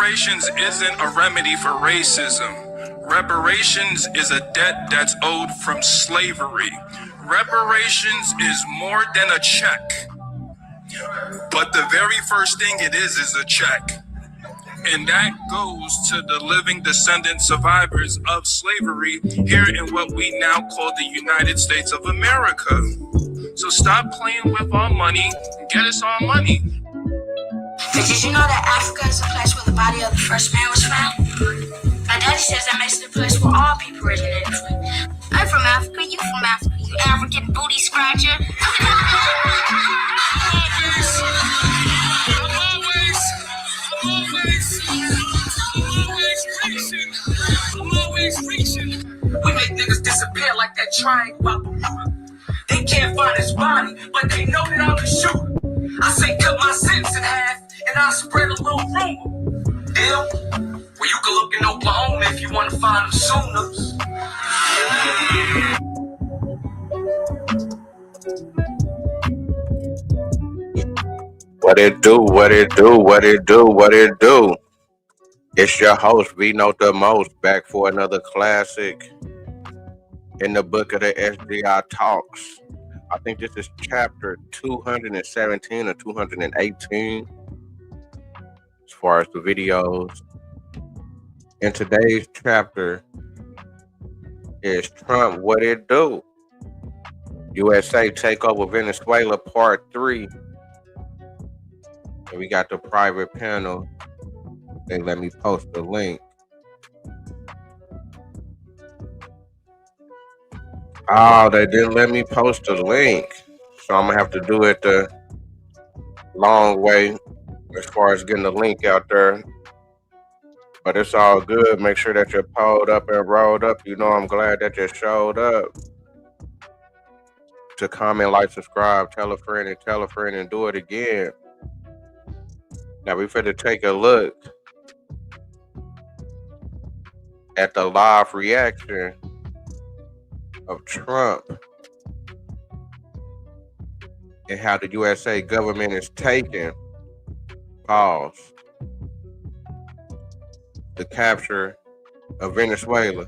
Reparations isn't a remedy for racism. Reparations is a debt that's owed from slavery. Reparations is more than a check. But the very first thing it is a check. And that goes to the living descendant survivors of slavery here in what we now call the United States of America. So stop playing with our money and get us our money. Did you know that Africa is the place where the body of the first man was found? My daddy says that makes it the place where all people originated from. I'm from Africa, you from Africa, you African booty scratcher. I'm always reaching. We make niggas disappear like that triangle out the water. They can't find his body, but they know that I'm the shooter. I say cut my sentence in half, and I'll spread a little rumor. Deal? Well, you can look in Oklahoma if you want to find them Sooners. What it do, what it do, what it do, what it do. It's your host, We Know the Most, back for another classic in the book of the SDI Talks. I think this is chapter 217 or 218 as far as the videos. In today's chapter is Trump, What It Do? USA Take Over Venezuela Part 3. And we got the private panel. They let me post the link. Oh, they didn't let me post the link. So I'm going to have to do it the long way as far as getting the link out there. But it's all good. Make sure that you're pulled up and rolled up. You know, I'm glad that you showed up. To comment, like, subscribe, tell a friend, and do it again. Now we finna take a look at the live reaction of Trump and how the USA government is taking the capture of Venezuela.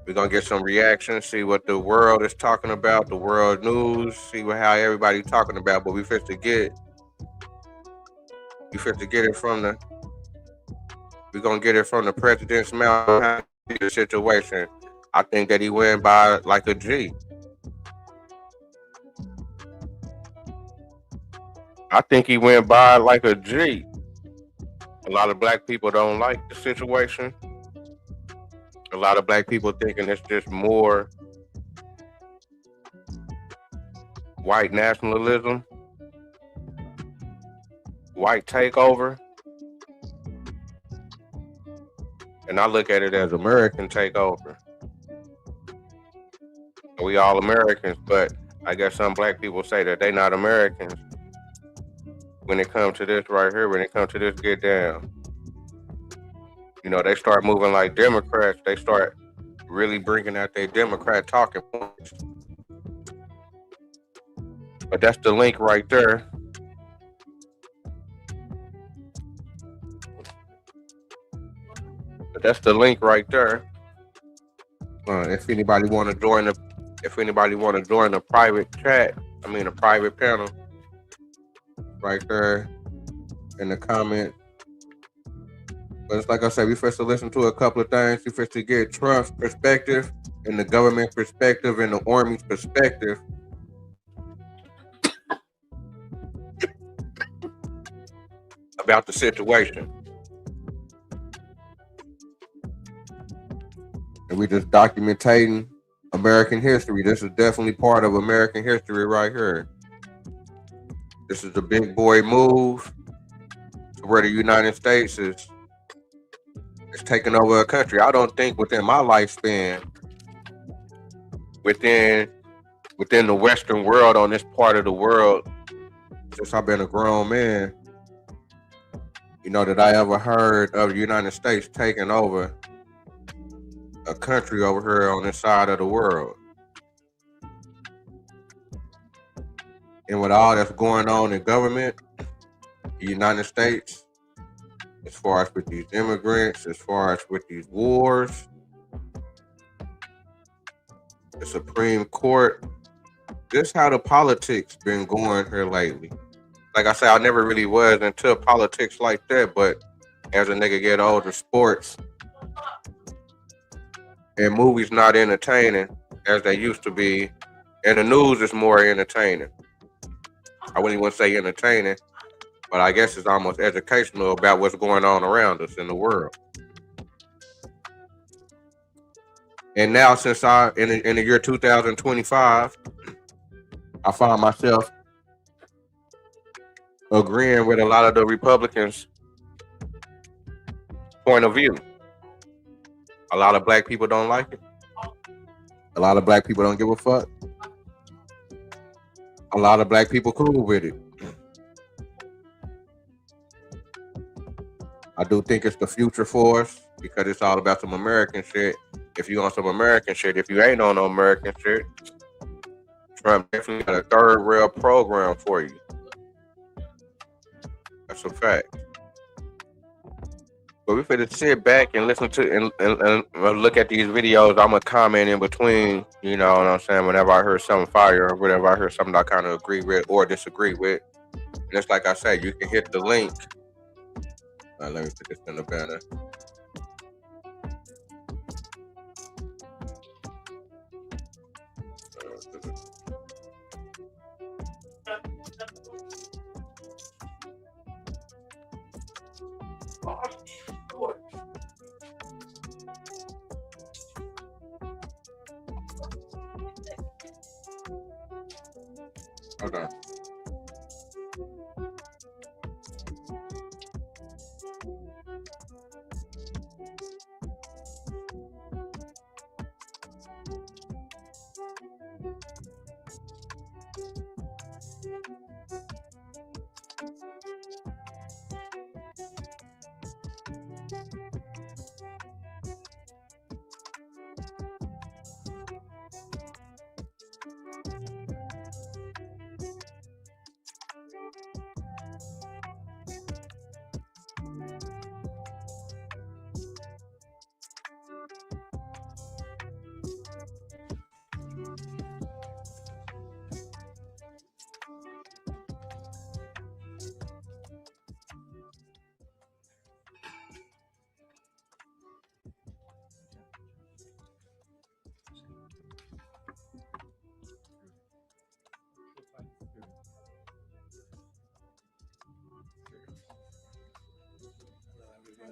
We're going to get some reaction, see what the world is talking about, the world news, see how everybody's talking about, but we fit to get it from we're going to get it from the president's mouth, the situation. I think that he went by like a G. I think he went by like a G. A lot of black people don't like the situation. A lot of black people thinking it's just more white nationalism, white takeover. And I look at it as American takeover. We all Americans, but I guess some black people say that they not Americans when it comes to this right here, when it comes to this get down. You know, they start moving like Democrats. They start really bringing out their Democrat talking points. But that's the link right there. If anybody want to join the private chat, a private panel, right there in the comment. But it's like I said, we first to listen to a couple of things. We first to get Trump's perspective and the government perspective and the Army's perspective. About the situation. And we just documenting American history. This is definitely part of American history right here. This is the big boy move to where the United States is taking over a country. I don't think within my lifespan, within the Western world, on this part of the world, since I've been a grown man, you know, that I ever heard of the United States taking over a country over here on this side of the world. And with all that's going on in government, the United States, as far as with these immigrants, as far as with these wars, the Supreme Court, just how the politics been going here lately. Like I said, I never really was into politics like that, but as a nigga get older, sports and movies not entertaining as they used to be, and the news is more entertaining. I wouldn't even say entertaining, but I guess it's almost educational about what's going on around us in the world. And now, since in the year 2025, I find myself agreeing with a lot of the Republicans' point of view. A lot of black people don't like it. A lot of black people don't give a fuck. A lot of black people cool with it. I do think it's the future for us because it's all about some American shit. If you on some American shit, if you ain't on no American shit, Trump definitely got a third rail program for you. That's a fact. But we finna sit back and listen to and look at these videos. I'm gonna comment in between, you know what I'm saying, whenever I hear something fire or whatever I hear something I kind of agree with or disagree with. And it's like I said, you can hit the link. Let me put this in the banner. Okay.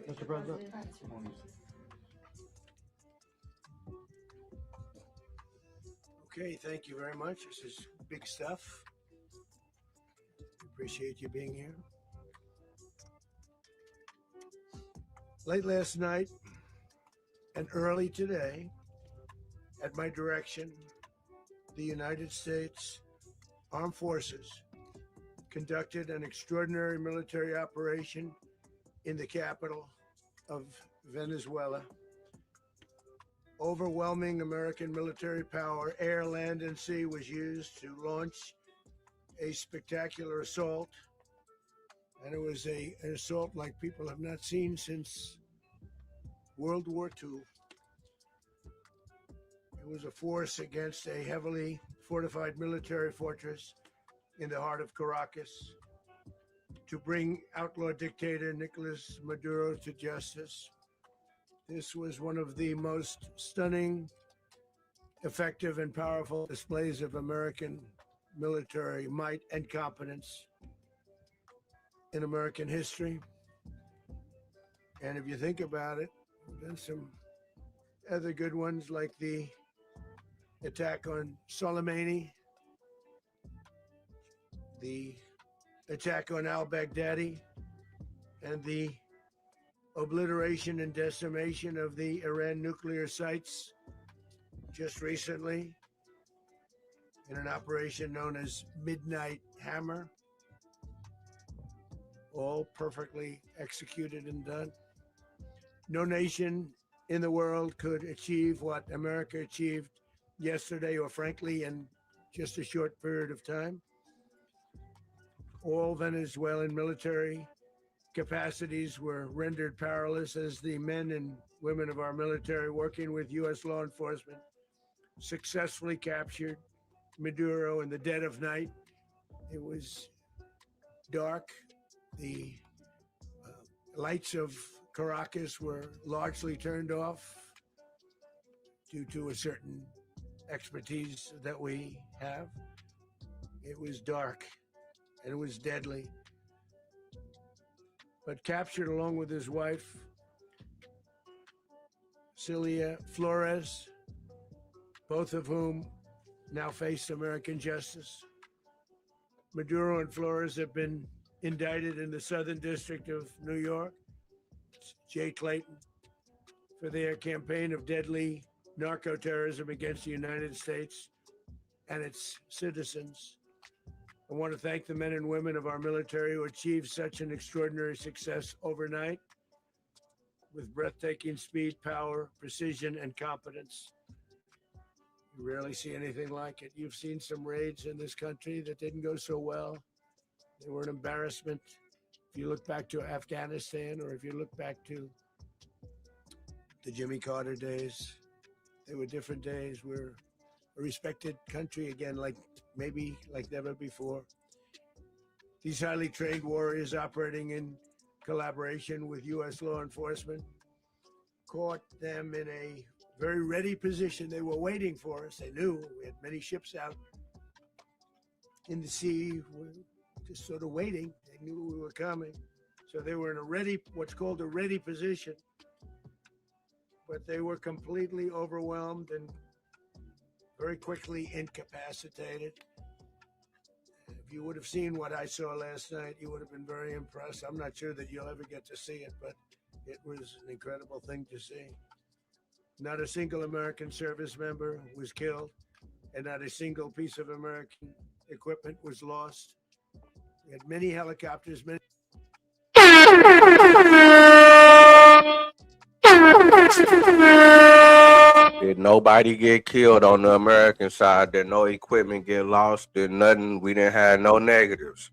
Mr. President. Okay, thank you very much. This is big stuff. Appreciate you being here. Late last night and early today, at my direction, the United States Armed Forces conducted an extraordinary military operation in the capital of Venezuela. Overwhelming American military power, air, land, and sea, was used to launch a spectacular assault. And it was an assault like people have not seen since World War II. It was a force against a heavily fortified military fortress in the heart of Caracas to bring outlaw dictator Nicolas Maduro to justice. This was one of the most stunning, effective, and powerful displays of American military might and competence in American history. And if you think about it, there's some other good ones like the attack on Soleimani, the attack on al-Baghdadi, and the obliteration and decimation of the Iran nuclear sites just recently in an operation known as Midnight Hammer. All perfectly executed and done. No nation in the world could achieve what America achieved yesterday, or frankly, in just a short period of time. All Venezuelan military capacities were rendered powerless as the men and women of our military, working with U.S. law enforcement, successfully captured Maduro in the dead of night. It was dark. The lights of Caracas were largely turned off due to a certain expertise that we have. It was dark and it was deadly. But captured along with his wife, Celia Flores, both of whom now face American justice. Maduro and Flores have been indicted in the Southern District of New York, Jay Clayton, for their campaign of deadly narco-terrorism against the United States and its citizens. I want to thank the men and women of our military who achieved such an extraordinary success overnight with breathtaking speed, power, precision, and competence. You rarely see anything like it. You've seen some raids in this country that didn't go so well. They were an embarrassment. If you look back to Afghanistan, or if you look back to the Jimmy Carter days, they were different days. We're a respected country again, like never before. These highly trained warriors operating in collaboration with U.S. law enforcement caught them in a very ready position. They were waiting for us. They knew we had many ships out in the sea, just sort of waiting. They knew we were coming. So they were in what's called a ready position. But they were completely overwhelmed and very quickly incapacitated. If you would have seen what I saw last night, you would have been very impressed. I'm not sure that you'll ever get to see it, but it was an incredible thing to see. Not a single American service member was killed, and not a single piece of American equipment was lost. We had many helicopters, Did nobody get killed on the American side? Did no equipment get lost? Did nothing? We didn't have no negatives.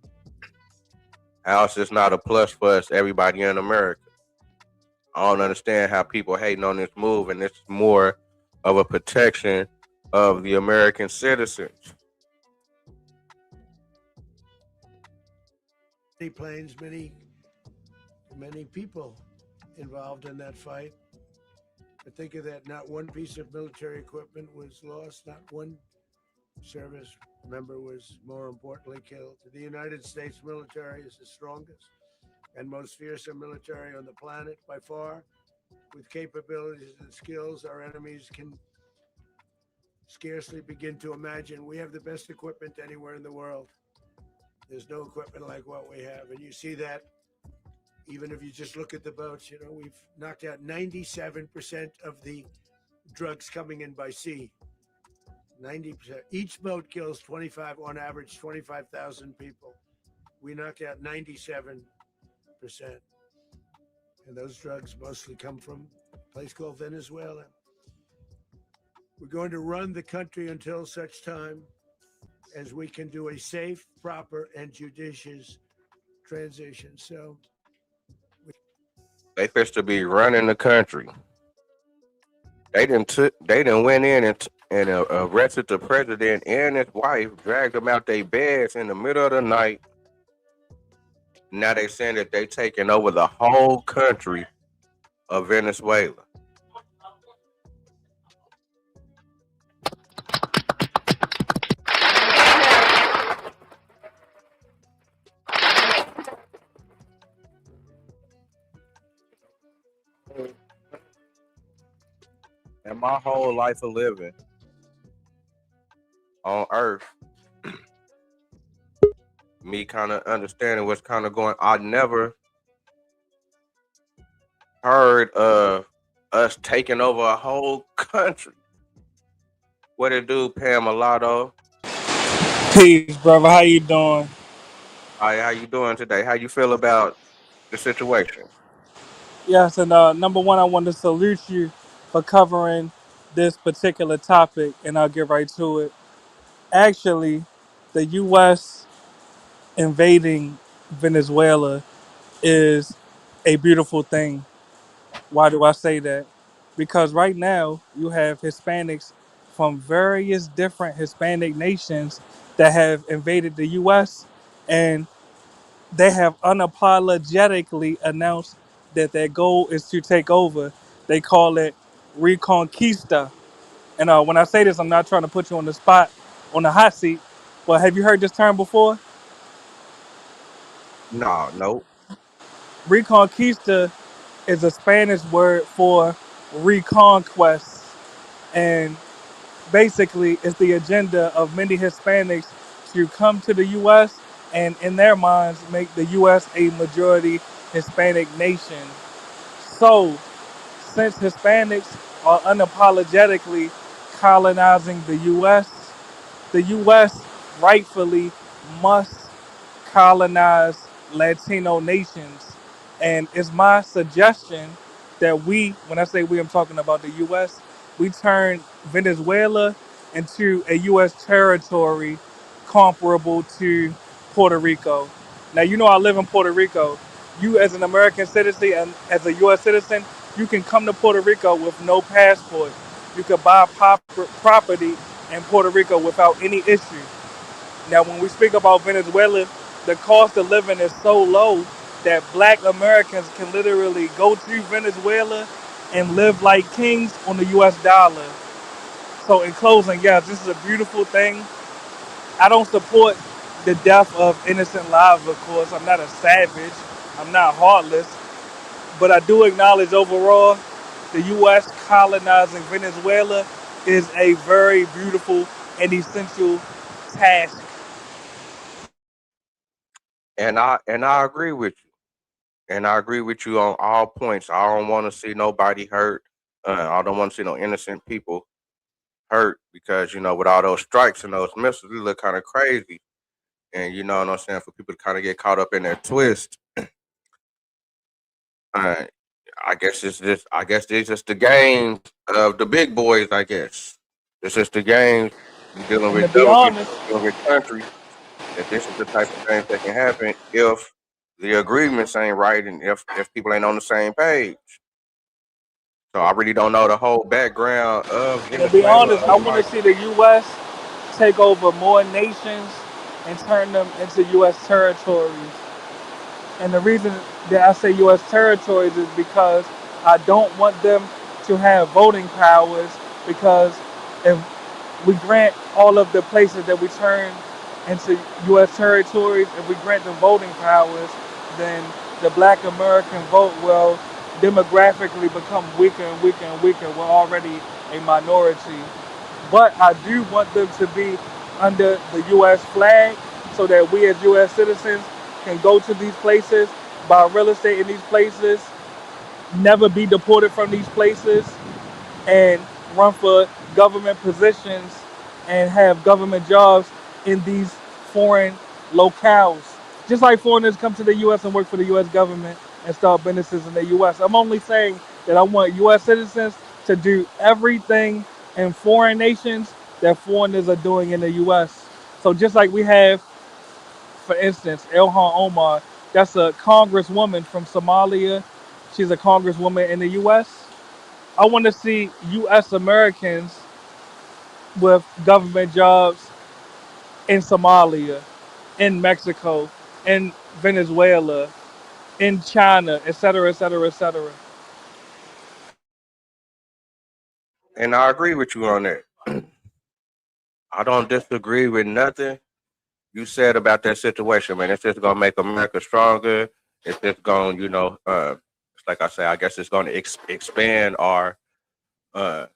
How is this not a plus for us, everybody in America? I don't understand how people hating on this move, and it's more of a protection of the American citizens. many planes, many people involved in that fight. But think of that, not one piece of military equipment was lost, not one service member was, more importantly, killed. The United States military is the strongest and most fearsome military on the planet by far, with capabilities and skills our enemies can scarcely begin to imagine. We have the best equipment anywhere in the world. There's no equipment like what we have. And you see that even if you just look at the boats. We've knocked out 97% of the drugs coming in by sea. 90%. Each boat kills on average, 25,000 people. We knocked out 97%. And those drugs mostly come from a place called Venezuela. We're going to run the country until such time as we can do a safe, proper, and judicious transition. So They supposed to be running the country. They didn't went in and arrested the president and his wife, dragged them out their beds in the middle of the night. Now they saying that they taking over the whole country of Venezuela. And my whole life of living on Earth, me kind of understanding what's kind of going. I never heard of us taking over a whole country. What it do, Pamelato? Peace, brother. How you doing? Hi, how you doing today? How you feel about the situation? Yes, and number one, I want to salute you for covering this particular topic, and I'll get right to it. Actually, the U.S. invading Venezuela is a beautiful thing. Why do I say that? Because right now you have Hispanics from various different Hispanic nations that have invaded the US, and they have unapologetically announced that their goal is to take over. They call it Reconquista. And when I say this, I'm not trying to put you on the spot, on the hot seat, but have you heard this term before? No, nope. Reconquista is a Spanish word for reconquest. And basically, it's the agenda of many Hispanics to come to the U.S. and, in their minds, make the U.S. a majority Hispanic nation. So, since Hispanics are unapologetically colonizing the U.S. rightfully must colonize Latino nations. And it's my suggestion that we, when I say we, I'm talking about the U.S., we turn Venezuela into a U.S. territory comparable to Puerto Rico. Now, you know, I live in Puerto Rico. You, as an American citizen and as a U.S. citizen, you can come to Puerto Rico with no passport. You could buy property in Puerto Rico without any issue. Now, when we speak about Venezuela, the cost of living is so low that black Americans can literally go to Venezuela and live like kings on the US dollar. So, in closing, yes, this is a beautiful thing. I don't support the death of innocent lives, of course. I'm not a savage, I'm not heartless, but I do acknowledge overall the US colonizing Venezuela is a very beautiful and essential task. And I agree with you. And I agree with you on all points. I don't want to see nobody hurt. I don't want to see no innocent people hurt because with all those strikes and those missiles, we look kind of crazy. And you know what I'm saying? For people to kind of get caught up in that twist, uh, I guess it's just the games of the big boys. I guess it's just the games. You dealing And to with be government, honest, dealing with countries. That this is the type of things that can happen if the agreements ain't right and if people ain't on the same page. So I really don't know the whole background of Venezuela I of want to like see the U.S. take over more nations and turn them into U.S. territories. And the reason that I say U.S. territories is because I don't want them to have voting powers. Because if we grant all of the places that we turn into U.S. territories, if we grant them voting powers, then the black American vote will demographically become weaker and weaker and weaker. We're already a minority. But I do want them to be under the U.S. flag so that we as U.S. citizens can go to these places, buy real estate in these places, never be deported from these places, and run for government positions and have government jobs in these foreign locales. Just like foreigners come to the U.S. and work for the U.S. government and start businesses in the U.S. I'm only saying that I want U.S. citizens to do everything in foreign nations that foreigners are doing in the U.S. So just like we have, for instance, Ilhan Omar, that's a congresswoman from Somalia. She's a congresswoman in the U.S. I want to see U.S. Americans with government jobs in Somalia, in Mexico, in Venezuela, in China, et cetera, et cetera, et cetera. and I agree with you on that. I don't disagree with nothing you said about that situation, man. It's just gonna make America stronger. It's just gonna, it's like I say, I guess it's gonna expand our uh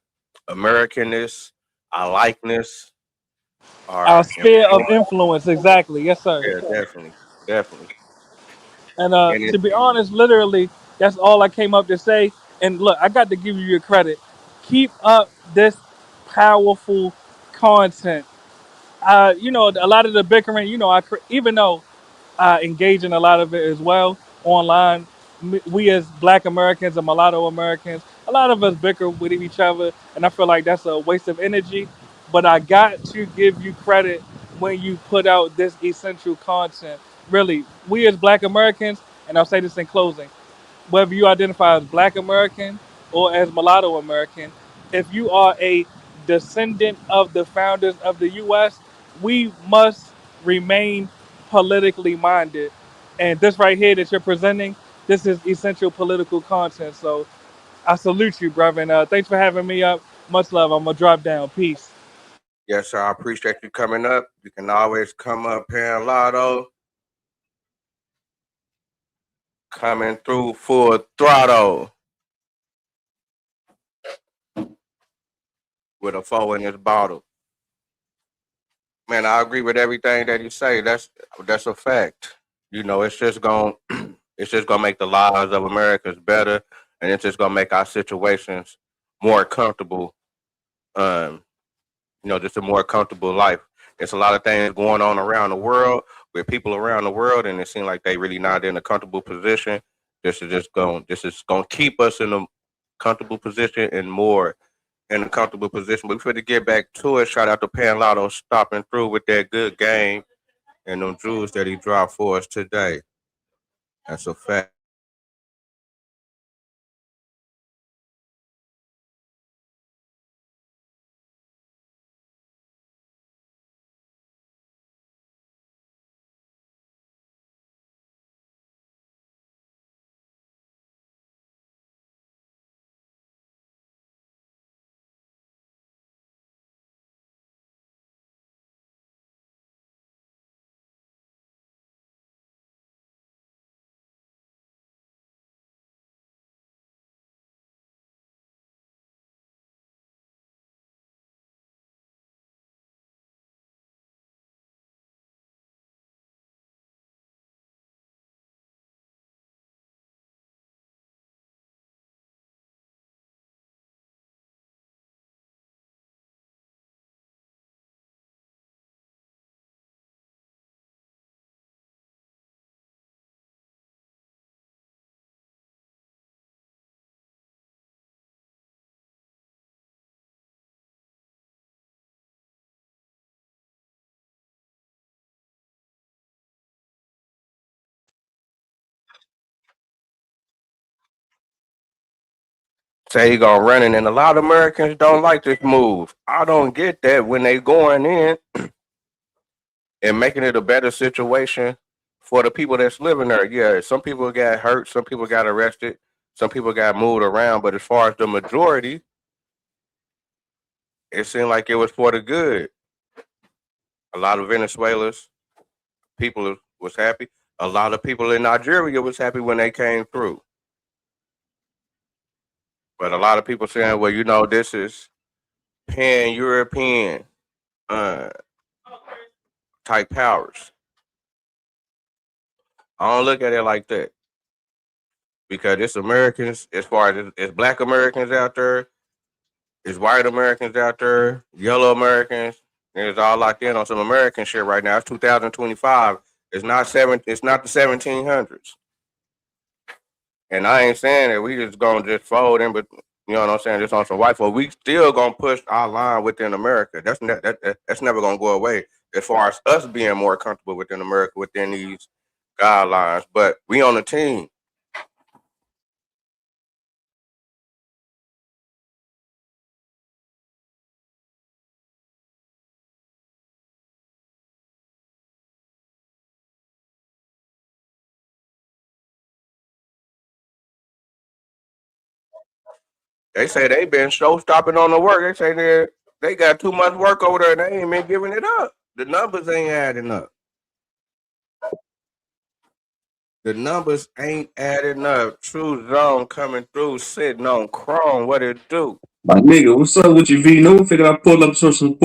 Americanness, our likeness, Our our sphere of influence. influence, exactly. Yes, sir. Yeah, definitely, definitely. And And to it, be honest, literally, that's all I came up to say. And look, I got to give you your credit. Keep up this powerful content. A lot of the bickering, even though I engage in a lot of it as well online, we as Black Americans and Mulatto Americans, a lot of us bicker with each other, and I feel like that's a waste of energy. But I got to give you credit when you put out this essential content. Really, we as Black Americans, and I'll say this in closing, whether you identify as Black American or as Mulatto American, if you are a descendant of the founders of the U.S., we must remain politically minded. And this right here that you're presenting, this is essential political content. So I salute you, brother. And thanks for having me up. Much love. I'm going to drop down. Peace. Yes, sir. I appreciate you coming up. You can always come up here, Lotto. Coming through full throttle with a four in his bottle. Man, I agree with everything that you say. That's a fact. You know, it's just gonna make the lives of Americans better, and it's just gonna make our situations more comfortable. Um, just a more comfortable life. There's a lot of things going on around the world with people around the world, and it seems like they really not in a comfortable position. This is gonna keep us in a comfortable position and more in a comfortable position. But before to get back to it, shout out to Pan Lotto stopping through with that good game and them jewels that he dropped for us today. That's a fact. Say he gonna run it, and a lot of Americans don't like this move. I don't get that when they going in and making it a better situation for the people that's living there. Yeah, some people got hurt, some people got arrested, some people got moved around, but as far as the majority, it seemed like it was for the good. A lot of Venezuela's people was happy. A lot of people in Nigeria was happy when they came through. But a lot of people saying, well, this is pan European uh, type powers. I don't look at it like that because it's Americans, as far as it's black Americans out there, it's white Americans out there, yellow Americans. It's all locked in on some American shit right now. It's 2025. It's not It's not the 1700s. And I ain't saying that we just gonna just fold in, but you know what I'm saying, just on some white folk. We still gonna push our line within America. That's never gonna go away. As far as us being more comfortable within America, within these guidelines, but we on the team. They say they been show stopping on the work. They say they got too much work over there. And they ain't been giving it up. The numbers ain't adding up. The numbers ain't adding up. True Zone coming through, sitting on Chrome. What it do? My nigga, what's up with you, V? No, figured I pull up show some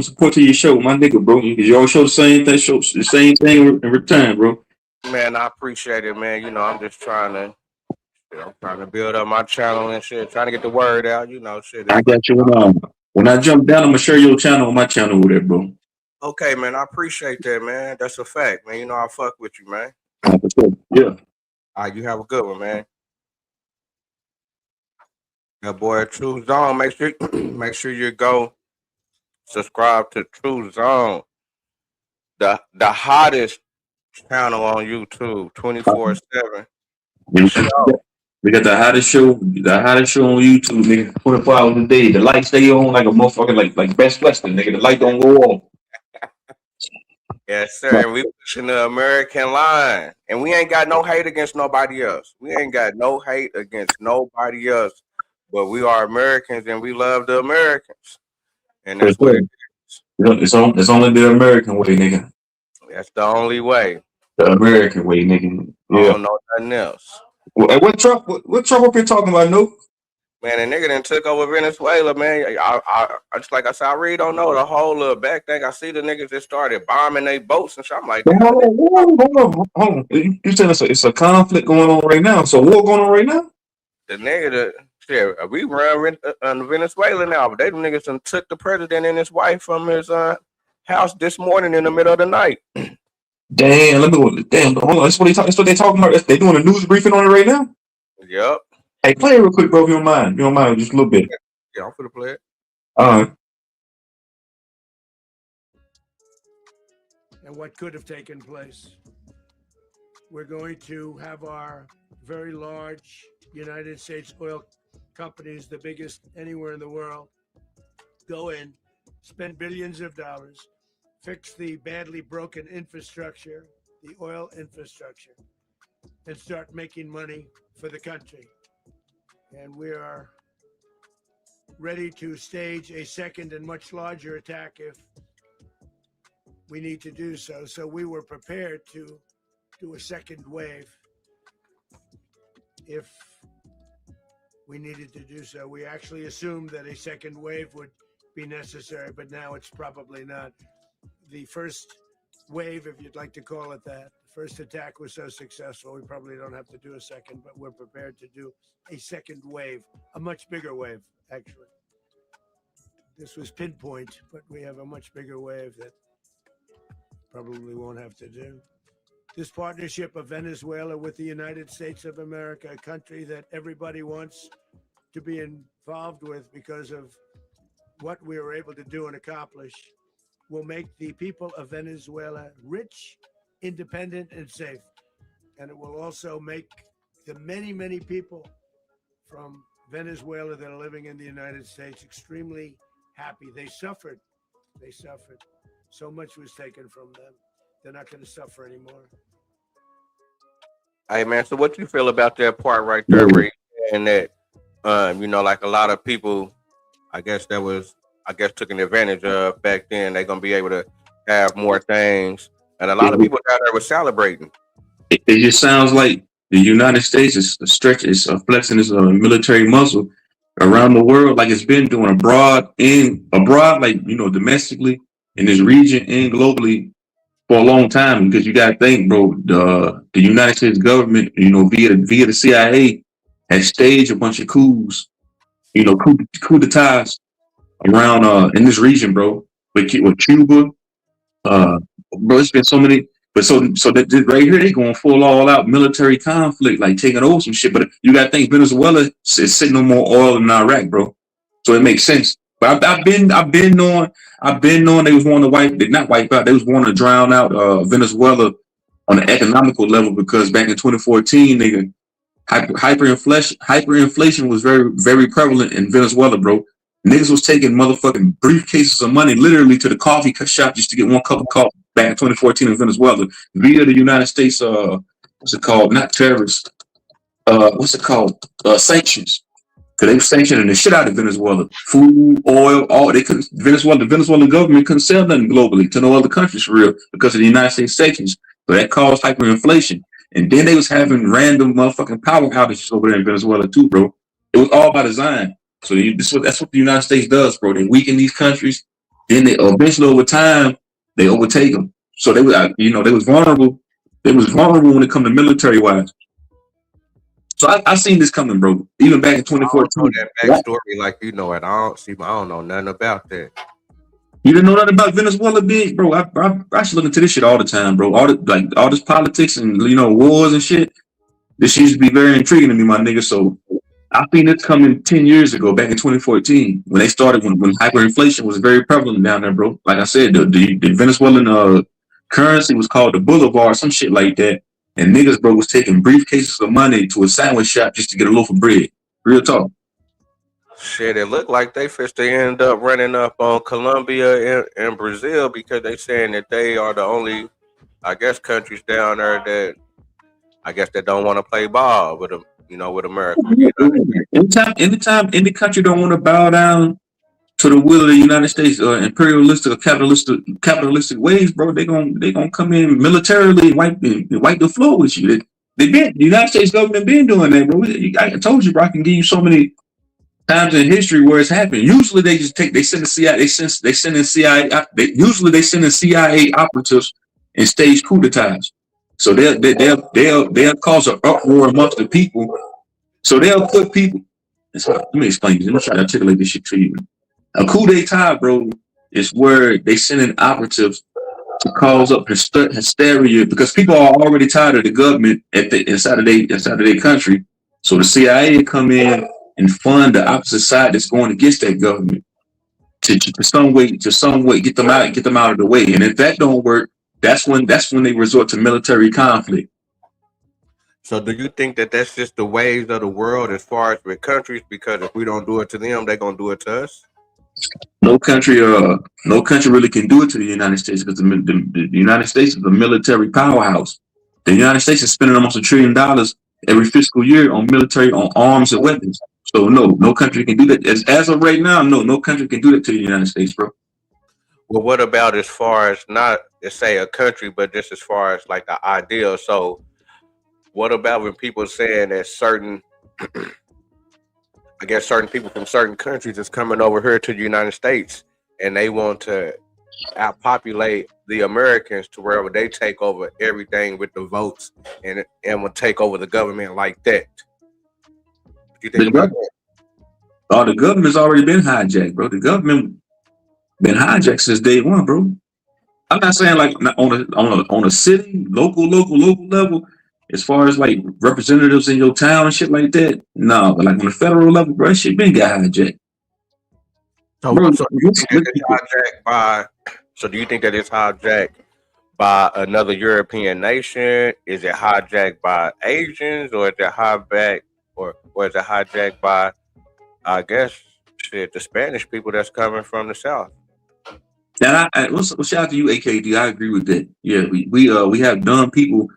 support to your show, my nigga, bro. Cause you all show the same thing, show the same thing in return, bro. Man, I appreciate it, man. I'm just I'm trying to build up my channel and shit, trying to get the word out. Shit. I got you. When I jump down, I'm gonna share your channel on my channel with it, bro. Okay, man. I appreciate that, man. That's a fact, man. I fuck with you, man. Yeah. All right, you have a good one, man. That boy, True Zone. Make sure, make sure you go subscribe to True Zone. the hottest channel on YouTube, 24/7. We got the hottest show on YouTube, nigga. 24 hours a day. The lights stay on like a motherfucker, like Best Western, nigga. The light don't go off. Yes, sir. And we pushing the American line, and we ain't got no hate against nobody else. We ain't got no hate against nobody else, but we are Americans, and we love the Americans, and that's what it is. It's only the American way, nigga. That's the only way. The American way, nigga. I Yeah. don't know nothing else. Well, what Trump up here talking about, no? Man, the nigga done took over Venezuela, man. I just like I said, I really don't know the whole back thing. I see the niggas that started bombing their boats and shit. I'm like, damn, Hold on. You said it's a conflict going on right now. So war going on right now? the nigga that shit, we run Venezuela now, but they the niggas done took the president and his wife from his house this morning in the middle of the night. Damn, let me go. Damn, hold on. That's what they talking about. They doing a news briefing on it right now. Yep. Hey, play it real quick, bro. If you don't mind. Just a little bit. Yeah, I'm finna play it. And what could have taken place. We're going to have our very large United States oil companies, the biggest anywhere in the world, go in, spend billions of dollars, fix the badly broken infrastructure, the oil infrastructure, and start making money for the country. And we are ready to stage a second and much larger attack if we need to do so. So we were prepared to do a second wave if we needed to do so. We actually assumed that a second wave would be necessary, but now it's probably not. The first wave, if you'd like to call it that, the first attack was so successful, we probably don't have to do a second, but we're prepared to do a second wave, a much bigger wave, actually. This was pinpoint, but we have a much bigger wave that probably won't have to do. This partnership of Venezuela with the United States of America, a country that everybody wants to be involved with because of what we were able to do and accomplish, will make the people of Venezuela rich, independent, and safe. And it will also make the many, many people from Venezuela that are living in the United States extremely happy. They suffered. So much was taken from them. They're not going to suffer anymore. Hey man, so what you feel about that part right there, where and that like a lot of people, I guess taking advantage of back then, they're gonna be able to have more things, and a lot of people down there were celebrating. It just sounds like the United States is flexing its military muscle around the world, like it's been doing abroad, like domestically in this region and globally for a long time. Because you got to think, bro, the United States government, via the CIA, has staged a bunch of coups, coup d'etats around in this region, bro. With Cuba, bro, it's been so many. But so that right here, they going full all out military conflict, like taking over some shit. But you got to think Venezuela is sitting on more oil than Iraq, bro. So it makes sense. But I've been knowing they was wanting to not wipe out. They was wanting to drown out Venezuela on an economical level, because back in 2014, nigga, hyperinflation was very, very prevalent in Venezuela, bro. Niggas was taking motherfucking briefcases of money literally to the coffee shop just to get one cup of coffee back in 2014 in Venezuela via the United States, what's it called? Not terrorists. What's it called? Sanctions. Because they were sanctioning the shit out of Venezuela. Food, oil, all they couldn't. The Venezuelan government couldn't sell nothing globally to no other countries for real because of the United States sanctions. So that caused hyperinflation. And then they was having random motherfucking power outages over there in Venezuela too, bro. It was all by design. So that's what the United States does, bro. They weaken these countries, then they eventually over time they overtake them. So they was vulnerable. They was vulnerable when it come to military wise. So I seen this coming, bro. Even back in 2014. I don't know that backstory like you know it. I don't know nothing about that. You didn't know nothing about Venezuela, big bro. I should look into this shit all the time, bro. All this politics and wars and shit. This used to be very intriguing to me, my nigga. So I seen it coming 10 years ago, back in 2014, when they started when hyperinflation was very prevalent down there, bro. Like I said, the Venezuelan currency was called the Boulevard, some shit like that. And niggas, bro, was taking briefcases of money to a sandwich shop just to get a loaf of bread. Real talk. Shit, it looked like they fist to end up running up on Colombia and Brazil because they saying that they are the only, I guess, countries down there that I guess that don't want to play ball with them, with America. Anytime any country don't want to bow down to the will of the United States, imperialistic or capitalistic ways, bro, they gonna come in militarily and wipe the floor with you. The United States government been doing that, bro. I told you, bro, I can give you so many times in history where it's happened. Usually they send the CIA, they send in CIA. Usually they send in CIA operatives and stage coup d'etats. So they'll cause an uproar amongst the people. So they'll put people. Let me explain this. Let me try to articulate this shit to you. A coup d'etat, bro, is where they send in operatives to cause up hysteria because people are already tired of the government inside of their country. So the CIA come in and fund the opposite side that's going against that government to some way get them out of the way. And if that don't work, that's when they resort to military conflict. So do you think that that's just the ways of the world as far as with countries? Because if we don't do it to them, they're gonna do it to us. No country really can do it to the United States because the United States is a military powerhouse. The United States is spending almost $1 trillion every fiscal year on arms and weapons. So no country can do that. As of right now, no country can do that to the United States, bro. Well, what about as far as not let's say a country, but just as far as like the ideal? So what about when people saying that certain I guess certain people from certain countries is coming over here to the United States and they want to outpopulate the Americans to where they take over everything with the votes and will take over the government like that. What do you think about that? Oh, the government's already been hijacked, bro. The government been hijacked since day one, bro. I'm not saying like on a city, local level. As far as like representatives in your town and shit like that, no. But like on the federal level, bro, shit been got hijacked. So, Bro, so do you think that it's hijacked by another European nation? Is it hijacked by Asians, or is it hijacked by, I guess, the Spanish people that's coming from the south? Now, shout out to you, AKD. I agree with that. Yeah, we have dumb people.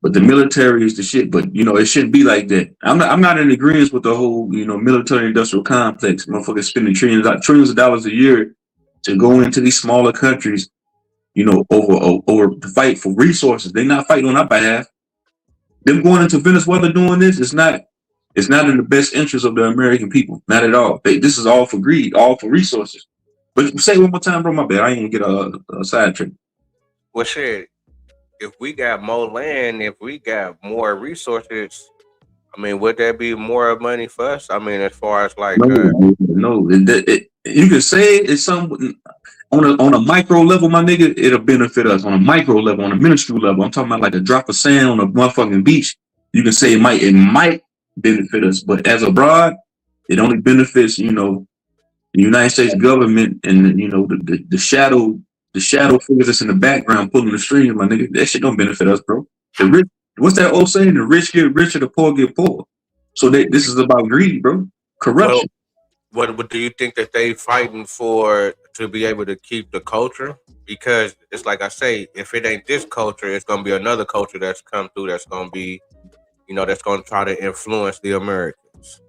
But the military is the shit. But it shouldn't be like that. I'm not in agreement with the whole military industrial complex. Motherfuckers spending trillions of dollars a year to go into these smaller countries, over to fight for resources. They're not fighting on our behalf. Them going into Venezuela doing this is not in the best interest of the American people. Not at all. This is all for greed, all for resources. But say it one more time, bro. My bad. I ain't gonna get a sidetrack. Well, shit. If we got more land, if we got more resources, I mean, would that be more money for us? I mean, as far as like, no. You can say it's some on a micro level, my nigga. It'll benefit us on a micro level, on a minuscule level. I'm talking about like a drop of sand on a motherfucking beach. You can say it might benefit us, but as abroad, it only benefits the United States government and the shadow figures that's in the background pulling the strings, my nigga. That shit don't benefit us, bro. The rich, what's that old saying? The rich get richer, the poor get poor. So this is about greed, bro. Corruption. Well, what do you think that they fighting for to be able to keep the culture? Because it's like I say, if it ain't this culture, it's gonna be another culture that's come through that's gonna be, that's gonna try to influence the Americans.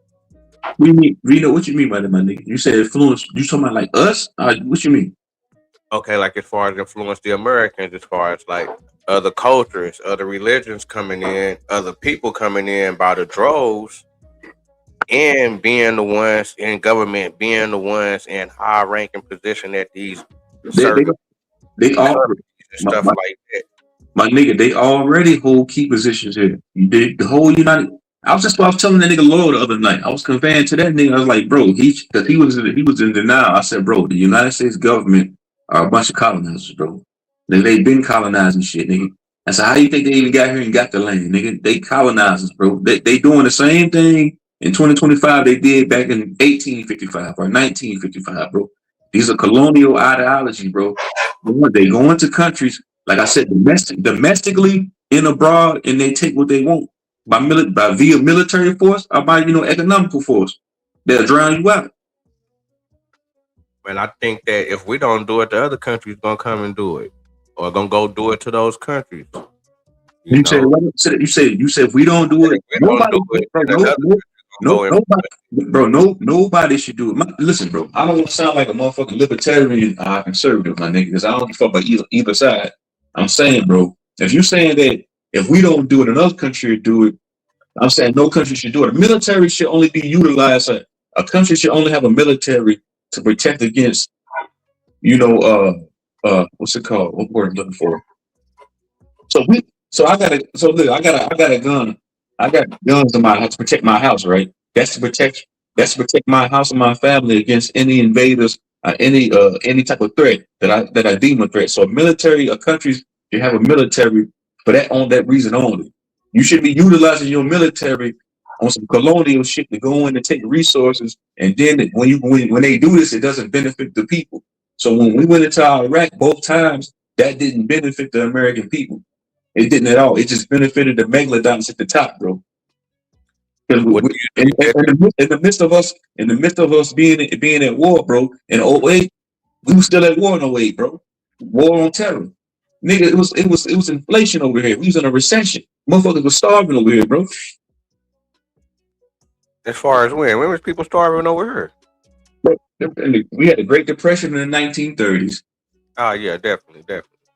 What you mean by that, my nigga? You said influence. You talking about like us? What you mean? Okay, like as far as influence the Americans, as far as like other cultures, other religions coming in, other people coming in by the droves, and being the ones in government, being the ones in high ranking position at these certain they all stuff like that. My nigga, they already hold key positions here. The whole United. I was telling that nigga Lord the other night. I was conveying to that nigga. I was like, bro, because he was in denial. I said, bro, the United States government are a bunch of colonizers, bro. They've been colonizing shit, nigga. I said, how do you think they even got here and got the land, nigga? They colonizers, bro. They doing the same thing in 2025 they did back in 1855 or 1955, bro. These are colonial ideology, bro. They go into countries Like I said, domestically and abroad, and they take what they want by via military force or by economical force. They'll drown you out. And I think that if we don't do it, the other countries gonna come and do it, or gonna go do it to those countries. You said if we don't do it, we don't nobody, do it, bro, then another country gonna go and nobody, nobody should do it. Listen, bro, I don't want to sound like a motherfucking libertarian conservative, my nigga, because I don't fuck about either side. I'm saying, bro, if you're saying that if we don't do it, another country would do it, I'm saying no country should do it. The military should only be utilized. A country should only have a military to protect against, what's it called? What word I'm looking for? So I got a gun. I got guns in my house to protect my house, right? That's to protect my house and my family against any invaders, any type of threat that I deem a threat. So a countries should have a military for that reason only. You should be utilizing your military on some colonial shit to go in and take resources, and then when they do this, it doesn't benefit the people. So when we went into Iraq both times, that didn't benefit the American people. It didn't at all. It just benefited the megalodons at the top, bro. In the midst of us being at war, bro, in 08, we were still at war in 08, bro. War on terror. Nigga, it was inflation over here. We was in a recession. Motherfuckers were starving over here, bro. As far as when was people starving over here? Bro, we had the Great Depression in the 1930s. Oh yeah, definitely.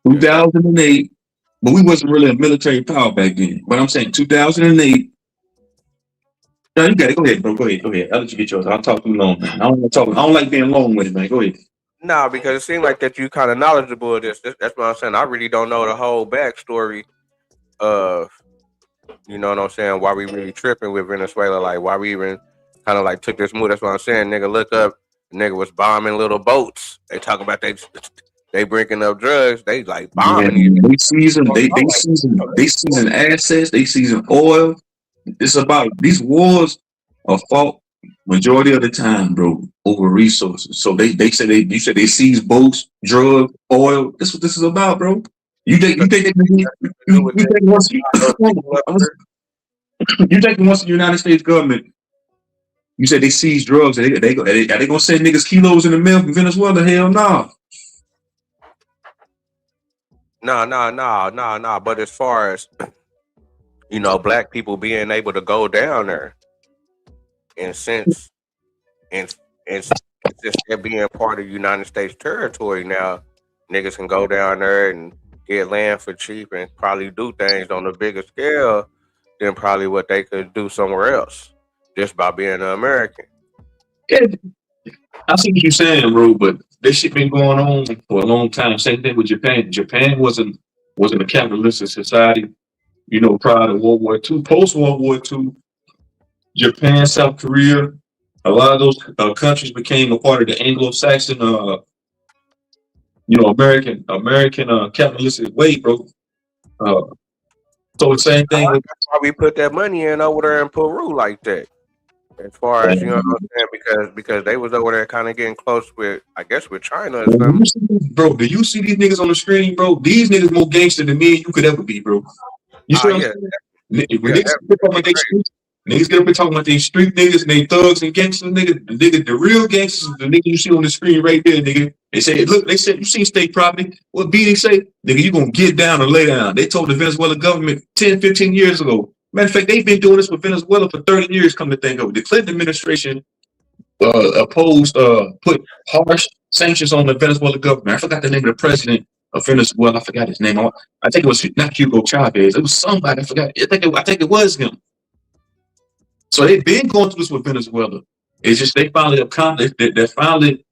2008. But we wasn't really a military power back then. But I'm saying 2008. No, you got it. Go ahead, bro. Go ahead. I'll let you get yours. I'll talk too long, man. I don't like being long with it, man. Go ahead. No, because it seemed like that you kind of knowledgeable of this. That's what I'm saying. I really don't know the whole backstory of, you know what I'm saying, why we really tripping with Venezuela, like why we even kind of like took this move. That's what I'm saying. Nigga, look up. The nigga was bombing little boats. They talk about they bringing up drugs. They like bombing. Yeah, they season assets. They season oil. It's about these wars are fought majority of the time, bro, over resources. So you said they seize boats, drugs, oil. That's what this is about, bro. You think once the United States government, you said they seize drugs, are they gonna send niggas kilos in the mail from Venezuela? Hell no. No. But as far as, black people being able to go down there, and since they're being part of United States territory now, niggas can go down there and get land for cheap and probably do things on a bigger scale than probably what they could do somewhere else just by being an American. Yeah, I see what you're saying, bro, but this shit been going on for a long time. Same thing with Japan. Japan wasn't a capitalistic society, prior to World War II. Post World War II, Japan, South Korea, a lot of those countries became a part of the Anglo-Saxon, American capitalistic way, bro. So the same thing. That's why we put that money in over there in Peru like that. As far as, you know what I'm saying, because they was over there kind of getting close with, I guess, with China or something. Bro, do you see these niggas on the screen, bro? These niggas more gangster than me and you could ever be, bro. You see what I'm saying? When niggas get up and talking about these street niggas and they thugs and gangsters, the real gangsters, the nigga you see on the screen right there, nigga. They said, you seen state property. What BD say? Nigga, you gonna get down or lay down. They told the Venezuela government 10, 15 years ago. Matter of fact, they've been doing this with Venezuela for 30 years, come to think of it. The Clinton administration put harsh sanctions on the Venezuela government. I forgot the name of the president of Venezuela. I forgot his name. I think it was not Hugo Chavez. It was somebody. I forgot. I think it was him. So they've been going through this with Venezuela. It's just they finally accomplished that. They finally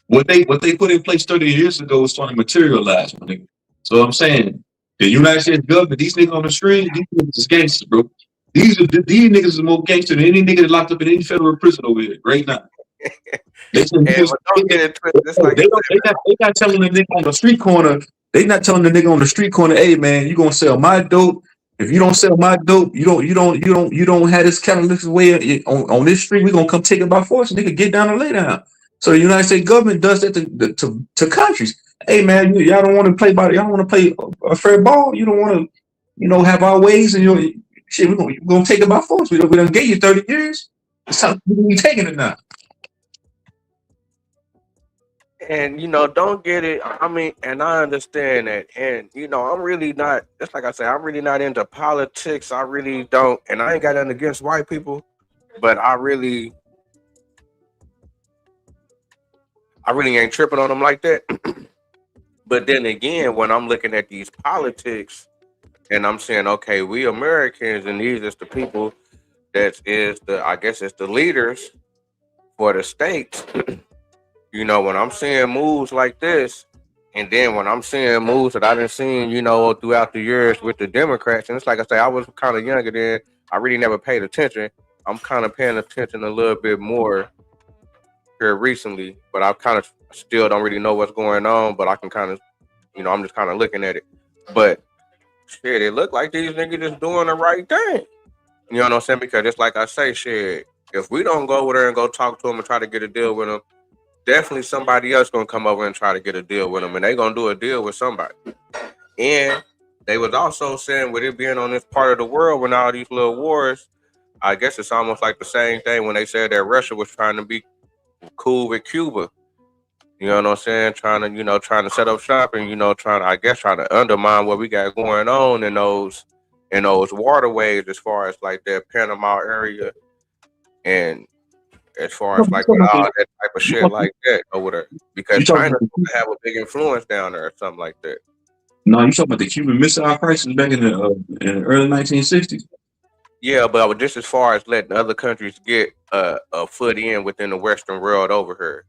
what they put in place 30 years ago is starting to materialize. So I'm saying the United States government, these niggas on the street, these niggas is gangsters, bro. These niggas is more gangster than any nigga that locked up in any federal prison over here right now. They not telling the nigga on the street corner. They not telling the nigga on the street corner, hey man, you gonna sell my dope. If you don't sell my dope, you don't have this capitalistic way on this street. We gonna come take it by force. Nigga, get down and lay down. So the United States government does that to countries. Hey man, y'all don't want to play by, y'all want to play a fair ball. You don't want to, have our ways, and shit. We're gonna take it by force. We done gave you 30 years. It's time we taking it now. And don't get it. I mean, and I understand that. And I'm really not. Just like I said, I'm really not into politics. I really don't. And I ain't got nothing against white people, but I really ain't tripping on them like that. But then again, when I'm looking at these politics, and I'm saying, okay, we Americans, and these is the people that is I guess it's the leaders for the states. When I'm seeing moves like this, and then when I'm seeing moves that I done seen, throughout the years with the Democrats, and it's like I say, I was kind of younger then. I really never paid attention. I'm kind of paying attention a little bit more here recently, but I kind of still don't really know what's going on. But I can kind of, I'm just kind of looking at it. But shit, it look like these niggas just doing the right thing. You know what I'm saying? Because just like I say, shit, if we don't go over there and go talk to them and try to get a deal with them, definitely somebody else gonna come over and try to get a deal with them, and they gonna do a deal with somebody. And they was also saying, with it being on this part of the world when all these little wars, I guess it's almost like the same thing when they said that Russia was trying to be cool with Cuba. You know what I'm saying? Trying to set up shop and trying to undermine what we got going on in those waterways, as far as like that Panama area, and as far as like all that type of shit like that over there, because China have a big influence down there or something like that. No, you talking about the Cuban Missile Crisis back in the early 1960s? Yeah, but just as far as letting other countries get a foot in within the Western world over here,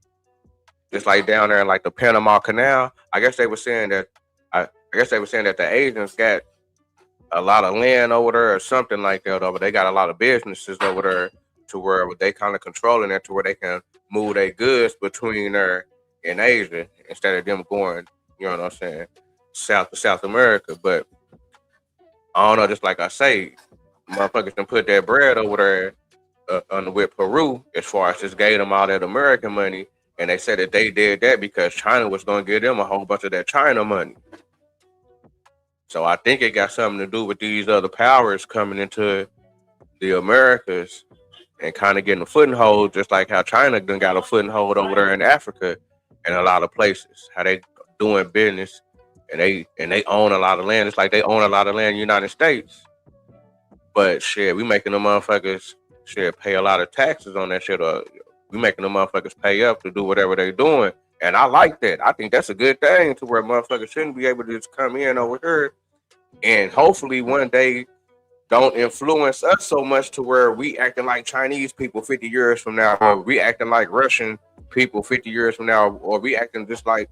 just like down there in like the Panama Canal. I guess they were saying that the Asians got a lot of land over there or something like that. But they got a lot of businesses over there, to where they kind of controlling it, to where they can move their goods between there and Asia, instead of them going, you know what I'm saying, south to South America. But I don't know, just like I say, motherfuckers can put that bread over there with Peru, as far as just gave them all that American money, and they said that they did that because China was going to give them a whole bunch of that China money. So I think it got something to do with these other powers coming into the Americas and kind of getting a foothold, just like how China done got a foothold over there in Africa and a lot of places. How they doing business, and they own a lot of land. It's like they own a lot of land in the United States. But shit, we making the motherfuckers pay a lot of taxes on that shit. We making the motherfuckers pay up to do whatever they doing. And I like that. I think that's a good thing, to where motherfuckers shouldn't be able to just come in over here and hopefully one day don't influence us so much to where we acting like Chinese people 50 years from now, or we acting like Russian people 50 years from now, or we acting just like,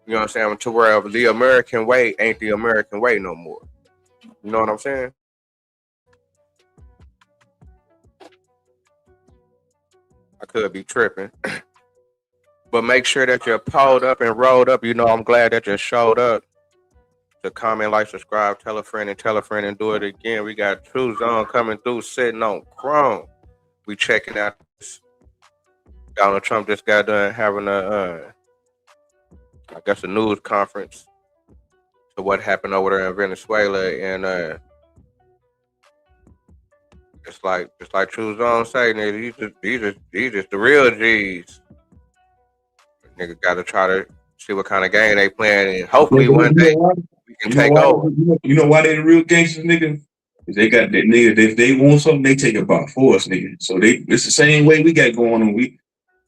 you know what I'm saying, to where the American way ain't the American way no more. You know what I'm saying? I could be tripping. But make sure that you're pulled up and rolled up. I'm glad that you showed up. To comment, like, subscribe, tell a friend, and do it again. We got True Zone coming through, sitting on Chrome. We checking out this. Donald Trump just got done having a news conference to what happened over there in Venezuela, and just like True Zone say, nigga, these just the real G's. Nigga got to try to see what kind of game they playing, and hopefully one day we can take over. You know why they the real gangsters, nigga? They got that nigga. If they want something, they take it by force, nigga. So it's the same way we got going on.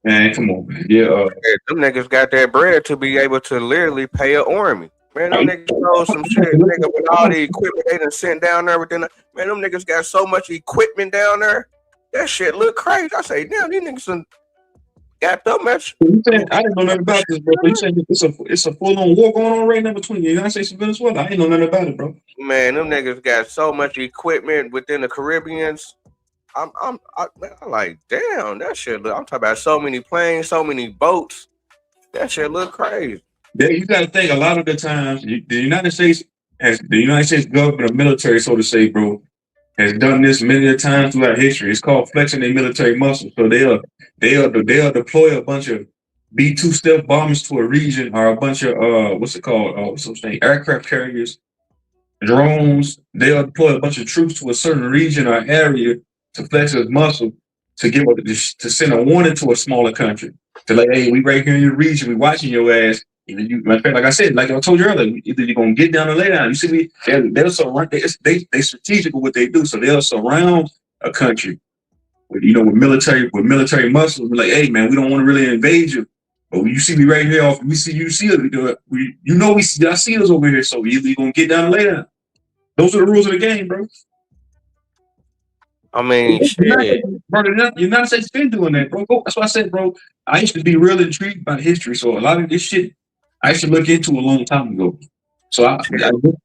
Man, come on, man. Yeah, them niggas got that bread to be able to literally pay an army. Man, them niggas know some shit, nigga, with all the equipment they done sent down there within. Man, them niggas got so much equipment down there. That shit look crazy. I say, damn, these niggas got that much. I didn't know nothing about this, bro. You saying it's a full-on war going on right now between the United States and Venezuela? I didn't know nothing about it, bro. Man, them niggas got so much equipment within the Caribbeans. I'm like, damn, that shit look. I'm talking about so many planes, so many boats. That shit look crazy. Yeah, you got to think, a lot of the times the United States government or military, so to say, bro, has done this many a times throughout history. It's called flexing their military muscle. So they'll deploy a bunch of B-2 stealth bombers to a region, or a bunch of what's it called? Aircraft carriers, drones. They'll deploy a bunch of troops to a certain region or area to flex its muscle, to send a warning to a smaller country. To like, hey, we right here in your region, we watching your ass. Either you, like I said, like I told you earlier, either you're gonna get down or lay down. You see, they'll surround. They strategic with what they do, so they'll surround a country with with military muscle. We're like, hey man, we don't want to really invade you, but when you see me right here, we see us. We do it. I see us over here, so either you're gonna get down or lay down. Those are the rules of the game, bro. I mean, shit. Bro, the United States been doing that, bro. That's why I said, bro, I used to be real intrigued by history. So a lot of this shit I should look into a long time ago. So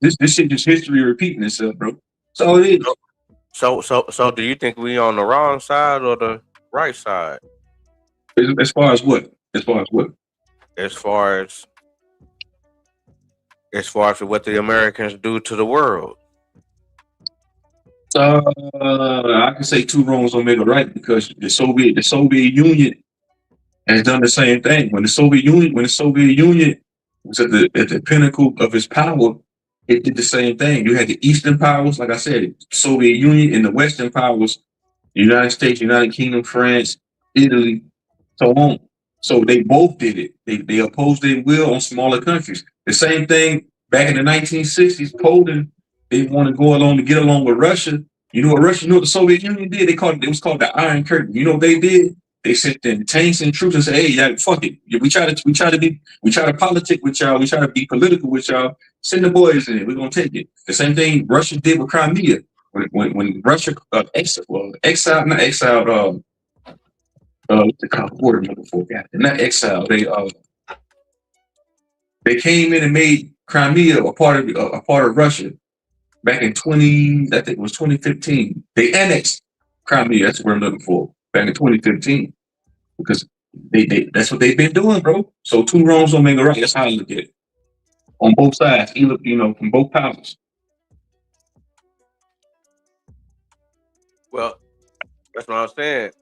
this shit just history repeating itself, bro. That's all it is. So do you think we on the wrong side or the right side? As far as what? As far as what the Americans do to the world. I can say two wrongs don't make a right, because the Soviet Union has done the same thing. When the Soviet Union was at the pinnacle of its power, it did the same thing. You had the Eastern powers, like I said, the Soviet Union, and the Western powers, the United States, United Kingdom, France, Italy, so on. So they both did it. They opposed their will on smaller countries. The same thing back in the 1960s, Poland. They want to get along with Russia. You know what the Soviet Union did? It was called the Iron Curtain. You know what they did? They sent in tanks and troops and said, "Hey, yeah, fuck it. We try to politic with y'all. We try to be political with y'all. Send the boys in. We're gonna take it." The same thing Russia did with Crimea. When Russia exiled, not exiled. They came in and made Crimea a part of Russia. Back in 2015, they annexed Crimea. That's what I'm looking for. Back in 2015, because that's what they've been doing, bro. So two wrongs don't make a right. That's how I look at it. On both sides, from both powers. Well, that's what I'm saying.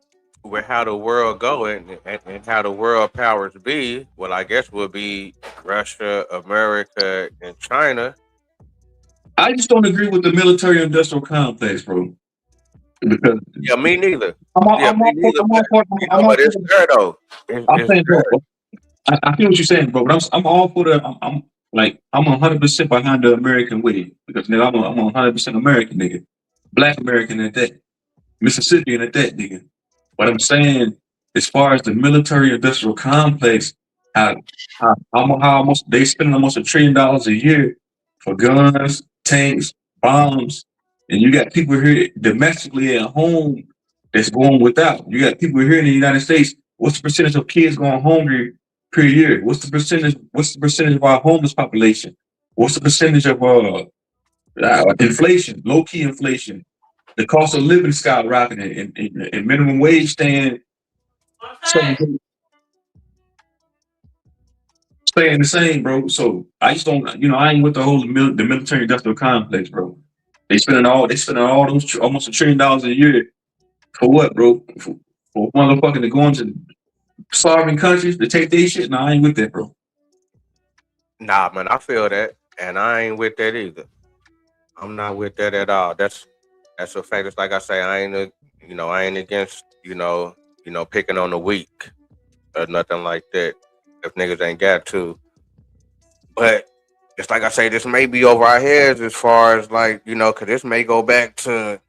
With how the world going and how the world powers be, well, I guess will be Russia, America, and China. I just don't agree with the military-industrial complex, bro. Because me neither. But it's there though. I feel what you're saying, bro. But I'm all for the. I'm 100% behind the American way, because nigga, I'm 100% American, nigga. Black American at that, Mississippian at that, nigga. But I'm saying, as far as the military-industrial complex, how they spend almost $1 trillion a year for guns, tanks, bombs, and you got people here domestically at home that's going without. You got people here in the United States. What's the percentage of kids going hungry per year? What's the percentage of our homeless population? What's the percentage of inflation, low-key inflation? The cost of living skyrocketing, and minimum wage staying the same, bro. So I just don't, I ain't with the whole the military industrial complex, bro. They spending all those almost $1 trillion a year for what, bro? For motherfucking to go into starving countries to take their shit. Nah, I ain't with that, bro. Nah, man, I feel that, and I ain't with that either. I'm not with that at all. That's a fact. It's like I say, I ain't against picking on the weak or nothing like that. If niggas ain't got to, but it's like I say, this may be over our heads as far as because this may go back to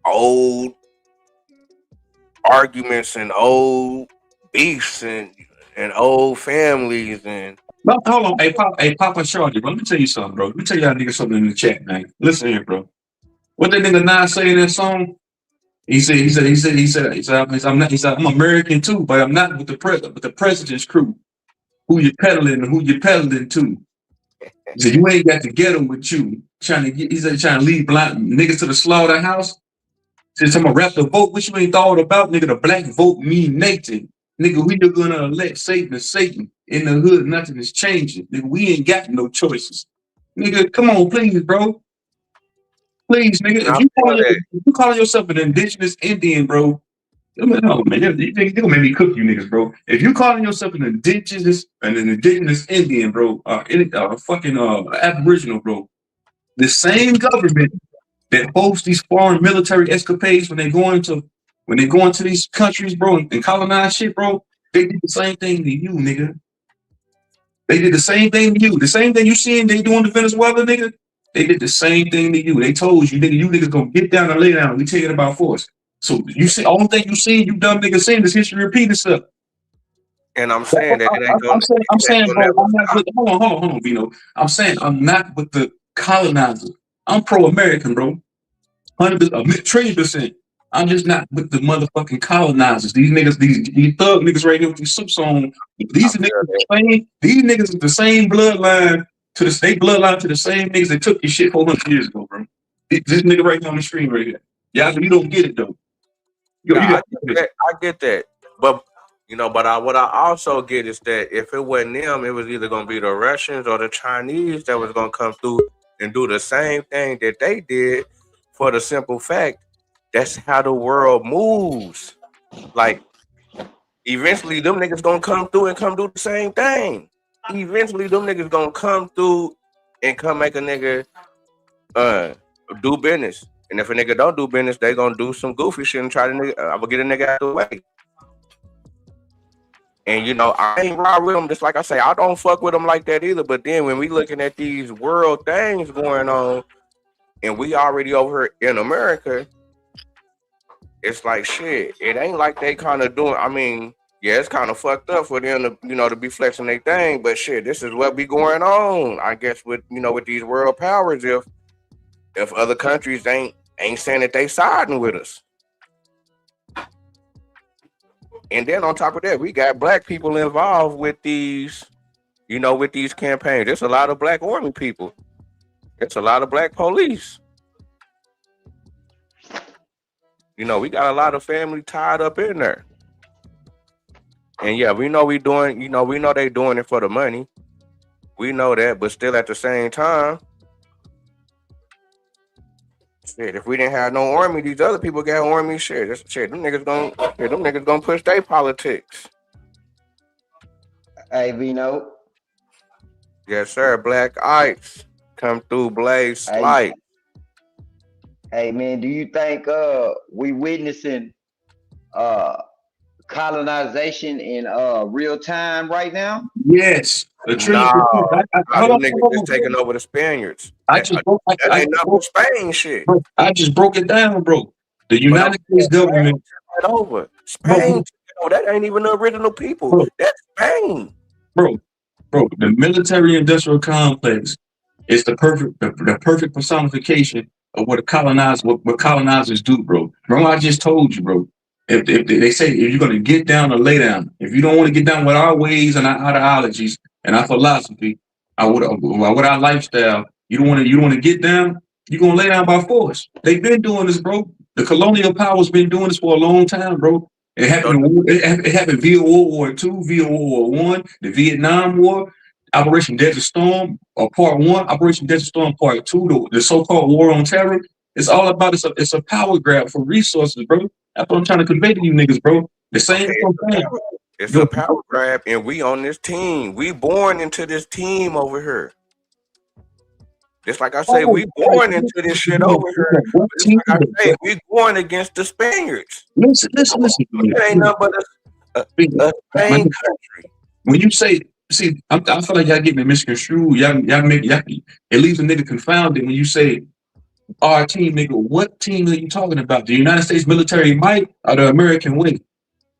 old arguments and old beefs and old families and. Well, hold on, hey Papa Shorty, bro. Let me tell you something, bro. Let me tell y'all niggas something in the chat, man. Listen here, bro. What that nigga Nas say in that song? He said, I'm American too, but I'm not with the president's crew. Who you peddling to? He said, you ain't got to get them with you. Trying to lead blind niggas to the slaughterhouse. He said, I'm gonna rap the vote, which you ain't thought about, nigga. The black vote mean Nathan. Nigga, who you gonna elect? Satan is Satan. In the hood, nothing is changing. Nigga, we ain't got no choices. Nigga, come on, please, bro. Please, nigga, I feel that. if you calling yourself an indigenous Indian, bro, no, man, they gonna make me cook you niggas, bro. If you calling yourself an indigenous Indian, bro, fucking Aboriginal, bro, the same government that hosts these foreign military escapades when they go into these countries, bro, and colonize shit, bro, they did the same thing to you, nigga. They did the same thing to you. The same thing you seeing they doing to Venezuela, nigga. They did the same thing to you. They told you, nigga, you niggas gonna get down and lay down. We take it about force. So you see, only thing you seen, you dumb niggas seen is history repeat itself. And I'm saying that it ain't gonna. I'm saying, bro, never I'm not stop. with, hold on, Vino. I'm saying I'm not with the colonizers. I'm pro-American, bro. 100%. I'm just not with the motherfucking colonizers. These niggas, these thug niggas right here with these suits on. These niggas is the same bloodline to the same niggas that took your shit 400 years ago, bro. This nigga right here on the screen right here. Yeah, you don't get it though. I get that, but what I also get is that if it wasn't them, it was either gonna be the Russians or the Chinese that was gonna come through and do the same thing that they did, for the simple fact that's how the world moves. Like, eventually them niggas gonna come through and come do the same thing. Eventually them niggas gonna come through and come make a nigga do business. And if a nigga don't do business, they gonna do some goofy shit and try to I'm gonna get a nigga out of the way. And I ain't ride with them. Just like I say, I don't fuck with them like that either. But then when we looking at these world things going on, and we already over here in America, it's like shit. It ain't like they kind of doing. I mean, yeah, it's kind of fucked up for them to to be flexing their thing. But shit, this is what be going on. I guess with with these world powers, if other countries ain't saying that they siding with us. And then on top of that, we got black people involved with these, with these campaigns. There's a lot of black army people. It's a lot of black police. We got a lot of family tied up in there. And yeah, we know we know they doing it for the money. We know that, but still at the same time, shit, if we didn't have no army, these other people got army. Shit, them niggas gonna push their politics. Hey, Vino. Yes, sir. Black Ice come through, Blaze Light. Hey, man, do you think we witnessing colonization in real time right now? Yes. Nah, niggas just taking over the Spaniards. That ain't nothing Spain shit. Bro, I just broke it down, bro. The United States government took it over. Spain, that ain't even the original people. Bro, that's Spain. Bro, the military-industrial complex is the perfect personification of what colonizers do, bro. Bro, I just told you, bro. If they say if you're gonna get down or lay down, if you don't want to get down with our ways and our ideologies and our philosophy, with our lifestyle, you don't want to get down. You're gonna lay down by force. They've been doing this, bro. The colonial power's been doing this for a long time, bro. It happened. It happened via World War II, via World War I, the Vietnam War, Operation Desert Storm, Part 1, Operation Desert Storm Part 2, the so-called War on Terror. It's all about it's a power grab for resources, bro. That's what I'm trying to convey to you niggas, bro. The same thing. It's a power grab, and we on this team. We born into this team over here. Just like I say, we born into this shit over here. Just like I say, we going against the Spaniards. Listen. It ain't nothing but a Spain country. When you say, see, I feel like y'all getting it misconstrued. It leaves a nigga confounded when you say our team, nigga. What team are you talking about? The United States military might or the American way?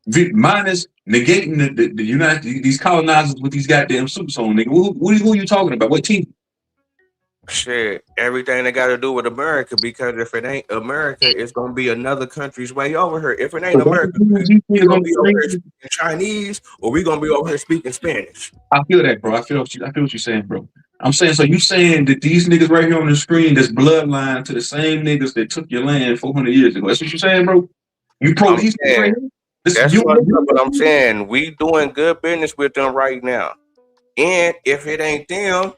Minus negating these colonizers with these goddamn suits on, nigga. Who are you talking about? What team? Shit, everything they got to do with America, because if it ain't America, it's gonna be another country's way over here. If it ain't America, we're gonna be over here speaking Chinese, or we gonna be over here speaking Spanish. I feel that, bro. I feel what you're saying, bro. I'm saying, so you saying that these niggas right here on the screen, that's bloodline to the same niggas that took your land 400 years ago. That's what you're saying, bro? You pro these niggas right here? That's what I'm saying. We doing good business with them right now. And if it ain't them,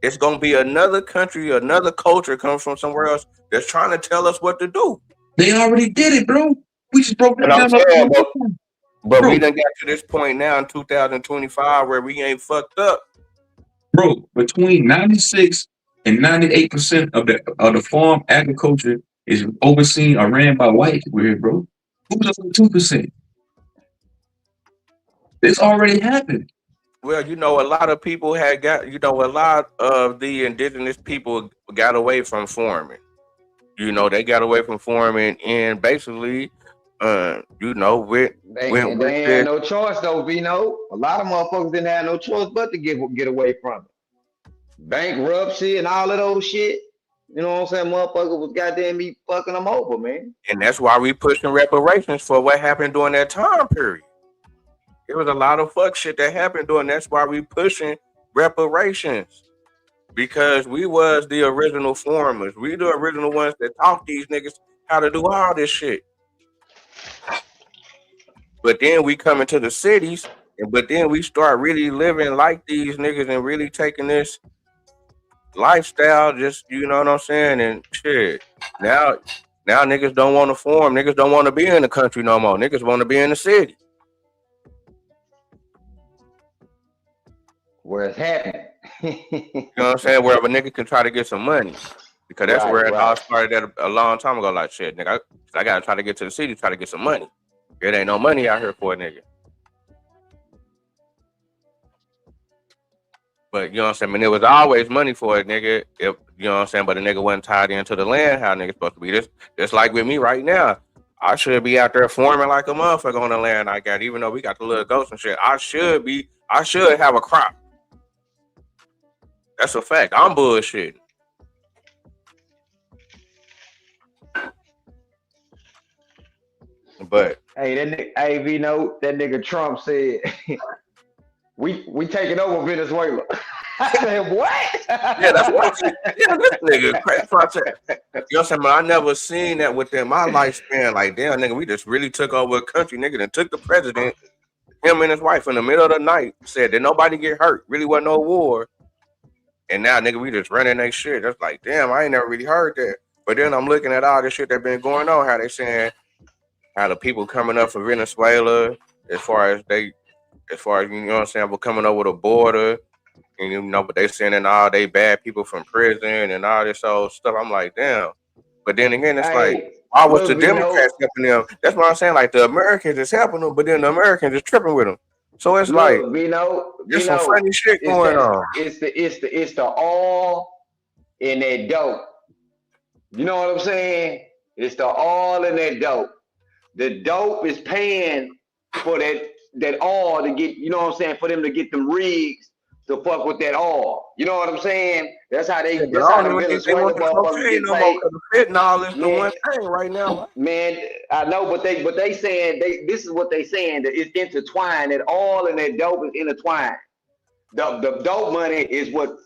It's gonna be another country, another culture comes from somewhere else that's trying to tell us what to do. They already did it, bro. We just broke that And I'm down. saying, but we Bro, done got to this point now in 2025 where we ain't fucked up. bro, between 96 and 98% of the farm agriculture is overseen or ran by whites here, bro. Who's up to 2%? This already happened. Well, a lot of people had got, a lot of the indigenous people got away from farming. They got away from farming and basically, went They with ain't had this. no choice though, Vino. A lot of motherfuckers didn't have no choice but to get away from it. Bankruptcy and all of those shit. You know what I'm saying? Motherfucker was goddamn me fucking them over, man. And that's why we pushing reparations for what happened during that time period. There was a lot of fuck shit that happened during. That's why we pushing reparations. Because we was the original farmers. We the original ones that taught these niggas how to do all this shit. But then we come into the cities, but then we start really living like these niggas and really taking this lifestyle, just you know what I'm saying, and shit. Now niggas don't want to farm. Niggas don't want to be in the country no more. Niggas want to be in the city. Where it's happening. You know what I'm saying? Where a nigga can try to get some money. Because that's where it all started at a long time ago. Like, shit, nigga, I gotta try to get to the city, try to get some money. It ain't no money out here for a nigga. But, you know what I'm saying? I mean, there was always money for a nigga, if you know what I'm saying? But the nigga wasn't tied into the land how niggas supposed to be. Just like with me right now. I should be out there farming like a motherfucker on the land I got, even though we got the little ghosts and shit. I should have a crop. That's a fact. I'm bullshitting. But hey, Vino, that nigga Trump said we taking over Venezuela. I said, what? Yeah, that's what I said. Yeah, this nigga crazy. You know what I'm saying? But I never seen that within my lifespan. Like, damn, nigga, we just really took over a country, nigga, and took the president, him and his wife in the middle of the night, said that nobody get hurt. Really wasn't no war. And now, nigga, we just running that shit. That's like, damn, I ain't never really heard that. But then I'm looking at all this shit that been going on, how they saying how the people coming up from Venezuela, as far as you know what I'm saying, but coming over the border, and but they sending all they bad people from prison and all this old stuff. I'm like, damn. But then again, it's like, why was the Democrats helping them? That's what I'm saying. Like, the Americans is helping them, but then the Americans is tripping with them. So it's like, there's some funny shit going on. It's the oil in that dope. You know what I'm saying? It's the oil in that dope. The dope is paying for that oil to get, you know what I'm saying, for them to get them rigs to fuck with that oil. You know what I'm saying? That's how the Venezuela motherfuckers get paid. Fentanyl is the one thing right now. Man, I know, but they saying this is what they saying, that it's intertwined. That oil and that dope is intertwined. The dope money is what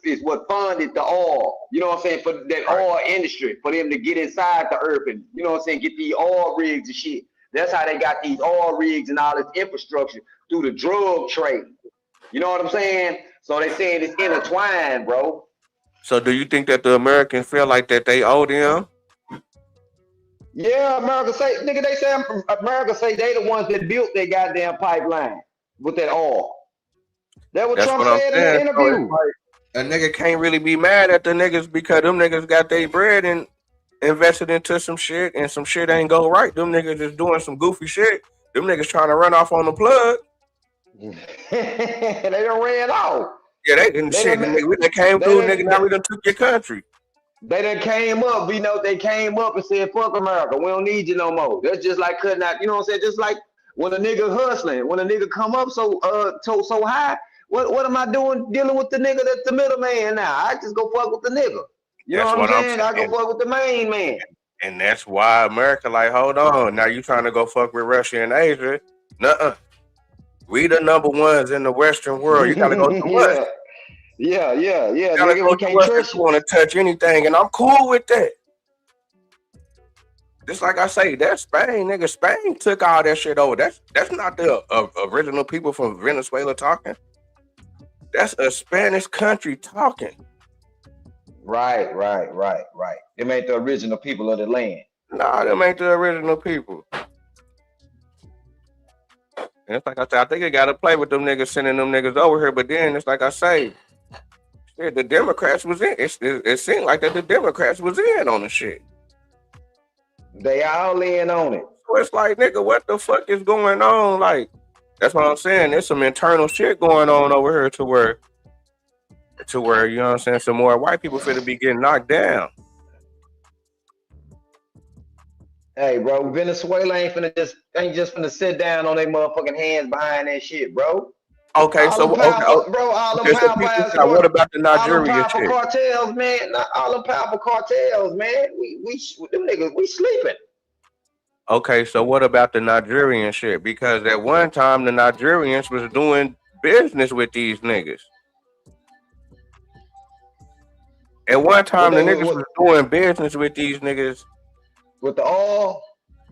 funded the oil. You know what I'm saying? For that oil industry, for them to get inside the earth and, you know what I'm saying, get the oil rigs and shit. That's how they got these oil rigs and all this infrastructure through the drug trade. You know what I'm saying? So they saying it's intertwined, bro. So do you think that the Americans feel like that they owe them? Yeah, America say they the ones that built that goddamn pipeline with that oil. That's what Trump said in the interview. So a nigga can't really be mad at the niggas because them niggas got their bread and invested into some shit and some shit ain't go right. Them niggas just doing some goofy shit. Them niggas trying to run off on the plug. They done ran off. Yeah, they came through, nigga. Now we done took your country. They done came up, they came up and said, fuck America, we don't need you no more. That's just like cutting out, you know what I'm saying? Just like when a nigga hustling, when a nigga come up so high, what am I doing dealing with the nigga that's the middleman now? I just go fuck with the nigga. You know what I'm saying? I go fuck with the main man. And that's why America like, hold on, now you trying to go fuck with Russia and Asia. Nuh-uh. We the number ones in the Western world. You gotta go to the West. Yeah. You gotta go to the West if you want to touch anything, and I'm cool with that. Just like I say, that's Spain, nigga. Spain took all that shit over. That's not the original people from Venezuela talking. That's a Spanish country talking. Right. Them ain't the original people of the land. Nah, them ain't the original people. And it's like I said, I think they got to play with them niggas, sending them niggas over here. But then it's like I say, shit, the Democrats was in. It seemed like that the Democrats was in on the shit. They all in on it. So it's like, nigga, what the fuck is going on? Like, that's what I'm saying. There's some internal shit going on over here to where, you know what I'm saying, some more white people finna be getting knocked down. Hey, bro, Venezuela ain't just finna sit down on their motherfucking hands behind that shit, bro. Okay, All so them powerful, bro, all them okay, so powerful people ass, say, what about the all them Nigerian powerful shit? cartels, man. All them powerful cartels, man. Them niggas, we sleeping. Okay, so what about the Nigerian shit? Because at one time the Nigerians was doing business with these niggas. At one time the niggas was doing business with these niggas. With the oil?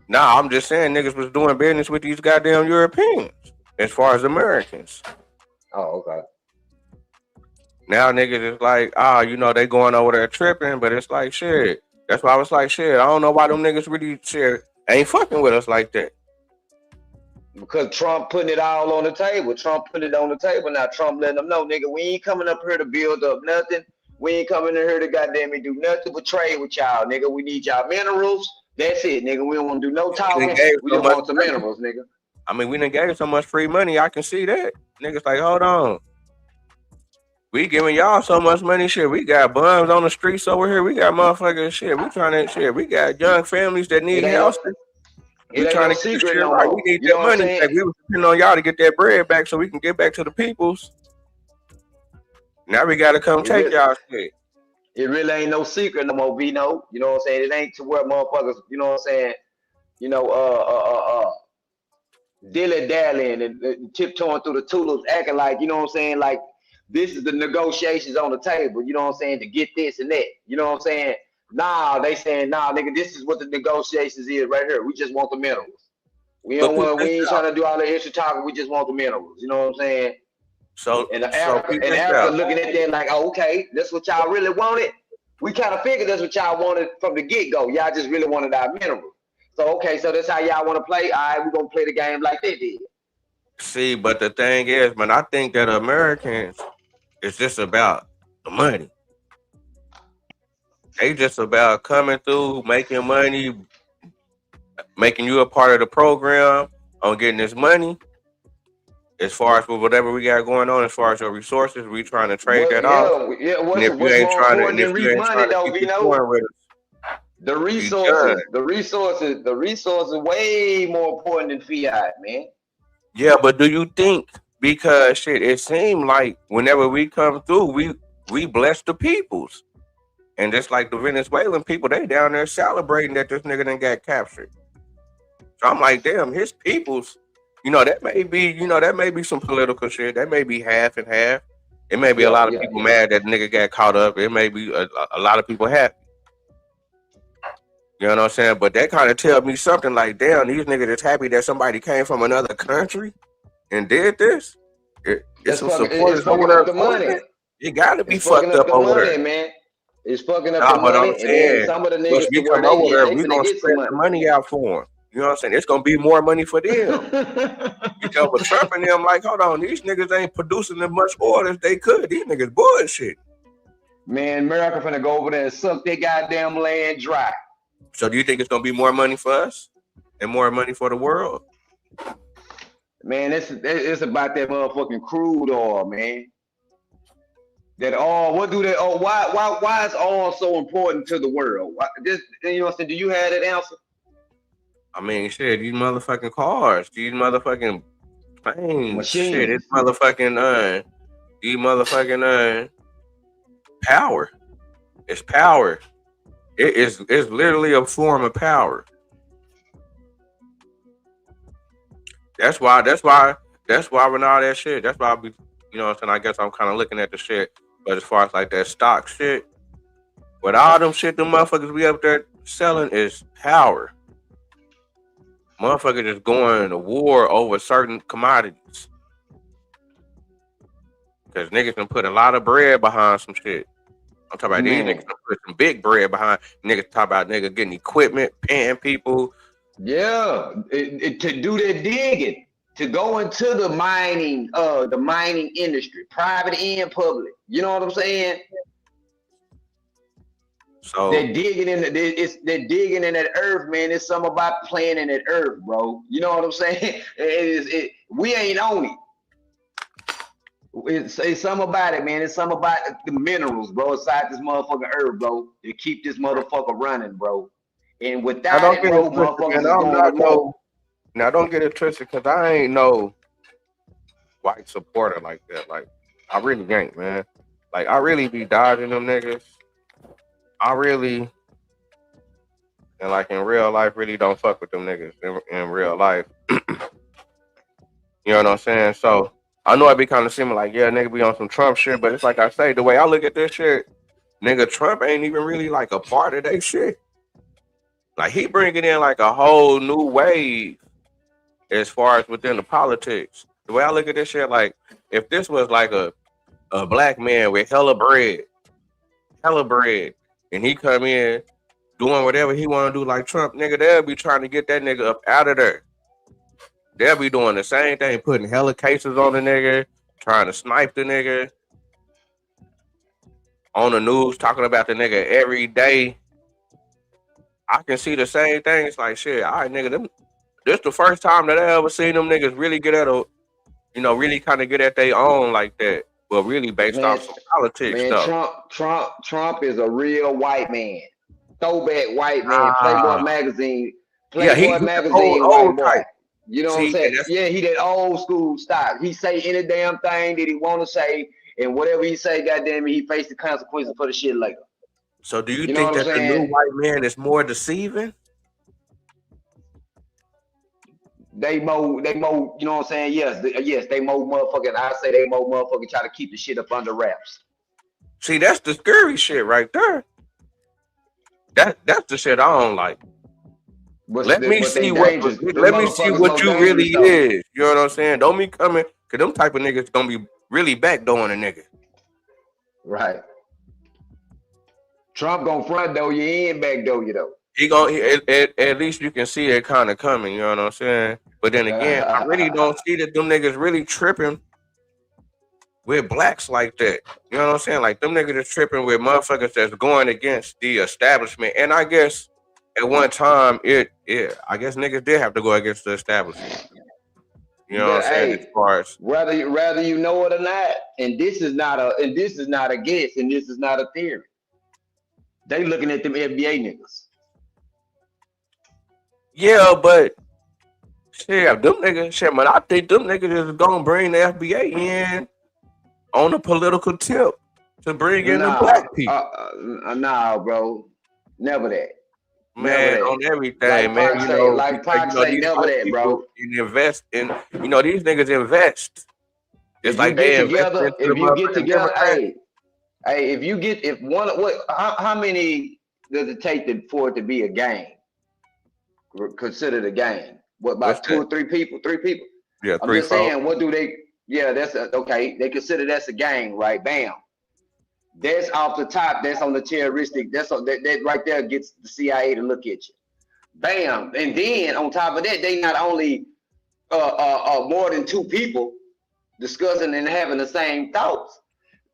Nah, I'm just saying niggas was doing business with these goddamn Europeans as far as Americans. Oh, okay. Now niggas is like, you know, they going over there tripping, but it's like shit. That's why I was like, shit, I don't know why them niggas really shit ain't fucking with us like that. Because Trump putting it all on the table. Trump put it on the table. Now Trump letting them know, nigga, we ain't coming up here to build up nothing. We ain't coming in here to goddamn do nothing but trade with y'all, nigga. We need y'all minerals. That's it, nigga. We don't want to do no talking. We just want some minerals, nigga. I mean, we done gave so much free money. I can see that. Niggas like, hold on. We giving y'all so much money, shit. We got bums on the streets over here. We got motherfucking shit. We trying to shit. We got young families that need help. We trying to get the shit right. We need that money back. We was depending on y'all to get that bread back so we can get back to the peoples. Now we got to come take y'all shit. It really ain't no secret no more, Vino. You know what I'm saying? It ain't to where motherfuckers, you know what I'm saying? You know, dilly-dallying and tiptoeing through the tulips, acting like, you know what I'm saying, like this is the negotiations on the table, you know what I'm saying, to get this and that. You know what I'm saying? Nah, they saying, nah, nigga, this is what the negotiations is right here. We just want the minerals. We ain't trying to do all the extra talking, we just want the minerals. You know what I'm saying? So Africa looking at that like, oh, okay, that's what y'all really wanted. We kind of figured that's what y'all wanted from the get-go. Y'all just really wanted our minerals. So, okay, so that's how y'all want to play. All right, we're going to play the game like they did. See, but the thing is, man, I think that Americans, it's just about the money. They just about coming through, making money, making you a part of the program on getting this money. As far as whatever we got going on, as far as your resources, we trying to trade that off. Yeah, what's more important than money, though, Vino? The resources way more important than fiat, man. Yeah, but do you think, because shit, it seemed like whenever we come through, we bless the peoples. And just like the Venezuelan people, they down there celebrating that this nigga done got captured. So I'm like, damn, his peoples, you know, that may be some political shit. That may be half and half. It may be a lot of people mad that the nigga got caught up. It may be a lot of people happy. You know what I'm saying? But that kind of tells me something like, damn, these niggas is happy that somebody came from another country and did this. It's some supporters over there. The money. It gotta be fucked up over there, man. It's fucking up the money, and then some of the niggas we come over there, we gonna spread the money out for them. You know what I'm saying? It's gonna be more money for them. Because with Trump and them, like, hold on, these niggas ain't producing as much oil as they could. These niggas bullshit. Man, America finna go over there and suck their goddamn land dry. So do you think it's gonna be more money for us and more money for the world? Man, it's about that motherfucking crude oil, man. That oil, what do they? Oh, why is oil so important to the world? You know what I'm saying? Do you have that answer? I mean, shit, these motherfucking cars, these motherfucking planes, machines. Shit, it's motherfucking these motherfucking power. It's power. It's literally a form of power. That's why when all that shit, that's why you know what I'm saying, I guess I'm kind of looking at the shit. But as far as like that stock shit, with all them shit them motherfuckers we up there selling is power. Motherfuckers just going to war over certain commodities. Because niggas can put a lot of bread behind some shit. I'm talking about these Man, niggas put some big bread behind. Niggas talk about niggas getting equipment, paying people. yeah, to do their digging, to go into the mining industry, private and public. You know what I'm saying? So They're digging they're digging in that earth, man. It's something about playing in that earth, bro. You know what I'm saying? We ain't on it. It's something about it, man. It's something about the minerals, bro, inside this motherfucking earth, bro, to keep this motherfucker running, bro. And I without don't it, get it bro, twisted, motherfuckers man. is I'm going not amok. no. Now don't get it twisted, cause I ain't no white supporter like that. Like I really ain't, man. Like I really be dodging them niggas. I really and like in real life, really don't fuck with them niggas in real life. You know what I'm saying? So I know I be kind of seeming like, yeah, nigga be on some Trump shit, but it's like I say, the way I look at this shit, nigga, Trump ain't even really like a part of that shit. Like he bringing in like a whole new wave as far as within the politics. The way I look at this shit, like if this was like a black man with hella bread, and he come in doing whatever he want to do like Trump, nigga, they'll be trying to get that nigga up out of there. They'll be doing the same thing, putting hella cases on the nigga, trying to snipe the nigga on the news, talking about the nigga every day. I can see the same thing. It's like shit. All right, nigga, this the first time that I ever seen them niggas really get at really kind of get at their own like that. But really based Man, off some politics man, stuff. Trump is a real white man. Throwback white man. Ah, yeah, he Playboy the old magazine white boy. type. You know what I'm See, saying? and that's Yeah, he that old school style. He say any damn thing that he want to say, and whatever he say, goddamn it, he face the consequences for the shit later. so. Do you You know think what I'm that the new saying? white man is more deceiving? They more, you know what I'm saying? Yes, they more motherfucking, I say they more motherfucking try to keep the shit up under wraps. See, that's the scary shit right there. That's the shit I don't like. Let me But they see what dangerous. Them let me see motherfuckers what more you really dangerous though. is. You know what I'm saying? Don't be coming, cause them type of niggas gonna be really backdooring a nigga. Right. Trump gonna front though, you ain't back though, you know. He gonna at least you can see it kind of coming. You know what I'm saying? But then again, I really don't see that them niggas really tripping with blacks like that. You know what I'm saying? Like them niggas is tripping with motherfuckers that's going against the establishment. And I guess at one time I guess niggas did have to go against the establishment. You You know what I'm got, saying? As hey, far as whether you know it or not, and this is not a guess, and this is not a theory. They looking at them FBA niggas. yeah, but shit, them niggas, shit, man, I think them niggas is gonna bring the FBA in on a political tip to bring in the Nah, black people. nah, bro. Never that. Never Man, that. on everything, man. Like Because Pac say, these never white that, people bro. invest in, these niggas invest. It's If you like get they invested together, into the motherfucking Democrats. if one, how many does it take for it to be a gang? Considered a gang? What, What's about two that? or three people? Three people. Yeah, I'm three, just four. saying, what do they? Yeah, okay. They consider that's a gang, right? Bam. That's off the top. That's on the terroristic. That right there gets the CIA to look at you. Bam. And then on top of that, they not only more than two people discussing and having the same thoughts.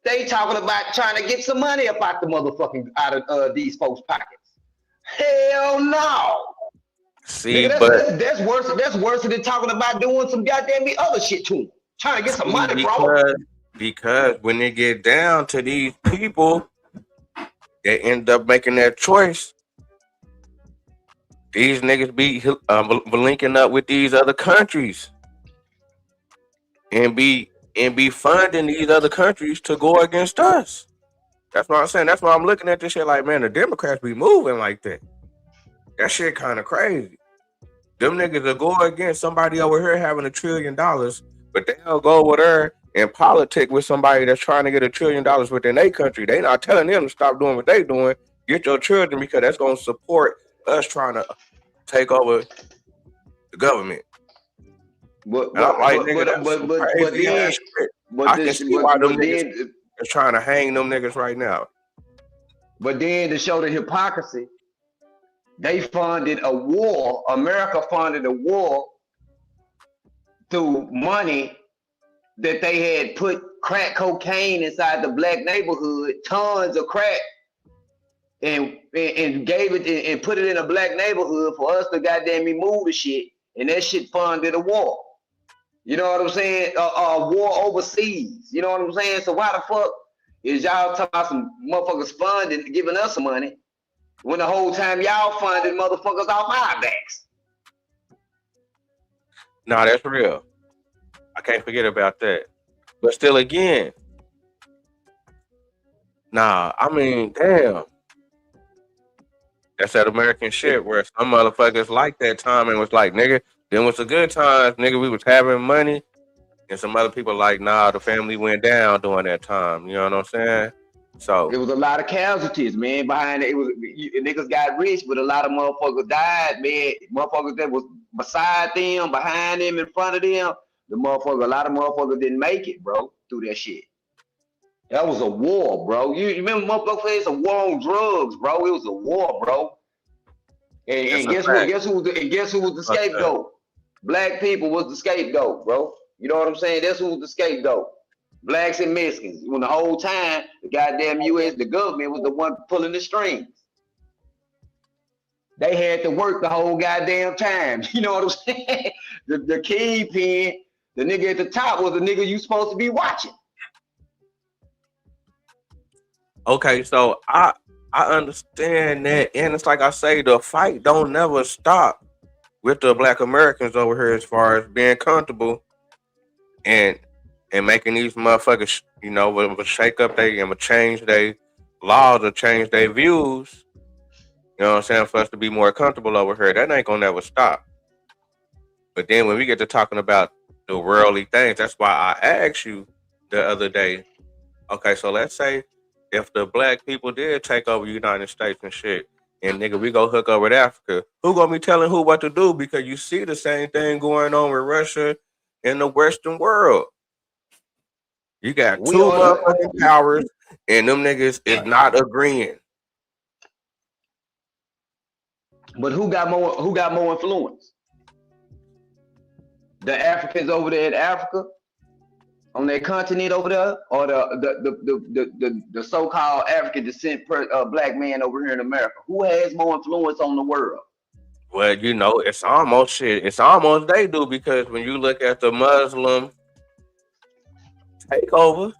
They talking about trying to get some money up out the motherfucking out of these folks' pockets. Hell no. See, Nigga, but that's worse. That's worse than talking about doing some goddamn other shit to them. Trying to get some see, money from them. because when they get down to these people, they end up making that choice. These niggas be linking up with these other countries and be funding these other countries to go against us. That's what I'm saying. That's why I'm looking at this shit like, man, the Democrats be moving like that. That shit kind of crazy. Them niggas will go against somebody over here having $1 trillion, but they'll go over there and politic with somebody that's trying to get $1 trillion within their country. They not telling them to stop doing what they doing. Get your children because that's gonna support us trying to take over the government. But And I'm but like, but nigga, but that's but some but crazy then ass shit. but I can this see why them but niggas then is trying to hang them niggas right now. But then to show the hypocrisy, they funded a war. America funded a war through money that they had put crack cocaine inside the black neighborhood, tons of crack, and gave it and put it in a black neighborhood for us to goddamn move the shit, and that shit funded a war. You know what I'm saying? A war overseas. You know what I'm saying? So why the fuck is y'all talking about some motherfuckers funding, giving us some money, when the whole time y'all funded motherfuckers off our backs? Nah, that's real. I can't forget about that. But still, again, nah, I mean, damn. That's that American shit where some motherfuckers like that time and was like, nigga, them was the good times, nigga. We was having money. And some other people like, nah, the family went down during that time. You know what I'm saying? So It was a lot of casualties, man. Behind it, niggas got rich, but a lot of motherfuckers died, man. Motherfuckers that was beside them, behind them, in front of them. A lot of motherfuckers didn't make it, bro, through that shit. That was a war, bro. You remember motherfuckers say it's a war on drugs, bro. It was a war, bro. And guess what? Guess who was the scapegoat? Black people was the scapegoat, bro. You know what I'm saying? That's who was the scapegoat. Blacks and Mexicans. When the whole time, the goddamn U.S., the government was the one pulling the strings. They had to work the whole goddamn time. You know what I'm saying? The kingpin, the nigga at the top was the nigga you supposed to be watching. Okay, so I understand that, and it's like I say, the fight don't never stop with the Black Americans over here as far as being comfortable and making these motherfuckers, you know, will shake up they and will change their laws or change their views. You know what I'm saying? For us to be more comfortable over here, that ain't gonna never stop. But then when we get to talking about the worldly things, that's why I asked you the other day. Okay, so let's say if the black people did take over the United States and shit, and nigga, we go hook up with Africa, who gonna be telling who what to do? Because you see the same thing going on with Russia in the Western world. You got two motherfucking powers, and them niggas is not agreeing. But who got more influence? The Africans over there in Africa, on their continent over there, or the so-called African descent black man over here in America? Who has more influence on the world? Well, you know, it's almost shit. It's almost they do, because when you look at the Muslim takeover,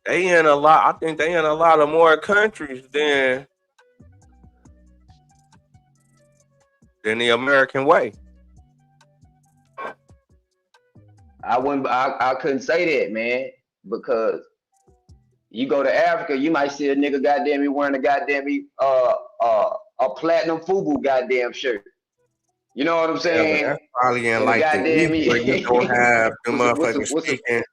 they in a lot. I think they in a lot of more countries than the American way. I couldn't say that, man, because you go to Africa, you might see a nigga goddamn me wearing a platinum FUBU goddamn shirt. You know what I'm saying? Yeah, that's probably in like the East where you don't have the motherfuckers speaking.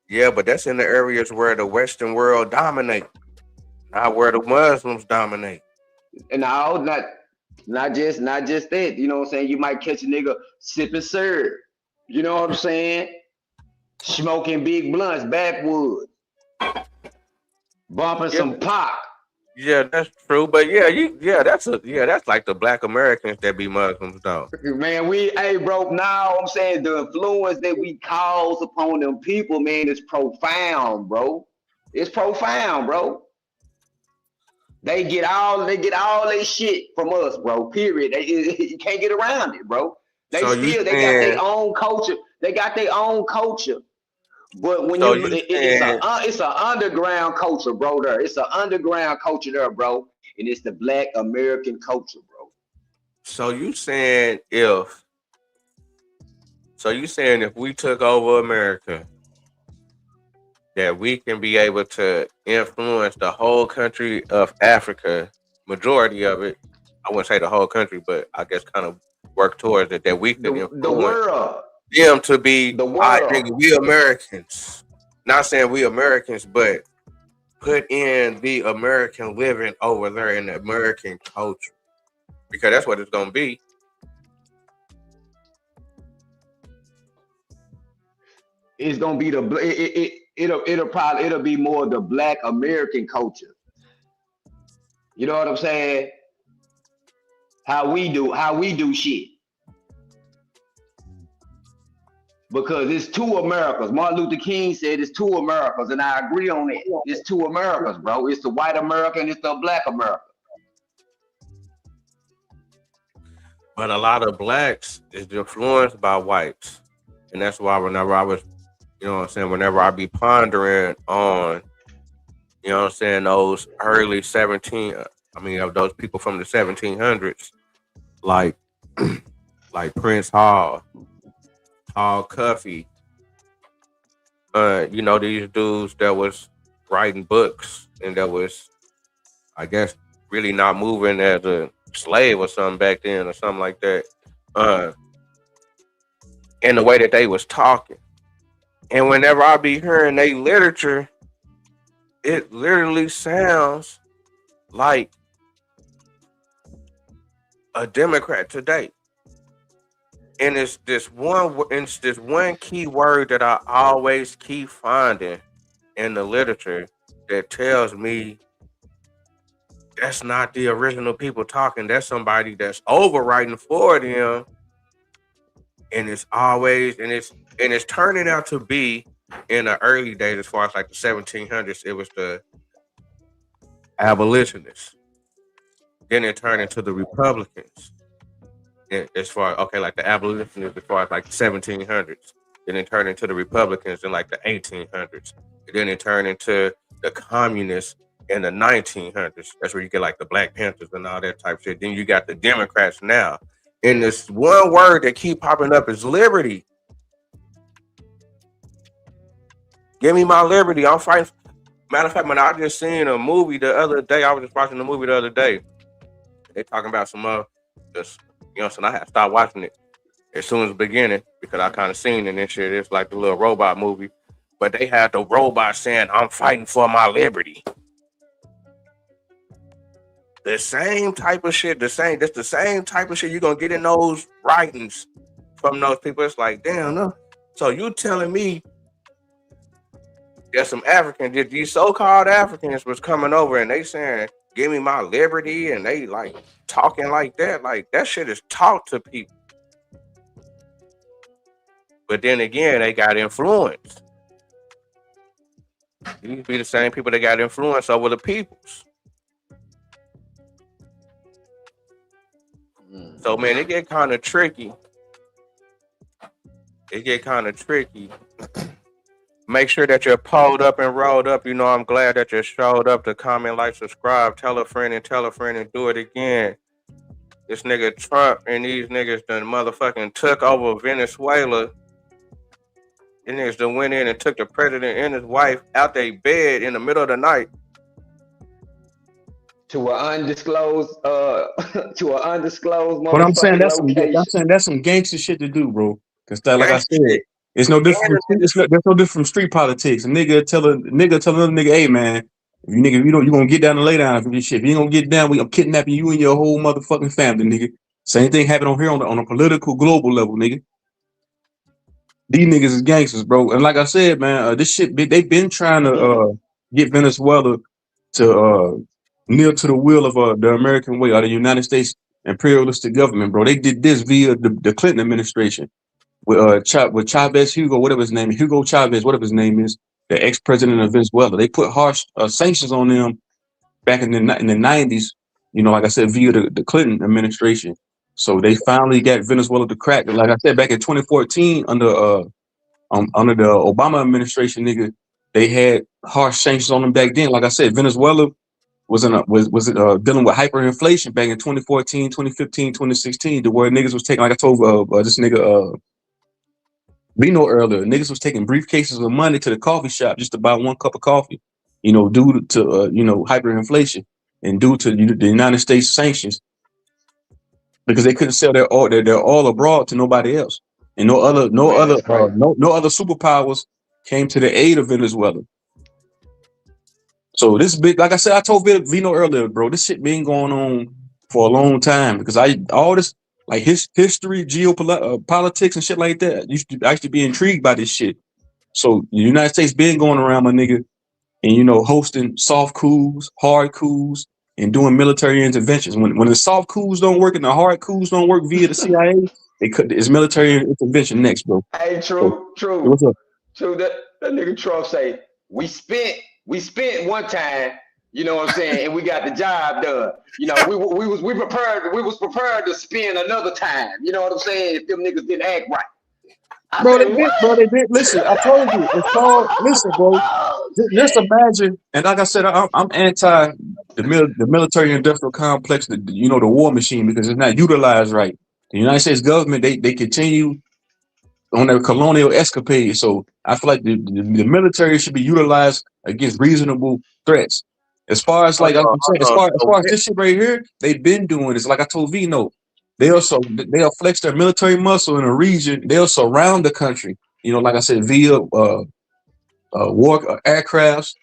Yeah, but that's in the areas where the Western world dominate, not where the Muslims dominate. And no, not just that. You know what I'm saying? You might catch a nigga sipping syrup. You know what I'm saying? Smoking big blunts, backwoods, bumping some pop. Yeah, that's true. But that's like the black Americans that be Muslims though. Man, bro, now I'm saying the influence that we cause upon them people, man, is profound, bro. It's profound, bro. They get all their shit from us, bro. Period. You can't get around it, bro. They got their own culture. They got their own culture. But when it's an underground culture, bro. It's an underground culture there, bro. And it's the black American culture, bro. So you saying if we took over America, that we can be able to influence the whole country of Africa, majority of it. I wouldn't say the whole country, but I guess kind of work towards it, that we could influence the world. Them to be the world. I think we Americans. Not saying we Americans, but put in the American living over there in the American culture, because that's what it's gonna be. It's gonna be it'll be more the black American culture. You know what I'm saying? How we do shit. Because it's two Americas. Martin Luther King said it's two Americas, and I agree on it. It's two Americas, bro. It's the white America and it's the black America. But a lot of blacks is influenced by whites. And that's why whenever I was, you know what I'm saying, whenever I be pondering on, you know what I'm saying, those early 17, of those people from the 1700s, like like Prince Hall, Hall Cuffy, these dudes that was writing books and that was, I guess, really not moving as a slave or something back then or something like that. In the way that they was talking. And whenever I be hearing they literature, it literally sounds like a Democrat today. And it's this one key word that I always keep finding in the literature that tells me that's not the original people talking. That's somebody that's overwriting for them. And it's turning out to be in the early days, as far as like the 1700s, it was the abolitionists. Then it turned into the Republicans. And as far like the abolitionists, as far as like the 1700s. Then it turned into the Republicans in like the 1800s. And then it turned into the communists in the 1900s. That's where you get like the Black Panthers and all that type of shit. Then you got the Democrats now. And this one word that keep popping up is liberty. Give me my liberty. I'm fighting. Matter of fact, when I just seen a movie the other day, I was just watching the movie the other day. They talking about some just, so I had to stop watching it as soon as the beginning because I kind of seen it and shit. It's like the little robot movie, but they had the robot saying, "I'm fighting for my liberty." The same type of shit. That's the same type of shit you're gonna get in those writings from those people. It's like, damn, no. So you telling me that some Africans, these so-called Africans was coming over and they saying, "Give me my liberty," and they like talking like that shit is taught to people. But then again, they got influenced. These be the same people that got influence over the peoples. So man, it get kind of tricky. Make sure that you're pulled up and rolled up. I'm glad that you showed up to comment, like, subscribe, tell a friend and do it again. This nigga Trump and these niggas done motherfucking took over Venezuela. These niggas done went in and took the president and his wife out their bed in the middle of the night. To an undisclosed But I'm saying location. that's some gangster shit to do, bro. Because like I Gangster said, shit. it's no different. There's no different from street politics. A nigga tell another nigga, "Hey man, if you gonna get down and lay down for this shit. If you ain't gonna get down, I'm kidnapping you and your whole motherfucking family, nigga." Same thing happened on here on a political global level, nigga. These niggas is gangsters, bro. And like I said, man, this shit they've been trying to get Venezuela to kneel to the will of the American way or the United States imperialistic government, bro. They did this via the Clinton administration with Chavez Hugo, whatever his name is, Hugo Chavez, whatever his name is, the ex-president of Venezuela. They put harsh sanctions on them back in the 90s, like I said, via the Clinton administration. So they finally got Venezuela to crack. Like I said, back in 2014 under the Obama administration, nigga, they had harsh sanctions on them back then. Like I said, Venezuela was dealing with hyperinflation back in 2014, 2015, 2016, to where niggas was taking, like I told this nigga Vino earlier, niggas was taking briefcases of money to the coffee shop just to buy one cup of coffee, due to hyperinflation and due to the United States sanctions, because they couldn't sell their oil abroad to nobody else, and no other superpowers came to the aid of Venezuela. So this big, like I said, I told Vino earlier, bro, this shit been going on for a long time, because all this like history, geopolitics and shit like that, used to actually be intrigued by this shit. So the United States been going around, my nigga, and hosting soft coups, hard coups, in doing military interventions. When the soft coups don't work and the hard coups don't work via the CIA, it's military intervention next, bro. Hey, So, true. what's up? True. That nigga Trump say we spent one time. You know what I'm saying? And we got the job done. You know, we was prepared to spend another time. You know what I'm saying? If them niggas didn't act right. Bro, they did. Bro, they did. Listen, I told you. It's called. Listen, bro. Just imagine. And like I said, I'm anti the military industrial complex. The war machine, because it's not utilized right. The United States government they continue on their colonial escapade. So I feel like the military should be utilized against reasonable threats. As far as like I'm saying, as far as this shit right here, they've been doing this. Like I told Vino, they'll flex their military muscle in a region. They'll surround the country. Like I said, via war aircrafts.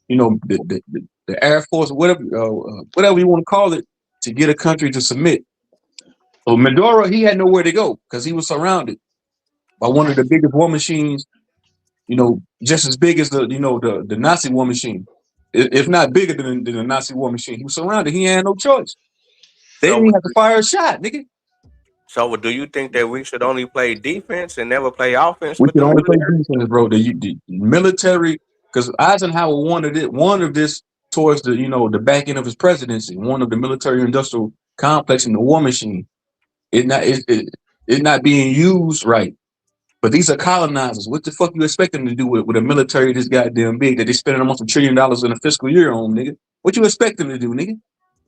The Air Force, whatever you want to call it, to get a country to submit. So Maduro, he had nowhere to go because he was surrounded by one of the biggest war machines, just as big as the Nazi war machine, if not bigger than the Nazi war machine. He was surrounded. He had no choice. They didn't even have to fire a shot, nigga. So do you think that we should only play defense and never play offense? We should only play defense, bro. The military, because Eisenhower wanted this towards the back end of his presidency, one of the military industrial complex in the war machine. It not being used right. But these are colonizers. What the fuck you expect them to do with a military this goddamn big that they spending almost $1 trillion in a fiscal year on, nigga? What you expect them to do, nigga?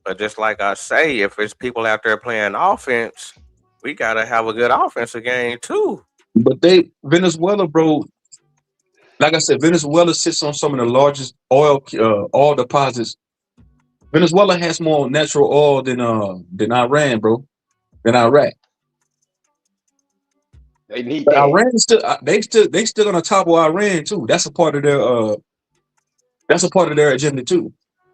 But just like I say, if it's people out there playing offense, we gotta have a good offensive game too. But Venezuela, bro, like I said, Venezuela sits on some of the largest oil deposits. Venezuela has more natural oil than Iran, bro, than Iraq. They need but that. Iran is still they still on the top of Iran too. That's a part of their agenda too.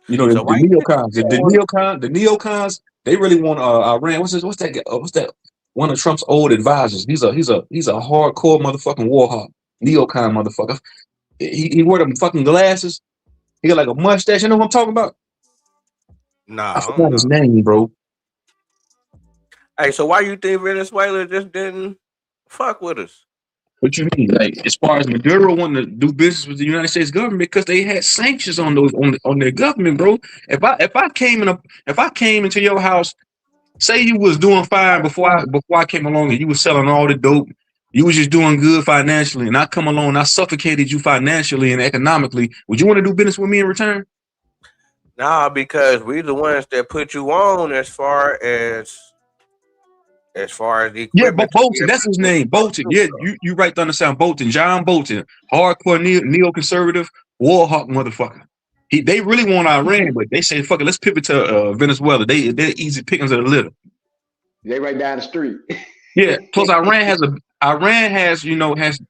The neocons, the neocons, they really want Iran. What's that? One of Trump's old advisors. He's a hardcore motherfucking war hawk, neocon motherfucker. He wore them fucking glasses. He got like a mustache. You know what I'm talking about? Nah, I forgot his name, bro. Hey, so why you think Venezuela just didn't fuck with us? What you mean? Like, as far as Maduro wanting to do business with the United States government, because they had sanctions on their government, bro. If I came into your house, say you was doing fine before I came along and you was selling all the dope, you was just doing good financially, and I come along and I suffocated you financially and economically, would you want to do business with me in return? Nah, because we the ones that put you on as far as the equipment. Yeah, but Bolton, that's his name, Bolton. Yeah, you right to understand Bolton, John Bolton, hardcore neoconservative war hawk motherfucker. They really want Iran, but they say fuck it, let's pivot to Venezuela. They're easy pickings of the litter. They right down the street. Yeah. Plus, Iran has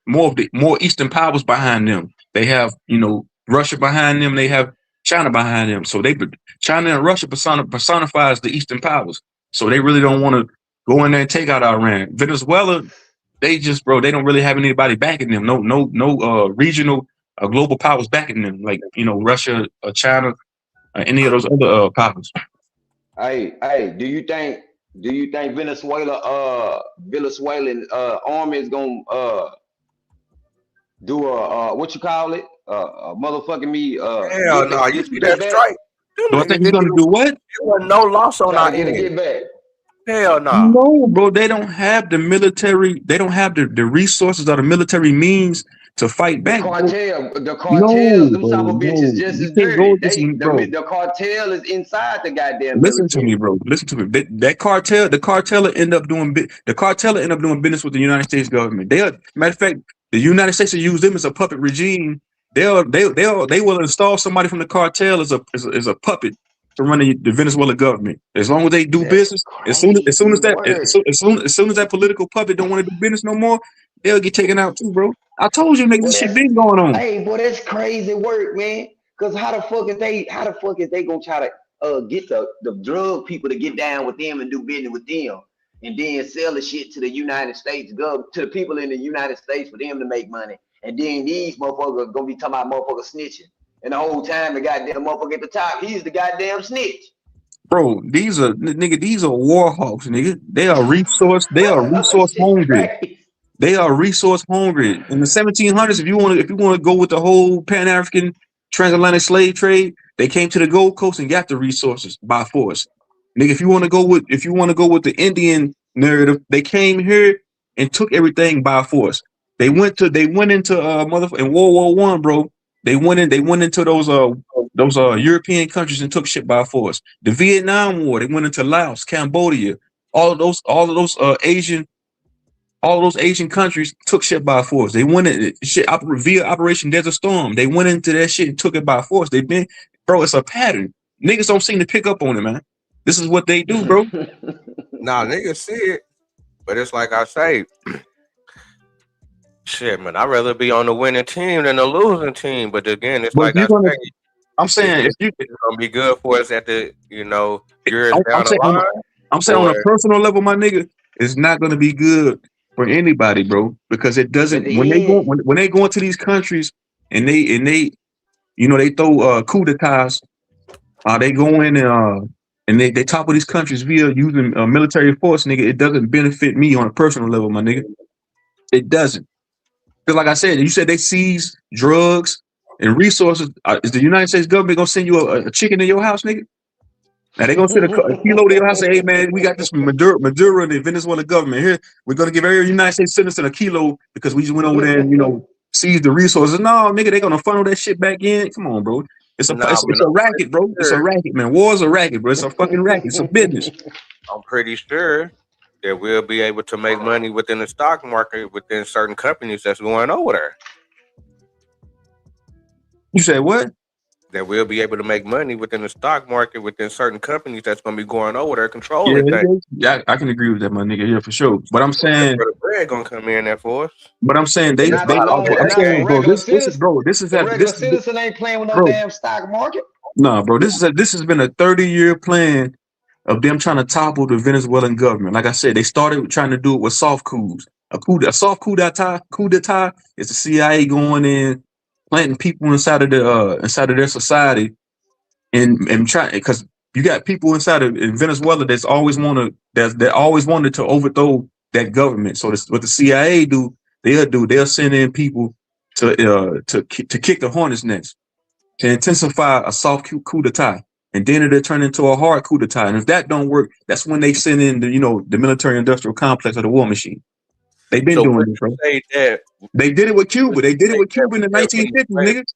more Eastern powers behind them. They have Russia behind them. They have China behind them. So China and Russia personifies the Eastern powers. So they really don't want to go in there and take out Iran. Venezuela, they don't really have anybody backing them. No regional global powers backing them, like Russia or China or any of those other powers. Hey, do you think Venezuelan army is gonna do a what you call it? Motherfucking me. Hell no, you see that strike? Do I think he's gonna do what? There was no loss on our end. Get back. Hell no. No, bro, they don't have the military. They don't have the resources or the military means to fight back. The cartels, them son of bitches just as dirty. The cartel is inside the goddamn. Listen to me, bro. Listen to me. The cartel will end up doing business with the United States government. Matter of fact, the United States will use them as a puppet regime. They will install somebody from the cartel as a puppet to run the Venezuela government. As long as they do business, as soon as that political puppet don't want to do business no more, they'll get taken out too, bro. I told you, nigga, this shit been going on. Hey, boy, that's crazy work, man. Cause how the fuck is they gonna try to get the drug people to get down with them and do business with them, and then sell the shit to the United States to the people in the United States for them to make money, and then these motherfuckers gonna be talking about motherfuckers snitching. And the whole time the goddamn motherfucker at the top, he's the goddamn snitch. Bro, these are war hawks, nigga. They are resource Shit hungry. crazy. They are resource hungry. In the 1700s, if you want to go with the whole Pan-African transatlantic slave trade, they came to the Gold Coast and got the resources by force. Nigga, if you want to go with the Indian narrative, they came here and took everything by force. They went into in World War I, bro. They went into those European countries and took shit by force. The Vietnam War, they went into Laos, Cambodia, all of those Asian countries took shit by force. They went in shit via Operation Desert Storm. They went into that shit and took it by force. Bro, it's a pattern. Niggas don't seem to pick up on it, man. This is what they do, bro. Nah, niggas see it, but it's like I say, shit, man. I'd rather be on the winning team than the losing team. But again, it's like I'm saying it's gonna be good for us at the years down the line. I'm saying on a personal level, my nigga, it's not gonna be good for anybody, bro, because it doesn't. When they go into these countries and they throw coup d'etats, they go in and they topple these countries via using military force, nigga. It doesn't benefit me on a personal level, my nigga. It doesn't. Because like I said, you said they seize drugs and resources. Is the United States government gonna send you a chicken to your house, nigga? Now they gonna send a kilo to your house and say, hey man, we got this from Maduro and the Venezuela government here. We're gonna give every United States citizen a kilo because we just went over there and seized the resources. No, nigga, they gonna funnel that shit back in. Come on, bro. It's a racket, bro. It's a racket, man. War's a racket, bro. It's a fucking racket. It's a business. I'm pretty sure that we'll be able to make money within the stock market within certain companies that's going over there. You said what? That we'll be able to make money within the stock market within certain companies that's going to be going over there controlling things. Yeah, I can agree with that, my nigga. Yeah, for sure. But I'm saying the bread gonna come in there for us. But I'm saying this is citizen ain't playing with no damn stock market. Nah, bro, this has been a 30-year plan of them trying to topple the Venezuelan government. Like I said, they started trying to do it with soft coups. A soft coup d'etat is the CIA going in, planting people inside of their society, and trying, because you got people in Venezuela that always wanted to overthrow that government. So what the CIA they'll send in people to kick the hornet's nest, to intensify a soft coup d'etat, and then it'll turn into a hard coup d'etat. And if that don't work, that's when they send in the military-industrial complex or the war machine. They've been doing this, bro. They did it with Cuba. They did it with Cuba in the 1950s, niggas.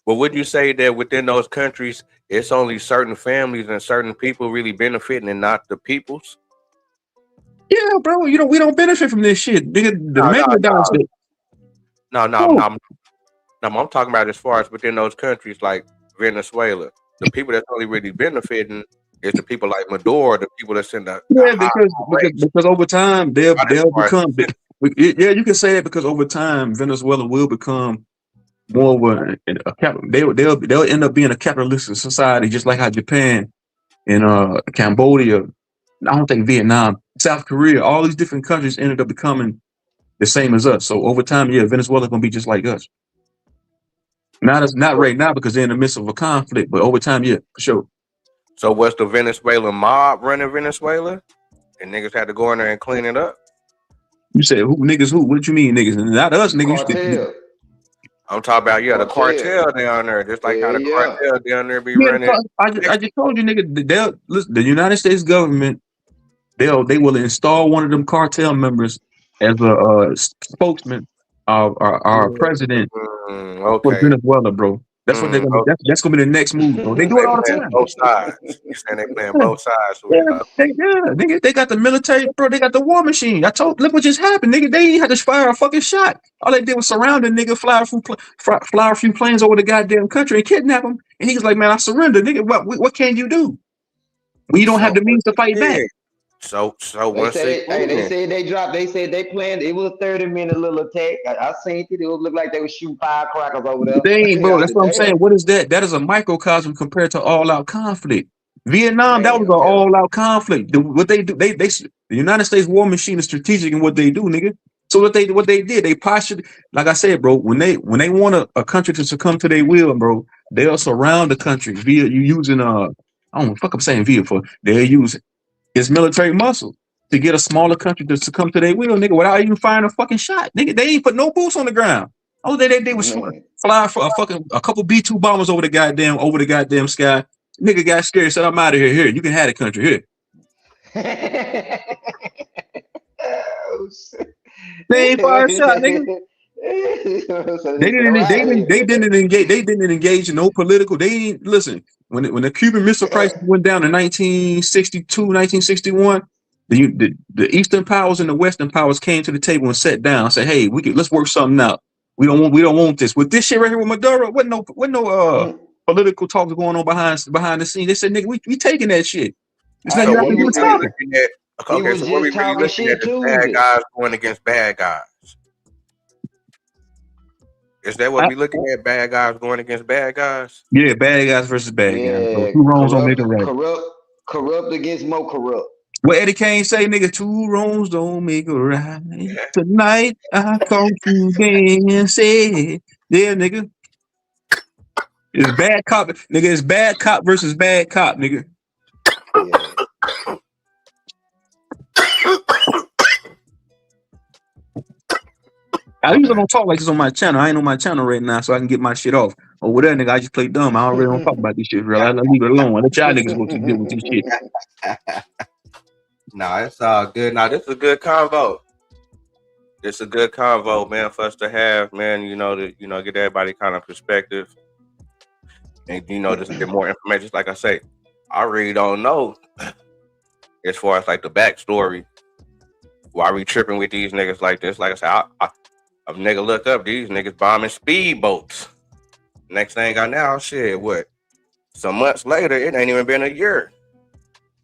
But would you say that within those countries, it's only certain families and certain people really benefiting and not the peoples? Yeah, bro. We don't benefit from this shit. I'm talking about as far as within those countries like Venezuela. The people that's only really benefiting is the people like Maduro, the people that's in the because over time they'll become. Yeah, you can say that because over time Venezuela will become more of they'll end up being a capitalistic society, just like how Japan and Cambodia, I don't think Vietnam, South Korea, all these different countries ended up becoming the same as us. So over time, yeah, Venezuela gonna be just like us. Not right now because they're in the midst of a conflict, but over time, yeah, for sure. So was the Venezuelan mob running Venezuela, and niggas had to go in there and clean it up? You said who niggas? Who? What you mean niggas? Not us, niggas. Cartel. I'm talking about the cartel down there, just like how the cartel down there be running. I just told you, nigga. The United States government, they will install one of them cartel members as a spokesman, our president for Venezuela, bro. That's what they're gonna. That's gonna be the next move, bro. They do it all the time. Both sides. You saying they playing both sides? Nigga, they got the military, bro. They got the war machine. Look what just happened, nigga. They ain't had to fire a fucking shot. All they did was surround a nigga, fly a few planes over the goddamn country and kidnap him. And he was like, "Man, I surrender, nigga. What can you do when you don't have the means to fight back?" So once they said they planned. It was a 30-minute little attack. I seen it. It looked like they were shooting firecrackers over there. Dang, bro, that's what I'm saying. What is that? That is a microcosm compared to all-out conflict. Vietnam, that was an all-out conflict. What they do, the United States war machine is strategic in what they do, nigga. So what they did, they postured, like I said, bro, when they want a country to succumb to their will, bro, they'll surround the country via you using I don't know, fuck I'm saying via for they'll use its military muscle to get a smaller country to succumb to their will, nigga, without even firing a fucking shot. Nigga, they ain't put no boots on the ground. All they was fly for a couple B-2 bombers over the goddamn sky. Nigga got scared, said, I'm out of here. Here, you can have the country here. Oh, shit. They ain't fire a shot, nigga. They didn't engage in no political. They didn't listen. When the Cuban Missile Crisis went down in 1962, 1961, the Eastern powers and the Western powers came to the table and sat down and said, hey, let's work something out. We don't want this. With this shit right here with Maduro, wasn't no political talks going on behind the scenes. They said, nigga, we taking that shit. It's not So even what we talking. looking at? Okay, so what we really looking at is bad guys going against bad guys. Is that what we looking at? Bad guys going against bad guys? Yeah, bad guys versus bad guys. So two wrongs don't make a right. Corrupt against more corrupt. What Eddie Kane say, nigga, two wrongs don't make a right. Tonight I come to and say, yeah, nigga. It's bad cop, nigga. It's bad cop versus bad cop, nigga. Yeah. I usually don't talk like this on my channel. I ain't on my channel right now, so I can get my shit off. Or whatever, nigga. I just play dumb. I don't really don't talk about this shit, real. I leave it alone. I let y'all niggas go to deal with this shit. Nah, it's all good. Now, this is a good convo. It's a good convo, man, for us to have, man. Get everybody kind of perspective, and just get more information. Like I say, I really don't know as far as like the backstory. Why we tripping with these niggas like this? Like I said, a nigga look up these niggas bombing speedboats. Next thing I know, shit, what? Some months later, it ain't even been a year.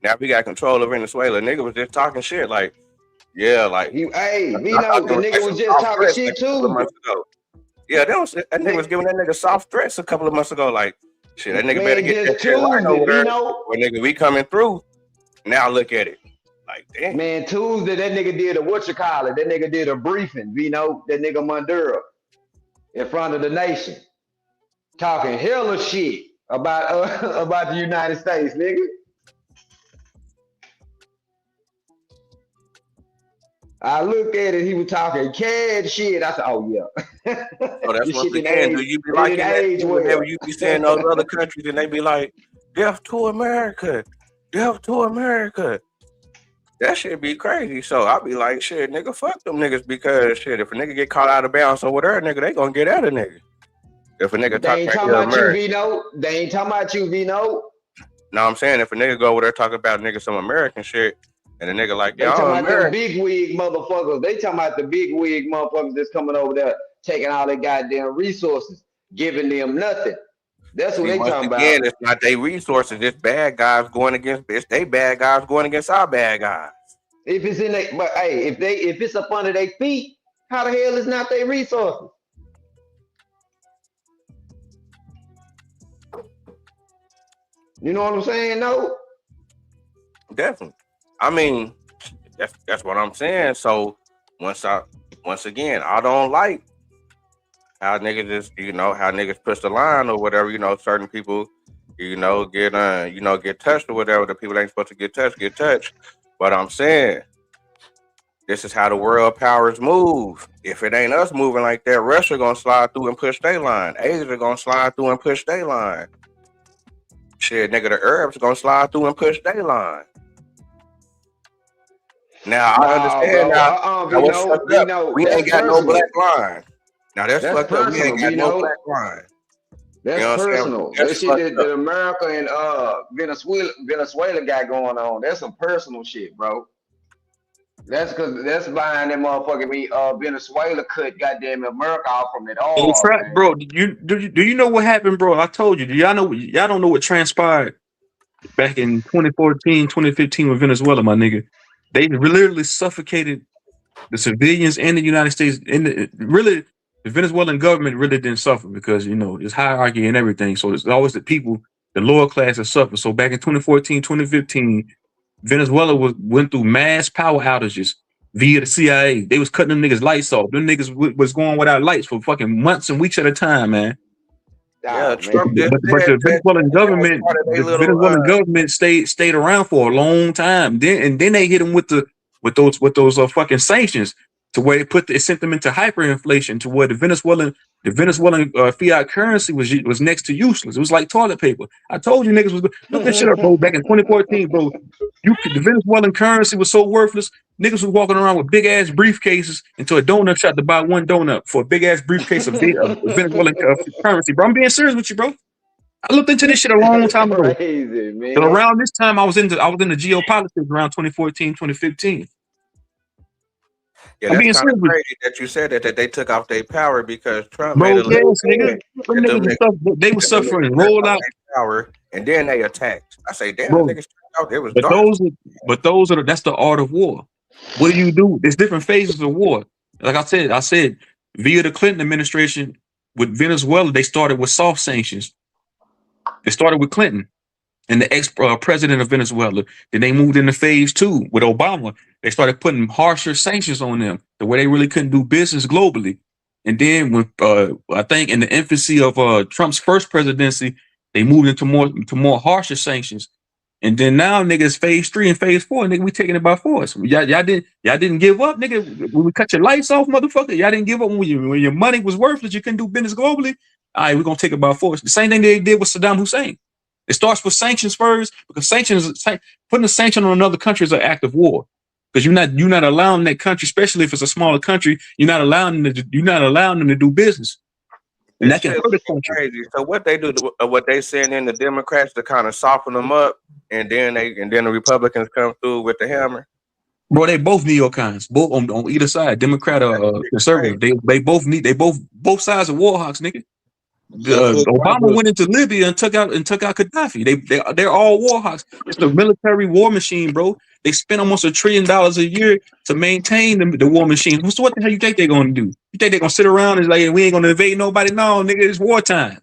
Now we got control of Venezuela. Nigga was just talking shit like, yeah, like the nigga was just talking shit too. Yeah, that nigga was giving that nigga soft threats a couple of months ago. Like, shit, that nigga better get that shit right over there. Well, nigga, we coming through. Now look at it. Like, damn. Man, Tuesday, that nigga did a whatchamacallit. That nigga did a briefing, that nigga Maduro in front of the nation. Talking hella shit about the United States, nigga. I looked at it, he was talking cash shit. I said, oh yeah. Oh, that's what again. Do you be liking that whenever you be saying those other countries and they be like, death to America, death to America. That shit be crazy. So I'll be like, shit, nigga, fuck them niggas, because shit, if a nigga get caught out of bounds over there, nigga, they gonna get at a nigga. If a nigga they ain't talking about you, Vino. They ain't talking about you, Vino. No, I'm saying if a nigga go over there talking about nigga some American shit, and a nigga like, they talking about the big wig motherfuckers. They talking about the big wig motherfuckers that's coming over there, taking all their goddamn resources, giving them nothing. That's what they talking about. Again, it's not their resources. It's bad guys going against. It's they bad guys going against our bad guys. If it's in they, but hey, if it's up under their feet, how the hell is not their resources? You know what I'm saying? No. Definitely. I mean, that's what I'm saying. So once again, I don't like how niggas just, how niggas push the line or whatever, certain people, get touched or whatever. The people ain't supposed to get touched. But I'm saying, this is how the world powers move. If it ain't us moving like that, Russia gonna slide through and push their line. Asia gonna slide through and push their line. Shit, nigga, the Arabs gonna slide through and push their line. Now, I understand we ain't got no black line. Now, that's fucked up. We ain't got no black line. That's personal. That shit that America and Venezuela got going on, that's some personal shit, bro. That's because that's behind that motherfucking Venezuela cut goddamn America off from it all. Bro, do you know what happened, bro? I told you. Y'all don't know what transpired back in 2014, 2015 with Venezuela, my nigga. They literally suffocated the civilians and the United States. The Venezuelan government really didn't suffer because, there's hierarchy and everything. So it's always the people, the lower class that suffer. So back in 2014, 2015, Venezuela went through mass power outages via the CIA. They was cutting them niggas lights off. Them niggas was going without lights for fucking months and weeks at a time, man. Yeah, Oh Trump man. just But said the that Venezuelan that was government, part of their little stayed around for a long time. Then they hit them with those fucking sanctions to where it sent them into hyperinflation to where the Venezuelan fiat currency was next to useless. It was like toilet paper. I told you niggas look that shit up, bro. Back in 2014, bro, the Venezuelan currency was so worthless. Niggas was walking around with big ass briefcases into a donut shop to buy one donut for a big ass briefcase of Venezuelan currency, bro. I'm being serious with you, bro. I looked into this shit a long That's time ago. crazy, So man. around this time, I was into geopolitics around 2014, 2015. Yeah, I'm that's being kind serious of with crazy that you said that they took off their power because Trump you, made bro. a little Yes, nigga. comment Them that niggas they were suffering, took rolled off out, their power and then they attacked. I say, damn, the bro. niggas took out. It was But dark. that's the art of war. What do you do? There's different phases of war. Like I said, via the Clinton administration with Venezuela, they started with soft sanctions. They started with Clinton and the ex-president of Venezuela. Then they moved into phase 2 with Obama. They started putting harsher sanctions on them to where they really couldn't do business globally. And then when I think in the infancy of Trump's first presidency, they moved into more harsher sanctions. And then now, niggas, phase 3 and phase 4, nigga, we taking it by force. Y'all didn't give up, nigga. When we cut your lights off, motherfucker, y'all didn't give up when your money was worthless. You couldn't do business globally. All right, we're gonna take it by force. The same thing they did with Saddam Hussein. It starts with sanctions first because putting a sanction on another country is an act of war. Because you're not allowing that country, especially if it's a smaller country, you're not allowing them to do business, and This that can shit hurt a looking country. crazy. So what they do, what they send in the Democrats to kind of soften them up, and then the Republicans come through with the hammer. Bro, they both neocons, both on either side, Democrat or conservative. Both sides of war hawks, nigga. Obama went into Libya and took out Gaddafi. They're all war hawks. It's the military war machine, bro. They spend almost $1 trillion a year to maintain the war machine. So what the hell you think they're gonna do? You think they're gonna sit around and like we ain't gonna invade nobody? No, nigga, it's wartime.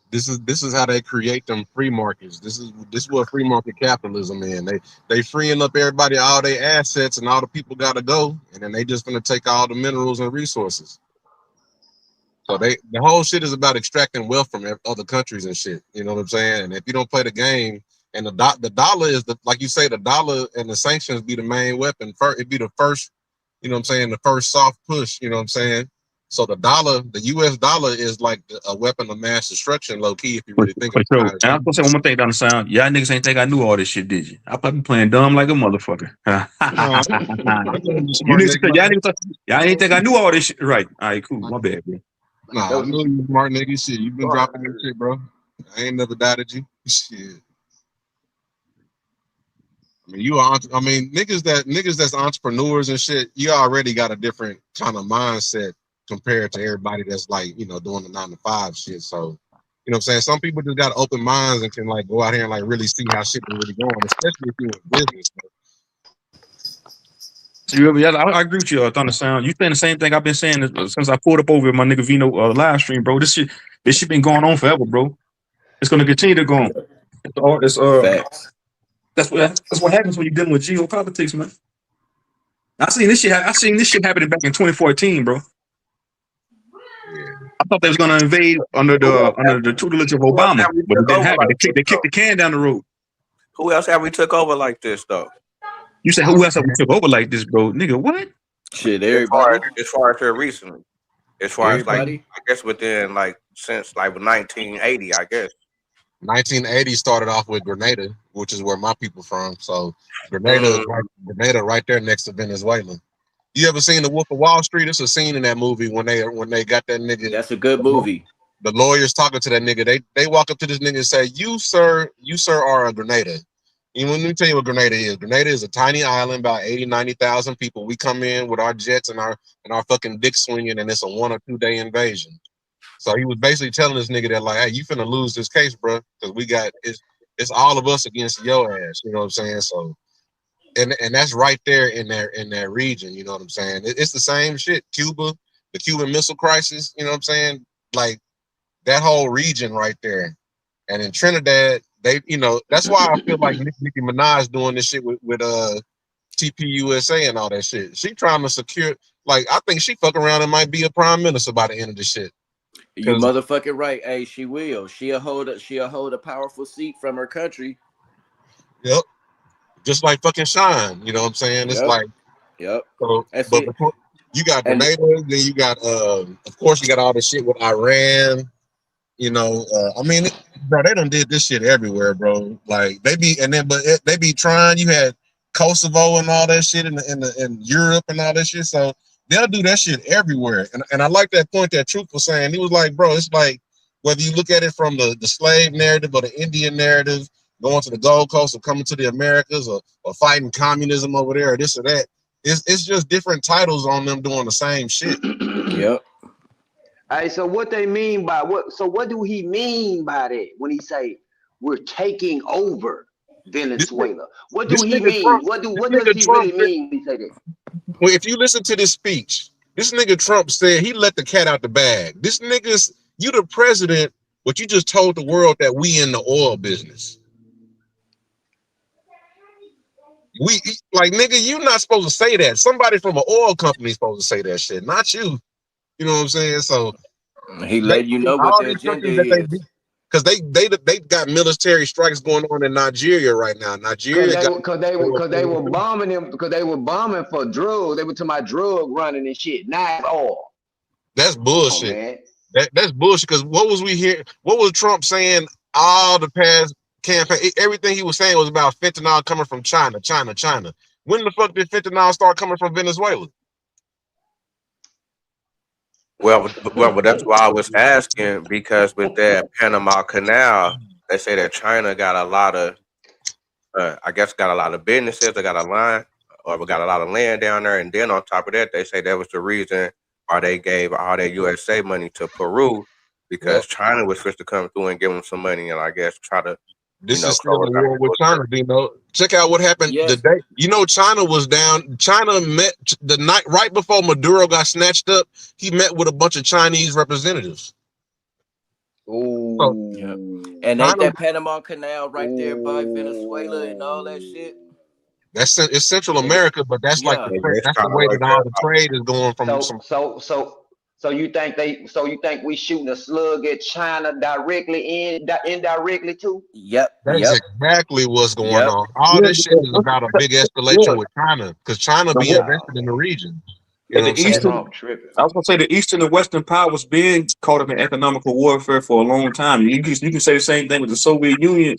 This is how they create them free markets. This is what free market capitalism is. They freeing up everybody, all their assets, and all the people gotta go, and then they just gonna take all the minerals and resources. So the whole shit is about extracting wealth from other countries and shit. You know what I'm saying? And if you don't play the game, and the dollar is like you say, the dollar and the sanctions be the main weapon. It'd be the first, you know what I'm saying, the first soft push. You know what I'm saying? So the U.S. dollar is like a weapon of mass destruction, low key, if you really think For sure. about it. And I'm gonna say one more thing down the sound. Y'all niggas ain't think I knew all this shit, did you? I probably playing dumb like a motherfucker. No, You smart niggas, nigga, y'all ain't think I knew all this shit, right? All right, cool. My bad, bro. nah, I know you smart nigga. Shit, you been dropping this shit, bro. I ain't never doubted you. Shit. I mean, niggas that's entrepreneurs and shit. You already got a different kind of mindset compared to everybody that's like, doing the 9 to 5 shit. So, you know what I'm saying? Some people just got open minds and can like go out here and like really see how shit is really going, especially if you're in business. So I agree with you, Thunder Sound. You saying the same thing I've been saying since I pulled up over my nigga Vino live stream, bro. This shit been going on forever, bro. It's gonna continue to go on. Facts. That's what happens when you're dealing with geopolitics, man. I seen this shit happening back in 2014, bro. I thought they was gonna invade under the tutelage of Obama, but it didn't happen. They kicked the can down the road. Who else have we took over like this though? You said who else have we took over like this, bro? Nigga, what? Shit, everybody. As far as here recently. As far Everybody? as like, I guess within like since like 1980, I guess. 1980 started off with Grenada, which is where my people from. So Grenada right there next to Venezuela. You ever seen The Wolf of Wall Street? It's a scene in that movie when they got that nigga. That's a good movie. The lawyers talking to that nigga. They walk up to this nigga and say, "You sir are a Grenada." And let me tell you what Grenada is. Grenada is a tiny island, about 80,000-90,000 people. We come in with our jets and our fucking dick swinging, and it's a 1 or 2 day invasion. So he was basically telling this nigga that like, hey, you finna lose this case, bro, because it's all of us against your ass. You know what I'm saying? So, and that's right there in that region. You know what I'm saying? It's the same shit. Cuba, the Cuban Missile Crisis. You know what I'm saying? Like that whole region right there. And in Trinidad, that's why I feel like Nicki Minaj doing this shit with TPUSA and all that shit. She trying to secure. Like, I think she fuck around and might be a prime minister by the end of the shit. You motherfucking right. Hey, she will. She'll hold a powerful seat from her country. Yep. Just like fucking Shine. You know what I'm saying? It's Yep. like, Yep. so, That's but it. you got And Grenada, then you got, of course, you got all the shit with Iran. You know, I mean, bro, they done did this shit everywhere, bro. Like they be, and then, but they be trying. You had Kosovo and all that shit in Europe and all that shit. So they'll do that shit everywhere. And I like that point that Truth was saying. He was like, bro, it's like whether you look at it from the slave narrative or the Indian narrative, going to the Gold Coast or coming to the Americas or fighting communism over there or this or that. It's just different titles on them doing the same shit. Yep. Hey, so what they mean by what? So what do he mean by that when he say we're taking over Venezuela? What do he mean? Trump, what does he really mean when he say that? Well, if you listen to this speech, this nigga Trump said he let the cat out the bag. This nigga's, you the president, but you just told the world that we in the oil business. We like, nigga, you not supposed to say that. Somebody from an oil company is supposed to say that shit, not you. You know what I'm saying? So he let you know what the agenda is. Because they got military strikes going on in Nigeria right now. Because they were bombing them, because they were bombing for drugs. They were talking about drug running and shit. Not all. That's bullshit. That's bullshit. Because what was we hearing? What was Trump saying all the past campaign? Everything he was saying was about fentanyl coming from China. When the fuck did fentanyl start coming from Venezuela? Well, that's why I was asking, because with that Panama Canal, they say that China got a lot of, I guess, got a lot of businesses. They got a line, or we got a lot of land down there, and then on top of that, they say that was the reason why they gave all their USA money to Peru, because China was supposed to come through and give them some money, and I guess try to. This is still a war with China, you know. Check out what happened the day. You know, China was down. China met the night right before Maduro got snatched up. He met with a bunch of Chinese representatives. Oh, yeah. And ain't that Panama Canal right there by Venezuela and all that shit? It's Central America, but that's like that's the way that all the trade is going from. So you think we shooting a slug at China directly indirectly too? Yep. That's exactly what's going on. All this shit is about a big escalation with China, because China be invested in the region. You know what I'm saying? I was gonna say the Eastern and Western powers been caught up in economical warfare for a long time. You can say the same thing with the Soviet Union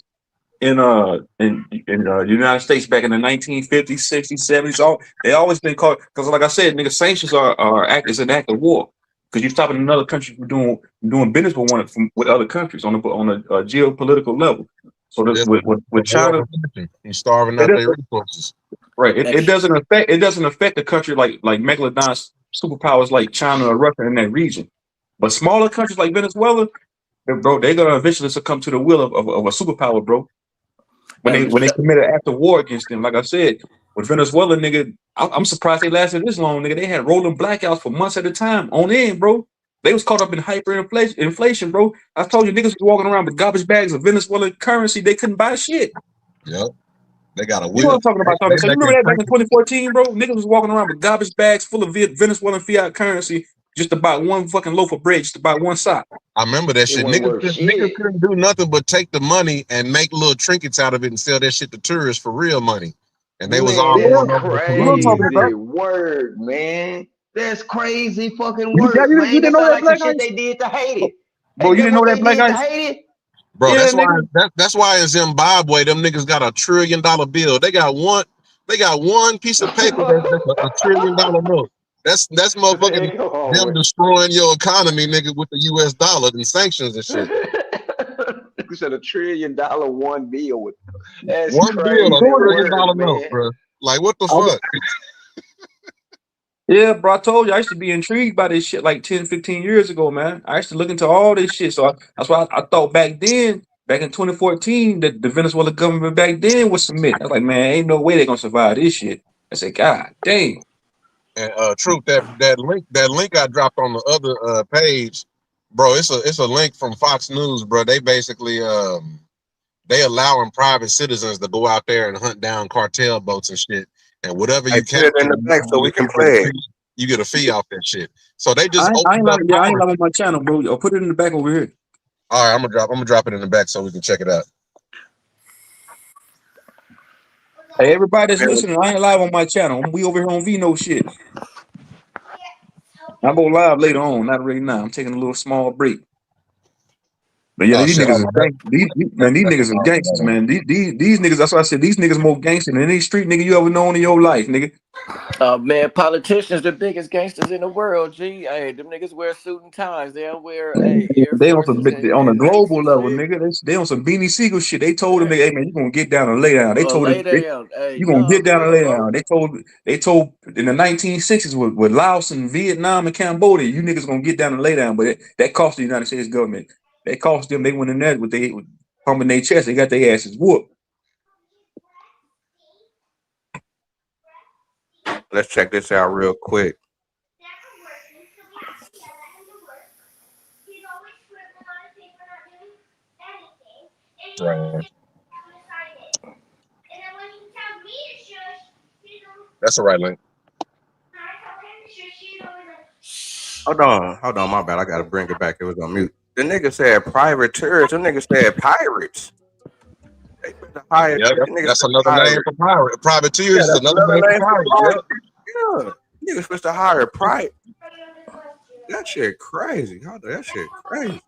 in the United States back in the 1950s, 60s, 70s. They always been caught, because like I said, nigga, sanctions is an act of war. Because you're stopping another country from doing business with other countries on a geopolitical level. So with China, you're starving out their resources. Right. It doesn't affect a country like Megalodon's superpowers like China or Russia in that region. But smaller countries like Venezuela, bro, they're gonna eventually succumb to the will of a superpower, bro. When they commit an act of war against them, like I said, with Venezuela, nigga, I'm surprised they lasted this long, nigga. They had rolling blackouts for months at a time on end, bro. They was caught up in hyperinflation, bro. I told you, niggas was walking around with garbage bags of Venezuelan currency. They couldn't buy shit. Yep. They got a You know what I'm talking about? So you remember that back in 2014, bro? Niggas was walking around with garbage bags full of Venezuelan fiat currency just to buy one fucking loaf of bread, just to buy one sock. I remember that shit. Niggas couldn't do nothing but take the money and make little trinkets out of it and sell that shit to tourists for real money. And they was all going over the crazy word, man. That's crazy fucking word, man. You didn't know that, like some shit they did to Haiti. Bro, you didn't know that, Black Ice? Bro, that's why in Zimbabwe them niggas got $1 trillion bill. They got one piece of paper that's $1 trillion note. That's motherfucking them destroying your economy, nigga, with the US dollar and sanctions and shit. You said $1 trillion one bill with that's one crazy. bill, $1 trillion note, bro. Like what the fuck? Yeah, bro, I told you, I used to be intrigued by this shit like 10, 15 years ago, man. I used to look into all this shit. So that's why I thought back in 2014, that the Venezuela government back then would submit. I was like, man, ain't no way they're going to survive this shit. I said, God damn. And Truth, that link I dropped on the other page, bro, it's a link from Fox News, bro. They basically, they allowing private citizens to go out there and hunt down cartel boats and shit. and whatever Hey, you put it in capture, the back so we can play it. you get a fee off that shit. So they just I ain't opened up live, yeah, I ain't power. live on my channel, bro. I'll put it in the back over here. All right, I'm gonna drop it in the back so we can check it out. Hey, everybody that's listening, I ain't live on my channel. We over here on Vino shit. I'll go live later on, not right now. I'm taking a little small break. But yeah, Oh these shit! niggas is man, these niggas are gangsters, man. These niggas, that's why I said these niggas more gangster than any street nigga you ever known in your life, nigga. Man, politicians, the biggest gangsters in the world. G, hey, them niggas wear suit and ties. They'll wear Air They on some Forces on a and global Nikes and level, shit. nigga. They on some Beanie Siegel shit. They told him, hey man, you gonna get down and lay down. They told Lay him down. Hey, you gonna get guns down and will, lay bro. down. They told in the 1960s with Laos and Vietnam and Cambodia, you niggas gonna get down and lay down. But that cost the United States government. That cost them. They went in there with they pumping their chest. They got their asses whooped. Let's check this out real quick. Right. That's the right link. Hold on, my bad. I gotta bring it back. It was on mute. The nigga said private tourists. The nigga said pirates. They better hire. Yeah, The nigga that's said another name pirates. for pirate. Yeah, Privateers is that's another another name for name for pirates. pirates. Yeah. Yeah, niggas supposed to hire private. That shit crazy. Hold on, that shit crazy.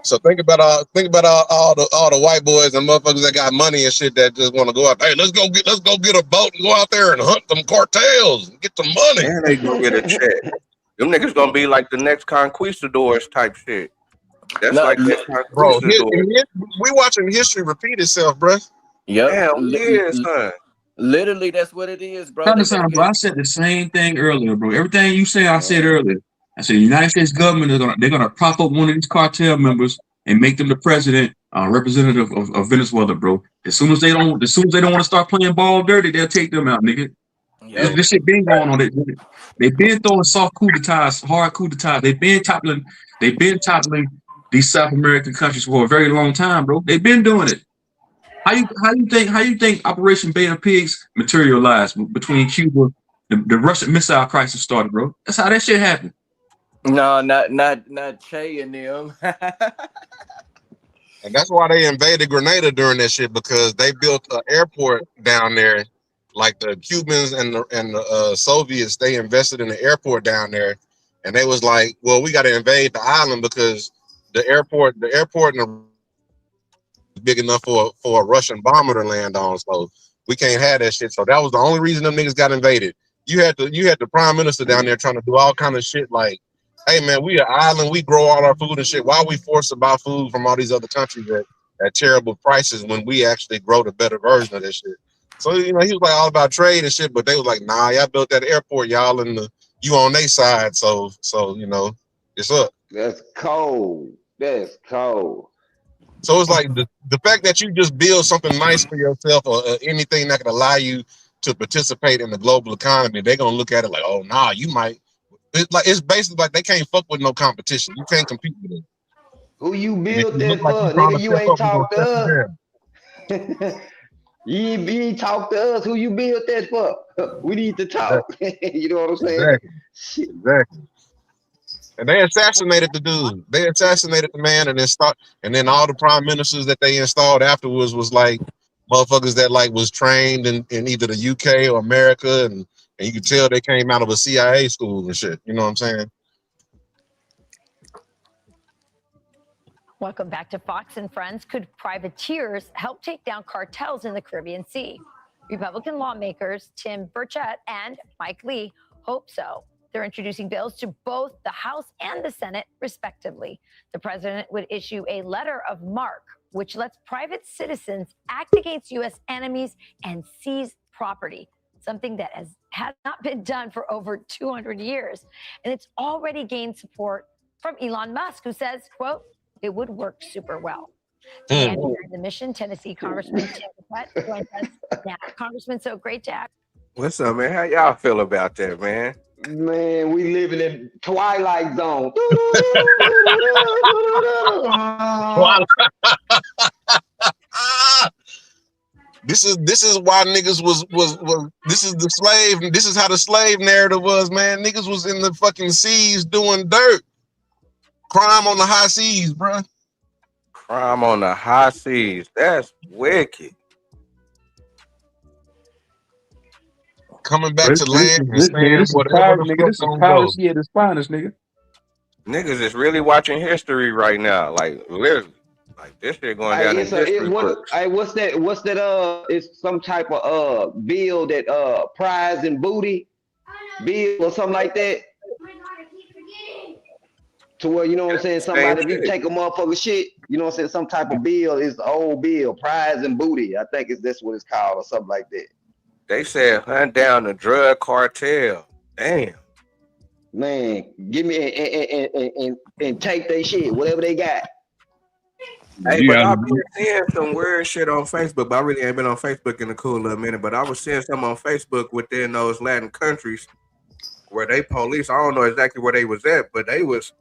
So think about all the white boys and motherfuckers that got money and shit that just want to go out. Hey, let's go get a boat and go out there and hunt them cartels and get the money. And they gonna get a check. Them niggas gonna be like the next conquistadors type shit. That's No, like that Bro, conquistador. we watching history repeat itself, bro. yep. Damn, yeah, son. Literally, that's what it is, bro. They gonna Understand, bro. get. I said the same thing earlier, bro. Everything you said, I said earlier. I said the United States government they're gonna prop up one of these cartel members and make them the president, representative of Venezuela, bro. As soon as they don't want to start playing ball dirty, they'll take them out, nigga. Yep. This shit been going on. They've been throwing soft coup d'etats, hard coup d'etats. They've been toppling these South American countries for a very long time, bro. They've been doing it. How you think Operation Bay of Pigs materialized between Cuba, the Russian missile crisis started, bro? That's how that shit happened. No, not Che and them. And that's why they invaded Grenada during that shit, because they built an airport down there. Like the Cubans and the Soviets, they invested in the airport down there, and they was like, well, we got to invade the island because the airport and big enough for a Russian bomber to land on, so we can't have that shit. So that was the only reason them niggas got invaded. You had the prime minister down there trying to do all kind of shit like, hey man, we an island, we grow all our food and shit. Why we forced to buy food from all these other countries at terrible prices when we actually grow the better version of this shit? So he was like all about trade and shit, but they was like, nah, y'all built that airport, y'all, and you on their side, so it's up. That's cold. That's cold. So it's like the fact that you just build something nice for yourself or anything that can allow you to participate in the global economy, they're gonna look at it like, oh nah, you might. It's basically like they can't fuck with no competition. You can't compete with it. Who you And if built you look that like you for? trying Nigga, to you step ain't up, we're gonna talk step you to down. us. You ain't talk to us. Who you built that for? We need to talk. You know what I'm saying? Exactly. And they assassinated the dude. They assassinated the man, and then all the prime ministers that they installed afterwards was like motherfuckers that like was trained in either the UK or America, and you could tell they came out of a CIA school and shit. You know what I'm saying? Welcome back to Fox and Friends. Could privateers help take down cartels in the Caribbean Sea? Republican lawmakers Tim Burchett and Mike Lee hope so. They're introducing bills to both the House and the Senate, respectively. The president would issue a letter of marque, which lets private citizens act against U.S. enemies and seize property, something that has not been done for over 200 years. And it's already gained support from Elon Musk, who says, quote, it would work super well. The mission, Tennessee Congressman Tim Burchett joins us now. Congressman, so great to have you. What's up, man? How y'all feel about that, man? Man, we living in Twilight Zone. This is why niggas was this is the slave. This is how the slave narrative was, man. Niggas was in the fucking seas doing dirt, crime on the high seas, bro. Crime on the high seas. That's wicked. Coming back to land and Nigga, saying this is whatever the fuck this is gonna go. piracy at its finest, nigga. Niggas is really watching history right now. Like literally. Like this shit going down in It's history what books. what's that it's some type of bill that prize and booty bill or something like that. To where, you know what I'm saying, somebody, if you take a motherfucker shit, you know what I'm saying, some type of bill is the old bill, prize and booty. I think that's what it's called or something like that. They said hunt down the drug cartel. Damn. Man, give me and take their shit, whatever they got. Hey, but I've been seeing some weird shit on Facebook, but I really ain't been on Facebook in a cool little minute. But I was seeing some on Facebook within those Latin countries where they police, I don't know exactly where they was at, but they was,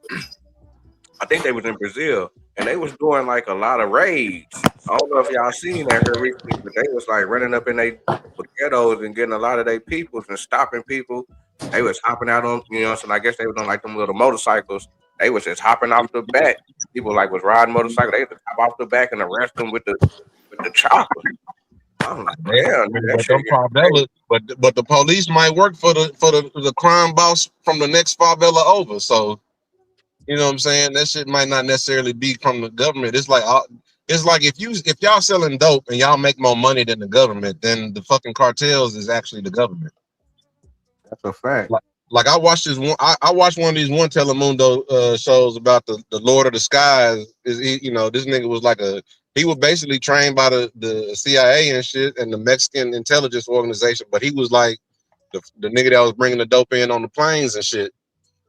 I think they was in Brazil, and they was doing like a lot of raids. I don't know if y'all seen that here recently, but they was like running up in they ghettos and getting a lot of their peoples and stopping people. They was hopping out on, you know, so I guess they was on like them little motorcycles. They was just hopping off the back. People like was riding motorcycles. They just hop off the back and arrest them with the chopper. I'm like, damn, but the police might work for the crime boss from the next favela over. So, you know what I'm saying? That shit might not necessarily be from the government. It's like if y'all selling dope and y'all make more money than the government, then the fucking cartels is actually the government. That's a fact. Like I watched this one. I watched one of these one Telemundo shows about the Lord of the Skies. You know, this nigga was like he was basically trained by the CIA and shit and the Mexican intelligence organization, but he was like the nigga that was bringing the dope in on the planes and shit.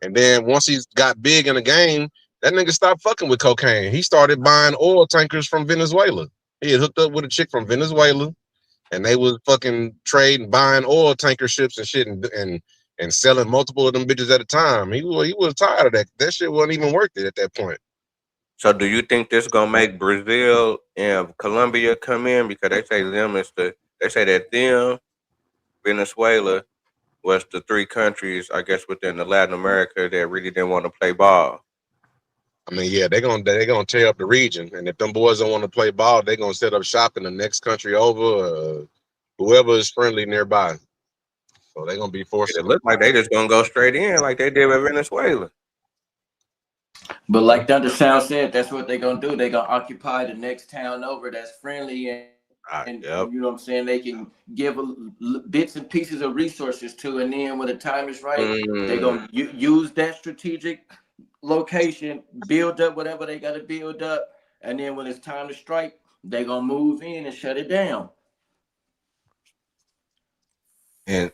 And then once he got big in the game, that nigga stopped fucking with cocaine. He started buying oil tankers from Venezuela. He had hooked up with a chick from Venezuela, and they was fucking trading, buying oil tanker ships and shit, and selling multiple of them bitches at a time. He was tired of that. That shit wasn't even worth it at that point. So do you think this gonna make Brazil and Colombia come in? Because they say that Venezuela was the three countries, I guess, within the Latin America that really didn't want to play ball. I mean, yeah, they're gonna tear up the region, and if them boys don't want to play ball, they're gonna set up shop in the next country over, whoever is friendly nearby. So they're gonna be forced. It look like they just gonna go straight in like they did with Venezuela. But like Thunder Sound said, that's what they're gonna do. They're gonna occupy the next town over that's friendly and yep. You know what I'm saying, they can give bits and pieces of resources to, and then when the time is right, they're gonna use that strategic location, build up whatever they got to build up, and then when it's time to strike, they're gonna move in and shut it down. And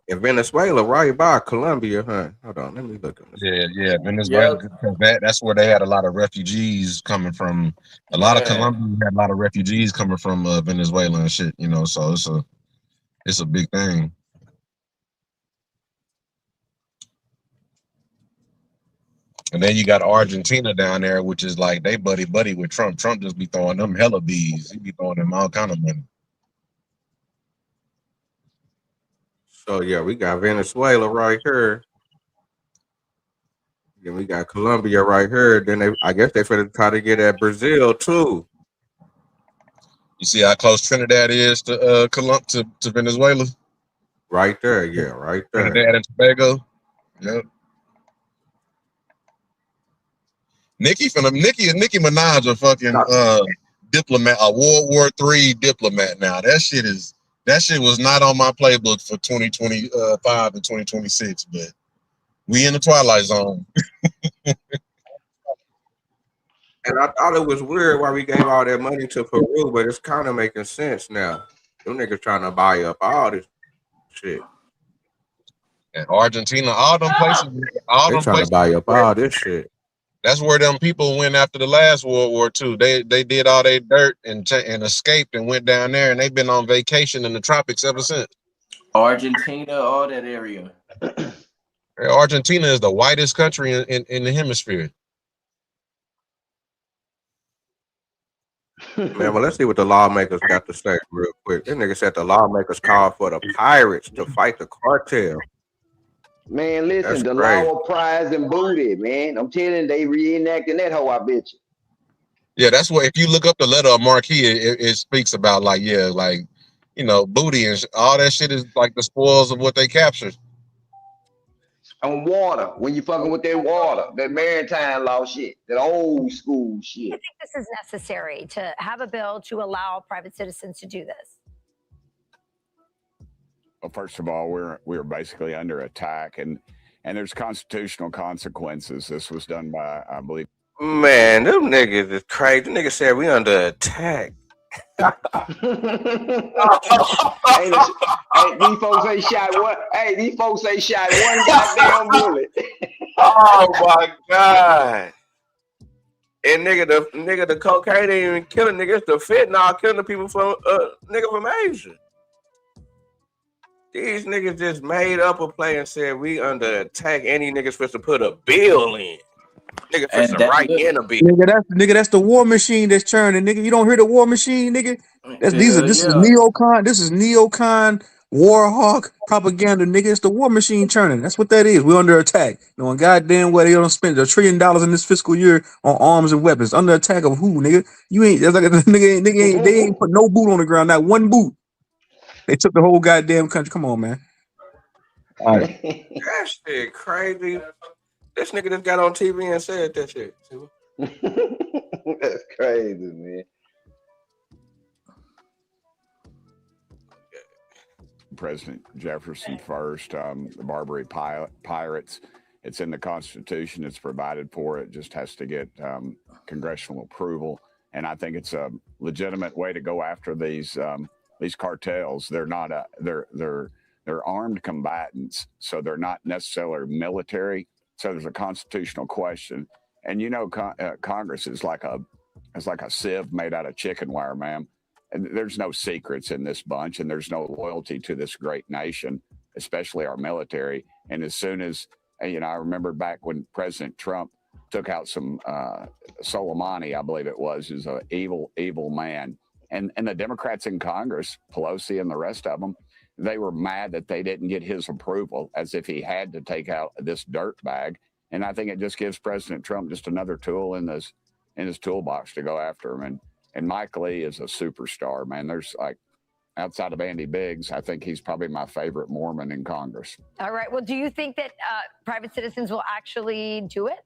in Venezuela, right by Colombia, huh? Hold on, let me look at this. Yeah, Venezuela. Yep. That's where they had a lot of refugees coming from. A lot of Colombia had a lot of refugees coming from Venezuela and shit. You know, so it's a big thing. And then you got Argentina down there, which is like they buddy with Trump. Trump just be throwing them hella bees. He be throwing them all kind of money. So yeah, we got Venezuela right here. Then we got Colombia right here. Then I guess they finna try to get at Brazil too. You see how close Trinidad is to Venezuela? Right there, yeah, right there. Trinidad and Tobago. Yep. Nicki Minaj a fucking diplomat, a World War III diplomat now. That shit was not on my playbook for 2025 and 2026, but we in the twilight zone. And I thought it was weird why we gave all that money to Peru, but it's kind of making sense now. Them niggas trying to buy up all this shit. And Argentina, all them places, trying to buy up all this shit. That's where them people went after the last World War II. They did all their dirt and escaped and went down there, and they've been on vacation in the tropics ever since. Argentina, all that area. Argentina is the whitest country in the hemisphere. Man, well, let's see what the lawmakers got to say real quick. This nigga said the lawmakers called for the pirates to fight the cartel. Man, That's listen, the crazy. law of prize and booty, man. I'm telling you, they reenacting that hoe, I bet you. Yeah, that's what. If you look up the letter of Marquis, it speaks about like, yeah, like, you know, booty and all that shit is like the spoils of what they captured. On water, when you fucking with that water, that maritime law shit, that old school I shit. think this is necessary to have a bill to allow private citizens to do this. Well, first of all, we're basically under attack, and there's constitutional consequences. This was done by, I believe. Man, them niggas is crazy. The nigga said we under attack. Hey, these folks ain't shot one. Hey, these folks ain't shot one goddamn bullet. Oh my god! And the cocaine ain't even killing niggas. It's the fentanyl killing the people from nigga from Asia. These niggas just made up a play and said we under attack. Any niggas supposed to put a bill in. Nigga supposed to write in a bill. That's the war machine that's churning, nigga. You don't hear the war machine, nigga? This is neocon. This is neocon war hawk propaganda, nigga. It's the war machine churning. That's what that is. We're under attack. Knowing goddamn well they don't spend $1 trillion in this fiscal year on arms and weapons. Under attack of who, nigga? You ain't. That's like they ain't put no boot on the ground. Not one boot. They took the whole goddamn country. Come on, man. All right. That shit crazy. This nigga just got on TV and said that shit. That's crazy, man. President Jefferson first, the Barbary Pirates. It's in the Constitution. It's provided for. It just has to get congressional approval. And I think it's a legitimate way to go after these cartels. They're not they're armed combatants, so they're not necessarily military. So there's a constitutional question, and you know, Congress is like a sieve made out of chicken wire, ma'am. And there's no secrets in this bunch, and there's no loyalty to this great nation, especially our military. And as soon as, you know, I remember back when President Trump took out some Soleimani, I believe it was, who's an evil man. And the Democrats in Congress, Pelosi and the rest of them, they were mad that they didn't get his approval, as if he had to take out this dirt bag. And I think it just gives President Trump just another tool in his toolbox to go after him. And Mike Lee is a superstar, man. There's like, outside of Andy Biggs, I think he's probably my favorite Mormon in Congress. All right. Well, do you think that private citizens will actually do it?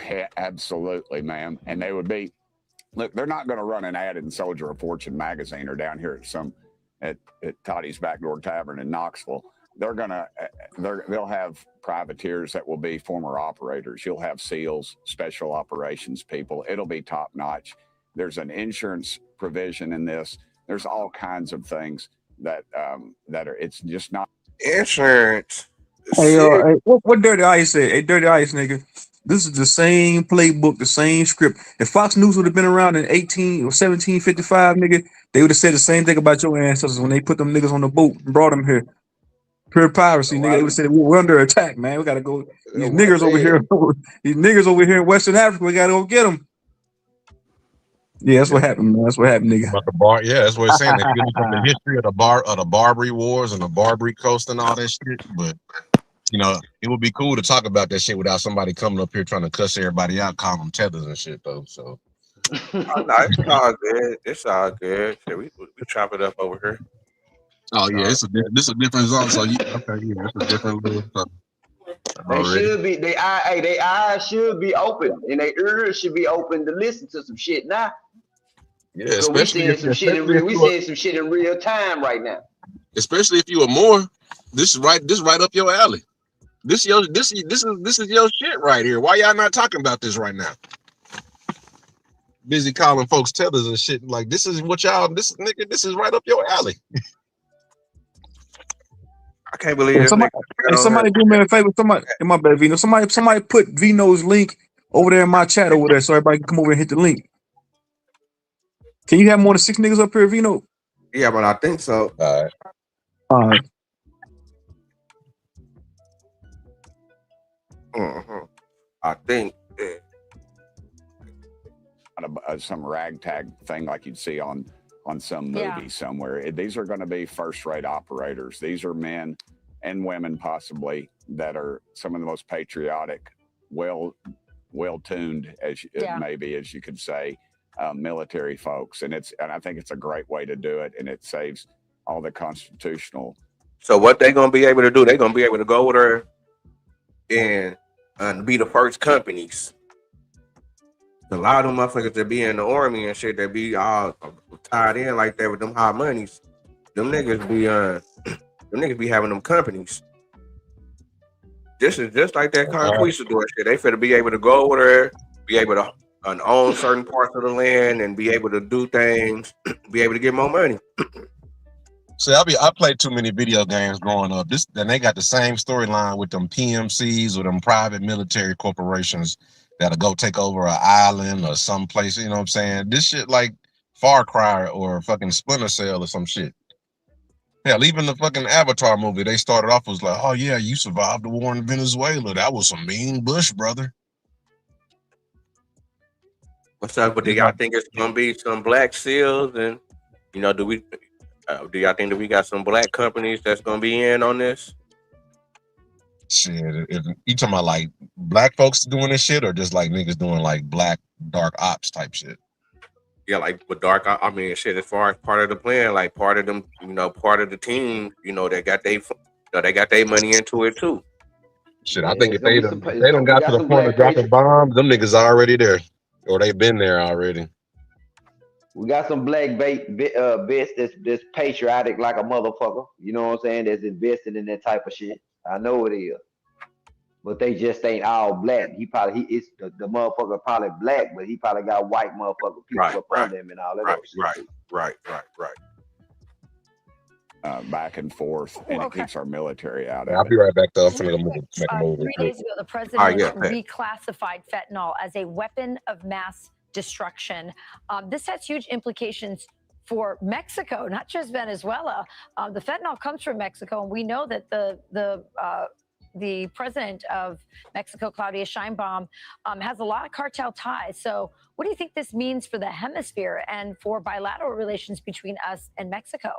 Yeah, absolutely, ma'am. And they would be, look, they're not going to run an ad in Soldier of Fortune magazine or down here at Toddy's Backdoor Tavern in Knoxville. They'll have privateers that will be former operators. You'll have SEALs, special operations people. It'll be top notch. There's an insurance provision in this. There's all kinds of things that are. It's just not insurance. Hey, what Dirty Ice said? Hey, Dirty Ice, nigga. This is the same playbook, the same script. If Fox News would have been around in 1755, nigga, they would have said the same thing about your ancestors when they put them niggas on the boat and brought them here. Pure piracy, nigga. They would have said we're under attack, man. We gotta go. These niggers over here, in Western Africa, we gotta go get them. Yeah, that's what happened, man. That's what happened, nigga. About the bar, yeah, that's what it's saying. If you look at the history of the Barbary Wars and the Barbary Coast and all that shit, but you know, it would be cool to talk about that shit without somebody coming up here trying to cuss everybody out, call them tethers and shit, though. So, no, it's all good. It's all good. Yeah, we chop it up over here. Oh yeah, this is a different zone. So okay, yeah, it's a different little. They should be. They eyes should be open, and their ears should be open to listen to some shit now. Yeah, so we seeing some shit in real time right now. Especially if you are more, this is right up your alley. This is your shit right here. Why y'all not talking about this right now? Busy calling folks tethers and shit. Like this is what y'all. This is right up your alley. I can't believe it. Somebody do me a favor. Somebody, in my bad, Vino. Somebody put Vino's link over there in my chat over there, so everybody can come over and hit the link. Can you have more than 6 niggas up here, Vino? Yeah, but I think so. All right. I think. some ragtag thing like you'd see on some movie Yeah. somewhere. These are going to be first-rate operators. These are men and women possibly that are some of the most patriotic, well-tuned as Yeah. maybe as you could say, military folks, and I think it's a great way to do it, and it saves all the constitutional. So what they gonna be able to do? They gonna be able to go over there and be the first companies. A lot of them motherfuckers that be in the army and shit that be all tied in like that with them high monies. Them niggas be having them companies. This is just like that Conquista doing shit. They finna be able to go over there, be able to own certain parts of the land and be able to do things, be able to get more money. See, I played too many video games growing up. Then they got the same storyline with them PMCs or them private military corporations that'll go take over an island or someplace. You know what I'm saying? This shit like Far Cry or fucking Splinter Cell or some shit. Hell, even the fucking Avatar movie, they started off was like, oh yeah, you survived the war in Venezuela. That was some mean Bush, brother. What's up? But do y'all think it's gonna be some black seals? And do y'all think that we got some black companies that's gonna be in on this? Shit, if you talking about like black folks doing this shit, or just like niggas doing like black dark ops type shit? Yeah, like with dark. I mean, shit. As far as part of the plan, like part of them, part of the team, they got they money into it too. Shit, I think if they don't got to the point of dropping bombs, them niggas are already there, or they've been there already. We got some black vets that's patriotic like a motherfucker. You know what I'm saying? That's invested in that type of shit. I know it is. But they just ain't all black. He is the motherfucker probably black, but he probably got white motherfucker people up under him and all that shit. Right. Back and forth, and it keeps our military out. I'll be right back though. I'm finna make a move. 3 days ago, the president reclassified fentanyl as a weapon of mass destruction. This has huge implications for Mexico, not just Venezuela. The fentanyl comes from Mexico, and we know that the president of Mexico, Claudia Sheinbaum, has a lot of cartel ties. So what do you think this means for the hemisphere and for bilateral relations between us and Mexico?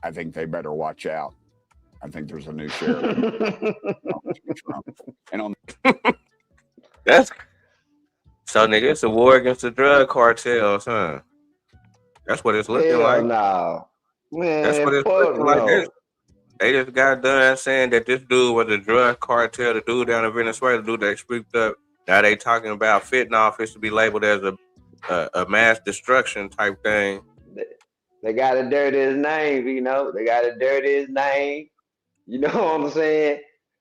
I think they better watch out. I think there's a new sheriff. That's so, nigga. It's a war against the drug cartels, huh? That's what it's looking like. No, man. That's what it's looking like. They just got done saying that this dude was a drug cartel, the dude down in Venezuela, the dude they swept up. Now they talking about fentanyl to be labeled as a mass destruction type thing. They got to dirty his name, They got to dirty his name. You know what I'm saying?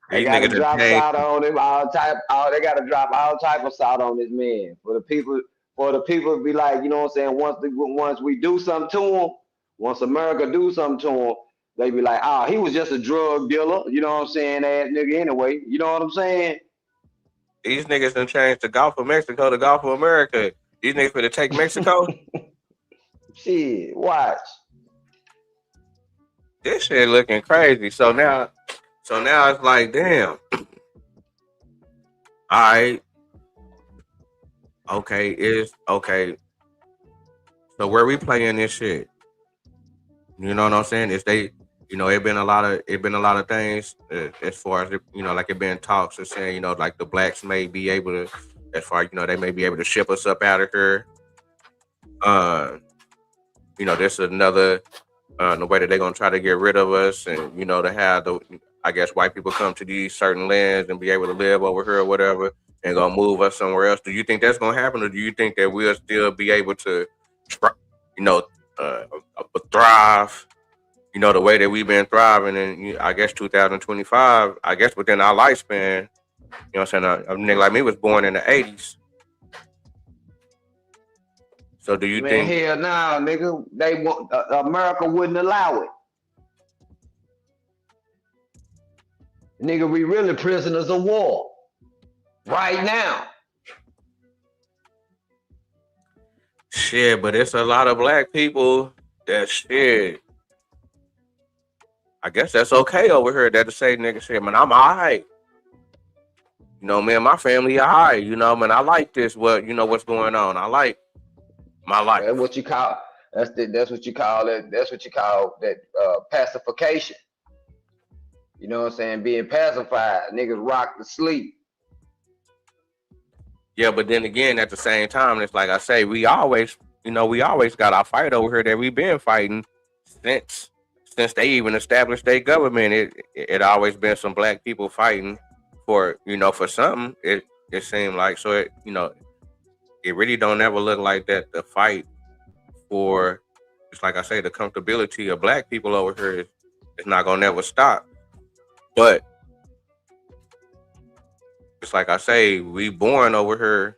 They got to drop salt on him. They got to drop all type of salt on this man. For the people to be like, you know what I'm saying? Once we do something to him, once America do something to him, they be like, he was just a drug dealer. You know what I'm saying? Ass nigga anyway. You know what I'm saying? These niggas done changed the Gulf of Mexico to Gulf of America. These niggas finna take Mexico? Shit, watch. This shit looking crazy. So now it's like, damn. All right. Okay. So where we playing this shit? You know what I'm saying? It's it been a lot of things as far as like it been talks of saying, like the blacks may be able to, as far they may be able to ship us up out of here. This is another the way that they're gonna try to get rid of us, and to have I guess white people come to these certain lands and be able to live over here or whatever, and gonna move us somewhere else. Do you think that's gonna happen, or do you think that we'll still be able to thrive? The way that we've been thriving in, I guess 2025. I guess within our lifespan. You know what I'm saying? A nigga like me was born in the 80s. So do you think? Hell no, nigga. They want America wouldn't allow it. Nigga, we really prisoners of war right now. Shit, but it's a lot of black people that shit. I guess that's okay over here. That to say, nigga, shit, man, I'm all right. you know, me and my family are high. You know, man, I like this. What you know, what's going on? I like my life. That's what you call that's what you call it. That's what you call that pacification. You know what I'm saying? Being pacified. Niggas rock to sleep. Yeah, but then again, at the same time, it's like I say, we always, you know, we always got our fight over here that we've been fighting since they even established their government. It always been some black people fighting for, you know, for something. It seemed like so. It, you know, it really don't ever look like that. The fight for, it's like I say, the comfortability of black people over here is not gonna never stop. But it's like I say, we born over here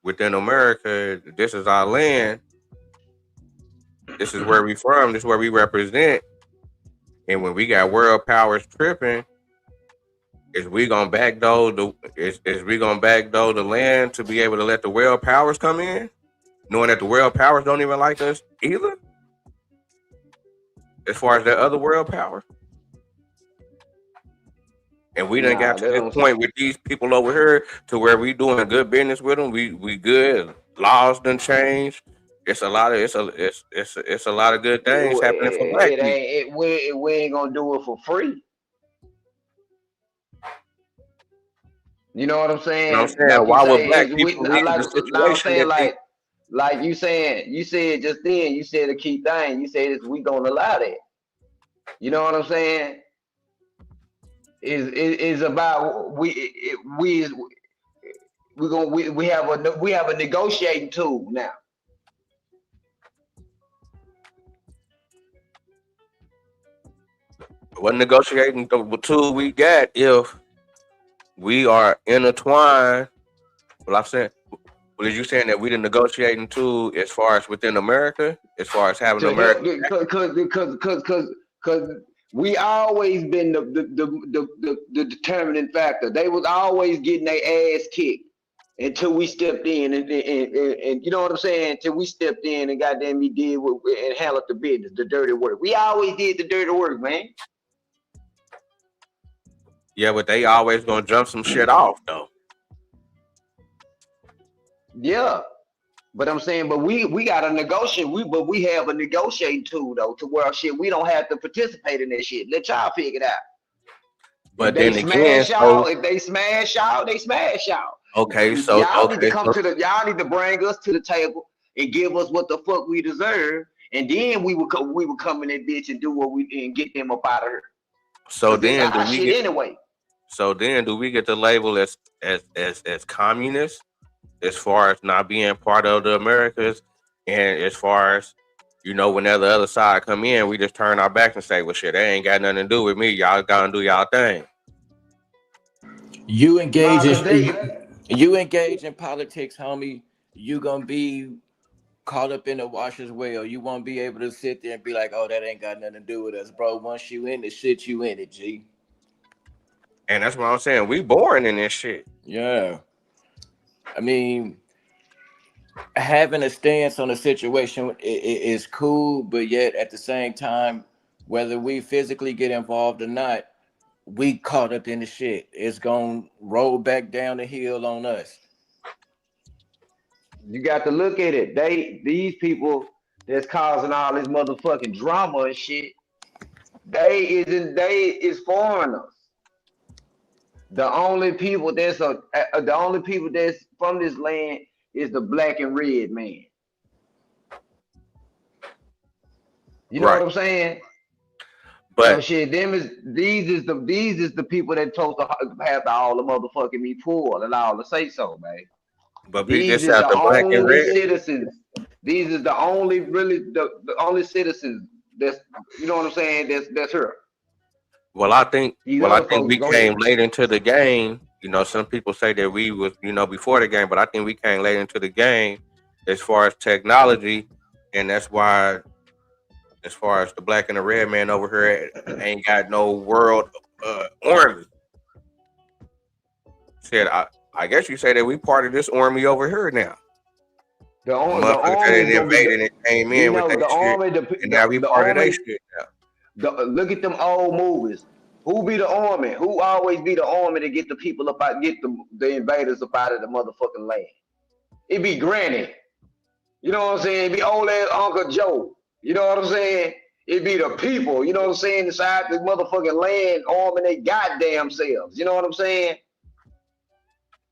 within America. This is our land. This is where we from. This is where we represent. And when we got world powers tripping, is we gonna backdoor the land to be able to let the world powers come in, knowing that the world powers don't even like us either? As far as that other world power. And we done got to this point with these people over here to where we doing good business with them. We good. Laws done changed. It's a lot of good things happening for black people. We ain't gonna do it for free. You know what I'm saying? You know what I'm saying? Why would black people leave the situation? Like you said just then, you said a key thing. You said we gonna allow that. You know what I'm saying? Is about we have a negotiating tool now. What negotiating tool we got if we are intertwined? Well, I'm saying, well, is you saying that we the negotiating tool as far as within America, as far as having America? Because we always been the determining factor. They was always getting their ass kicked until we stepped in, and you know what I'm saying? Until we stepped in and goddamn we did and handled the business, the dirty work. We always did the dirty work, man. Yeah, but they always gonna jump some shit off though. Yeah. But I'm saying, but we got to negotiate. But we have a negotiating tool though, to where shit we don't have to participate in that shit. Let y'all figure it out. But if then again, if they smash y'all, they smash y'all. Okay, so y'all need to come to y'all need to bring us to the table and give us what the fuck we deserve, and then we would come in that bitch and do what we and get them up out of here. So then do we get the label as communists? As far as not being part of the Americas, and as far as, you know, whenever the other side come in, we just turn our backs and say, well, shit, they ain't got nothing to do with me. Y'all gotta do y'all thing. You engage in politics, homie. You gonna be caught up in the wash as well. You won't be able to sit there and be like, oh, that ain't got nothing to do with us, bro. Once you in the shit, you in it, G. And that's what I'm saying. We born in this shit. Yeah. I mean, having a stance on a situation is cool, but yet at the same time, whether we physically get involved or not, we caught up in the shit. It's gonna roll back down the hill on us. You got to look at it. These people that's causing all this motherfucking drama and shit, they is foreigners. The only people that's from this land is the black and red man. You know what I'm saying? But so shit, these is the people that supposed to have all the motherfucking me pull and all to say so, man. But these is the black and red citizens. These is the only the only citizens that's, you know what I'm saying, that's here. Well, I think we came late into the game. You know, some people say that we was, you know, before the game, but I think we came late into the game as far as technology, and that's why, as far as the black and the red man over here ain't got no world army. Said I guess you say that we part of this army over here now. The army that invaded and came in with that shit, and now we part of that shit now. Look at them old movies. Who be the army? Who always be the army to get the people up out, get the invaders up out of the motherfucking land? It be Granny. You know what I'm saying? It be old ass Uncle Joe. You know what I'm saying? It be the people. You know what I'm saying? Inside the motherfucking land, arming they goddamn selves. You know what I'm saying?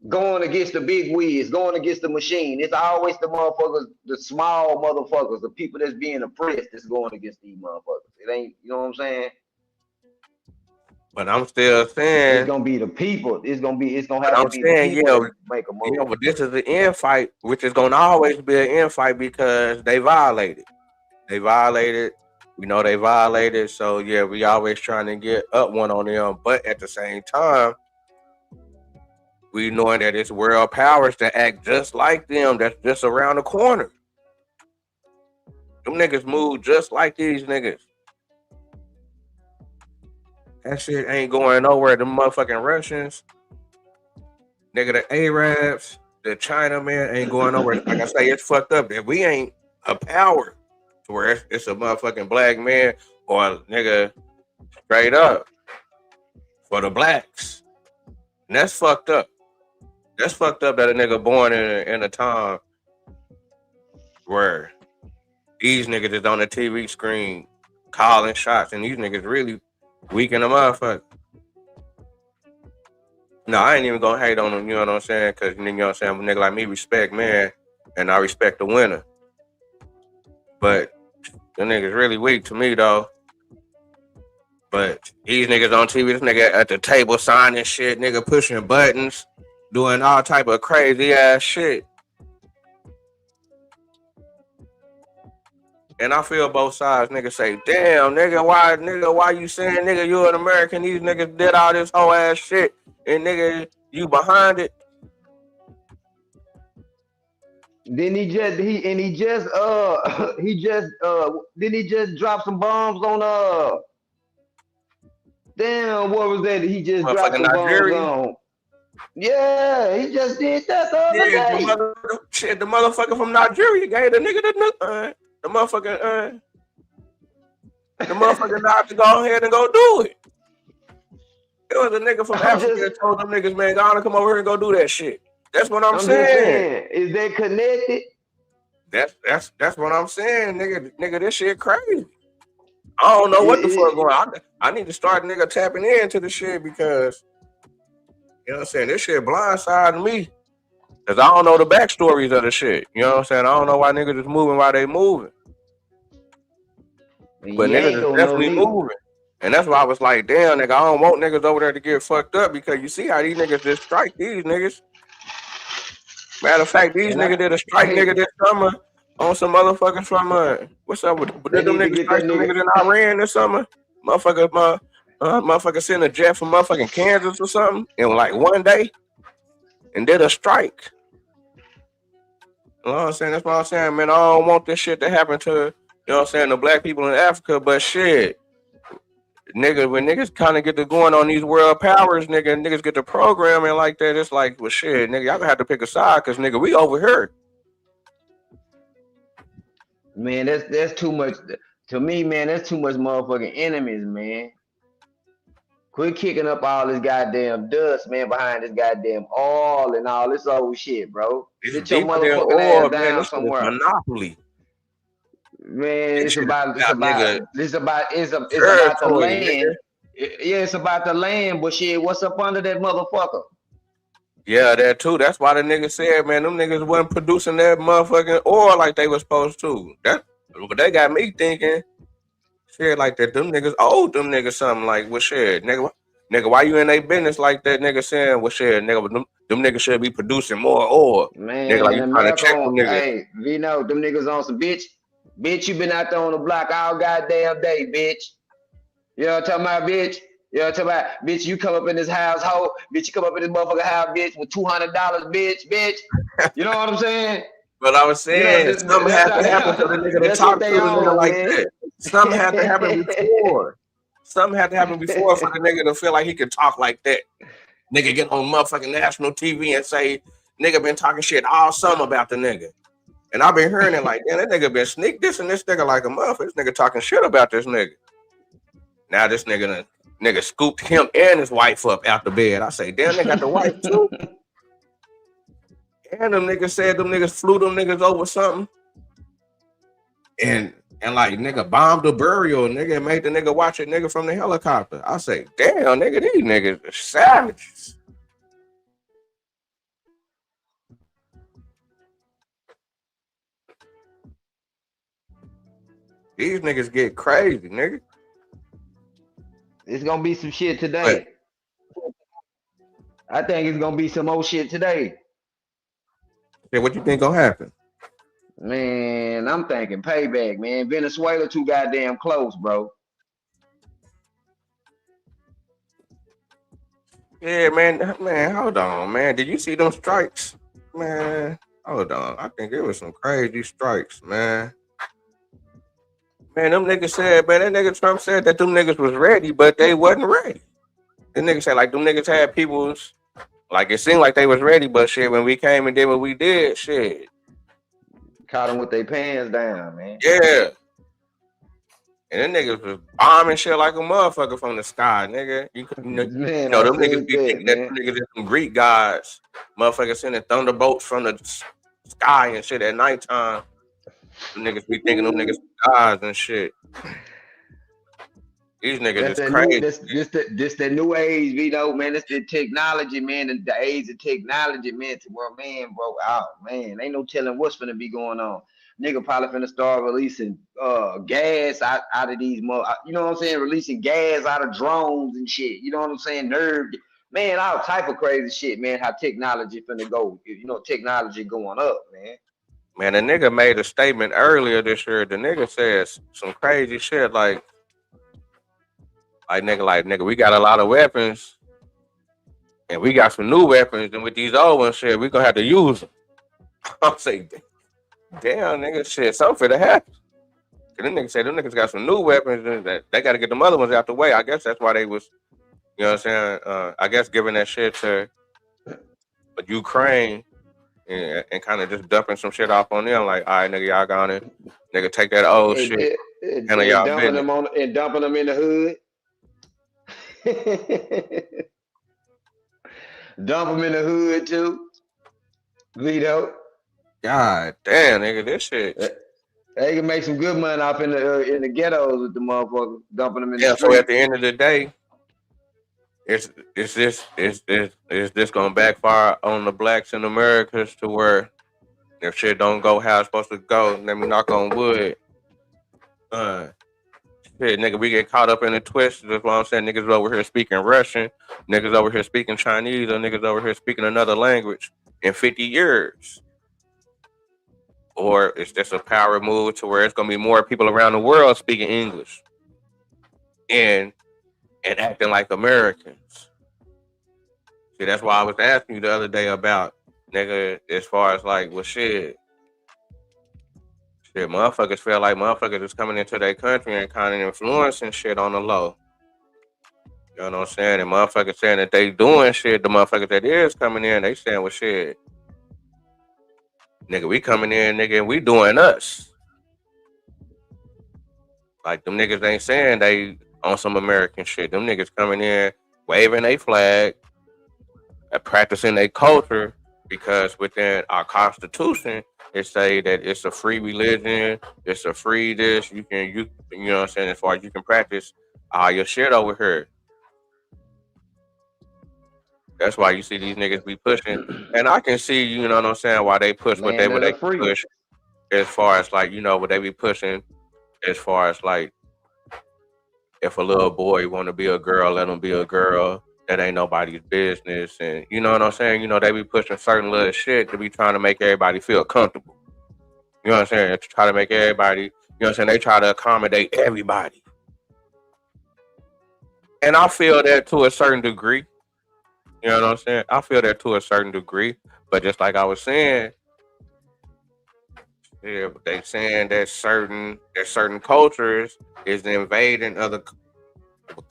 Going against the big wigs, going against the machine. It's always the motherfuckers, the small motherfuckers, the people that's being oppressed that's going against these motherfuckers. It ain't, you know what I'm saying? But I'm still saying It's gonna be the people. It's gonna But have to I'm be the saying, people that make a move. but this is an infight, which is gonna always be an infight because they violated. They violated. We know they violated. So yeah, we always trying to get up one on them. But at the same time, we knowing that it's world powers that act just like them. That's just around the corner. Them niggas move just like these niggas. That shit ain't going nowhere. Them motherfucking Russians, nigga, the Arabs, the Chinaman ain't going nowhere. Like I say, it's fucked up that we ain't a power to where it's a motherfucking black man or a nigga straight up for the blacks. And that's fucked up. That's fucked up that a nigga born in a time where these niggas is on the TV screen calling shots and these niggas really weak in the motherfucker. No, I ain't even gonna hate on them, you know what I'm saying? Cause you know what I'm saying, a nigga like me respect man and I respect the winner. But the niggas really weak to me though. But these niggas on TV, this nigga at the table signing shit, nigga pushing buttons, doing all type of crazy ass shit. And I feel both sides. Niggas say, damn, nigga, why you saying, nigga, you an American? These niggas did all this whole ass shit, and nigga, you behind it. Then he just drop some bombs on damn, what was that? He just dropped some bombs on. Yeah, he just did that the other day. The motherfucker from Nigeria gave the nigga the motherfucker not to go ahead and go do it. It was a nigga from Africa that told them niggas, man, go on and come over here and go do that shit. That's what I'm saying. Is they connected? That's what I'm saying, nigga. This shit crazy. I don't know what the fuck going on. I need to start nigga tapping into the shit because you know what I'm saying. This shit blindsiding me because I don't know the backstories of the shit. You know what I'm saying. I don't know why niggas is moving while they moving. But niggas is definitely moving. And that's why I was like, damn, nigga, I don't want niggas over there to get fucked up because you see how these niggas just strike these niggas. Matter of fact, these niggas did a strike nigga this summer on some motherfuckers from what's up with them niggas strike some niggas in Iran this summer? Motherfucker sent a jet from motherfucking Kansas or something in like one day and did a strike. You know what I'm saying? That's what I'm saying, man. I don't want this shit to happen to, you know what I'm saying, the black people in Africa, but shit. Nigga, when niggas kind of get to going on these world powers, niggas get to programming like that, it's like, well, shit, nigga, y'all gonna have to pick a side, because, nigga, we over here. Man, that's too much. To me, man, that's too much motherfucking enemies, man. Quit kicking up all this goddamn dust, man, behind this goddamn oil and all this old shit, bro. Get your motherfucking ass down somewhere. Monopoly. Man, it's about the land. Yeah, it's about the land, but shit, what's up under that motherfucker? Yeah, that too. That's why the nigga said, man, them niggas wasn't producing that motherfucking oil like they was supposed to. But they got me thinking, shit, like that. Them niggas owed them niggas something. Like, well, shit, nigga, why you in their business like that? Nigga saying, well, shit, nigga, them niggas should be producing more oil. Man, nigga, like you trying to check them niggas. Hey, Vino, them niggas on some bitch. Bitch, you been out there on the block all goddamn day, bitch. You know what I'm talking about, bitch? You know what I'm talking about? Bitch, you come up in this household. Bitch, you come up in this motherfucking house, bitch, with $200, bitch. You know what I'm saying? But I was saying, something had to happen to the nigga to talk to the nigga like that. Something had to happen before. Something had to happen before for the nigga to feel like he could talk like that. Nigga get on motherfucking national TV and say, nigga been talking shit all summer about the nigga. And I've been hearing it like, damn, that nigga been sneak dissing this nigga like a motherfucker. This nigga talking shit about this nigga. Now this nigga Nigga scooped him and his wife up out the bed. I say, damn, they got the wife too. And them niggas said them niggas flew them niggas over something. And like nigga bombed a burial, nigga, and made the nigga watch it, nigga, from the helicopter. I say, damn, nigga, these niggas are savages. These niggas get crazy, nigga. It's gonna be some shit today. I think it's gonna be some more shit today. Yeah, what you think gonna happen? Man, I'm thinking payback, man. Venezuela too goddamn close, bro. Yeah, man, hold on, man. Did you see them strikes? Man, hold on. I think it was some crazy strikes, man. Man, them niggas said, man, that nigga Trump said that them niggas was ready, but they wasn't ready. The niggas said, like, them niggas had people's, like, it seemed like they was ready, but shit, when we came and did what we did, shit. Caught them with their pants down, man. Yeah. And them niggas was bombing shit like a motherfucker from the sky, nigga. You know them niggas be thinking that them niggas are some Greek gods. Motherfuckers sending thunderbolts from the sky and shit at nighttime. Them niggas be thinking them niggas gods and shit. These niggas is crazy. This the new age, you know, man. It's the technology, man. The age of technology, man. To where, man, bro, oh man, ain't no telling what's gonna be going on. Nigga probably finna start releasing gas out of these, you know what I'm saying? Releasing gas out of drones and shit. You know what I'm saying? Nerve, man, all type of crazy shit, man. How technology finna go? You know, technology going up, man. Man, a nigga made a statement earlier this year. The nigga says some crazy shit like nigga, we got a lot of weapons, and we got some new weapons, and with these old ones, shit, we gonna have to use them. I'm saying, damn, nigga, shit, something finna happen. Cause them niggas say them niggas got some new weapons, and that they gotta get them other ones out the way. I guess that's why they was, you know what I'm saying? I guess giving that shit to Ukraine and kind of just dumping some shit off on them, like, all right, nigga, y'all gonna, nigga, take that old shit and dumping them in the hood. Dump them in the hood too, Vito. God damn, nigga, this shit. They can make some good money off in the ghettos with the motherfuckers dumping them in the street. So at the end of the day, is this gonna backfire on the blacks in America to where if shit don't go how it's supposed to go? Let me knock on wood. Shit, nigga, we get caught up in the twist. That's what I'm saying. Niggas over here speaking Russian, niggas over here speaking Chinese, or niggas over here speaking another language in 50 years. Or it's just a power move to where it's gonna be more people around the world speaking English and acting like Americans. See, that's why I was asking you the other day about, nigga, as far as like, well, shit, motherfuckers feel like motherfuckers is coming into their country and kind of influencing shit on the low. You know what I'm saying? And motherfuckers saying that they doing shit, the motherfuckers that is coming in, they saying, well, shit, nigga, we coming in, nigga, and we doing us. Like, them niggas ain't saying they on some American shit. Them niggas coming in, waving a flag, practicing their culture, because within our Constitution, it say that it's a free religion, it's a free this, you know what I'm saying, as far as you can practice all your shit over here. That's why you see these niggas be pushing. And I can see, you know what I'm saying, why they push what they push as far as like, you know, what they be pushing as far as like, if a little boy want to be a girl, let him be a girl. That ain't nobody's business. And you know what I'm saying? You know, they be pushing certain little shit to be trying to make everybody feel comfortable. You know what I'm saying? To try to make everybody, you know what I'm saying? They try to accommodate everybody. And I feel that to a certain degree. You know what I'm saying? I feel that to a certain degree. But just like I was saying, yeah, but they saying that certain cultures is invading other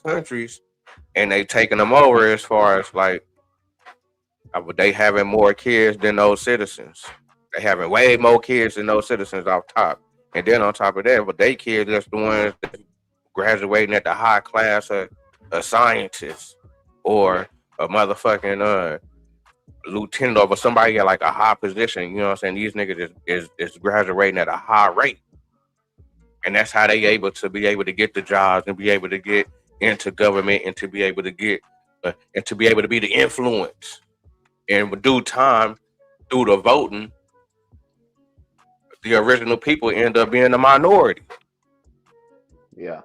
countries. And they taking them over as far as like, they having more kids than those citizens. They having way more kids than those citizens off top. And then on top of that, but they kids just the ones that graduating at the high class of a scientist or a motherfucking lieutenant or somebody at like a high position. You know what I'm saying? These niggas is graduating at a high rate, and that's how they able to get the jobs and be able to get into government and to be able to get and to be able to be the influence. And with due time, through the voting, the original people end up being the minority. Yeah.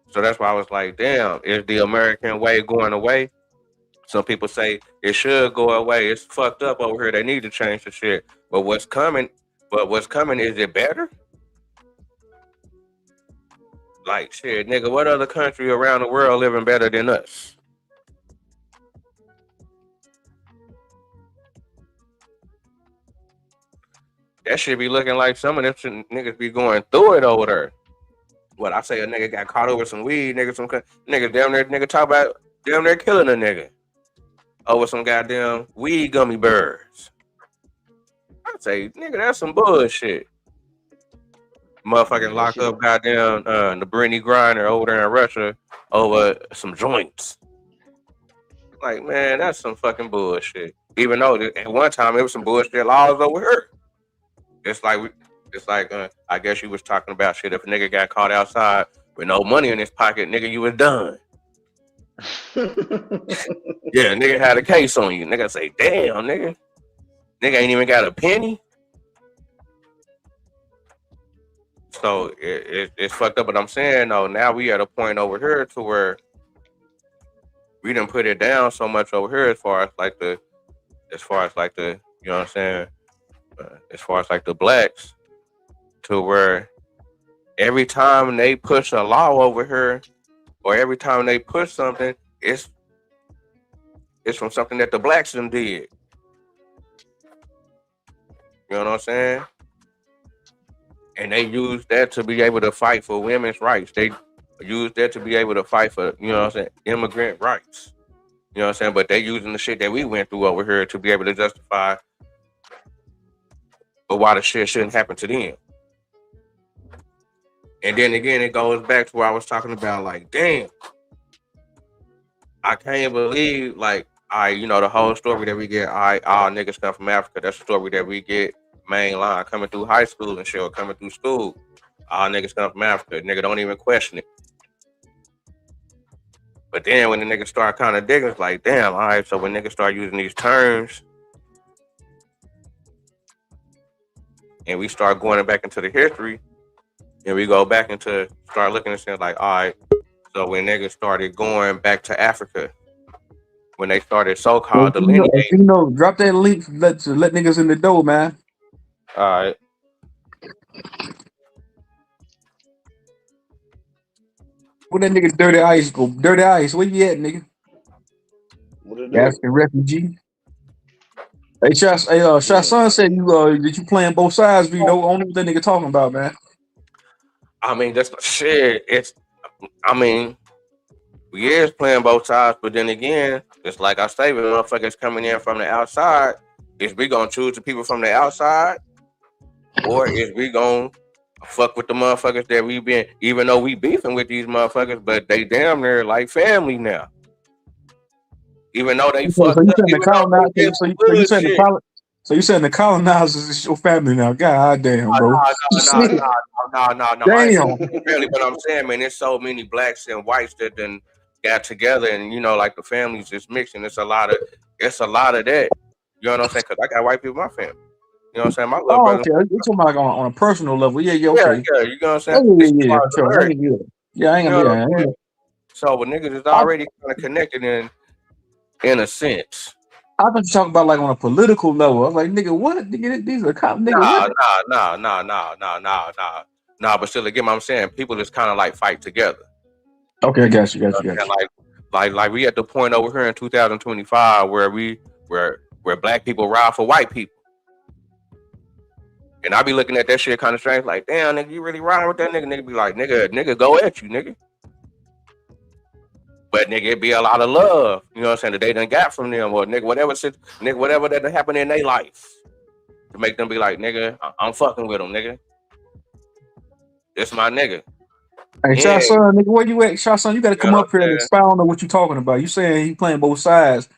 So that's why I was like, damn, is the American way going away? Some people say it should go away. It's fucked up over here. They need to change the shit. But what's coming? Is it better? Like shit, nigga, what other country around the world living better than us? That shit be looking like some of them niggas be going through it over there. What I say, a nigga got caught over some weed, nigga, nigga down there, nigga talk about damn near killing a nigga over some goddamn weed gummy bears. I say, nigga, that's some bullshit. Motherfucking lock up goddamn the Brittany Griner over there in Russia over some joints. Like, man, that's some fucking bullshit. Even though at one time it was some bullshit laws over here. It's like I guess you was talking about shit. If a nigga got caught outside with no money in his pocket, nigga, you was done. Yeah, nigga had a case on you. Nigga say, damn, nigga ain't even got a penny. So it's fucked up. But I'm saying though, now we at a point over here to where we didn't put it down so much over here as far as like the you know what I'm saying, as far as like the blacks, to where every time they push a law over here or every time they push something, it's from something that the blacks them did. You know what I'm saying? And they use that to be able to fight for women's rights. They use that to be able to fight for, you know what I'm saying, immigrant rights. You know what I'm saying? But they using the shit that we went through over here to be able to justify but why the shit shouldn't happen to them. And then again, it goes back to where I was talking about, like, damn, I can't believe, like, the whole story that we get, all niggas come from Africa. That's the story that we get mainline coming through high school and shit, or coming through school. All niggas come from Africa. Nigga don't even question it. But then when the niggas start kind of digging, it's like, damn, all right, so when niggas start using these terms and we start going back into the history and we go back into start looking and saying, like, all right, so when niggas started going back to Africa, when they started so-called delineating. Drop that link, let niggas in the door, man. All right. Where that nigga Dirty Ice go? Dirty Ice, where you at, nigga? African refugee. Hey, Son said you playing both sides, but you know only what that nigga talking about, man. I mean, that's shit. We is playing both sides, but then again, it's like I say, when motherfuckers coming in from the outside, is we gonna choose the people from the outside, or is we gonna fuck with the motherfuckers that we been, even though we beefing with these motherfuckers, but they damn near like family now. Even though they fucked up. So you saying the colonizers is your family now? God damn, bro. No. Damn. Really, but I'm saying, man, there's so many blacks and whites that then got together, and like the families just mixing. It's a lot of that. You know what I'm saying? Because I got white people in my family. You know what I'm saying? My little brother. Okay. You're talking about on a personal level. Yeah, okay. Yeah, you know what I'm saying? Yeah. So, but niggas is already kind of connected in a sense. I thought you talking about like on a political level. I was like, nigga, what? Nigga, these are cop nigga. Nah. But still, again, I'm saying people just kind of like fight together. Okay, I got you. Like we at the point over here in 2025 where black people ride for white people. And I be looking at that shit kind of strange, like, damn, nigga, you really riding with that nigga? Nigga be like, nigga, go at you, nigga. But nigga, it be a lot of love, you know what I'm saying, that they done got from them, or nigga, whatever that happened in their life, to make them be like, nigga, I'm fucking with them, nigga. It's my nigga. Hey, Yeah, Shot Son, nigga, where you at? Shot Son, you got to you know come what up here I'm and saying? expound on what you talking about. You saying he playing both sides.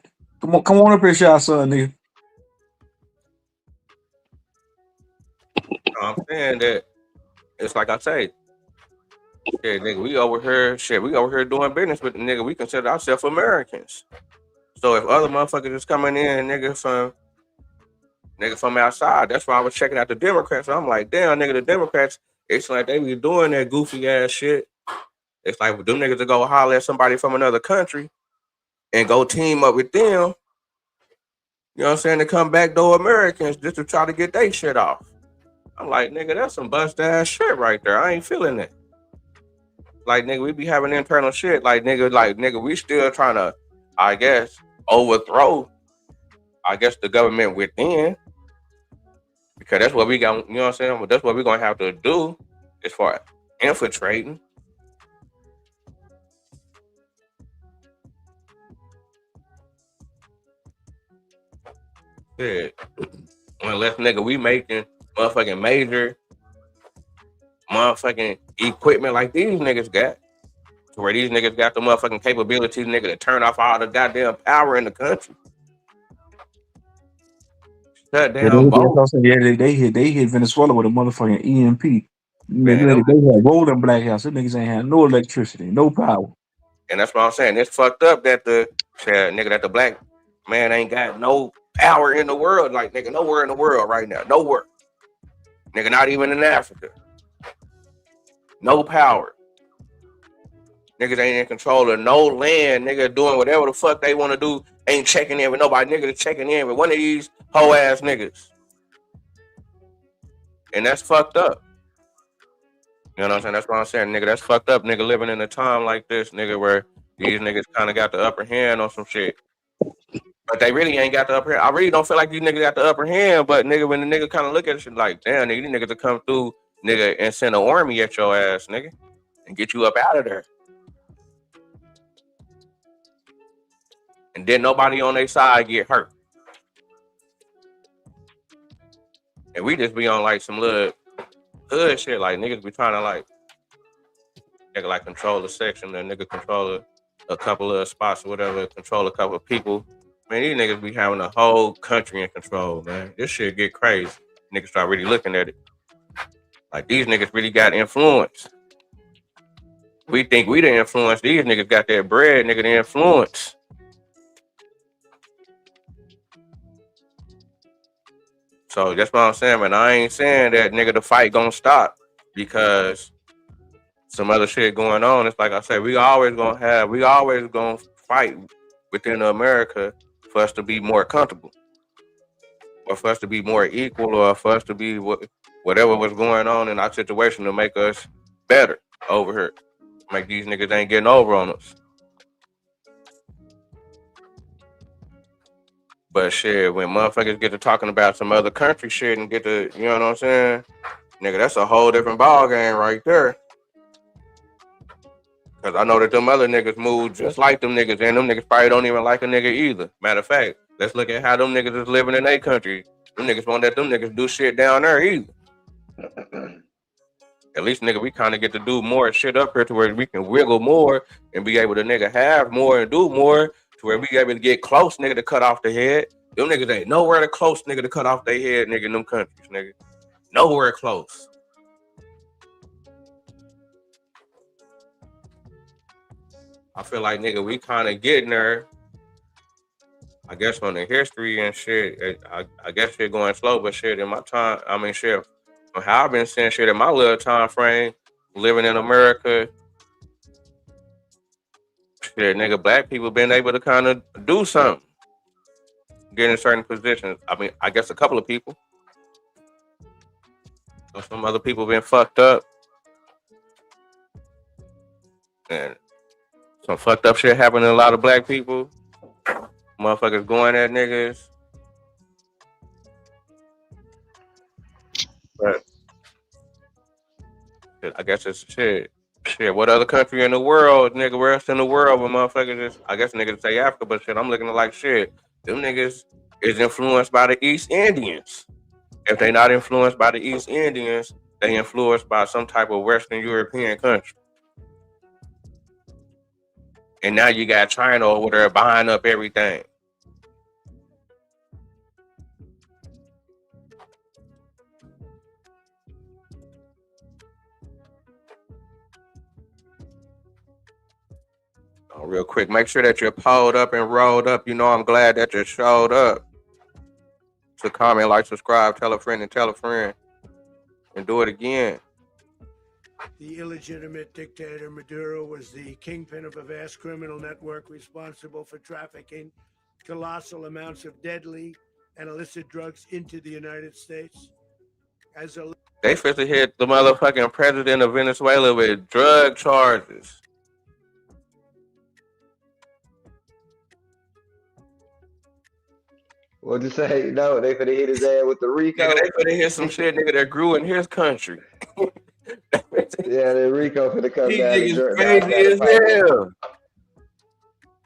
Come on up here, Shot Son, nigga. I'm saying that it's like I say, shit, nigga, we over here doing business with the nigga. We consider ourselves Americans. So if other motherfuckers is coming in, nigga from outside, that's why I was checking out the Democrats. I'm like, damn, nigga, the Democrats, it's like they be doing that goofy ass shit. It's like them niggas to go holler at somebody from another country and go team up with them. You know what I'm saying? To come backdoor Americans just to try to get their shit off. I'm like, nigga, that's some bust ass shit right there. I ain't feeling it. Like, nigga, we be having internal shit. Like, nigga, we still trying to, I guess, overthrow, the government within. Because that's what we got, you know what I'm saying? That's what we're going to have to do as far as infiltrating. Shit. Unless, nigga, we making motherfucking major motherfucking equipment like these niggas got. Where these niggas got the motherfucking capabilities, nigga, to turn off all the goddamn power in the country. Shut Yeah, down that's both. what I'm saying. Yeah, they hit Venezuela with a motherfucking EMP. Man, They had rolling black house. Them niggas ain't had no electricity, no power. and that's what I'm saying. It's fucked up that the black man ain't got no power in the world. Like, nigga, nowhere in the world right now. Nowhere. Nigga, not even in Africa. No power. Niggas ain't in control of no land. Nigga doing whatever the fuck they want to do. Ain't checking in with nobody. Nigga checking in with one of these hoe ass niggas. And that's fucked up. You know what I'm saying? That's what I'm saying, nigga. That's fucked up, nigga, living in a time like this, nigga, where these niggas kind of got the upper hand on some shit. But they really ain't got the upper hand. I really don't feel like these niggas got the upper hand, but nigga, when the nigga kind of look at it, shit like, damn, nigga, these niggas to come through, nigga, and send an army at your ass, nigga, and get you up out of there. And then nobody on their side get hurt. And we just be on like some little hood shit, like niggas be trying to like, nigga, like control a section, and nigga control a couple of spots or whatever, control a couple of people. Man, these niggas be having a whole country in control, man. This shit get crazy. Niggas start really looking at it. Like, these niggas really got influence. We think we the influence. These niggas got that bread, nigga, the influence. So that's what I'm saying, man. I ain't saying that, nigga, the fight gonna stop because some other shit going on. It's like I said, we always gonna fight within America for us to be more comfortable, or for us to be more equal, or for us to be whatever was going on in our situation to make us better over here. Make these niggas ain't getting over on us. But shit, when motherfuckers get to talking about some other country shit and get to, you know what I'm saying? Nigga, that's a whole different ball game right there. Cause I know that them other niggas move just like them niggas, and them niggas probably don't even like a nigga either. Matter of fact, let's look at how them niggas is living in their country. Them niggas won't let them niggas do shit down there either. At least, nigga, we kind of get to do more shit up here to where we can wiggle more and be able to, nigga, have more and do more to where we able to get close, nigga, to cut off the head. Them niggas ain't nowhere to close, nigga, to cut off their head, nigga, in them countries, nigga. Nowhere close. I feel like, nigga, we kind of getting there. I guess on the history and shit, I guess shit going slow, but shit in my time, I mean, shit, how I've been seeing shit in my little time frame, living in America, shit, nigga, black people been able to kind of do something, get in certain positions. I mean, I guess a couple of people. So some other people been fucked up, and some fucked up shit happened to a lot of black people. Motherfuckers going at niggas. But shit, I guess it's shit. Shit, what other country in the world, nigga, where else in the world where motherfuckers is, I guess niggas say Africa, but shit, I'm looking at like shit. Them niggas is influenced by the East Indians. If they not influenced by the East Indians, they influenced by some type of Western European country. And now you got China over there buying up everything. Oh, real quick, make sure that you're pulled up and rolled up. You know, I'm glad that you showed up. So comment, like, subscribe, tell a friend, and do it again. The illegitimate dictator Maduro was the kingpin of a vast criminal network responsible for trafficking colossal amounts of deadly and illicit drugs into the United States. They supposed to hit the motherfucking president of Venezuela with drug charges. What'd you say? No, they finna hit his ass with the Rico. Nigga, they finna hit some shit, nigga, that grew in his country. Yeah, the Rico finna come These down. niggas crazy as hell.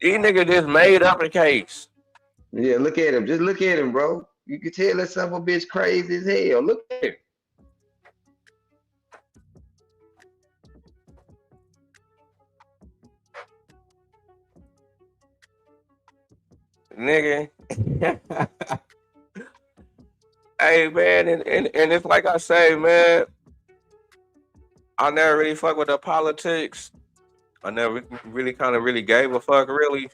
These niggas just made up a case. Yeah, look at him. Just look at him, bro. You can tell that son of a bitch crazy as hell. Look at him. Nigga. Hey, man, and it's like I say, man, I never really fuck with the politics. I never really kind of really gave a fuck, really.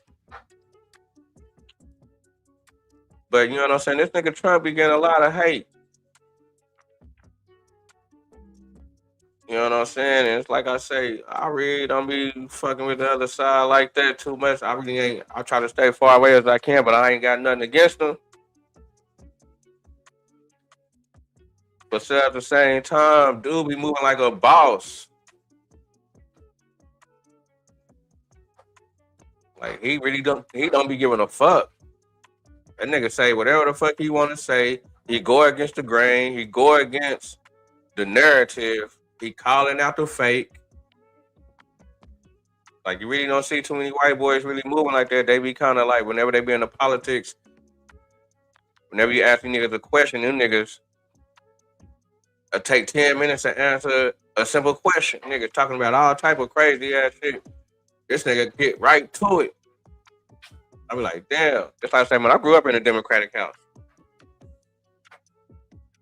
But you know what I'm saying? This nigga Trump be getting a lot of hate. You know what I'm saying? And it's like I say, I really don't be fucking with the other side like that too much. I really ain't. I try to stay far away as I can, but I ain't got nothing against them. But still at the same time, dude be moving like a boss. Like he really don't be giving a fuck. That nigga say whatever the fuck he want to say. He go against the grain. He go against the narrative. He calling out the fake. Like you really don't see too many white boys really moving like that. They be kind of like whenever they be in the politics. Whenever you ask these niggas a question, them niggas take 10 minutes to answer a simple question. Niggas talking about all type of crazy ass shit. This nigga get right to it. I be like, damn. Just like I say, man, I grew up in a Democratic house.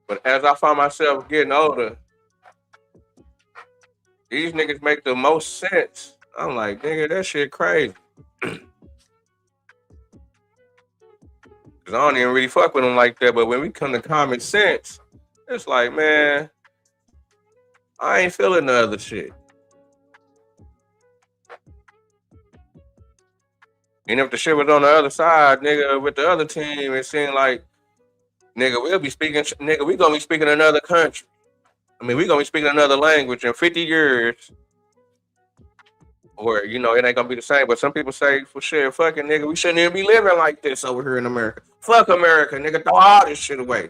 But as I find myself getting older, these niggas make the most sense. I'm like, nigga, that shit crazy. Cause I don't even really fuck with them like that. But when we come to common sense, it's like, man, I ain't feeling the other shit. And if the shit was on the other side, nigga, with the other team, it seemed like, nigga, we gonna be speaking another country. I mean, we gonna be speaking another language in 50 years. Or, you know, it ain't gonna be the same. But some people say, for sure, fucking nigga, we shouldn't even be living like this over here in America. Fuck America, nigga, throw all this shit away.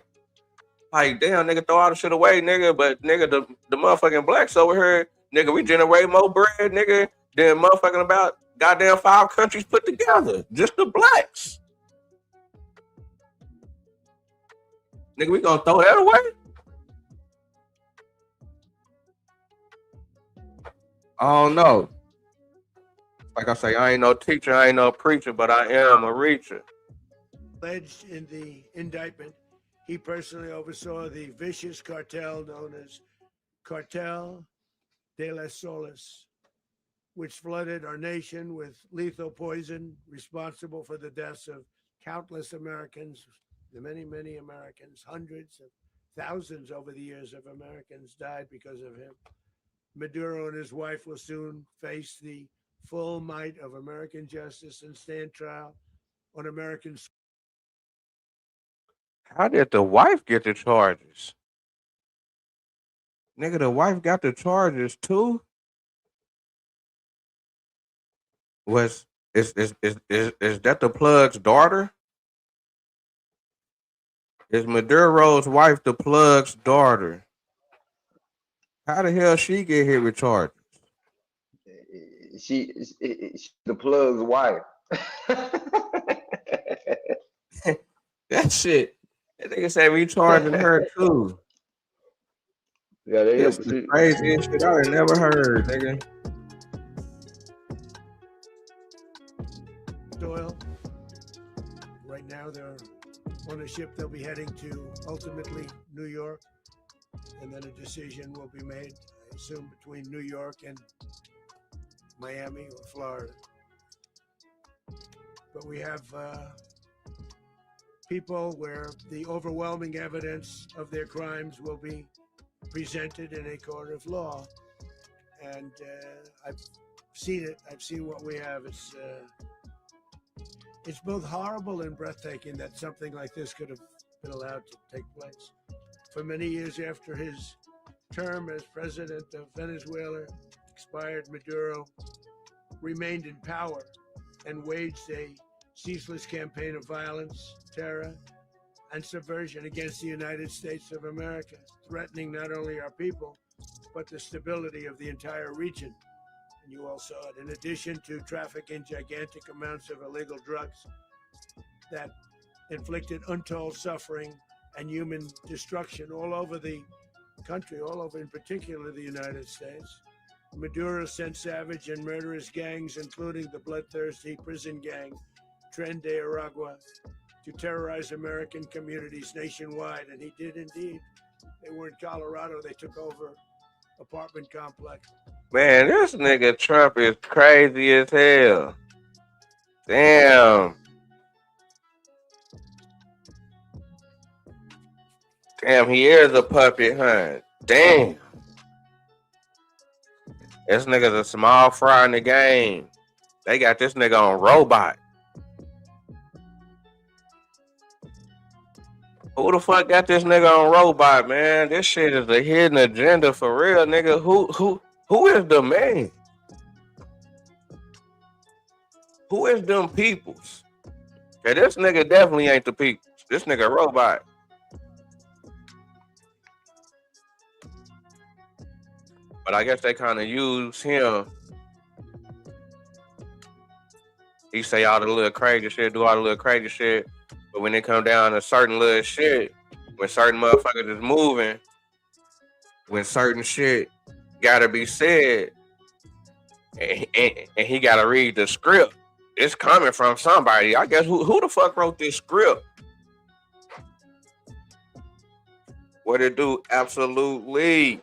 Like, damn, nigga, throw all this shit away, nigga. But, nigga, the motherfucking blacks over here, nigga, we generate more bread, nigga, than motherfucking about goddamn 5 countries put together. Just the blacks. Nigga, we gonna throw that away? I don't know. Like I say, I ain't no teacher, I ain't no preacher, but I am a reacher. Alleged in the indictment, he personally oversaw the vicious cartel known as Cartel de las Solas, which flooded our nation with lethal poison, responsible for the deaths of countless Americans, the many, many Americans, hundreds of thousands over the years of Americans died because of him. Maduro and his wife will soon face the full might of American justice and stand trial on American. How did the wife get the charges? Nigga, the wife got the charges too? Is that the plug's daughter? Is Maduro's wife the plug's daughter? How the hell she get hit with charges? She the plug's wife. That shit. That nigga said we charging her too. Yeah, they This the craziest shit I never heard, nigga. Oil. Right now, they're on a ship. They'll be heading to ultimately New York, and then a decision will be made, I assume, between New York and Miami or Florida. But we have people where the overwhelming evidence of their crimes will be presented in a court of law, and I've seen it. I've seen what we have. It's both horrible and breathtaking that something like this could have been allowed to take place. For many years after his term as president of Venezuela expired, Maduro remained in power and waged a ceaseless campaign of violence, terror, and subversion against the United States of America, threatening not only our people, but the stability of the entire region. And you all saw it. In addition to trafficking gigantic amounts of illegal drugs that inflicted untold suffering and human destruction all over the country, all over, in particular, the United States. Maduro sent savage and murderous gangs, including the bloodthirsty prison gang, Tren de Aragua, to terrorize American communities nationwide. And he did indeed. They were in Colorado. They took over apartment complex. Man, this nigga Trump is crazy as hell. Damn. Damn, he is a puppet, huh? Damn. This nigga's a small fry in the game. They got this nigga on robot. Who the fuck got this nigga on robot, man? This shit is a hidden agenda for real, nigga. Who is the man? Who is them peoples? Yeah, this nigga definitely ain't the peoples. This nigga robot. But I guess they kind of use him. He say all the little crazy shit, do all the little crazy shit. But when it come down to certain little shit, when certain motherfuckers is moving, when certain shit gotta be said, and he gotta read the script, it's coming from somebody. I guess who the fuck wrote this script? What it do? Absolutely.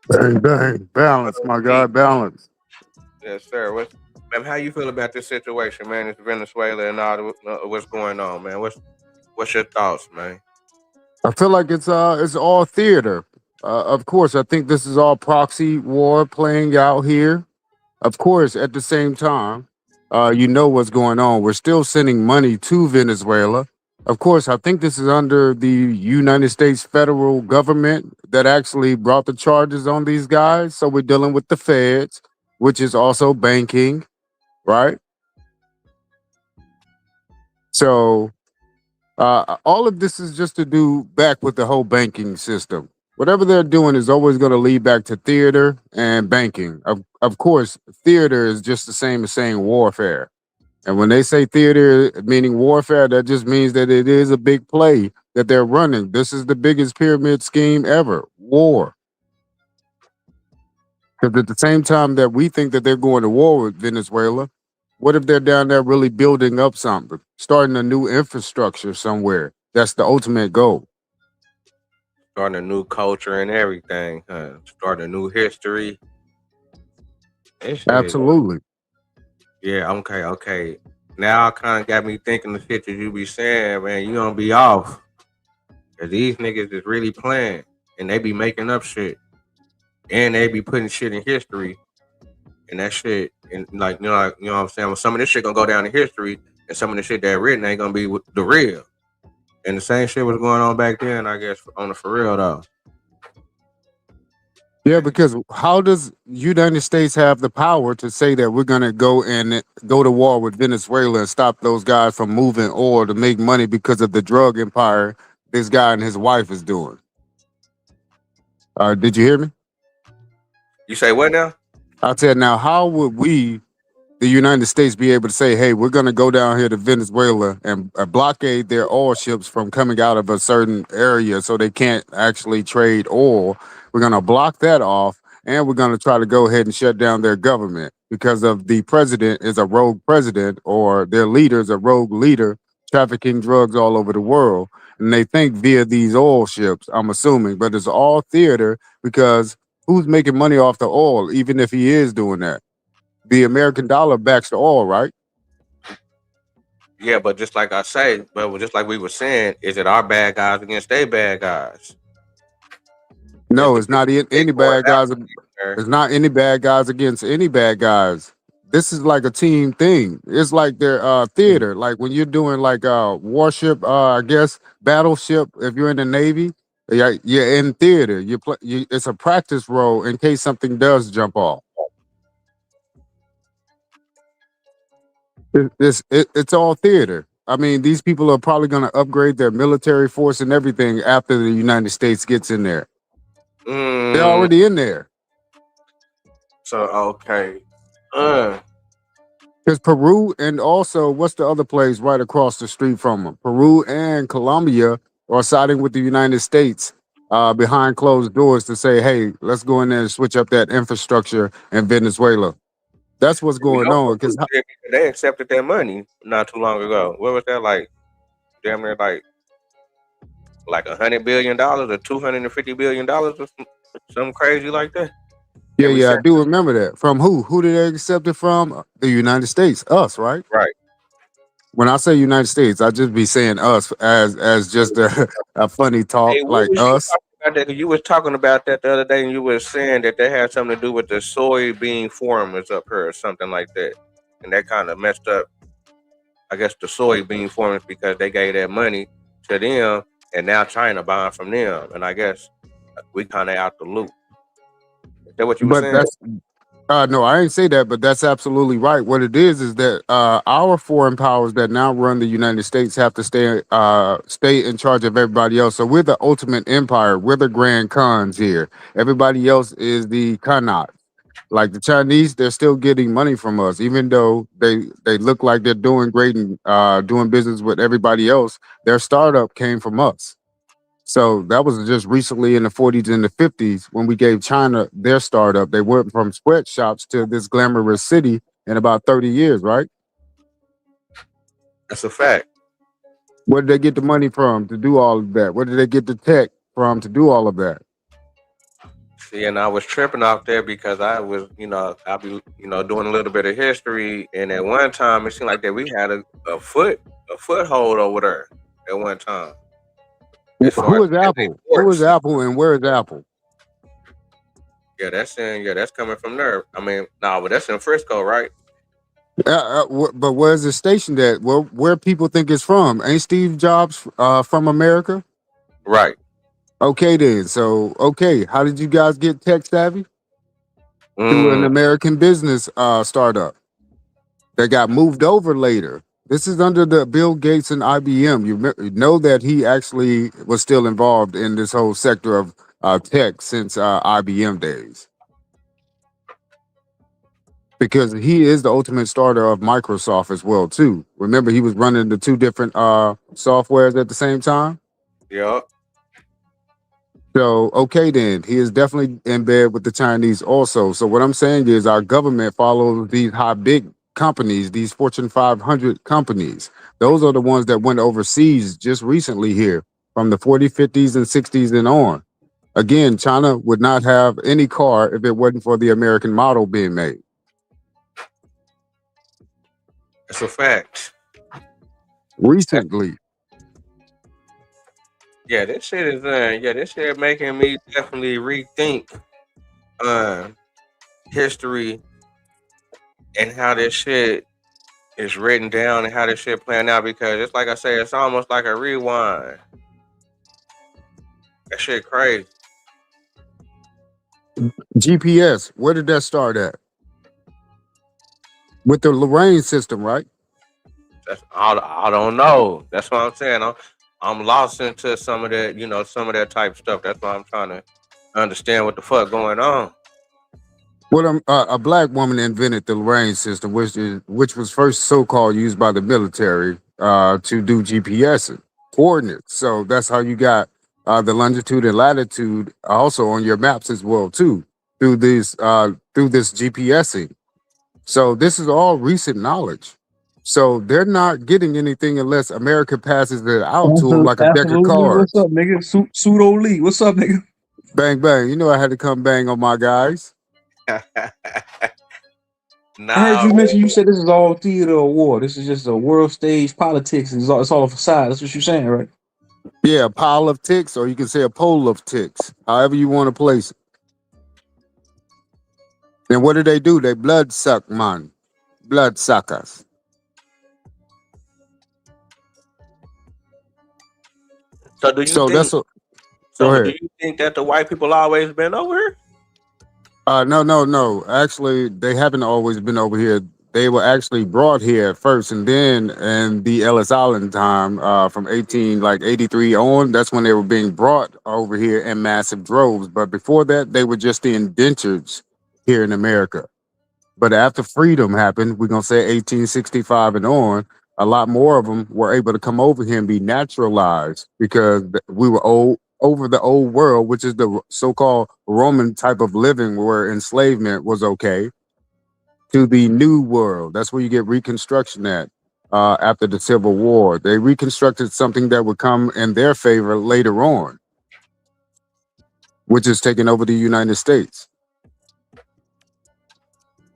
Bang, bang. Balance, my guy, balance. Yes, sir. Man, how you feel about this situation, man? It's Venezuela and all what's going on, man. What's your thoughts, man? I feel like it's all theater. Of course, I think this is all proxy war playing out here. Of course, at the same time, you know what's going on. We're still sending money to Venezuela. Of course, I think this is under the United States federal government that actually brought the charges on these guys. So we're dealing with the feds, which is also banking, right? So all of this is just to do back with the whole banking system. Whatever they're doing is always going to lead back to theater and banking. Of course, theater is just the same as saying warfare. And when they say theater, meaning warfare, that just means that it is a big play that they're running. This is the biggest pyramid scheme ever, war. Because at the same time that we think that they're going to war with Venezuela, what if they're down there really building up something, starting a new infrastructure somewhere? That's the ultimate goal. Starting a new culture and everything, huh? Starting a new history. Absolutely. Yeah, okay. Now kind of got me thinking the shit that you be saying, man. You gonna be off. Cause these niggas is really playing, and they be making up shit, and they be putting shit in history, and that shit, and like you know what I'm saying. Well, some of this shit gonna go down in history, and some of the shit that written ain't gonna be the real. And the same shit was going on back then, I guess, on the for real though. Yeah, because how does United States have the power to say that we're gonna go to war with Venezuela and stop those guys from moving oil to make money because of the drug empire this guy and his wife is doing? Did you hear me? You say what now? I said, now how would we the United States be able to say, hey, we're going to go down here to Venezuela and blockade their oil ships from coming out of a certain area so they can't actually trade oil. We're going to block that off, and we're going to try to go ahead and shut down their government because of the president is a rogue president or their leader is a rogue leader trafficking drugs all over the world. And they think via these oil ships, I'm assuming, but it's all theater because who's making money off the oil, even if he is doing that? The American dollar backs the oil, right? Yeah, but just like I say, but just like we were saying, is it our bad guys against their bad guys? No, it's not any bad guys. There. It's not any bad guys against any bad guys. This is like a team thing. It's like their theater. Like when you're doing like warship, I guess battleship. If you're in the Navy, you're in theater. It's a practice role in case something does jump off. It's all theater. I mean, these people are probably going to upgrade their military force and everything after the United States gets in there. They're already in there. So okay. Because Peru and also what's the other place right across the street from them? Peru and Colombia are siding with the United States behind closed doors to say, hey, let's go in there and switch up that infrastructure in Venezuela. That's what's going on. Because they accepted their money not too long ago. What was that like? Damn near like $100 billion or $250 billion or something crazy like that. Yeah, I do remember that. From who? Who did they accept it from? The United States, us, right? Right. When I say United States, I just be saying us as just a funny talk, hey, like us. You was talking about that the other day, and you were saying that they had something to do with the soybean farmers up here or something like that, and that kind of messed up, I guess, the soybean farmers because they gave that money to them, and now China buying from them, and I guess we kind of out the loop. Is that what you were saying? That's no, I ain't say that, but that's absolutely right. What it is that our foreign powers that now run the United States have to stay in charge of everybody else. So we're the ultimate empire. We're the grand khans here. Everybody else is the khanat. Like the Chinese, they're still getting money from us, even though they look like they're doing great and doing business with everybody else. Their startup came from us. So that was just recently in the 40s and the 50s when we gave China their startup. They went from sweatshops to this glamorous city in about 30 years, right? That's a fact. Where did they get the money from to do all of that? Where did they get the tech from to do all of that? See, and I was tripping out there because I was, I be, doing a little bit of history, and at one time it seemed like that we had a foothold over there at one time. Who is Apple? Who is Apple and where is Apple? Yeah, that's coming from there. I mean, but that's in Frisco, right? But where's it stationed at? Where people think it's from? Ain't Steve Jobs from America? Right. Okay then. So how did you guys get tech savvy? Through an American business startup that got moved over later. This is under the Bill Gates and IBM. You know that he actually was still involved in this whole sector of tech since IBM days. Because he is the ultimate starter of Microsoft as well, too. Remember, he was running the two different softwares at the same time? Yeah. So, then, he is definitely in bed with the Chinese also. So what I'm saying is our government follows these big companies, these Fortune 500 companies. Those are the ones that went overseas just recently here from the 40s, 50s, and 60s and on. Again, China would not have any car if it wasn't for the American model being made. That's a fact. Recently. Yeah, this shit is making me definitely rethink history and how this shit is written down and how this shit playing out, because it's like I say, it's almost like a rewind. That shit crazy. GPS, where did that start at? With the Lorraine system, right? I don't know. That's what I'm saying. I'm lost into some of that, some of that type stuff. That's why I'm trying to understand what the fuck going on. Well, a black woman invented the Lorraine system, which was first so-called used by the military to do GPS coordinates. So that's how you got the longitude and latitude also on your maps as well too through this GPSing. So this is all recent knowledge. So they're not getting anything unless America passes it out to them like a deck of Absolutely. What's cards. up, nigga? Pseudo Lee. What's up, nigga? Bang bang. You know I had to come bang on my guys. I heard Nah, you mention. You said this is all theater or war. This is just a world stage politics. It's all a facade. That's what you're saying, right? Yeah, a pile of ticks, or you can say a pole of ticks, however you want to place it. And what do? They blood suck, man. Blood suckers. so do you So that's think? a go So do ahead. you think that the white people always been over here? No. Actually, they haven't always been over here. They were actually brought here at first, and then in the Ellis Island time, from 83 on, that's when they were being brought over here in massive droves. But before that, they were just the indentures here in America. But after freedom happened, we're gonna say 1865 and on, a lot more of them were able to come over here and be naturalized because we were over the old world, which is the so-called Roman type of living where enslavement was okay, to the new world. That's where you get Reconstruction at. After the Civil War, they reconstructed something that would come in their favor later on, which is taking over the United States,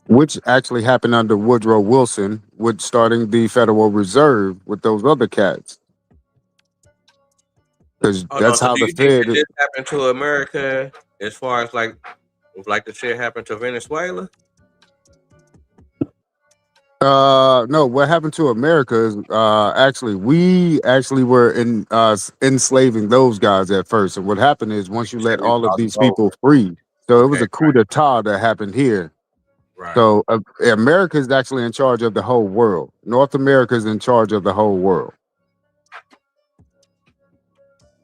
which actually happened under Woodrow Wilson, with starting the Federal Reserve with those other cats. Because Hold on. that's So how do the you think that Fed. this happened to America as far as like the shit happened to Venezuela? No, what happened to America is actually we actually were enslaving those guys at first, and what happened is once you You said let we all of crossed these over. people free, so it was Okay, a coup d'état that happened here. right. So America is actually in charge of the whole world. North America is in charge of the whole world.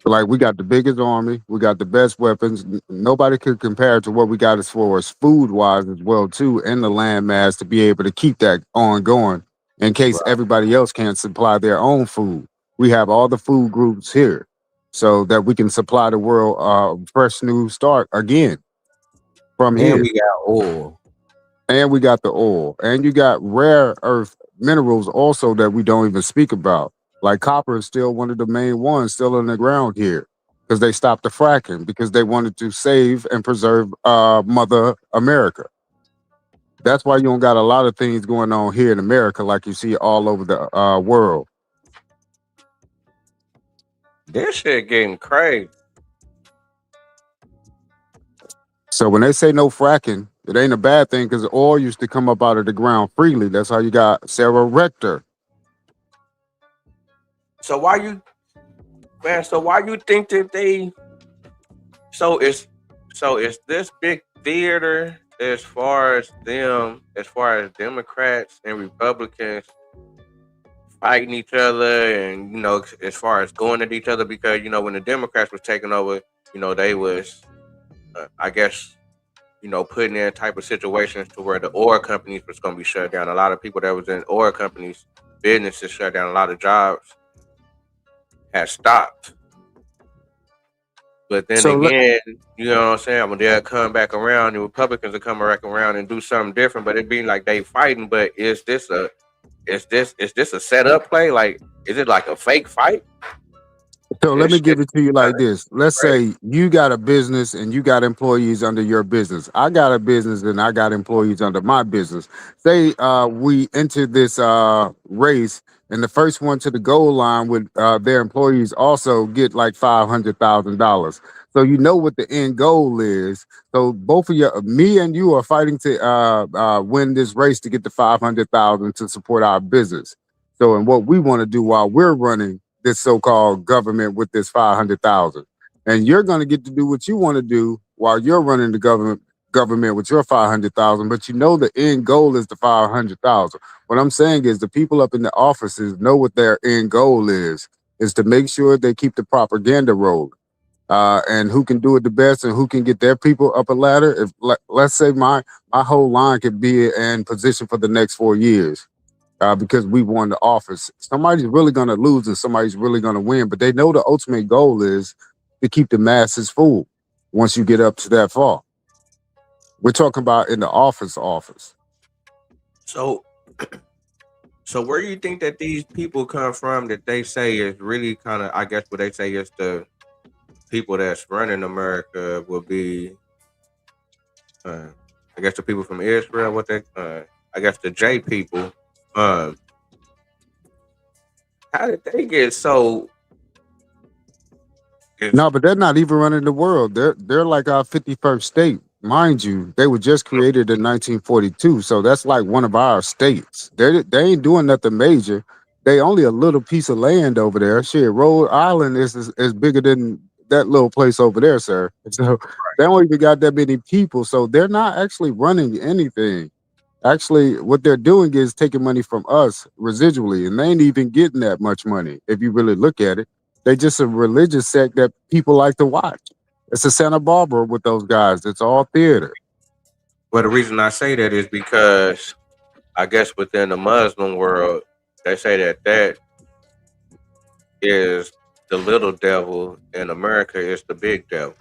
Like we got the biggest army, we got the best weapons. Nobody could compare to what we got as far as food wise as well too, and the land mass to be able to keep that ongoing in case Right. everybody else can't supply their own food. We have all the food groups here, so that we can supply the world fresh new start again from And here. we got oil. And we got the oil, and you got rare earth minerals also that we don't even speak about. Like copper is still one of the main ones still in the ground here because they stopped the fracking because they wanted to save and preserve Mother America. That's why you don't got a lot of things going on here in America like you see all over the world. This shit getting crazy. So when they say no fracking, it ain't a bad thing because oil used to come up out of the ground freely. That's how you got Sarah Rector. So why you man? So why you think that they? So it's this big theater as far as Democrats and Republicans fighting each other, and as far as going at each other, because when the Democrats was taking over, they was I guess putting in type of situations to where the oil companies was going to be shut down. A lot of people that was in oil companies businesses shut down. A lot of jobs had stopped. But then So let, again, you know what I'm saying? When they'll come back around, the Republicans will come back around and do something different. But it being like they fighting. But is this a setup play? Like, is it like a fake fight? So let This me shit give it to you kind like of this. Let's crazy. say you got a business and you got employees under your business. I got a business and I got employees under my business. Say we enter this race and the first one to the goal line with their employees also get like $500,000. So you know what the end goal is. So both of you, me and you, are fighting to win this race to get the 500,000 to support our business. So, and what we want to do while we're running this so-called government with this 500,000, and you're going to get to do what you want to do while you're running the government with your 500,000. But you know the end goal is the 500,000. What I'm saying is the people up in the offices know what their end goal is to make sure they keep the propaganda rolling. and who can do it the best and who can get their people up a ladder. If let's say my whole line could be in position for the next 4 years, because we won the office. Somebody's really going to lose and somebody's really going to win, but they know the ultimate goal is to keep the masses full. Once you get up to that far, we're talking about in the office. So, so where do you think that these people come from that they say is really kind of, I guess what they say is the people that's running America will be, I guess the people from Israel, I guess the J people. Um, how did they get so? No, but they're not even running the world. They're like our 51st state. Mind you, they were just created in 1942. So that's like one of our states. They ain't doing nothing major. They only a little piece of land over there. Shit, Rhode Island is bigger than that little place over there, sir. So they don't even got that many people. So they're not actually running anything. Actually, what they're doing is taking money from us residually, and they ain't even getting that much money if you really look at it. They just a religious sect that people like to watch. It's a Santa Barbara with those guys. It's all theater. Well, the reason I say that is because I guess within the Muslim world, they say that is the little devil, and America is the big devil.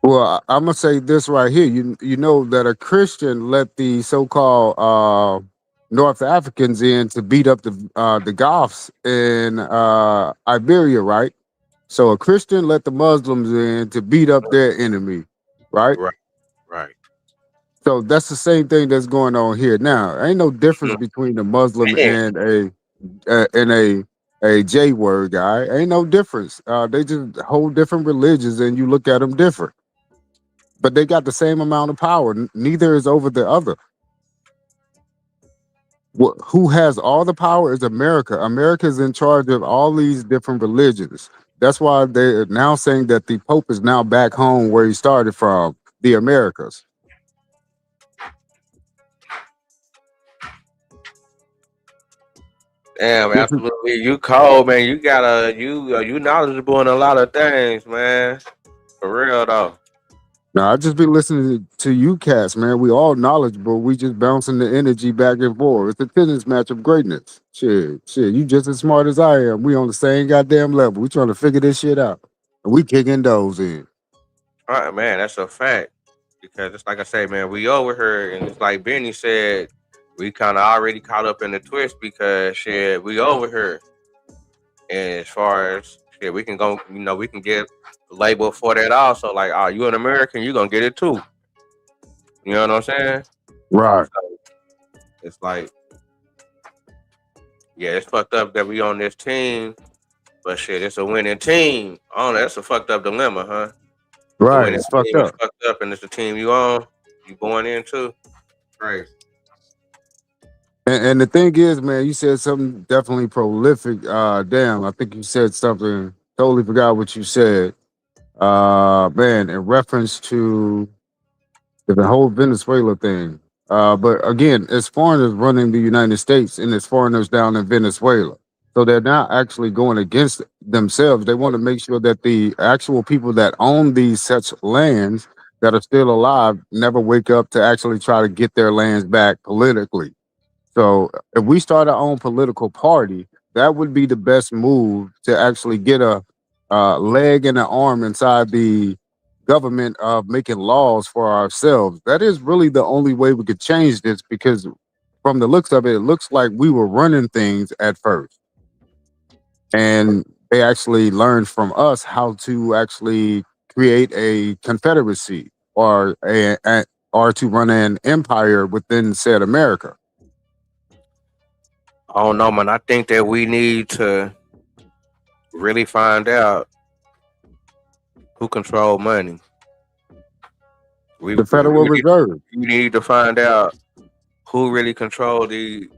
Well, I'm gonna say this right here. You know that a Christian let the so-called North Africans in to beat up the Goths in Iberia, right? So a Christian let the Muslims in to beat up their enemy, right? Right. So that's the same thing that's going on here now. Ain't no difference between a Muslim and a J word guy. Ain't no difference. They just hold different religions, and you look at them different. But they got the same amount of power. Neither is over the other. Who has all the power is America. America is in charge of all these different religions. That's why they're now saying that the Pope is now back home where he started from, the Americas. Damn, absolutely. You cold, man. You knowledgeable in a lot of things, man. For real though. Now I just be listening to you cats, man. We all knowledgeable. We just bouncing the energy back and forth. It's a tennis match of greatness. Shit. You just as smart as I am. We on the same goddamn level. We trying to figure this shit out. And we kicking those in. All right, man, that's a fact. Because it's like I say, man, we over here, and it's like Benny said, we kind of already caught up in the twist because shit, we over here. And as far as shit, we can go, we can get the label for that also. Like, oh, you an American, you gonna get it too. You know what I'm saying? Right. So it's like, yeah, it's fucked up that we on this team, but shit, it's a winning team. Oh, that's a fucked up dilemma, huh? The Right. winning It's fucked team is up. fucked up, and it's the team you on, you going into. Right. And the thing is, man, you said something definitely prolific. Damn, I think you said something. Totally forgot what you said. Man, in reference to the whole Venezuela thing. But again, it's foreigners running the United States and it's foreigners down in Venezuela. So they're not actually going against themselves. They want to make sure that the actual people that own these such lands that are still alive never wake up to actually try to get their lands back politically. So if we start our own political party, that would be the best move to actually get a leg and an arm inside the government of making laws for ourselves. That is really the only way we could change this because from the looks of it, it looks like we were running things at first. And they actually learned from us how to actually create a confederacy or to run an empire within said America. I don't know, man. I think that we need to really find out who control money. The Federal Reserve. We need to find out who really control the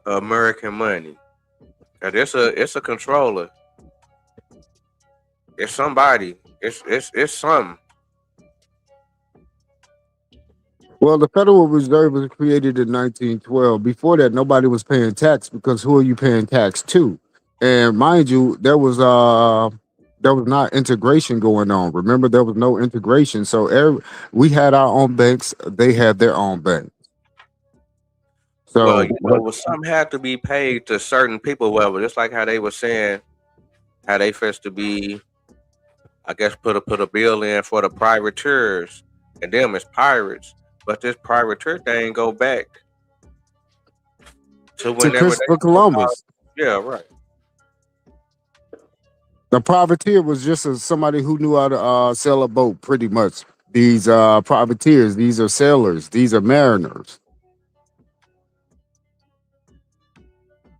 American money. And it's a controller. It's somebody. It's something. Well, the Federal Reserve was created in 1912. Before that, nobody was paying tax because who are you paying tax to? And mind you, there was not integration going on. Remember, there was no integration. So we had our own banks, they had their own bank. Well, So you know, well, some had to be paid to certain people. Well, just like how they were saying, how they first to be, I guess, put a bill in for the privateers, and them as pirates. But this privateer thing go back to to whenever they Christopher so-called, Columbus, yeah, right. the privateer was just somebody who knew how to sail a boat, pretty much. These privateers, these are sailors, these are mariners.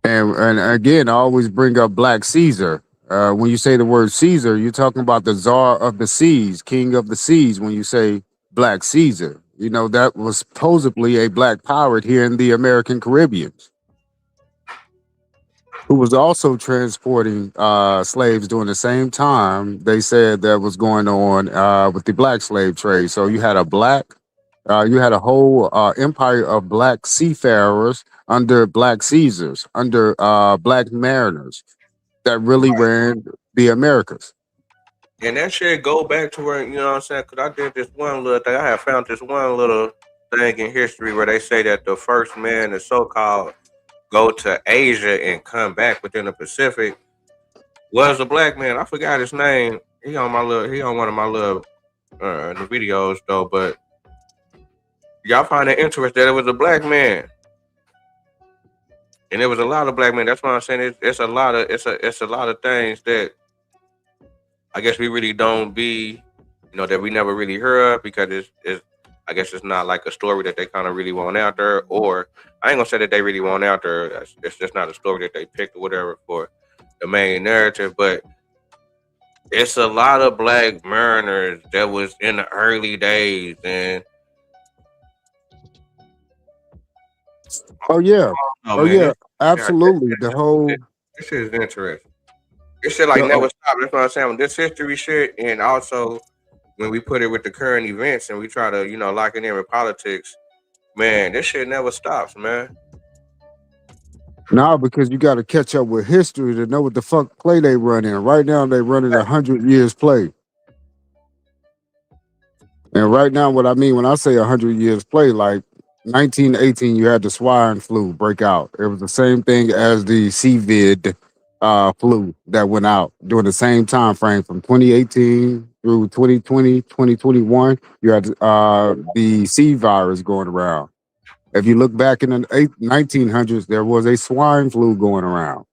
And again, I always bring up Black Caesar. When you say the word Caesar, you're talking about the czar of the seas, king of the seas. When you say Black Caesar, you know that was supposedly a black pirate here in the American Caribbean, who was also transporting slaves during the same time they said that was going on with the black slave trade. So you had a whole empire of black seafarers under Black Caesars, under black mariners that really ran the Americas. And that shit go back to where, you know what I'm saying? Because I did this one little thing. I have found this one little thing in history where they say that the first man to so-called go to Asia and come back within the Pacific was a black man. I forgot his name. He on one of my little the videos though. But y'all find it interesting that it was a black man, and there was a lot of black men. That's why I'm saying it's a lot of it's a lot of things that I guess we really don't be, you know, that we never really heard of because it's I guess it's not like a story that they kind of really want out there, or I ain't gonna say that they really want out there. It's just not a story that they picked or whatever for the main narrative, but it's a lot of black mariners that was in the early days, and Oh yeah, oh oh man, yeah, yeah, absolutely. The whole this shit is interesting. This shit like the never stop. That's what I'm saying. With this history shit, and also when we put it with the current events and we try to, you know, lock it in with politics, man, this shit never stops, man. Now, because you got to catch up with history to know what the fuck play they run in. Right now, they running 100 years play. And right now, what I mean when I say 100 years play, like 1918, you had the swine flu break out. It was the same thing as the COVID flu that went out during the same time frame from 2018 through 2020, 2021. You had the C virus going around. If you look back in the 1900s, there was a swine flu going around.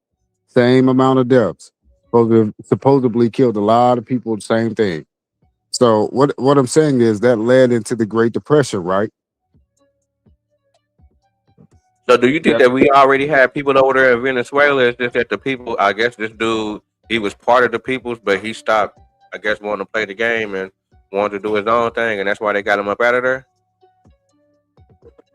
Same amount of deaths. Supposedly killed a lot of people. Same thing. So what I'm saying is that led into the Great Depression, right? So do you think That that we already had people over there in Venezuela? It's just that the people, I guess this dude, he was part of the peoples, but he stopped, I guess, wanting to play the game and wanted to do his own thing, and that's why they got him up out of there?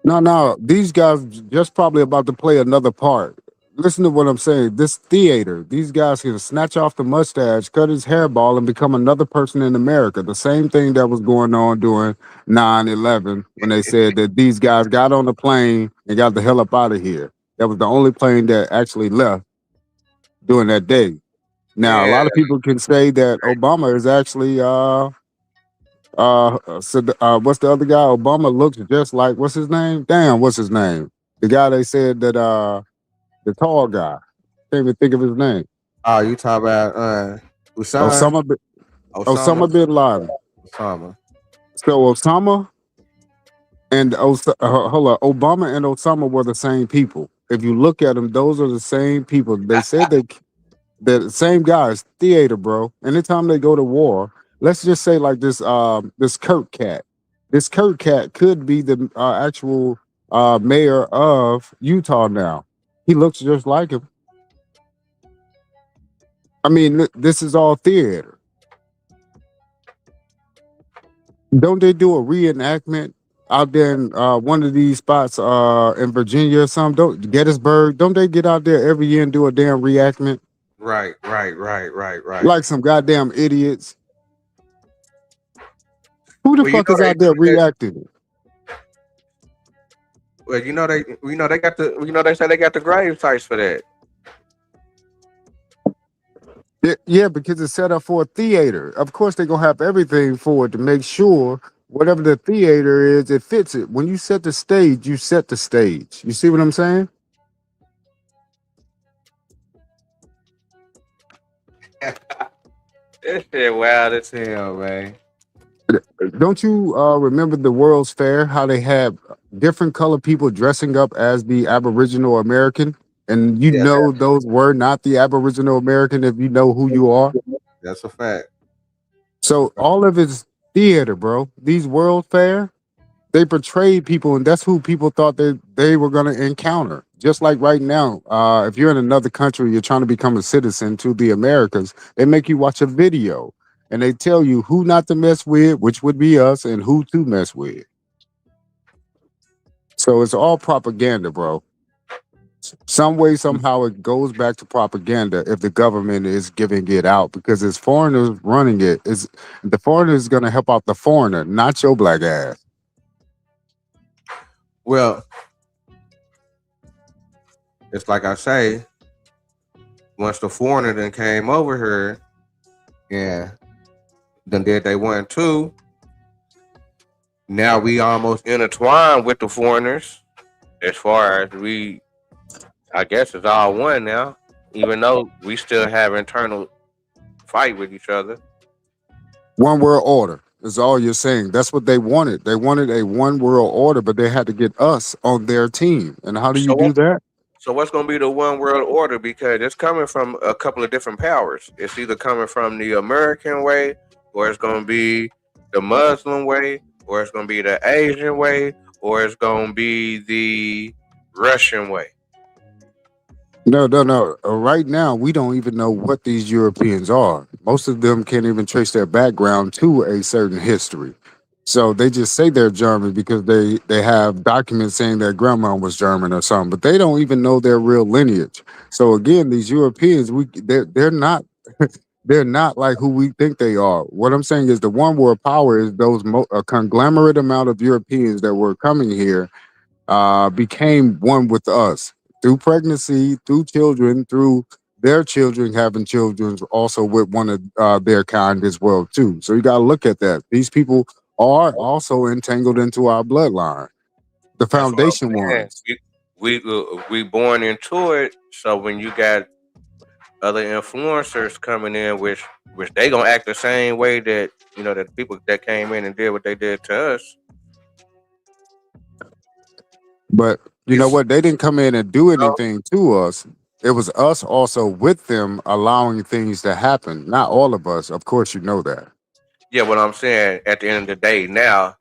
no, these guys just probably about to play another part. Listen to what I'm saying. This theater, these guys can snatch off the mustache, cut his hairball, and become another person in America. The same thing that was going on during 9/11 when they said that these guys got on the plane and got the hell up out of here. That was the only plane that actually left during that day. Now, a Yeah, lot of people can say that Obama is actually what's the other guy? Obama looks just like what's his name? Damn, what's his name? The guy they said that the tall guy. Can't even think of his name. Oh, you talking about Usan? Osama bin, Osama? Osama bin Laden. Osama. So Osama and hold on, Obama and Osama were the same people. If you look at them, those are the same people. They said they're the same guys. Theater, bro. Anytime they go to war, let's just say like this Kurt cat. This Kurt cat could be the actual mayor of Utah now. He looks just like him. I mean, this is all theater. Don't they do a reenactment out there in one of these spots in Virginia or something? Don't Gettysburg? Don't they get out there every year and do a damn reenactment right. like some goddamn idiots? Who the Well, you fuck know is out there reacting? they got the, you know, they say they got the grave sites for that. Yeah, because it's set up for a theater. Of course, they're gonna have everything for it to make sure whatever the theater is, it fits it. When you set the stage, you set the stage. You see what I'm saying? This shit wild as hell, man. Don't you remember the World's Fair? How they had different colored people dressing up as the Aboriginal American, and you Yeah, know those were not the Aboriginal American if you know who you are. that's a fact. So all of it's theater, bro. These World Fair, they portrayed people, and that's who people thought that they were going to encounter. Just like right now, if you're in another country, you're trying to become a citizen to the Americas, they make you watch a video and they tell you who not to mess with, which would be us, and who to mess with. So it's all propaganda, bro. Some way, somehow, it goes back to propaganda if the government is giving it out because it's foreigners running it. Is the foreigner is going to help out the foreigner, not your black ass. Well, it's like I say, once the foreigner then came over here, yeah, then did they 1 2. Now we almost intertwined with the foreigners as far as I guess it's all one now, even though we still have internal fight with each other. One world order is all you're saying. That's what they wanted. They wanted a one world order, but they had to get us on their team. And how do you do that? So what's going to be the one world order? Because it's coming from a couple of different powers. It's either coming from the American way, or it's going to be the Muslim way, or it's going to be the Asian way, or it's going to be the Russian way. No. Right now, we don't even know what these Europeans are. Most of them can't even trace their background to a certain history. So they just say they're German because they have documents saying their grandma was German or something, but they don't even know their real lineage. So again, these Europeans, they're not they're not like who we think they are. What I'm saying is the one world power is those a conglomerate amount of Europeans that were coming here became one with us through pregnancy, through children, through their children having children also with one of their kind as well too. So you got to look at that. These people are also entangled into our bloodline, the That's what I'm foundation saying. ones. We born into it. So when you got other influencers coming in, which they gonna act the same way that that people that came in and did what they did to us. But you know what? They didn't come in and do anything to us. It was us also with them allowing things to happen. Not all of us, of course, you know that. Yeah, what I'm saying, at the end of the day, now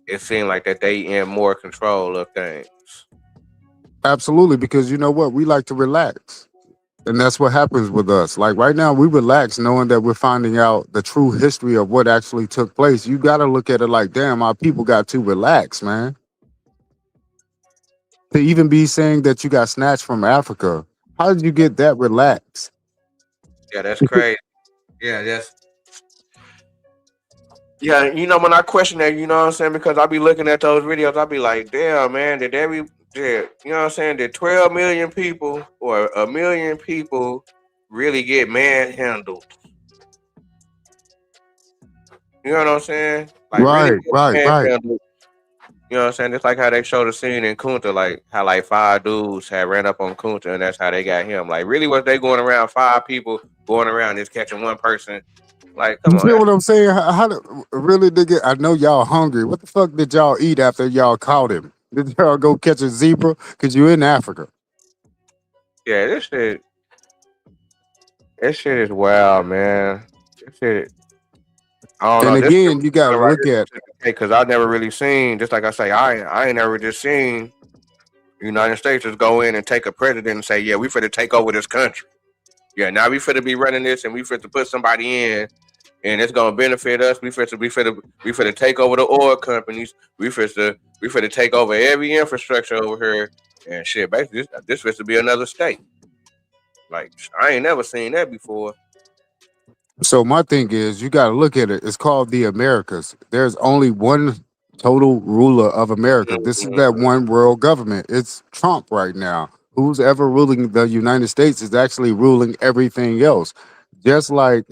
it seems like that they in more control of things. Absolutely, because you know what? We like to relax. And that's what happens with us. Like right now, we relax knowing that we're finding out the true history of what actually took place. You got to look at it like, damn, our people got to relax, man. To even be saying that you got snatched from Africa, how did you get that relaxed? Yeah, that's crazy. Yeah, when I question that, you know what I'm saying? Because I be looking at those videos, I be like, damn, man, did you know what I'm saying? Did 12 million people or a million people really get manhandled? You know what I'm saying? Like really Right, get right. manhandled. You know what I'm saying? It's like how they showed the scene in Kunta, like how like 5 dudes had ran up on Kunta and that's how they got him. Like really was they going around 5 people going around just catching one person? Like, come You on. feel what I'm saying? Really, nigga? I know y'all hungry. What the fuck did y'all eat after y'all caught him? Did y'all go catch a zebra? Because you're in Africa. Yeah, this shit is wild, man. This shit, I don't And know. This again, you got to right look at because I never really seen. Just like I say, I ain't never just seen the United States just go in and take a president and say, yeah, we finna take over this country. Yeah, now we finna be running this and we finna put somebody in and it's gonna benefit us. We finna take over the oil companies. We finna take over every infrastructure over here and shit. Basically, this finna be another state. Like I ain't never seen that before. So my thing is, you got to look at it. It's called the Americas. There's only one total ruler of America. This is that one world government. It's Trump right now. Who's ever ruling the United States is actually ruling everything else. just like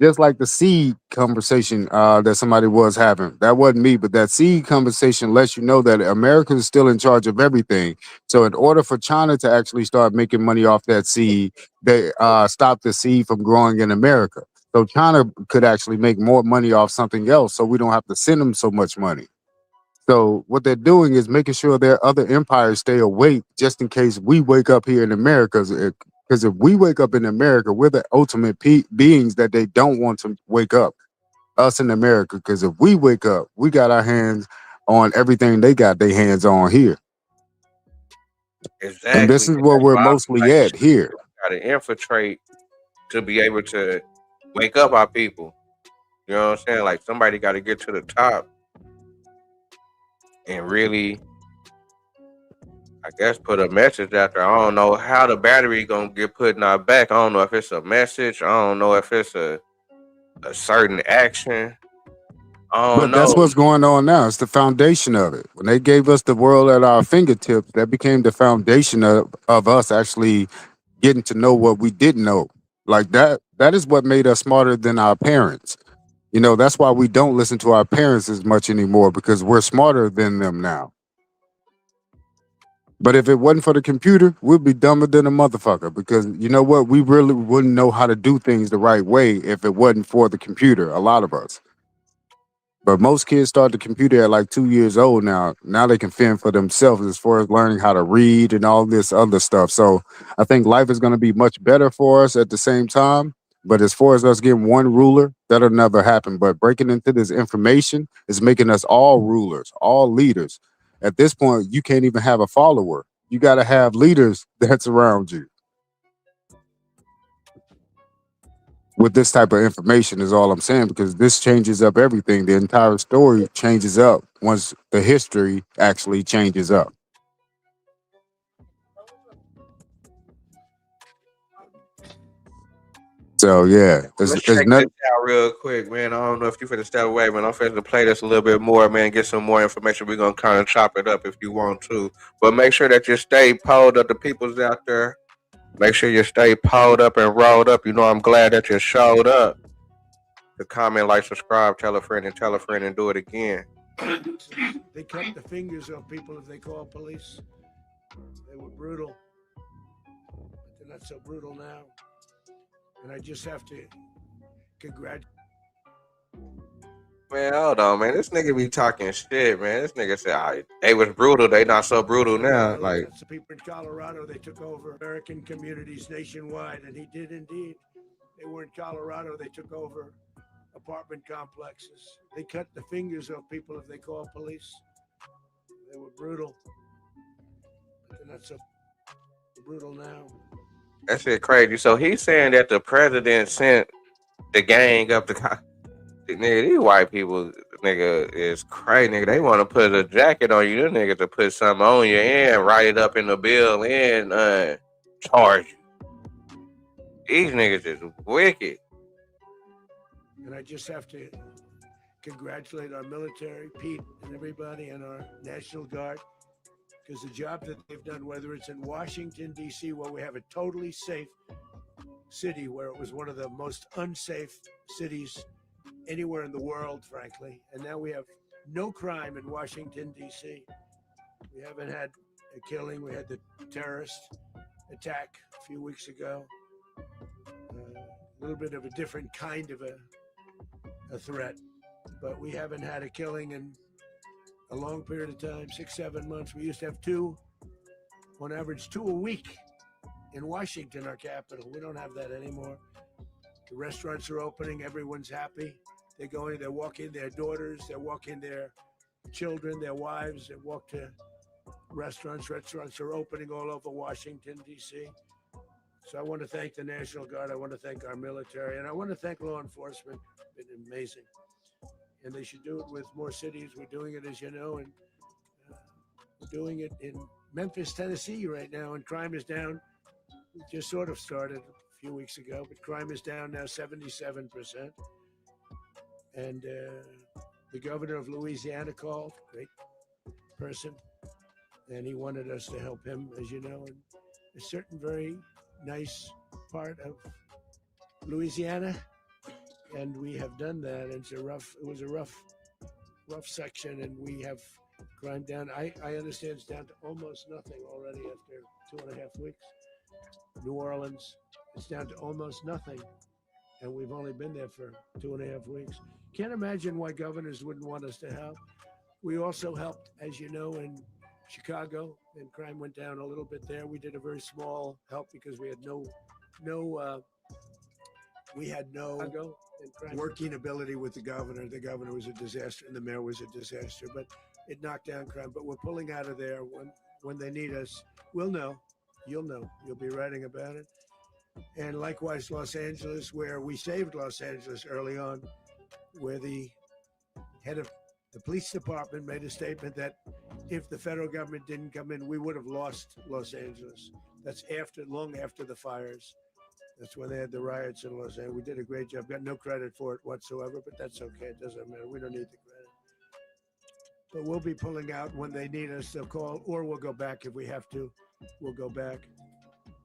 just like the seed conversation that somebody was having. That wasn't me, but that seed conversation lets you know that America is still in charge of everything. So in order for China to actually start making money off that seed, they stop the seed from growing in America. So China could actually make more money off something else, so we don't have to send them so much money. So what they're doing is making sure their other empires stay awake, just in case we wake up here in America. Because if we wake up in America, we're the ultimate beings that they don't want to wake up. Us in America. Because if we wake up, we got our hands on everything they got their hands on here, and Exactly. this is And where that's we're why I feel like mostly at here. gotta infiltrate to be able to wake up our people. You know what I'm saying? Like somebody got to get to the top and really, I guess, put a message out there. I don't know how the battery gonna get put in our back. I don't know if it's a message. I don't know if it's a certain action. I don't But that's know. what's going on now. It's the foundation of it. When they gave us the world at our fingertips, that became the foundation of us actually getting to know what we didn't know. Like that is what made us smarter than our parents. You know, that's why we don't listen to our parents as much anymore, because we're smarter than them now. But if it wasn't for the computer, we'd be dumber than a motherfucker, because you know what? We really wouldn't know how to do things the right way if it wasn't for the computer, a lot of us. But most kids start the computer at like 2 years old now. Now they can fend for themselves as far as learning how to read and all this other stuff. So I think life is going to be much better for us at the same time. But as far as us getting one ruler, that'll never happen. But breaking into this information is making us all rulers, all leaders. At this point, you can't even have a follower. You got to have leaders that's around you. With this type of information is all I'm saying, because this changes up everything. The entire story changes up once the history actually changes up. So yeah, Let's it's check this not. out real quick, man. I don't know if you finna step away, man. I'm finna play this a little bit more, man. Get some more information. We're gonna kind of chop it up if you want to, but make sure that you stay polled up. The people's out there. Make sure you stay polled up and rolled up. You know, I'm glad that you showed up. To comment, like, subscribe, tell a friend, and do it again. They cut the fingers off people if they call police. They were brutal, but they're not so brutal now. And I just have to congratulate. Man, hold on, man. This nigga be talking shit, man. This nigga said, they was brutal. They not so brutal now. Like, That's the people in Colorado. They took over American communities nationwide, and he did indeed. They were in Colorado. They took over apartment complexes. They cut the fingers off people if they call police. They were brutal, but they're not so brutal now. that shit crazy. So he's saying that the president sent the gang up the nigga, these white people, nigga, is crazy. Nigga, they want to put a jacket on you, them niggas, to put something on you and write it up in the bill and charge you. These niggas is wicked. And I just have to congratulate our military, Pete, and everybody, and our National Guard, because the job that they've done, whether it's in Washington, D.C., where we have a totally safe city, where it was one of the most unsafe cities anywhere in the world, frankly. And now we have no crime in Washington, D.C. We haven't had a killing. We had the terrorist attack a few weeks ago. A little bit of a different kind of a threat, but we haven't had a killing in a long period of time, 6-7 months. We used to have two, on average, 2 a week in Washington, our capital. We don't have that anymore. The restaurants are opening. Everyone's happy. They go in, they walk in their daughters, they walk in their children, their wives, they walk to restaurants. Restaurants are opening all over Washington, D.C. So I want to thank the National Guard. I want to thank our military, and I want to thank law enforcement. It's been amazing. And they should do it with more cities. We're doing it, as you know, and we're doing it in Memphis, Tennessee right now, and crime is down. It just sort of started a few weeks ago, but crime is down now 77%. And the governor of Louisiana called, great person, and he wanted us to help him, as you know, in a certain very nice part of Louisiana, and we have done that. It was a rough section, and we have climbed down. I understand it's down to almost nothing already after 2.5 weeks. New Orleans, it's down to almost nothing, and we've only been there for 2.5 weeks. Can't imagine why governors wouldn't want us to help. We also helped, as you know, in Chicago, and crime went down a little bit there. We did a very small help because we had no working ability with the governor. The governor was a disaster, and the mayor was a disaster. But it knocked down crime. But we're pulling out of there when they need us. We'll know. You'll know. You'll be writing about it. And likewise, Los Angeles, where we saved Los Angeles early on, where the head of the police department made a statement that if the federal government didn't come in, we would have lost Los Angeles. That's long after the fires. That's when they had the riots in Los Angeles. We did a great job. Got no credit for it whatsoever, but that's okay. It doesn't matter. We don't need the credit. But we'll be pulling out when they need us. They'll call, or we'll go back if we have to. We'll go back.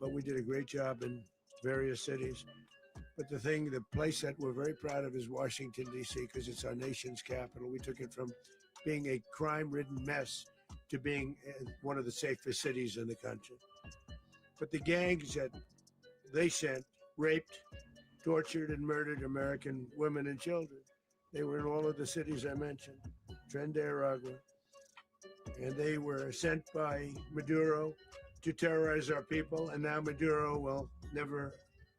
But we did a great job in various cities. But the place that we're very proud of is Washington, D.C., because it's our nation's capital. We took it from being a crime-ridden mess to being one of the safest cities in the country. But the gangs that they sent raped, tortured, and murdered American women and children. They were in all of the cities I mentioned, Tren de Aragua. And they were sent by Maduro to terrorize our people. And now Maduro will never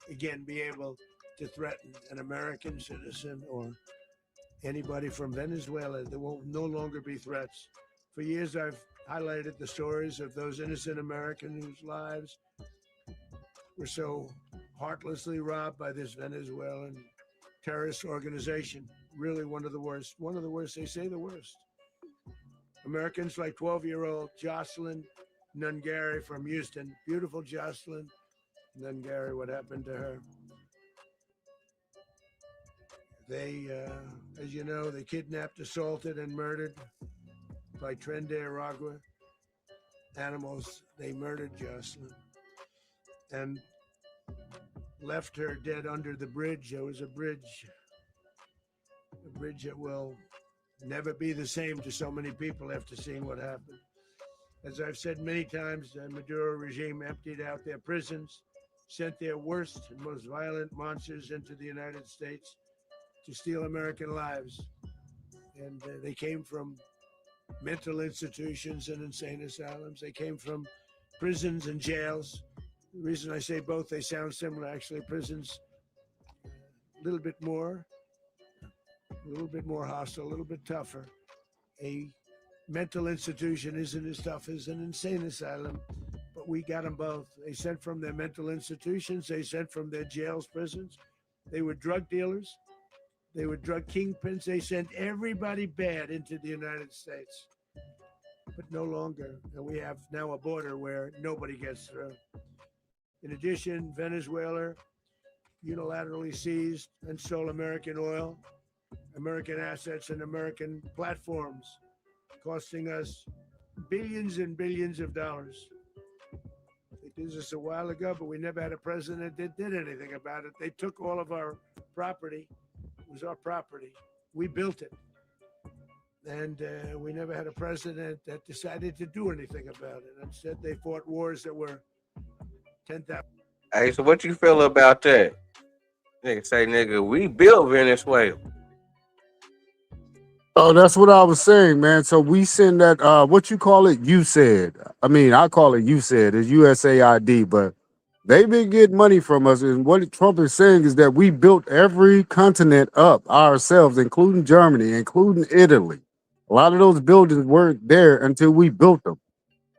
again be able to threaten an American citizen or anybody from Venezuela. There will no longer be threats. For years, I've highlighted the stories of those innocent Americans whose lives were so heartlessly robbed by this Venezuelan terrorist organization. Really one of the worst. One of the worst, they say the worst. Americans like 12-year-old Jocelyn Nungari from Houston. Beautiful Jocelyn Nungari, what happened to her? They, as you know, they kidnapped, assaulted, and murdered by Tren de Aragua animals. They murdered Jocelyn and left her dead under the bridge. There was a bridge that will never be the same to so many people after seeing what happened. As I've said many times, the Maduro regime emptied out their prisons, sent their worst and most violent monsters into the United States to steal American lives. And they came from mental institutions and insane asylums. They came from prisons and jails. The reason I say both, they sound similar. Actually, prisons, a little bit more hostile, a little bit tougher. A mental institution isn't as tough as an insane asylum, but we got them both. They sent from their mental institutions. They sent from their jails, prisons. They were drug dealers. They were drug kingpins. They sent everybody bad into the United States, but no longer. And we have now a border where nobody gets through. In addition, Venezuela unilaterally seized and stole American oil, American assets, and American platforms, costing us billions and billions of dollars. They did this a while ago, but we never had a president that did anything about it. They took all of our property. It was our property. We built it. And we never had a president that decided to do anything about it. Instead, they fought wars that were 10,000. Hey, so what you feel about that? Nigga say, nigga, we built Venezuela. Oh, that's what I was saying, man. So we send that, what you call it? You said. I mean, I call it you said. It's USAID, but they've been getting money from us. And what Trump is saying is that we built every continent up ourselves, including Germany, including Italy. A lot of those buildings weren't there until we built them.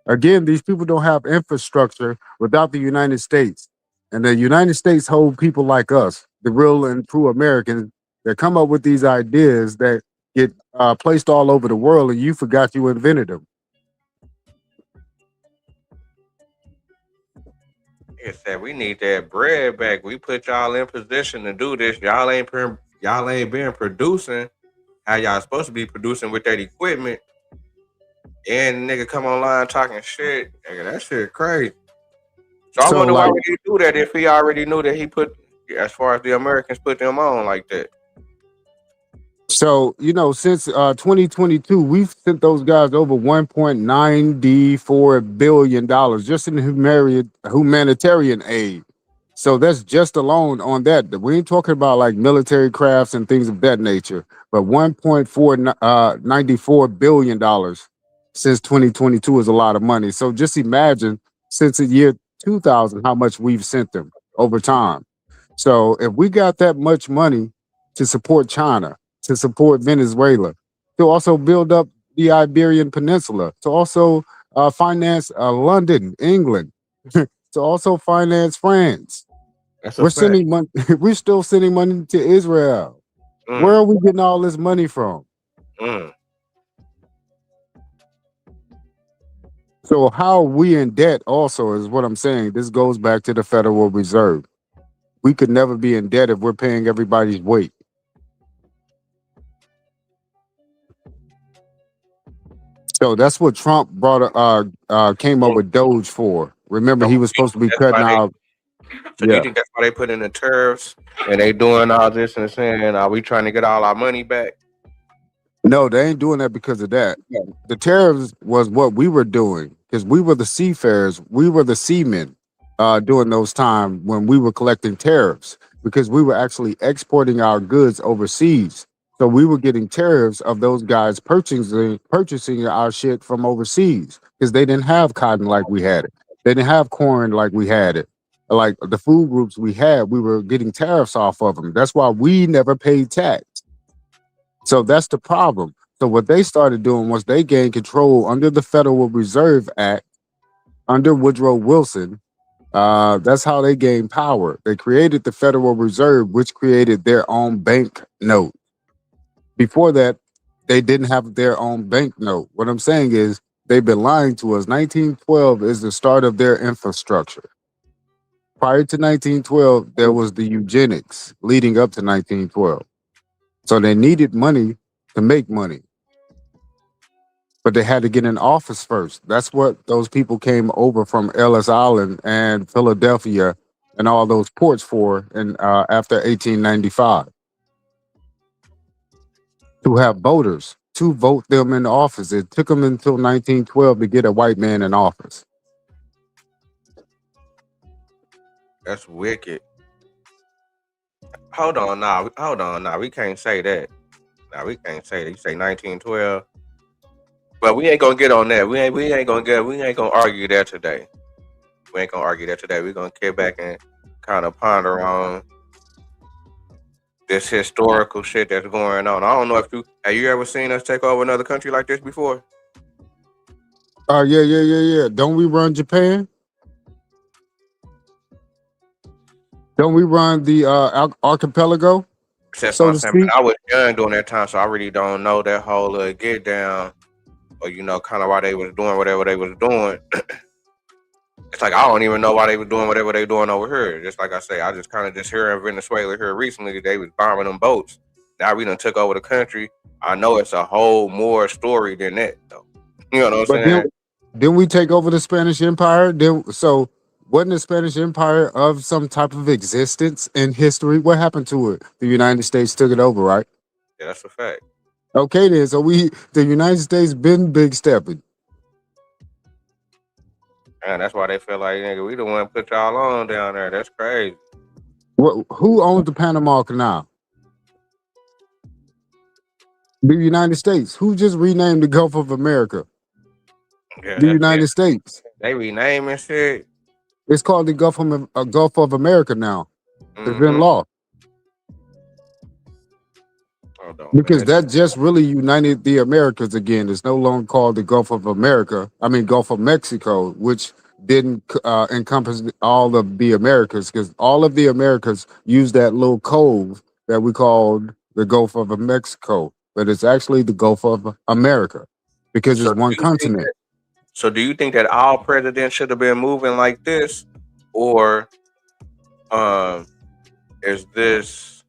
Again, these people don't have infrastructure without the United States. And the United States hold people like us, the real and true Americans, that come up with these ideas that get placed all over the world, and you forgot you invented them. It said we need that bread back. We put y'all in position to do this. Y'all ain't been producing how y'all supposed to be producing with that equipment. And nigga come online talking shit. Nigga, that shit crazy. So I wonder why would he do that if he already knew that he put as far as the Americans put them on like that. So, since 2022, we've sent those guys over $1.94 billion just in humanitarian aid. So that's just alone on that. We ain't talking about like military crafts and things of that nature, but $1.94 billion since 2022 is a lot of money. So just imagine since the year 2000 how much we've sent them over time. So if we got that much money to support China, to support Venezuela, to also build up the Iberian Peninsula, to also finance London, England, to also finance France. That's a We're fact. sending money. We're still sending money to Israel. Where Mm, are we getting all this money from? mm. So how are we in debt? Also, is what I'm saying. This goes back to the Federal Reserve. We could never be in debt if we're paying everybody's weight. So that's what Trump came up with Doge for. Remember, So he was supposed to be that's why cutting they. out. So do you Yeah. think that's why they put in the tariffs and they doing all this and saying, "Are we trying to get all our money back?" No, they ain't doing that because of that. Yeah. The tariffs was what we were doing because we were the seafarers, we were the seamen during those times when we were collecting tariffs because we were actually exporting our goods overseas. So we were getting tariffs of those guys purchasing our shit from overseas because they didn't have cotton like we had it. They didn't have corn like we had it. Like the food groups we had, we were getting tariffs off of them. That's why we never paid tax. So that's the problem. So what they started doing was they gained control under the Federal Reserve Act under Woodrow Wilson. That's how they gained power. They created the Federal Reserve, which created their own bank note. Before that, they didn't have their own bank note. What I'm saying is they've been lying to us. 1912 is the start of their infrastructure. Prior to 1912, there was the eugenics leading up to 1912. So they needed money to make money. But they had to get in office first. That's what those people came over from Ellis Island and Philadelphia and all those ports for and after 1895 to have voters to vote them in office. It took them until 1912 to get a white man in office. That's wicked. Hold on, now. We can't say that. Now we can't say that. You say 1912, but we ain't gonna get on that. We ain't gonna argue that today. We ain't gonna argue that today. We're gonna get back and kind of ponder on this historical shit that's going on. I don't know if you ever seen us take over another country like this before? Yeah. Don't we run Japan? Don't we run the archipelago, That's what so I'm to saying. Man, speak? I was young during that time, so I really don't know that whole get down or kind of why they was doing whatever they was doing. It's like I don't even know why they was doing whatever they doing over here. Just like I say, I just kind of just hear in Venezuela here recently they was bombing them boats. Now we done took over the country. I know it's a whole more story than that, though. You know what I'm But then saying? didn't we take over the Spanish Empire? So wasn't the Spanish Empire of some type of existence in history? What happened to it? The United States took it over, right? Yeah, that's a fact. Okay, then. So the United States been big stepping. And that's why they feel like nigga, we the one put y'all on down there. That's crazy. Who owns the Panama Canal? The United States. Who just renamed the Gulf of America? Yeah, The United States. they renaming shit. It's called the Gulf of America now. It's been Mm-hmm. lost. Hold on, Because man. that just really united the Americas again. It's no longer called the Gulf of America. I mean, Gulf of Mexico, which didn't encompass all of the Americas, because all of the Americas use that little cove that we called the Gulf of Mexico, but it's actually the Gulf of America because So it's do one you think continent. that? So do you think that all presidents should have been moving like this, or um, is this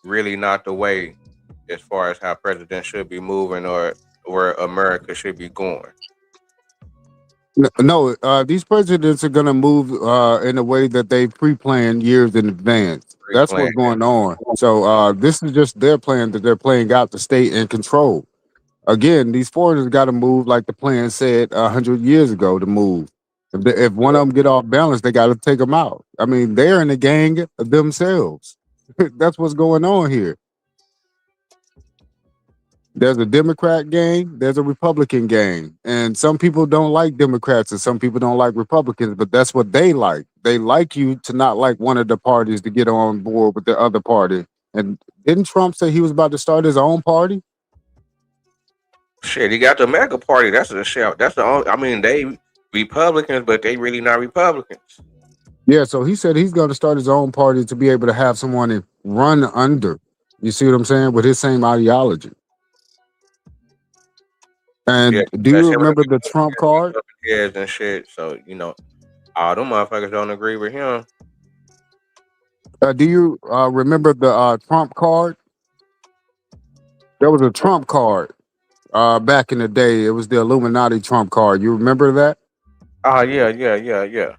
really not the way as far as how presidents should be moving or where America should be going? No, these presidents are going to move in a way that they pre-planned years in advance. That's Pre-planned. what's going on. So this is just their plan that they're playing out to stay in control. Again, these foreigners got to move like the plan said 100 years ago to move. If one of them get off balance, they got to take them out. I mean, they're in the gang themselves. That's what's going on here. There's a Democrat gang, there's a Republican gang. And some people don't like Democrats and some people don't like Republicans, but that's what they like. They like you to not like one of the parties to get on board with the other party. And didn't Trump say he was about to start his own party? Shit, he got the mega party. That's the shout. That's the only. I mean, they Republicans, but they really not Republicans. Yeah, so he said he's going to start his own party to be able to have someone to run under. You see what I'm saying? With his same ideology. Yeah, And do that's you him and remember the Trump card? the heads and shit. So all them motherfuckers don't agree with him. Do you remember the Trump card? There was a Trump card back in the day. It was the Illuminati Trump card. You remember that? Oh yeah.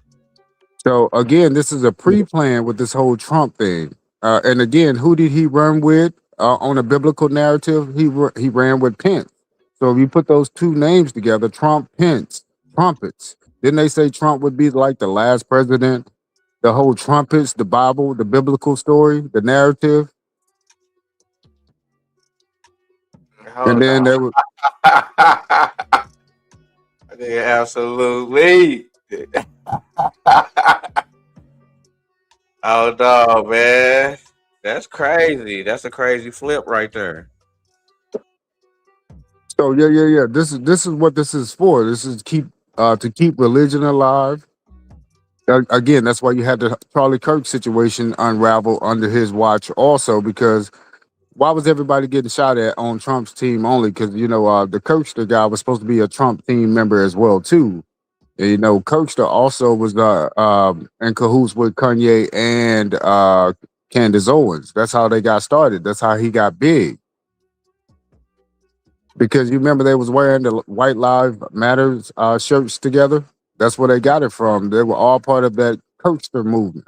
So again, this is a pre-plan with this whole Trump thing. And again, who did he run with on a biblical narrative? He ran with Pence. So if you put those two names together, Trump, Pence, trumpets. Didn't they say Trump would be like the last president? The whole trumpets, the Bible, the biblical story, the narrative, and Hold then on. there was Yeah, absolutely. Oh no, man. That's crazy. That's a crazy flip right there. so yeah. This is what this is for. This is to keep religion alive. Again, that's why you had the Charlie Kirk situation unravel under his watch, also because why was everybody getting shot at on Trump's team only? Because the Kirkster guy was supposed to be a Trump team member as well too. And, Kirkster also was in cahoots with Kanye and Candace Owens. That's how they got started. That's how he got big. Because you remember they was wearing the White Lives Matters shirts together. That's where they got it from. They were all part of that Kirkster movement.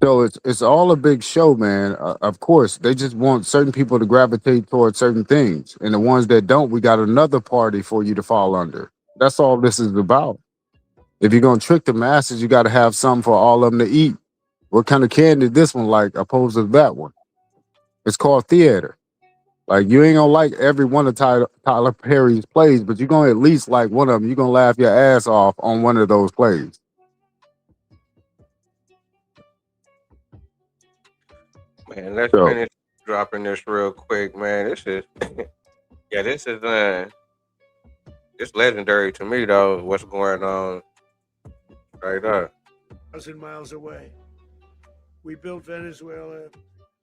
So it's all a big show, man. Of course, they just want certain people to gravitate towards certain things, and the ones that don't, we got another party for you to fall under. That's all this is about. If you're gonna trick the masses, you got to have something for all of them to eat. What kind of candy this one like, opposed to that one? It's called theater. Like you ain't gonna like every one of Tyler Perry's plays, but you're gonna at least like one of them. You're gonna laugh your ass off on one of those plays. Man, let's So finish dropping this real quick, man. This is this is it's legendary to me though, what's going on right there. 1,000 miles away. We built Venezuela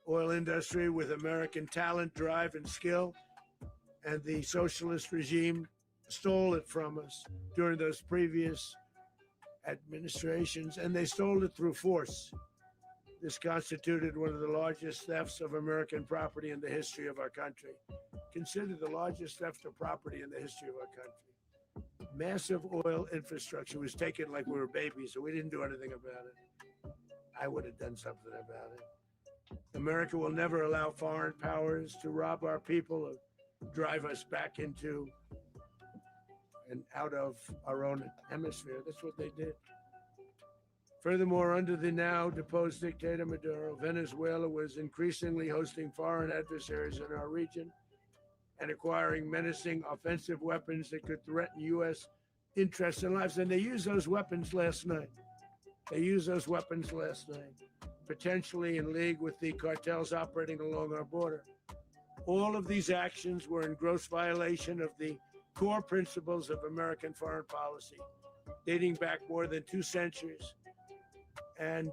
oil industry with American talent, drive, and skill, and the socialist regime stole it from us during those previous administrations, and they stole it through force. This constituted one of the largest thefts of American property in the history of our country. Considered the largest theft of property in the history of our country. Massive oil infrastructure was taken like we were babies, so we didn't do anything about it. I would have done something about it. America will never allow foreign powers to rob our people or drive us back into and out of our own hemisphere. That's what they did. Furthermore, under the now deposed dictator Maduro, Venezuela was increasingly hosting foreign adversaries in our region and acquiring menacing offensive weapons that could threaten U.S. interests and lives. And they used those weapons last night. Potentially in league with the cartels operating along our border. All of these actions were in gross violation of the core principles of American foreign policy, dating back more than 2 centuries. And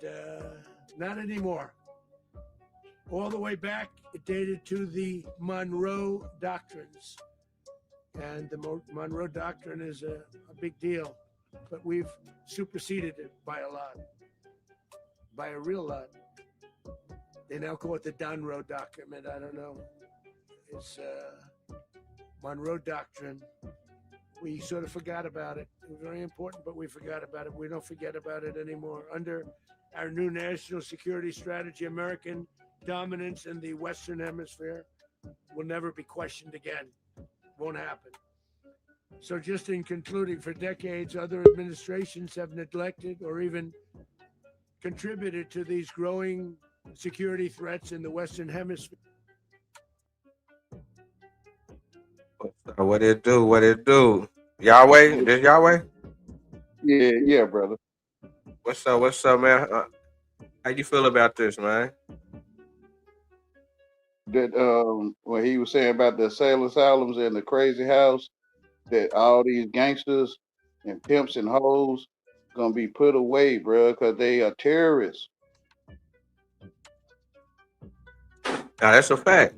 not anymore. All the way back, it dated to the Monroe Doctrines. And the Monroe Doctrine is a big deal, but we've superseded it by a lot, by a real lot. They now call it the Monroe Document. I don't know. It's Monroe Doctrine. We sort of forgot about it. It was very important, but we forgot about it. We don't forget about it anymore. Under our new national security strategy, American dominance in the Western Hemisphere will never be questioned again. Won't happen. So, just in concluding, for decades, other administrations have neglected or even contributed to these growing security threats in the Western Hemisphere. What it do? What it do? Yahweh? This Yahweh? Yeah, brother. What's up? What's up, man? How you feel about this, man? That when he was saying about the asylums and the crazy house, that all these gangsters and pimps and hoes gonna be put away, bro, because they are terrorists. Now that's a fact.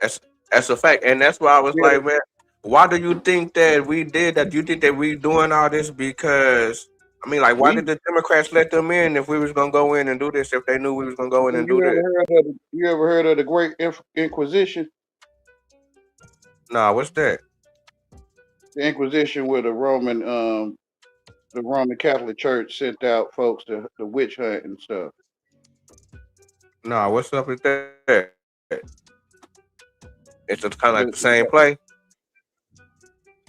That's that's a fact, and that's why I was Yeah, like, man, why do you think that we did that? You think that we doing all this because? I mean, like, why we. did the Democrats let them in if we was gonna go in and do this? If they knew we was gonna go in and do this? You ever heard of the Great Inquisition? Nah, what's that? The Inquisition, where the Roman Catholic Church sent out folks to witch hunt and stuff. Nah, what's up with that? It's just kind of like The, the same play.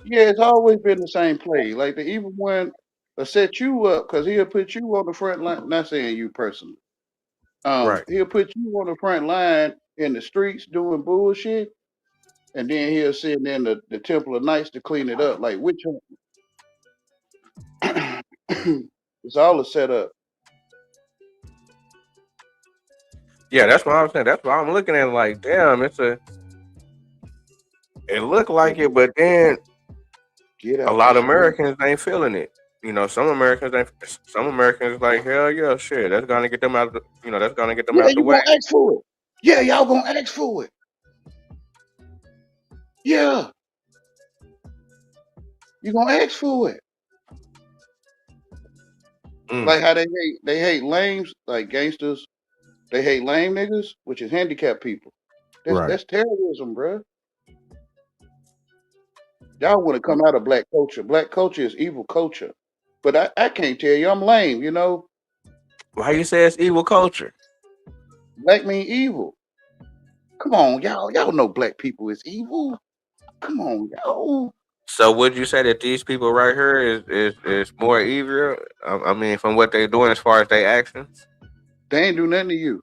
yeah, it's always been the same play. Like the evil one will set you up because he'll put you on the front line. Not saying you personally. Right. He'll put you on the front line in the streets doing bullshit, and then he'll send in the Temple of Knights to clean it up. Like which one? It's all a setup. Yeah, that's what I'm saying. That's why I'm looking at it like, damn, it looked like it, but then Get a out lot the of street. Americans ain't feeling it. You know, some Americans ain't. Some Americans like, hell yeah, shit. That's gonna get them out. That's gonna get them Yeah, out the you way. gonna ask for it. Yeah, y'all gonna ask for it. Yeah, you gonna ask for it. Mm, Like how they hate lames, like gangsters. They hate lame niggas, which is handicapped people. right. That's terrorism, bro. Y'all want to come out of black culture. Black culture is evil culture. But I can't tell you I'm lame, you know. Why you say it's evil culture? Black mean evil. Come on, y'all. Y'all know black people is evil. Come on, y'all. So would you say that these people right here is more evil? I mean, from what they doing as far as their actions. They ain't do nothing to you.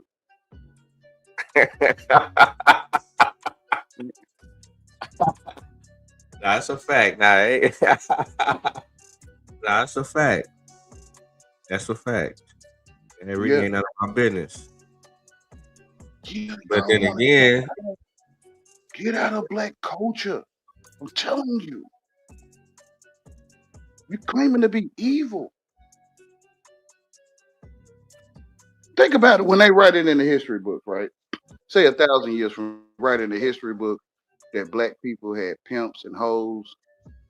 That's a fact. Nah, that's a fact. That's a fact. And it really Yeah. ain't none of my business. Yeah, But y'all then want again, to get out of black culture. I'm telling you. You claiming to be evil. Think about it when they write it in the history book, right? Say 1,000 years from writing the history book that black people had pimps and hoes.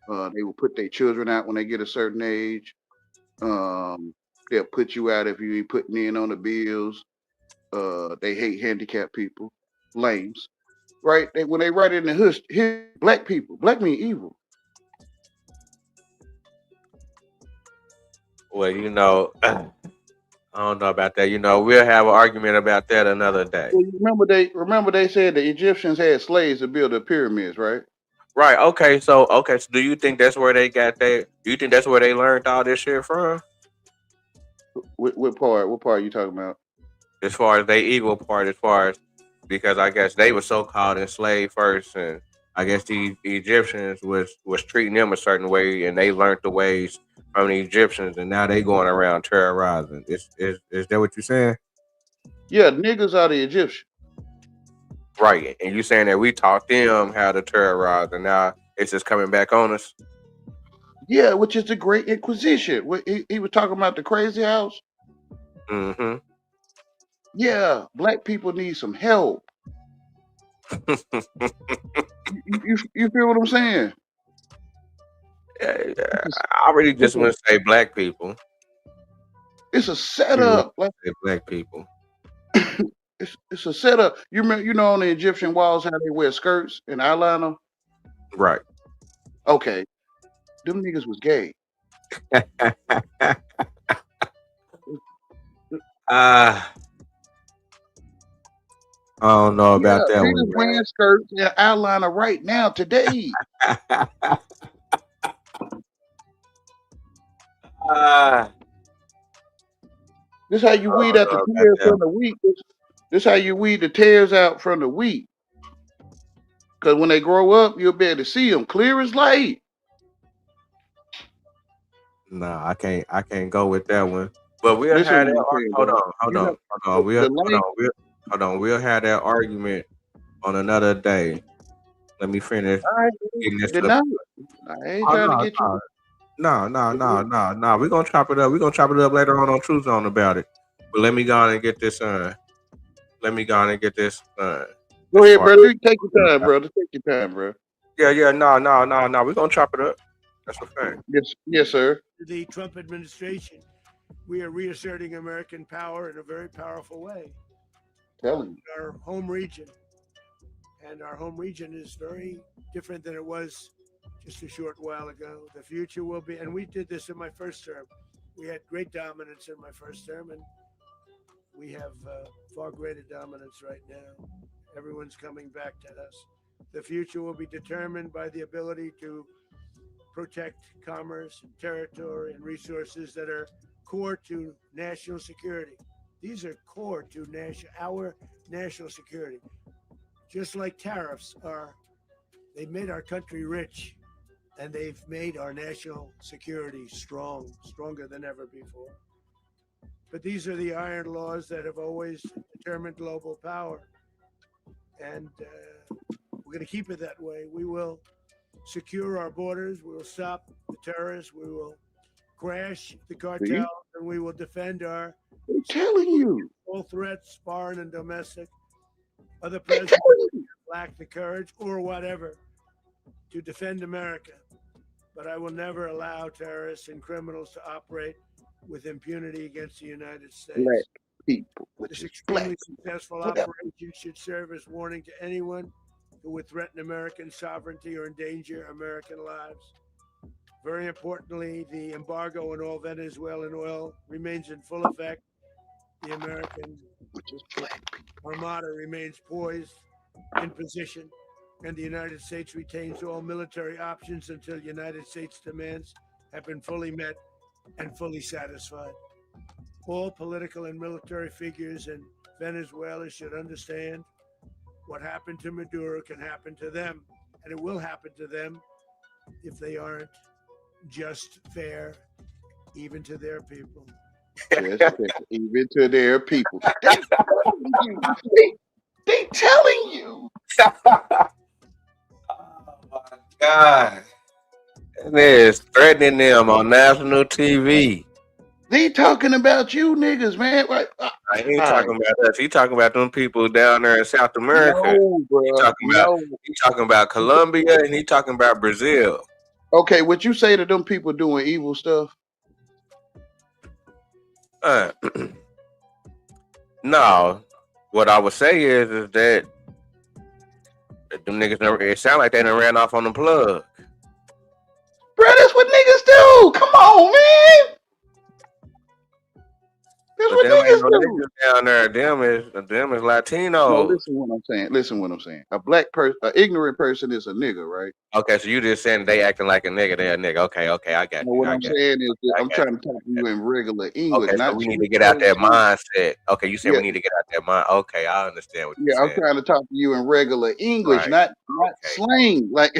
They will put their children out when they get a certain age. Um, they'll put you out if you ain't putting in on the bills. They hate handicapped people, lames, right? When they write it in the history, black people, black mean evil. well, I don't know about that. We'll have an argument about that another day. Well, you remember they said the Egyptians had slaves to build the pyramids, right? Right. Okay. So do you think that's where they got that? Do you think that's where they learned all this shit from? What part? What part are you talking about? As far as they evil part, as far as because I guess they were so called enslaved first, and I guess the Egyptians was treating them a certain way, and they learned the ways from the Egyptians, and now they going around terrorizing. Is that what you're saying? Yeah, niggas are the Egyptians. Right. And you saying that we taught them how to terrorize, and now it's just coming back on us. Yeah, which is the Great Inquisition. He was talking about the crazy house. Mm-hmm. Yeah, black people need some help. You feel what I'm saying? Yeah, I really just It's a, want to say black people. it's a I really want setup. Like to say black people. it's a setup. You remember, on the Egyptian walls how they wear skirts and eyeliner. Right. Okay, them niggas was gay. I don't know Yeah, about that niggas one, wearing skirts and eyeliner right now today. man. I This how you weed don't out the know about tears that from the wheat. This how you weed the tears out from the wheat. Cause when they grow up, you'll be able to see them clear as light. one. Nah, I can't go with that one. But we'll Listen have to what that. I'm saying, Hold bro. on, hold You know on, hold on. the light. Hold on. We'll have that argument on another day. Let me finish I getting this did up. not. I ain't Oh trying to no, get you. no. We're gonna chop it up. We're gonna chop it up later on True Zone about it. But let me go on and get this let me go on and get this Go as ahead, far bro. Do take your time, brother. Take your time, bro. yeah, no. We're gonna chop it up. That's a fact. Yes, sir. The Trump administration, we are reasserting American power in a very powerful way. Telling you. Our home region. And our home region is very different than it was just a short while ago. The future will be, and we did this in my first term. We had great dominance in my first term, and we have far greater dominance right now. Everyone's coming back to us. The future will be determined by the ability to protect commerce, and territory, and resources that are core to national security. These are core to our national security. Just like tariffs are, they made our country rich, and they've made our national security stronger than ever before. But these are the iron laws that have always determined global power, and we're going to keep it that way. We will secure our borders. We will stop the terrorists. We will crash the cartels, and we will defend our. I'm telling you. All threats, foreign and domestic. Other presidents lack the courage or whatever to defend America. But I will never allow terrorists and criminals to operate with impunity against the United States. Black people, This which is extremely black. successful Whatever. operation should serve as warning to anyone who would threaten American sovereignty or endanger American lives. Very importantly, the embargo on all Venezuelan oil remains in full effect. The American Armada remains poised in position, and the United States retains all military options until United States demands have been fully met and fully satisfied. All political and military figures in Venezuela should understand what happened to Maduro can happen to them, and it will happen to them if they aren't just fair, even to their people. Even to their people. They telling you. God. And they're threatening them on national TV. They talking about you niggas, man. Right? He ain't talking about us. He talking about them people down there in South America. No, bro. He talking about Colombia, and he talking about Brazil. Okay, what you say to them people doing evil stuff? No. What I would say is that them niggas never, it sound like they done ran off on the plug. Bro, that's what niggas do. Come on, man. That's But what them ain't niggas no do. niggas down there. Them is Latinos. No, listen what I'm saying. Listen what I'm saying. A black person, an ignorant person is a nigga, right? Okay, so you just saying they acting like a nigga. They're a nigga. Okay, I got No, you. what I I'm got saying is that you. I'm trying to talk to you in regular English, Okay, so not we need you to get out that crazy. mindset. Okay, you said Yeah. we need to get out that mind. Okay, I understand what you're Yeah, I'm saying. trying to talk to you in regular English, Right. not slang. Like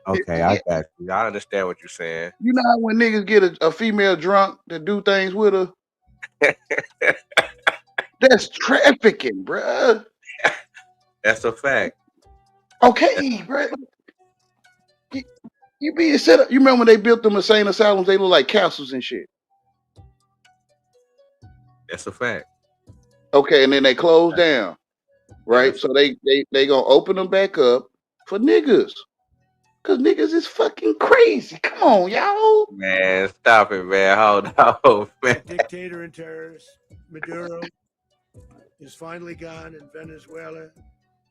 Okay, I got you. I understand what you're saying. You know how when niggas get a female drunk to do things with her? That's trafficking, bruh. That's a fact. Okay, bruh. You being set up. You remember when they built them insane asylums? They look like castles and shit. That's a fact. Okay, and then they closed down, right? So they gonna open them back up for niggas, cause niggas is fucking crazy. Come on, y'all. Man, stop it, man. Hold on, man. Dictator and terrorist Maduro is finally gone in Venezuela.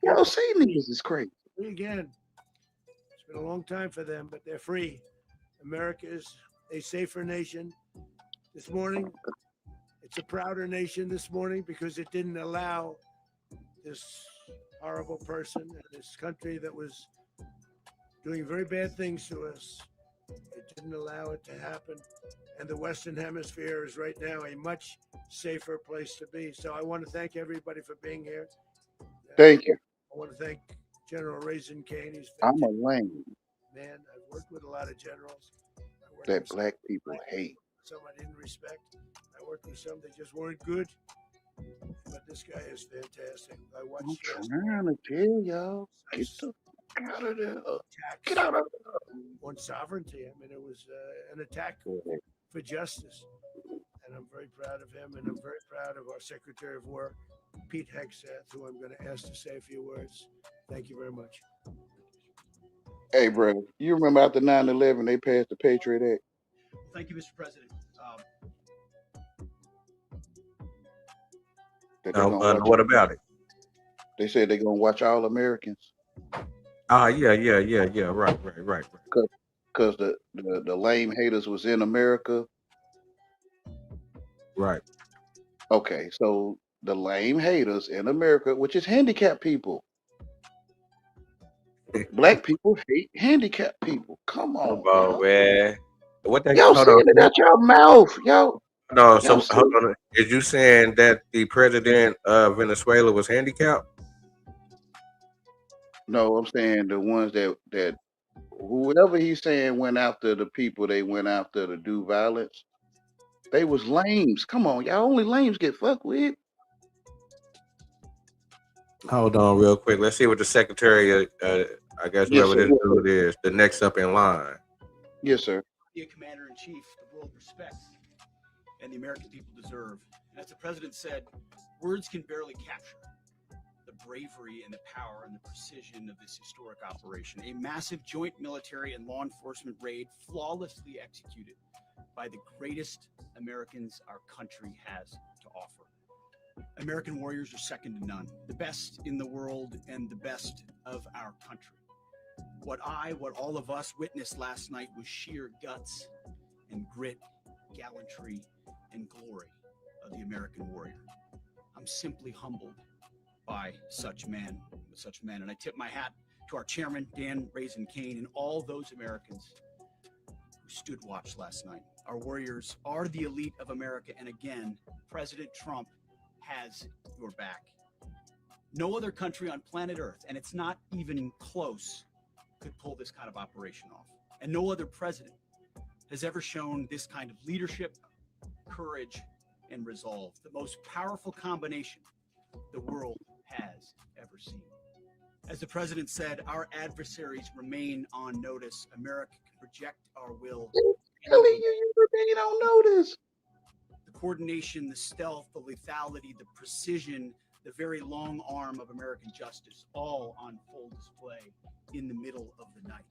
Y'all say niggas is crazy. Again, been a long time for them, but they're free. America is a safer nation. This morning, it's a prouder nation this morning because it didn't allow this horrible person and this country that was doing very bad things to us. It didn't allow it to happen. And the Western Hemisphere is right now a much safer place to be. So I want to thank everybody for being here. Thank you. I want to thank General Raisin Kane. He's I'm a fantastic lame man. I've worked with a lot of generals. I worked that with some black people hate. some I didn't respect. I worked with some that just weren't good. But this guy is fantastic. I I'm watched trying to tell y'all, get the fuck out of there. Get out of on sovereignty. I mean, it was an attack there. for justice. And I'm very proud of him. And I'm very proud of our Secretary of War, Pete Hegseth, who I'm going to ask to say a few words. Thank you very much. Hey, brother, you remember after 9/11 they passed the Patriot Act? Thank you, Mr. President. That they're gonna watch what about it? They said they're gonna watch all Americans. Yeah. Right. Cause the lame haters was in America. Right. Okay, so the lame haters in America, which is handicapped people. Black people hate handicapped people. Come on, y'all. Man. What they Y'all hold on. saying it out your mouth. Y'all No, so y'all hold saying on. Is you saying that the president of Venezuela was handicapped? no, I'm saying the ones that whoever he's saying went after the people they went after to do violence, they was lames. Come on, y'all. Only lames get fucked with. Hold on real quick. Let's see what the secretary I guess Yes, whoever sir. this dude is, the next up in line. Yes, sir. Be a commander in chief the world respects and the American people deserve. And as the president said, words can barely capture the bravery and the power and the precision of this historic operation. A massive joint military and law enforcement raid flawlessly executed by the greatest Americans our country has to offer. American warriors are second to none, the best in the world and the best of our country. What all of us witnessed last night was sheer guts and grit, gallantry and glory of the American warrior. I'm simply humbled by such men. And I tip my hat to our chairman, Dan Raisin Kane, and all those Americans who stood watch last night. Our warriors are the elite of America, and again, President Trump has your back. No other country on planet Earth, and it's not even close, could pull this kind of operation off. And no other president has ever shown this kind of leadership, courage, and resolve. The most powerful combination the world has ever seen. As the president said, our adversaries remain on notice. America can project our will. You remain on notice. The coordination, the stealth, the lethality, the precision, the very long arm of American justice, all on full display in the middle of the night.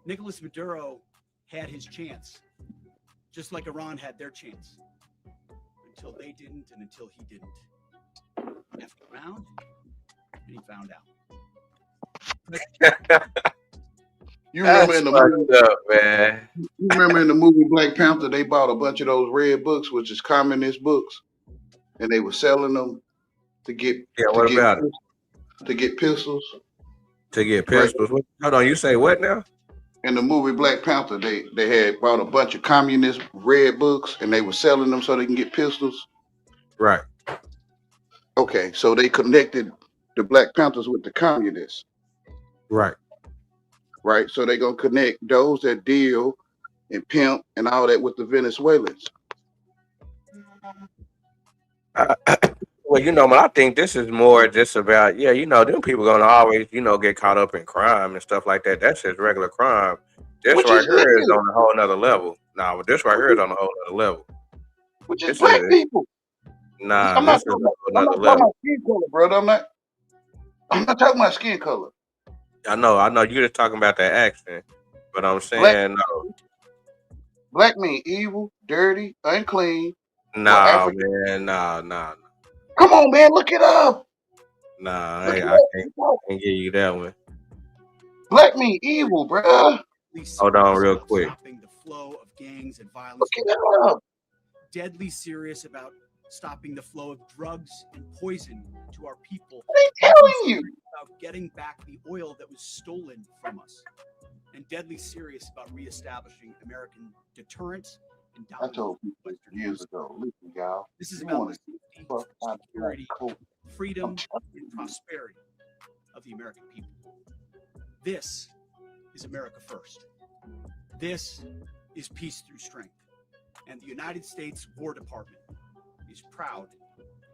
Nicolas Maduro had his chance, just like Iran had their chance, until they didn't and until he didn't. After round, and he found out. You remember in the movie, Up, man. you remember in the movie Black Panther, they bought a bunch of those red books, which is communist books, and they were selling them to get What about it? to get pistols. To get Right. pistols. Hold on, you say what now? In the movie Black Panther, they had bought a bunch of communist red books, and they were selling them so they can get pistols. Right. Okay, so they connected the Black Panthers with the communists. Right. Right, so they're gonna connect those that deal and pimp and all that with the Venezuelans. Well, man, I think this is more just about, them people gonna always, get caught up in crime and stuff like that. That's just regular crime. This Which right is here is good. on a whole nother level. Nah, this right here is on a whole nother level. Which is This black is people. nah. I'm not This is talking on about, another talking level. about skin color, brother. I'm not talking about skin color. I know. You're just talking about that accent, but I'm Black saying no. black mean evil, dirty, unclean, or Nah, African. man. Nah. Come on, man, look it up. Nah, Look it I up. can't give you that one. Black mean evil, bruh. Hold on serious real about quick. stopping the flow of gangs and violence. Look it up. Deadly serious about stopping the flow of drugs and poison to our people. They telling you. About getting back the oil that was stolen from us. And deadly serious about reestablishing American deterrence and I dominance. told people years ago, listen, y'all. This is You about want the to safety, fuck out of security, coat. freedom, and prosperity of the American people. This is America first. This is peace through strength. And the United States War Department is proud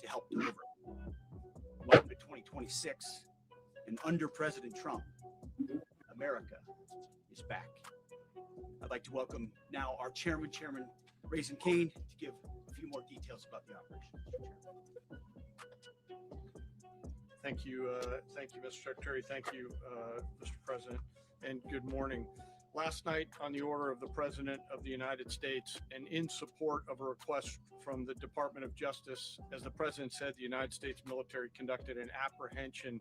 to help deliver. Welcome to 2026, and under President Trump, America is back. I'd like to welcome now our chairman, Chairman Raising Cane, to give a few more details about the operation. Thank you, Mr. Secretary. Thank you, Mr. President, and good morning. Last night, on the order of the President of the United States and in support of a request from the Department of Justice, as the President said, the United States military conducted an apprehension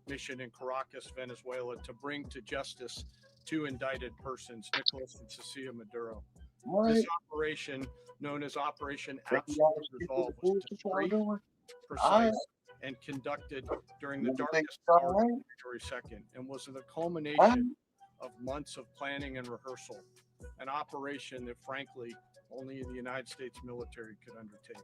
mission in Caracas, Venezuela, to bring to justice two indicted persons, Nicolas and Cecilia Maduro. This operation, known as Operation Absolute Resolve, was discreet, precise, and conducted during the darkest hours of February 2nd, and was the culmination of months of planning and rehearsal, an operation that, frankly, only the United States military could undertake.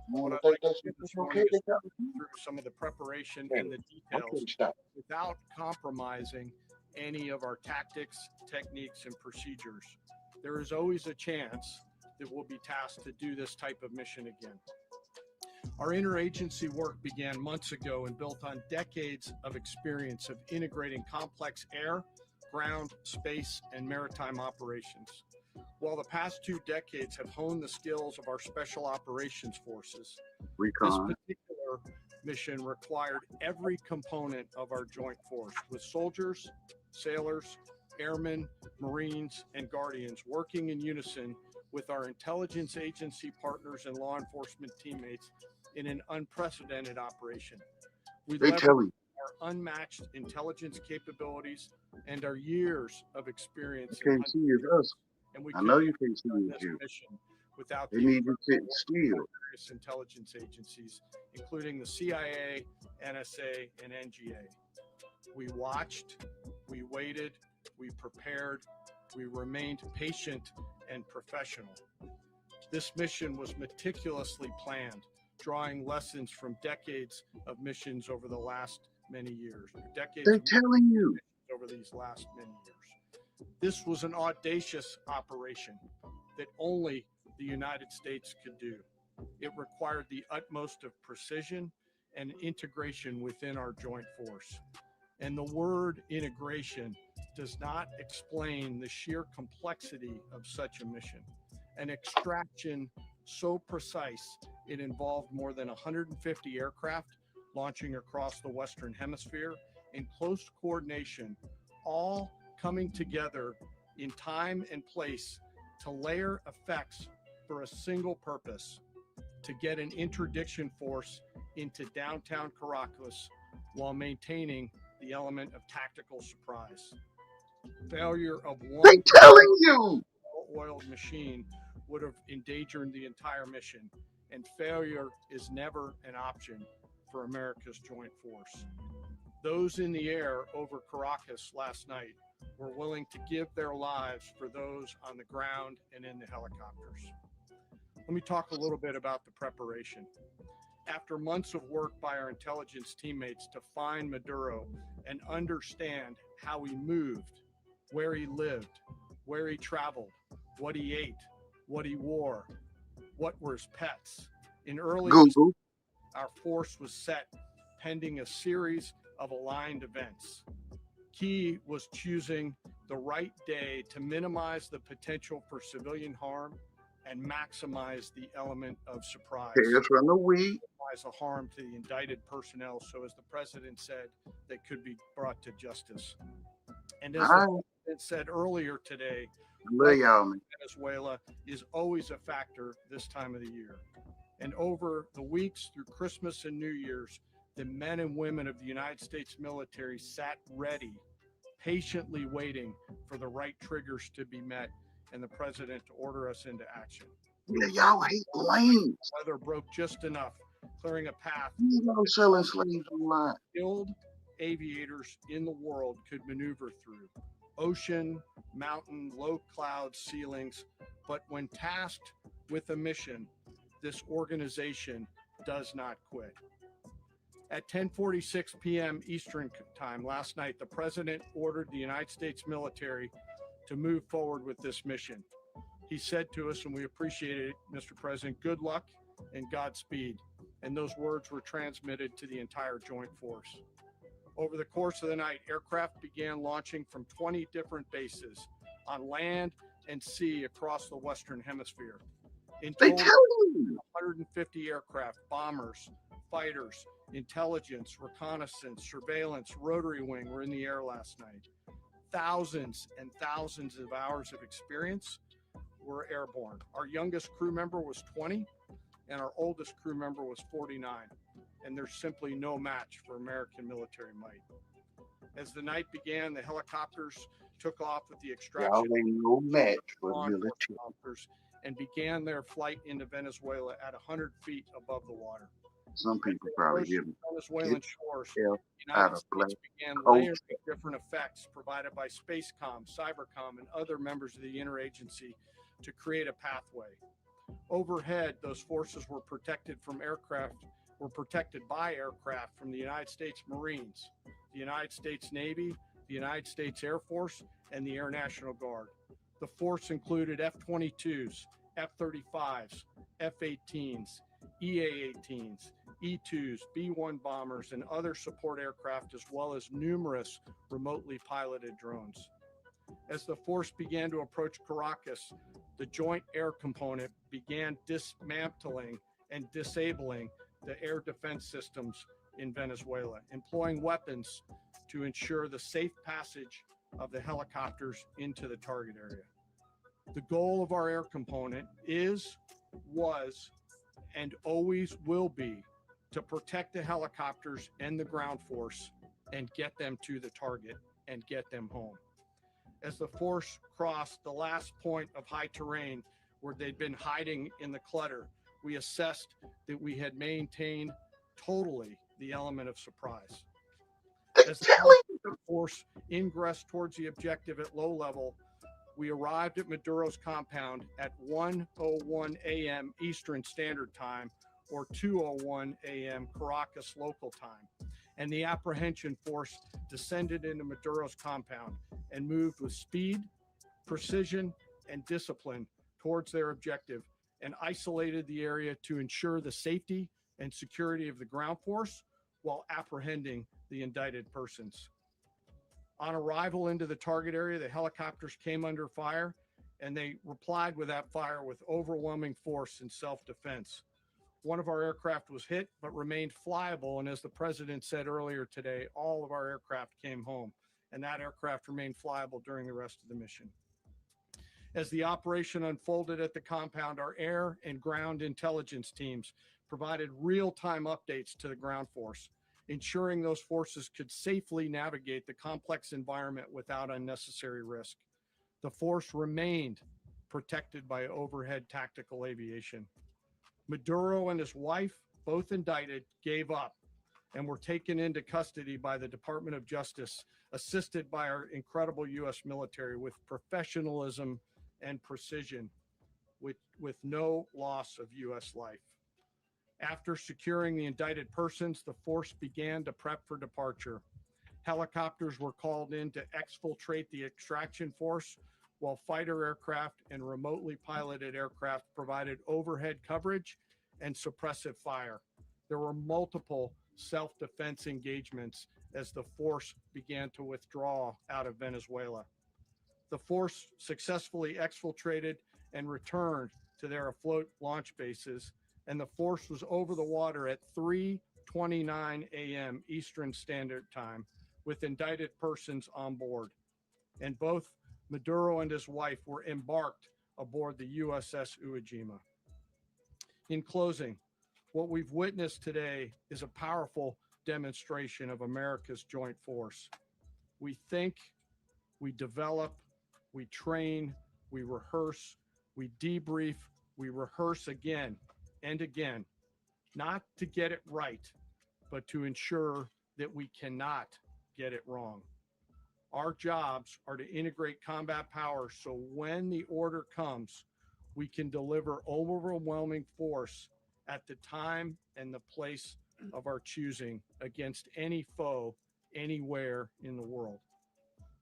What I'd like to do this morning is go through some of the preparation and the details without compromising any of our tactics, techniques, and procedures. There is always a chance that we'll be tasked to do this type of mission again. Our interagency work began months ago and built on decades of experience of integrating complex air, ground, space, and maritime operations. While the past 2 decades have honed the skills of our special operations forces, this particular mission required every component of our joint force, with soldiers, sailors, airmen, Marines, and Guardians working in unison with our intelligence agency partners and law enforcement teammates in an unprecedented operation. We leveraged our unmatched intelligence capabilities and our years of experience. You can't see us. And we I know you can't see you. Mission without they the need you to steal. Various intelligence agencies, including the CIA, NSA, and NGA. We watched, we waited, we prepared, we remained patient and professional. This mission was meticulously planned, drawing lessons from decades of missions over the last many years. They're telling you. Over these last many years. This was an audacious operation that only the United States could do. It required the utmost of precision and integration within our joint force. And the word integration does not explain the sheer complexity of such a mission. An extraction so precise, it involved more than 150 aircraft launching across the Western Hemisphere in close coordination, all coming together in time and place to layer effects for a single purpose: to get an interdiction force into downtown Caracas while maintaining the element of tactical surprise. Failure of one well-oiled machine would have endangered the entire mission, and failure is never an option for America's joint force. Those in the air over Caracas last night were willing to give their lives for those on the ground and in the helicopters. Let me talk a little bit about the preparation. After months of work by our intelligence teammates to find Maduro and understand how he moved, where he lived, where he traveled, what he ate, what he wore, what were his pets. In early December, our force was set pending a series of aligned events. Key was choosing the right day to minimize the potential for civilian harm and maximize the element of surprise. Minimize the harm to the indicted personnel, so as the president said, they could be brought to justice. And as the president said earlier today, Venezuela is always a factor this time of the year. And over the weeks through Christmas and New Year's, the men and women of the United States military sat ready, patiently waiting for the right triggers to be met and the president to order us into action. Yeah, y'all hate lanes. Weather broke just enough, clearing a path You know, selling slaves online. skilled aviators in the world could maneuver through. Ocean, mountain, low cloud ceilings. But when tasked with a mission, this organization does not quit. At 10:46 p.m. Eastern Time last night, the president ordered the United States military to move forward with this mission. He said to us, and we appreciate it, Mr. President, good luck and Godspeed. And those words were transmitted to the entire joint force. Over the course of the night, aircraft began launching from 20 different bases on land and sea across the Western Hemisphere. In They total, tell you. 150 aircraft, bombers, fighters, intelligence, reconnaissance, surveillance, rotary wing were in the air last night. Thousands and thousands of hours of experience were airborne. Our youngest crew member was 20, and our oldest crew member was 49. And there's simply no match for American military might. As the night began, the helicopters took off with the Y'all extraction ain't no match for law military. enforcement officers and began their flight into Venezuela at 100 feet above the water. Some As people they probably approached hear the me. Venezuelan Get shores, the hell the out United of States black began culture. layering different effects provided by Spacecom, Cybercom, and other members of the interagency to create a pathway. Overhead, those forces were protected by aircraft from the United States Marines, the United States Navy, the United States Air Force, and the Air National Guard. The force included F-22s, F-35s, F-18s, EA-18s, E-2s, B-1 bombers, and other support aircraft, as well as numerous remotely piloted drones. As the force began to approach Caracas, the Joint Air Component began dismantling and disabling the air defense systems in Venezuela, employing weapons to ensure the safe passage of the helicopters into the target area. The goal of our air component was, and always will be to protect the helicopters and the ground force and get them to the target and get them home. As the force crossed the last point of high terrain where they'd been hiding in the clutter, we assessed that we had maintained totally the element of surprise. As the force ingressed towards the objective at low level, we arrived at Maduro's compound at 1:01 a.m. Eastern Standard Time, or 2:01 a.m. Caracas local time, and the apprehension force descended into Maduro's compound and moved with speed, precision, and discipline towards their objective, and isolated the area to ensure the safety and security of the ground force while apprehending the indicted persons. On arrival into the target area, the helicopters came under fire, and they replied with that fire with overwhelming force and self-defense. One of our aircraft was hit, but remained flyable. And as the president said earlier today, all of our aircraft came home, and that aircraft remained flyable during the rest of the mission. As the operation unfolded at the compound, our air and ground intelligence teams provided real-time updates to the ground force, ensuring those forces could safely navigate the complex environment without unnecessary risk. The force remained protected by overhead tactical aviation. Maduro and his wife, both indicted, gave up and were taken into custody by the Department of Justice, assisted by our incredible U.S. military with professionalism and precision, with no loss of U.S. life. After securing the indicted persons, the force began to prep for departure. Helicopters were called in to exfiltrate the extraction force, while fighter aircraft and remotely piloted aircraft provided overhead coverage and suppressive fire. There were multiple self-defense engagements as the force began to withdraw out of Venezuela. The force successfully exfiltrated and returned to their afloat launch bases, and the force was over the water at 3:29 a.m. Eastern Standard Time with indicted persons on board. And both Maduro and his wife were embarked aboard the USS Iwo Jima. In closing, what we've witnessed today is a powerful demonstration of America's joint force. We think, We develop, we train, we rehearse, we debrief, we rehearse again and again, not to get it right, but to ensure that we cannot get it wrong. Our jobs are to integrate combat power so when the order comes, we can deliver overwhelming force at the time and the place of our choosing against any foe anywhere in the world.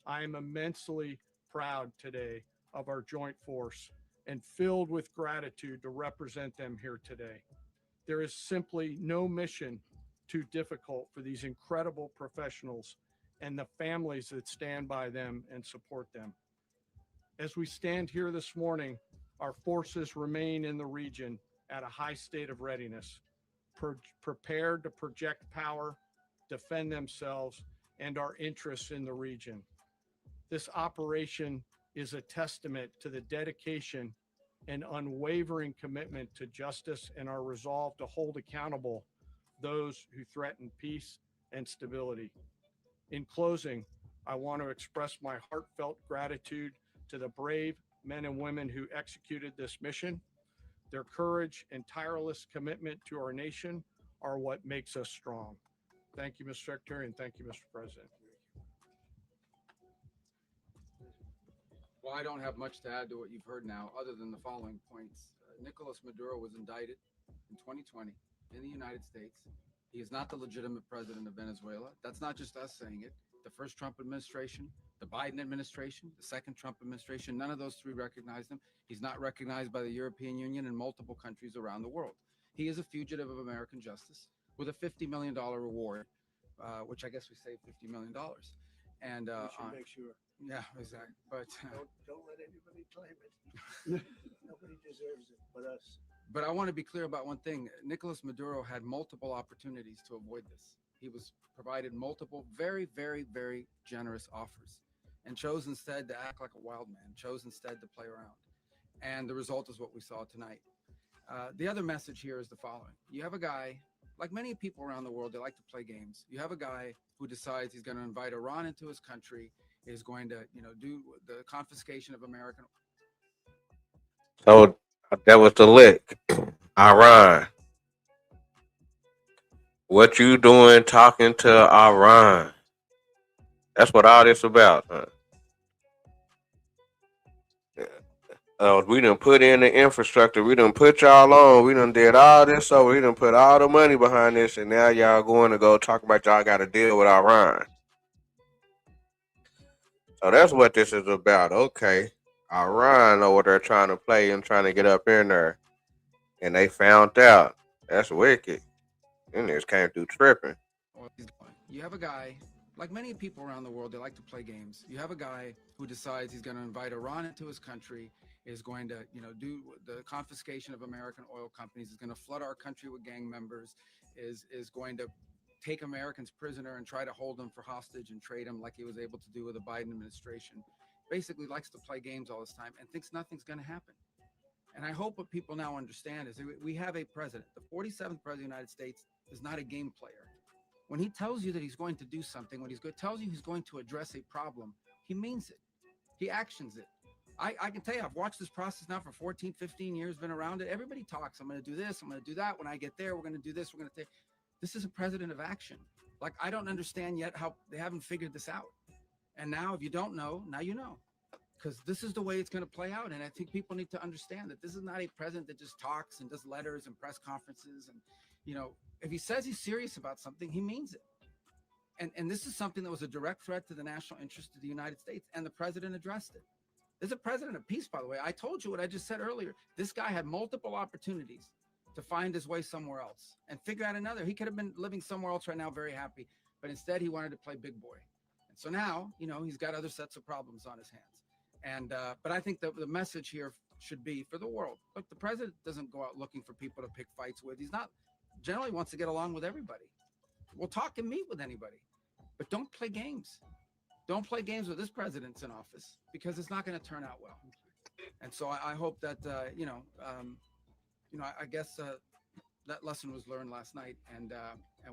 I am immensely proud today of our joint force and filled with gratitude to represent them here today. There is simply no mission too difficult for these incredible professionals and the families that stand by them and support them. As we stand here this morning, our forces remain in the region at a high state of readiness, prepared to project power, defend themselves, and our interests in the region. This operation is a testament to the dedication and unwavering commitment to justice and our resolve to hold accountable those who threaten peace and stability. In closing, I want to express my heartfelt gratitude to the brave men and women who executed this mission. Their courage and tireless commitment to our nation are what makes us strong. Thank you, Mr. Secretary, and thank you, Mr. President. Well, I don't have much to add to what you've heard now, other than the following points. Nicolas Maduro was indicted in 2020 in the United States. He is not the legitimate president of Venezuela. That's not just us saying it. The first Trump administration, the Biden administration, the second Trump administration, none of those three recognized him. He's not recognized by the European Union and multiple countries around the world. He is a fugitive of American justice with a $50 million reward, which I guess we saved $50 million. And We should make sure. yeah, exactly. But Don't let anybody claim it. Nobody deserves it but us. But I want to be clear about one thing. Nicolas Maduro had multiple opportunities to avoid this. He was provided multiple very, very, very generous offers and chose instead to act like a wild man, chose instead to play around. And the result is what we saw tonight. The other message here is the following. You have a guy, like many people around the world, they like to play games. You have a guy who decides he's going to invite Iran into his country, is going to, do the confiscation of American. So that was the lick. Iran. What you doing talking to Iran? That's what all this about. We done put in the infrastructure. We done put y'all on. We done did all this. So we done put all the money behind this. And now y'all going to go talk about y'all got to deal with Iran. So that's what this is about. Okay. Iran know what they're trying to play and trying to get up in there. And they found out. That's wicked. And this came through tripping. You have a guy, like many people around the world, they like to play games. You have a guy who decides he's going to invite Iran into his country, is going to, do the confiscation of American oil companies, is going to flood our country with gang members, is going to take Americans prisoner and try to hold them for hostage and trade them like he was able to do with the Biden administration. Basically likes to play games all this time and thinks nothing's going to happen. And I hope what people now understand is that we have a president. The 47th president of the United States is not a game player. When he tells you that he's going to do something, when tells you he's going to address a problem, he means it. He actions it. I can tell you, I've watched this process now for 14, 15 years, been around it. Everybody talks. I'm going to do this. I'm going to do that. When I get there, we're going to do this. We're going to take. This is a president of action. Like, I don't understand yet how they haven't figured this out. And now, if you don't know, now you know. Because this is the way it's going to play out. And I think people need to understand that this is not a president that just talks and does letters and press conferences. And, if he says he's serious about something, he means it. And this is something that was a direct threat to the national interest of the United States. And the president addressed it. There's a president of peace, by the way. I told you what I just said earlier. This guy had multiple opportunities to find his way somewhere else and figure out another. He could have been living somewhere else right now, very happy. But instead, he wanted to play big boy. And so now, he's got other sets of problems on his hands. And but I think that the message here should be for the world. Look, the president doesn't go out looking for people to pick fights with. He's not generally wants to get along with everybody. We'll talk and meet with anybody, but don't play games. Don't play games with this president's in office because it's not going to turn out well. And so I hope that I guess that lesson was learned last night, and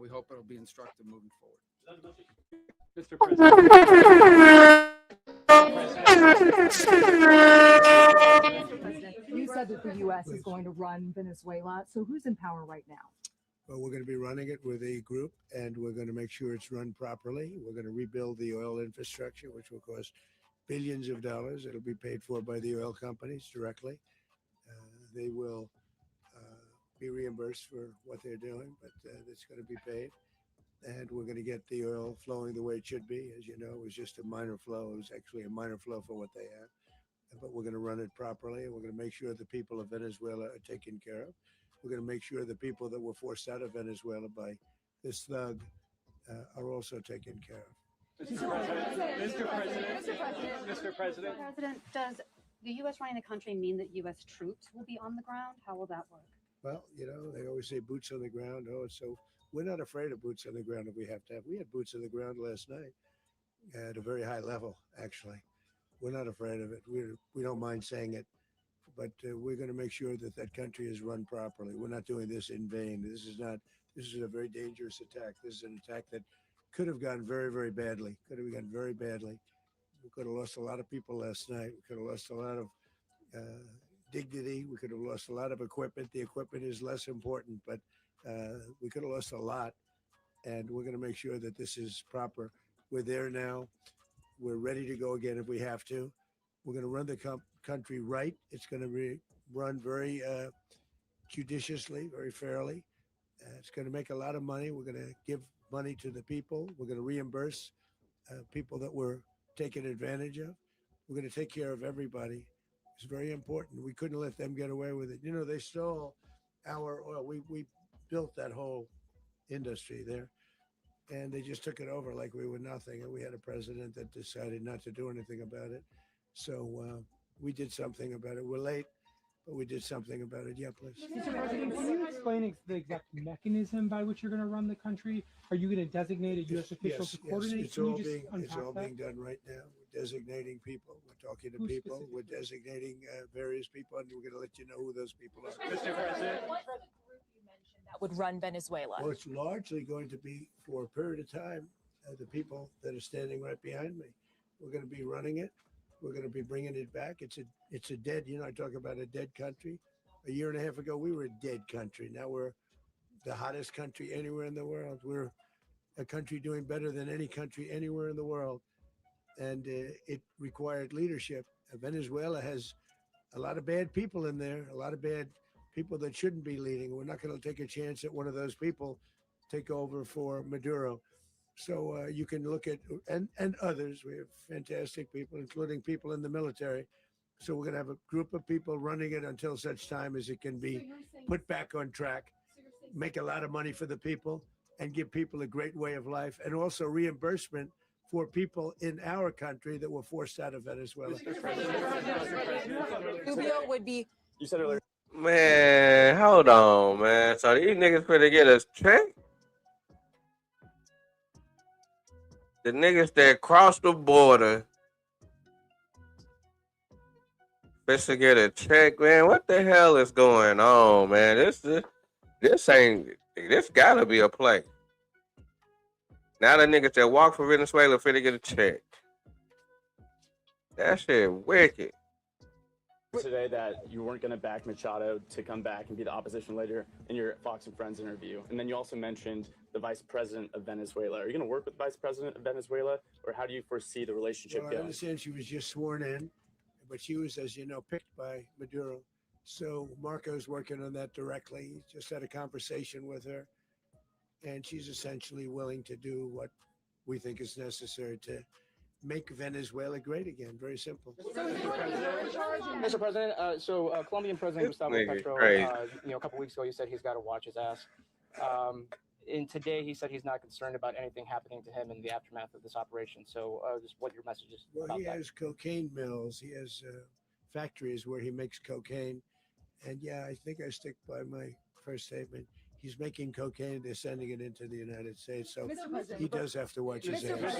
we hope it'll be instructive moving forward. Mr. President. Mr. President, you said that the U.S. is going to run Venezuela. So who's in power right now? Well, we're going to be running it with a group, and we're going to make sure it's run properly. We're going to rebuild the oil infrastructure, which will cost billions of dollars. It'll be paid for by the oil companies directly. They will be reimbursed for what they're doing, but it's going to be paid. And we're going to get the oil flowing the way it should be. As you know, it was just a minor flow. It was actually a minor flow for what they have. But we're going to run it properly, and we're going to make sure the people of Venezuela are taken care of. We're going to make sure the people that were forced out of Venezuela by this thug are also taken care of. Mr. President, Mr. President, does the U.S. running the country mean that U.S. troops will be on the ground? How will that work? Well, you know, they always say boots on the ground. Oh, so we're not afraid of boots on the ground if we have to have. We had boots on the ground last night at a very high level, actually. We're not afraid of it. We don't mind saying it, but we're going to make sure that that country is run properly. We're not doing this in vain. This is a very dangerous attack. This is an attack that could have gone very, very badly. Could have gone very badly. We could have lost a lot of people last night. We could have lost a lot of dignity. We could have lost a lot of equipment. The equipment is less important, but we could have lost a lot. And we're going to make sure that this is proper. We're there now. We're ready to go again if we have to. We're going to run the country right. It's going to be run very judiciously, very fairly. It's going to make a lot of money. We're going to give money to the people. We're going to reimburse people that were taken advantage of. We're going to take care of everybody. It's very important. We couldn't let them get away with it. You know, they stole our oil. We built that whole industry there, and they just took it over like we were nothing. And we had a president that decided not to do anything about it. So we did something about it. We're late, but we did something about it. Yeah, please. Mr. President, can you explain the exact mechanism by which you're going to run the country? Are you going to designate a U.S. official to coordinate? It's all being done right now. We're designating people. We're talking to people. We're designating various people, and we're going to let you know who those people are. Mr. President, what are the group you mentioned that would run Venezuela? Well, it's largely going to be for a period of time the people that are standing right behind me. We're going to be running it. We're going to be bringing it back. It's a dead, you know, I talk about a dead country. A year and a half ago, we were a dead country. Now we're the hottest country anywhere in the world. We're a country doing better than any country anywhere in the world. And it required leadership. Venezuela has a lot of bad people in there, a lot of bad people that shouldn't be leading. We're not going to take a chance that one of those people take over for Maduro. So you can look at, and others, we have fantastic people, including people in the military. So we're going to have a group of people running it until such time as it can be put back on track, make a lot of money for the people, and give people a great way of life, and also reimbursement for people in our country that were forced out of Venezuela. Rubio would be. You said earlier. Man, hold on, man. So these niggas finna get us check? The niggas that crossed the border finna get a check, man. What the hell is going on, man? This gotta be a play. Now the niggas that walk for Venezuela finna get a check. That shit wicked. Today that you weren't going to back Machado to come back and be the opposition leader in your Fox and Friends interview. And then you also mentioned the vice president of Venezuela. Are you going to work with the vice president of Venezuela, or how do you foresee the relationship Well, going? I understand she was just sworn in, but she was, as you know, picked by Maduro. So Marco's working on that directly. He just had a conversation with her, and she's essentially willing to do what we think is necessary to make Venezuela great again. Very simple. Mr. President, Colombian President Gustavo Petro, a couple weeks ago, he said he's got to watch his ass. And today, he said he's not concerned about anything happening to him in the aftermath of this operation. So, just what your message is Well, about he that. has cocaine mills. He has factories where he makes cocaine. And yeah, I think I stick by my first statement. He's making cocaine. They're sending it into the United States. So he does have to watch his ass.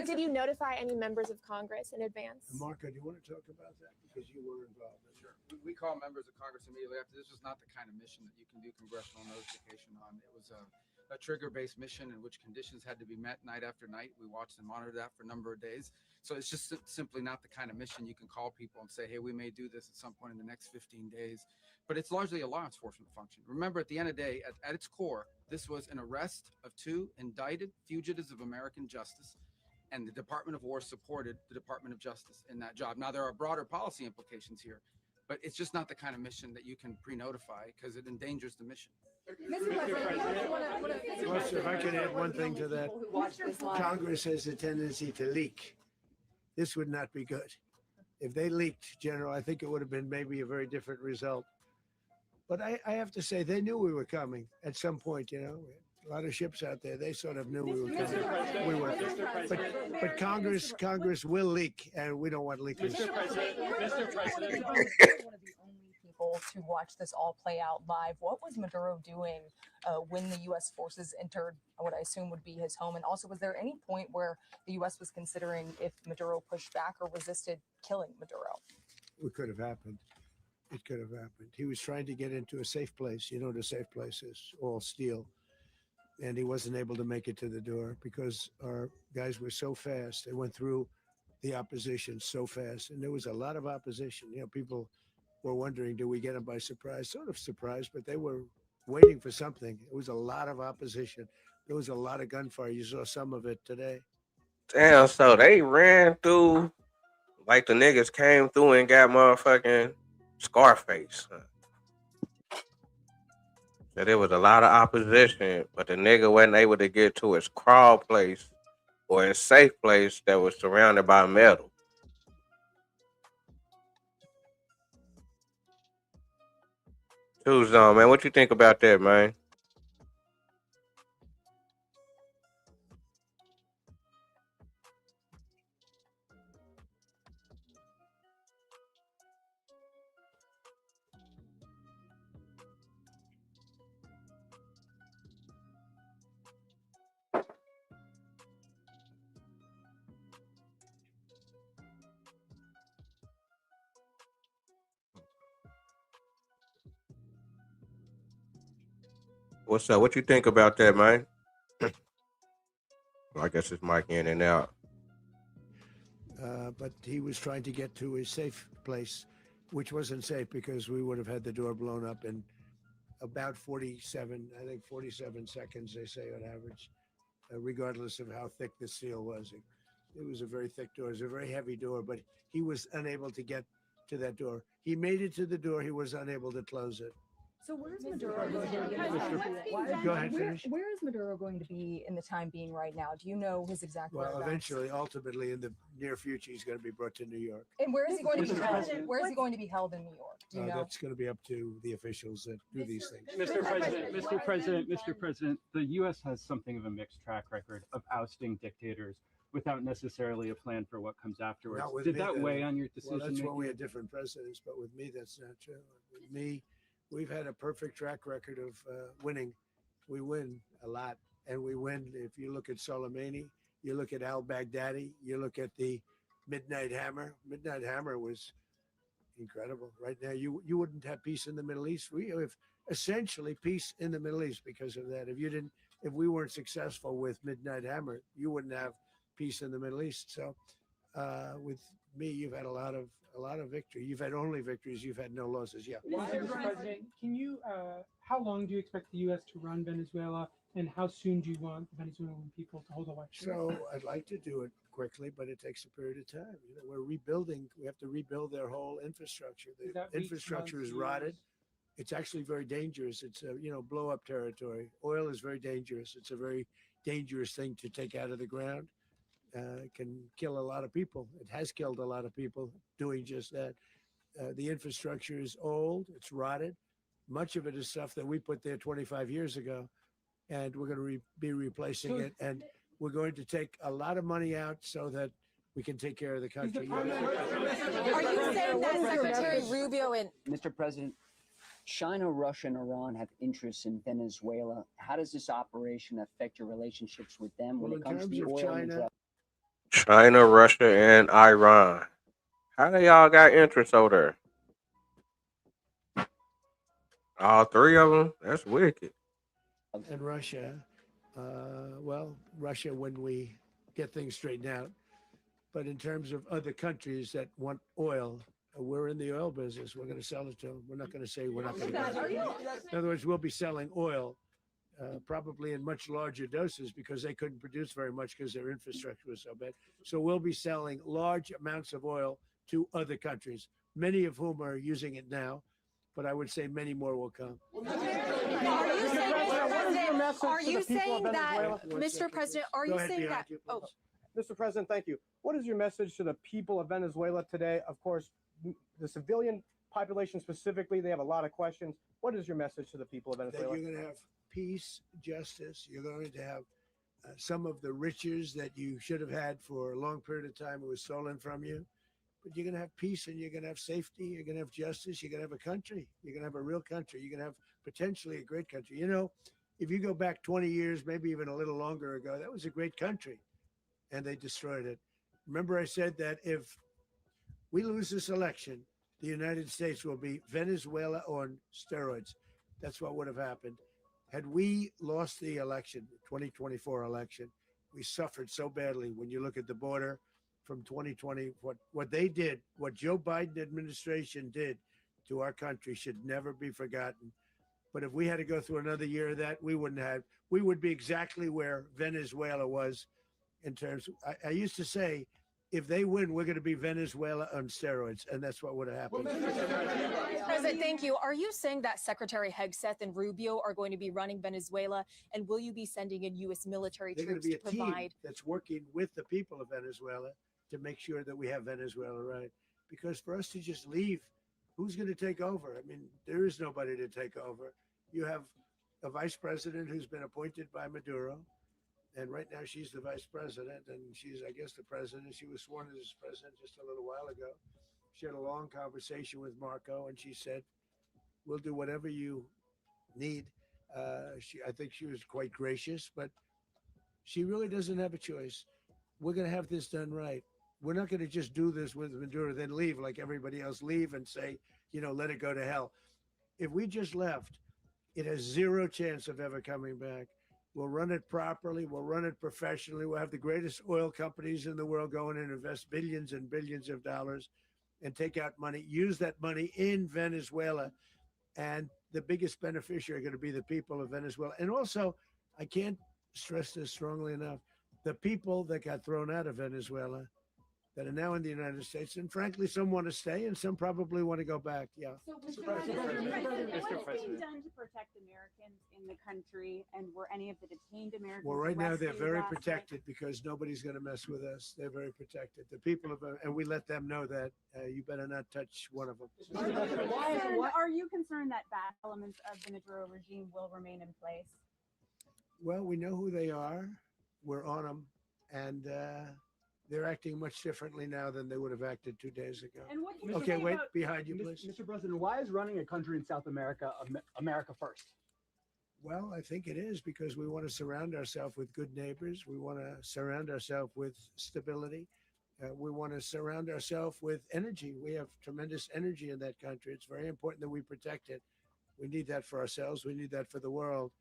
Did you notify any members of Congress in advance? Marco, do you want to talk about that? Because you were involved. Sure. We call members of Congress immediately after. This is not the kind of mission that you can do congressional notification on. It was a trigger-based mission in which conditions had to be met night after night. We watched and monitored that for a number of days. So it's just simply not the kind of mission you can call people and say, hey, we may do this at some point in the next 15 days. But it's largely a law enforcement function. Remember, at the end of the day, at its core, this was an arrest of 2 indicted fugitives of American justice, and the Department of War supported the Department of Justice in that job. Now, there are broader policy implications here, but it's just not the kind of mission that you can pre-notify because it endangers the mission. Plus, if I could add one thing to that, Congress has a tendency to leak. This would not be good. If they leaked, General, I think it would have been maybe a very different result. But I have to say, they knew we were coming at some point, you know. A lot of ships out there, they sort of knew we were coming. We were. But Congress will leak, and we don't want leakers. Mr. President. To watch this all play out live. What was Maduro doing when the U.S. forces entered what I assume would be his home? And also, was there any point where the U.S. was considering if Maduro pushed back or resisted killing Maduro? It could have happened. It could have happened. He was trying to get into a safe place. You know what a safe place is, all steel. And he wasn't able to make it to the door because our guys were so fast. They went through the opposition so fast. And there was a lot of opposition. You know, people were wondering, do we get them by surprise? Sort of surprised, but they were waiting for something. It was a lot of opposition. There was a lot of gunfire. You saw some of it today. Damn, so they ran through, like the niggas came through and got motherfucking Scarface. So there was a lot of opposition, but the nigga wasn't able to get to his crawl place or his safe place that was surrounded by metal. Zone, man, what you think about that, man? What's up? What you think about that, man? I guess it's mic in and out. But he was trying to get to his safe place, which wasn't safe because we would have had the door blown up in about 47 seconds, they say on average, regardless of how thick the seal was. It was a very thick door. It was a very heavy door, but he was unable to get to that door. He made it to the door. He was unable to close it. So where is Maduro going to be? Go ahead, finish. Where is Maduro going to be in the time being right now? Do you know his exact Well, whereabouts? eventually, ultimately, in the near future, he's going to be brought to New York. And where is he going to be held? Where is he going to be held in New York? Do you know? That's going to be up to the officials that do these things. Mr. President, the U.S. has something of a mixed track record of ousting dictators without necessarily a plan for what comes afterwards. Did that weigh on your decision? Well, that's when we had different presidents, but with me, that's not true. With me, we've had a perfect track record of winning. We win a lot, and we win. If you look at Soleimani, you look at al-Baghdadi, you look at the Midnight Hammer. Midnight Hammer was incredible. Right now, you wouldn't have peace in the Middle East. We have essentially peace in the Middle East because of that. If we weren't successful with Midnight Hammer, you wouldn't have peace in the Middle East. So, with me, you've had a lot of victory. You've had only victories. You've had no losses. Yeah. Mr. President, can you? How long do you expect the U.S. to run Venezuela, and how soon do you want the Venezuelan people to hold elections? So I'd like to do it quickly, but it takes a period of time. You know, we're rebuilding. We have to rebuild their whole infrastructure. The infrastructure is rotted. It's actually very dangerous. It's blow up territory. Oil is very dangerous. It's a very dangerous thing to take out of the ground. It can kill a lot of people. It has killed a lot of people doing just that. The infrastructure is old. It's rotted. Much of it is stuff that we put there 25 years ago, and we're going to be replacing it. And we're going to take a lot of money out so that we can take care of the country. Are you saying that Secretary Rubio and Mr. President, China, Russia, and Iran have interests in Venezuela? How does this operation affect your relationships with them when it comes to the oil and drugs? China, Russia, and Iran. How they all got interest over there? All three of them? That's wicked. And Russia, Well, Russia when we get things straightened out. But in terms of other countries that want oil, we're in the oil business. We're going to sell it to them. We're not going to say we're not going to. In other words, we'll be selling oil probably in much larger doses because they couldn't produce very much because their infrastructure was so bad. So we'll be selling large amounts of oil to other countries, many of whom are using it now, but I would say many more will come. Are you saying that, Mr. President, are you saying that? Oh, Mr. President, thank you. What is your message to the people of Venezuela today? Of course, the civilian population specifically, they have a lot of questions. What is your message to the people of Venezuela? That you're going to have peace, justice. You're going to have some of the riches that you should have had for a long period of time. It was stolen from you. But you're going to have peace and you're going to have safety. You're going to have justice. You're going to have a country. You're going to have a real country. You're going to have potentially a great country. You know, if you go back 20 years, maybe even a little longer ago, that was a great country. And they destroyed it. Remember, I said that if we lose this election, the United States will be Venezuela on steroids. That's what would have happened. Had we lost the election, the 2024 election, we suffered so badly. When you look at the border from 2020, what they did, what Joe Biden administration did to our country should never be forgotten. But if we had to go through another year of that, we would be exactly where Venezuela was in terms of, I used to say, if they win, we're going to be Venezuela on steroids, and that's what would have happened. President, thank you. Are you saying that Secretary Hegseth and Rubio are going to be running Venezuela, and will you be sending in U.S. military They're troops going to to be a provide? team that's working with the people of Venezuela to make sure that we have Venezuela right. Because for us to just leave, who's going to take over? I mean, there is nobody to take over. You have a vice president who's been appointed by Maduro. And right now she's the vice president and she's, I guess, the president. She was sworn as president just a little while ago. She had a long conversation with Marco and she said, we'll do whatever you need. I think she was quite gracious, but she really doesn't have a choice. We're going to have this done right. We're not going to just do this with Maduro, then leave like everybody else, leave and say, you know, let it go to hell. If we just left, it has zero chance of ever coming back. We'll run it properly. We'll run it professionally. We'll have the greatest oil companies in the world go in and invest billions and billions of dollars and take out money, use that money in Venezuela. And the biggest beneficiary are going to be the people of Venezuela. And also, I can't stress this strongly enough, the people that got thrown out of Venezuela that are now in the United States. And frankly, some want to stay and some probably want to go back. Yeah. So, Mr. President, what's being done to protect Americans in the country, and were any of the detained Americans Well, right now they're arrested very last night? protected because nobody's going to mess with us. They're very protected. The people of, and we let them know that you better not touch one of them. Are you concerned that bad elements of the Maduro regime will remain in place? Well, we know who they are. We're on them, and they're acting much differently now than they would have acted 2 days ago. And what can you Okay, say wait, about- behind you, please. Mr. President, why is running a country in South America America first? Well, I think it is because we want to surround ourselves with good neighbors. We want to surround ourselves with stability. We want to surround ourselves with energy. We have tremendous energy in that country. It's very important that we protect it. We need that for ourselves. We need that for the world.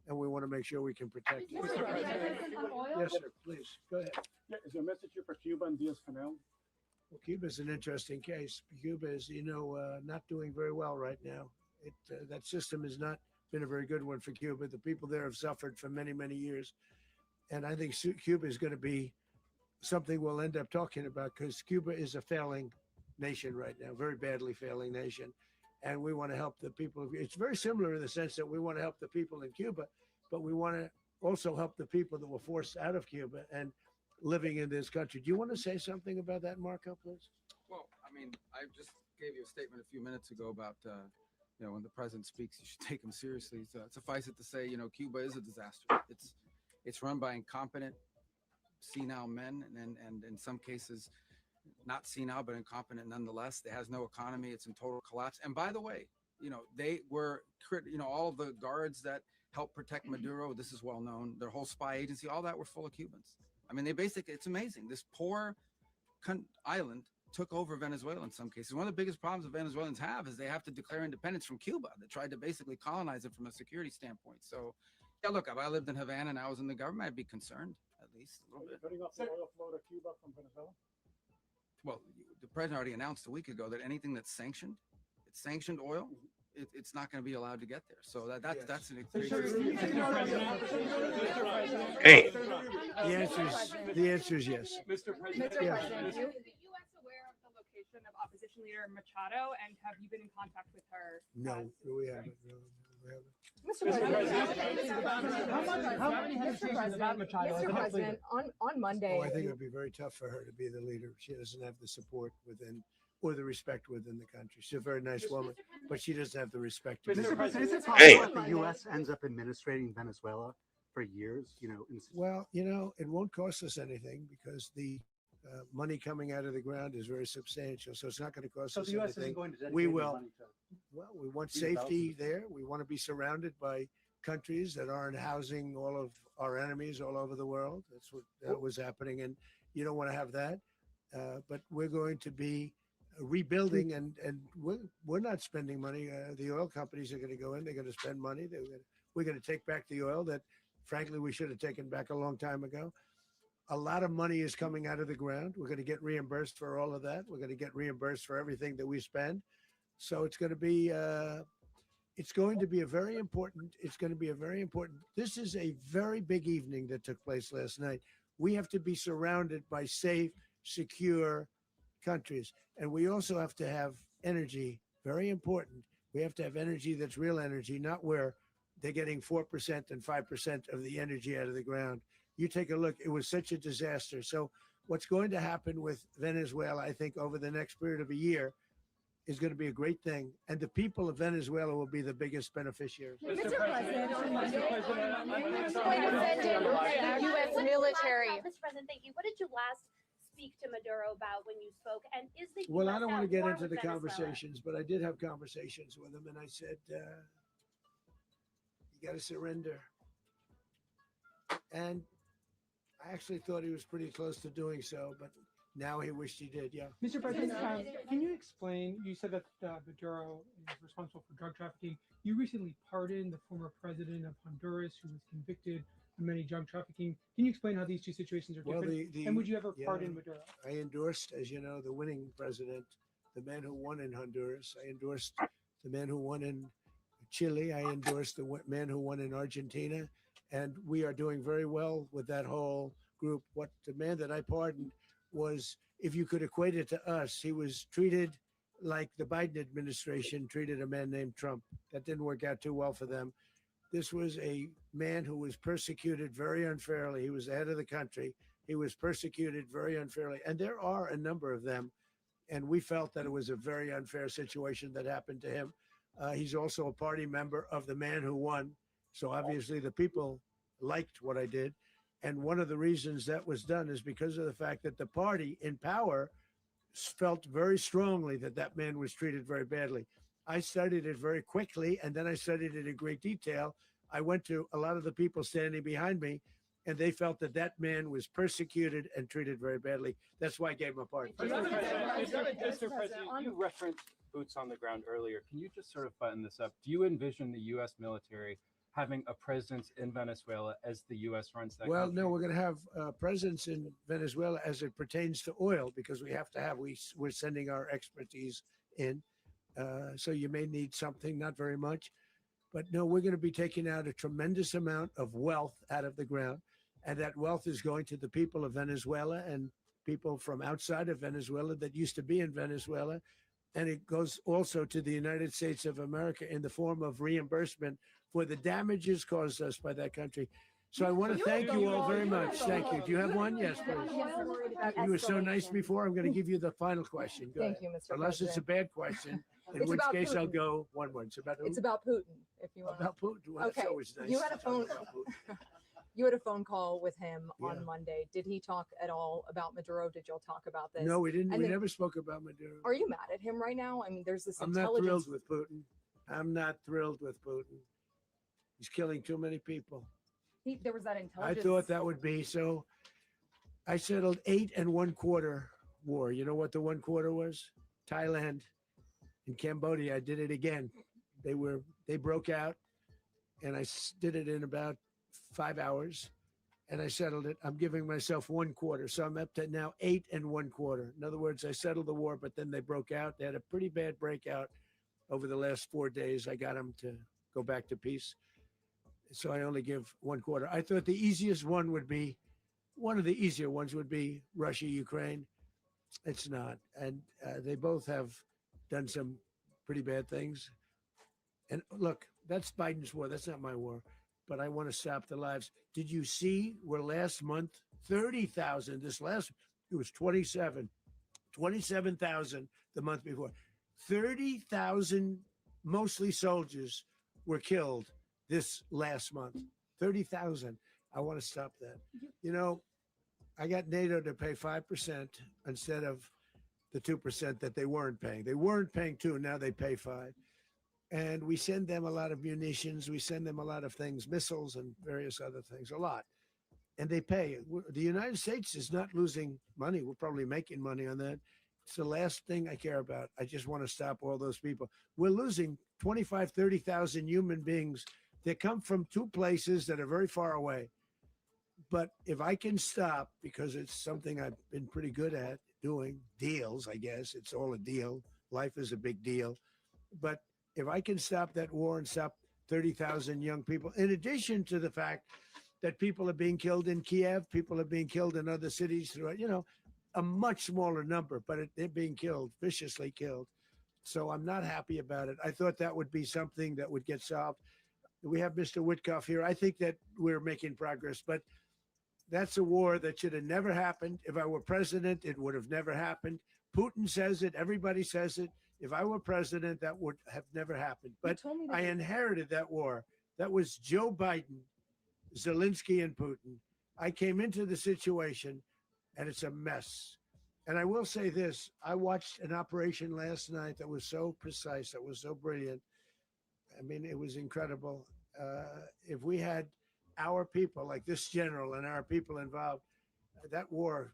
And we want to make sure we can protect it. Yes, sir. Please, go ahead. Yeah, is there a message here for Cuba and Diaz-Canel? Well, Cuba is an interesting case. Cuba is, not doing very well right now. That system has not been a very good one for Cuba. The people there have suffered for many, many years. And I think Cuba is going to be something we'll end up talking about because Cuba is a failing nation right now, very badly failing nation. And we want to help the people. It's very similar in the sense that we want to help the people in Cuba, but we want to also help the people that were forced out of Cuba and living in this country. Do you want to say something about that, Marco, please? Well, I mean, I just gave you a statement a few minutes ago about, when the president speaks, you should take him seriously. So suffice it to say, Cuba is a disaster. It's run by incompetent, senile men, and in some cases, not senile, but incompetent nonetheless. It has no economy. It's in total collapse. And by the way, they were, all of the guards that helped protect Maduro, this is well known, their whole spy agency, all that were full of Cubans. I mean, it's amazing. This poor island took over Venezuela in some cases. One of the biggest problems that Venezuelans have is they have to declare independence from Cuba that tried to basically colonize it from a security standpoint. So Yeah, look, if I lived in Havana and I was in the government, I'd be concerned at least a little bit. Cutting off the oil flow to Cuba from Venezuela? Well, the president already announced a week ago that anything that's sanctioned, it's sanctioned oil, it's not going to be allowed to get there. So that's an Hey. The answer is yes. Mr. President. Yeah. Is the U.S. aware of the location of opposition leader Machado, and have you been in contact with her? No, we haven't. No, we haven't. Mr. President, on Monday. Oh, I think it would be very tough for her to be the leader. She doesn't have the support within or the respect within the country. She's a very nice woman, but she doesn't have the respect. Mr. President, is it Hey. possible that the U.S. ends up administrating Venezuela for years? Well, it won't cost us anything because the money coming out of the ground is very substantial. So it's not going to cost So us the U.S. anything. isn't going to dedicate We any will. money to Well, we want redevelopment. safety there. We want to be surrounded by countries that aren't housing all of our enemies all over the world. That's what was happening, and you don't want to have that. But we're going to be rebuilding, and we're not spending money. The oil companies are going to go in. They're going to spend money. We're going to take back the oil that, frankly, we should have taken back a long time ago. A lot of money is coming out of the ground. We're going to get reimbursed for all of that. We're going to get reimbursed for everything that we spend. So it's going to be a very important. This is a very big evening that took place last night. We have to be surrounded by safe, secure countries, and we also have to have energy. Very important. We have to have energy that's real energy, not where they're getting 4% and 5% of the energy out of the ground. You take a look. It was such a disaster. So what's going to happen with Venezuela, I think, over the next period of a year, is going to be a great thing, and the people of Venezuela will be the biggest beneficiaries. Mr. President, U.S. military. Mr. President, thank you. What did you last speak to Maduro about when you spoke? And is the Well, US I don't want to at get war into with the Venezuela? conversations, but I did have conversations with him, and I said, you got to surrender. And I actually thought he was pretty close to doing so, but now he wished he did, yeah. Mr. President, can you explain? You said that Maduro is responsible for drug trafficking. You recently pardoned the former president of Honduras, who was convicted of many drug trafficking. Can you explain how these two situations are different? And would you ever pardon Maduro? I endorsed, as you know, the winning president, the man who won in Honduras. I endorsed the man who won in Chile. I endorsed the man who won in Argentina. And we are doing very well with that whole group. What the man that I pardoned was, if you could equate it to us, he was treated like the Biden administration treated a man named Trump. That didn't work out too well for them. This was a man who was persecuted very unfairly. He was the head of the country. He was persecuted very unfairly. And there are a number of them. And we felt that it was a very unfair situation that happened to him. He's also a party member of the man who won. So obviously the people liked what I did. And one of the reasons that was done is because of the fact that the party in power felt very strongly that that man was treated very badly. I studied it very quickly, and then I studied it in great detail. I went to a lot of the people standing behind me, and they felt that that man was persecuted and treated very badly. That's why I gave him a pardon. Mr. President, you referenced boots on the ground earlier. Can you just sort of button this up? Do you envision the U.S. military having a presence in Venezuela as the U.S. runs that Well, country? no, we're going to have a presence in Venezuela as it pertains to oil, because we have to have, we're sending our expertise in. So you may need something, not very much. But no, we're going to be taking out a tremendous amount of wealth out of the ground. And that wealth is going to the people of Venezuela and people from outside of Venezuela that used to be in Venezuela. And it goes also to the United States of America in the form of reimbursement for the damages caused us by that country. So I want to thank you all very much. Thank you. Do you have one? Yes, please. You were so nice before. I'm going to give you the final question. Go Thank ahead. you, Mr. Unless it's a President. bad question, in It's which about case I'll Putin. go one more. It's about who? It's about Putin. If you want. About Putin. Well, that's Okay. always nice You had to a talk phone. about Putin. You had a phone call with him Yeah. on Monday. Did he talk at all about Maduro? Did y'all talk about this? No, we didn't. And We then- never spoke about Maduro. Are you mad at him right now? I mean, there's this I'm not intelligence. thrilled with Putin. I'm not thrilled with Putin. He's killing too many people. There was that I intelligence. thought that would be so. I settled 8 1/4 war. You know what the 1/4 was? Thailand and Cambodia. I did it again. They broke out, and I did it in about 5 hours, and I settled it. I'm giving myself 1/4, so I'm up to now 8 1/4. In other words, I settled the war, but then they broke out. They had a pretty bad breakout over the last 4 days. I got them to go back to peace, so I only give 1/4. I thought the easiest one would be, one of the easier ones would be Russia, Ukraine. It's not, and they both have done some pretty bad things. And look, that's Biden's war. That's not my war. But I want to stop the lives. Did you see where last month 30,000? It was 27,000 the month before. 30,000, mostly soldiers, were killed this last month. 30,000. I want to stop that. You know, I got NATO to pay 5% instead of the 2% that they weren't paying. They weren't paying 2, now they pay 5. And we send them a lot of munitions. We send them a lot of things, missiles and various other things, a lot. And they pay. The United States is not losing money. We're probably making money on that. It's the last thing I care about. I just want to stop all those people. We're losing 25, 30,000 human beings that come from 2 places that are very far away. But if I can stop, because it's something I've been pretty good at doing, deals, I guess. It's all a deal. Life is a big deal. But if I can stop that war and stop 30,000 young people, in addition to the fact that people are being killed in Kiev, people are being killed in other cities throughout, you know, a much smaller number, but they're being killed, viciously killed. So I'm not happy about it. I thought that would be something that would get solved. We have Mr. Witkoff here. I think that we're making progress, but that's a war that should have never happened. If I were president, it would have never happened. Putin says it. Everybody says it. If I were president, that would have never happened. But I inherited that war. That was Joe Biden, Zelensky, and Putin. I came into the situation, and it's a mess. And I will say this. I watched an operation last night that was so precise, that was so brilliant. I mean, it was incredible. If we had our people, like this general and our people involved, that war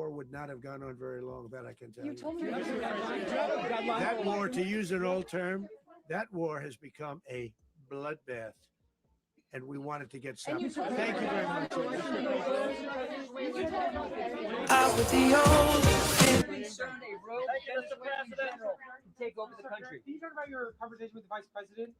would not have gone on very long, that I can tell you. told me That war, to use an old term, that war has become a bloodbath, and we want it to get stopped. Thank you very much. Take over the country. Can you talk about your conversation with the vice president?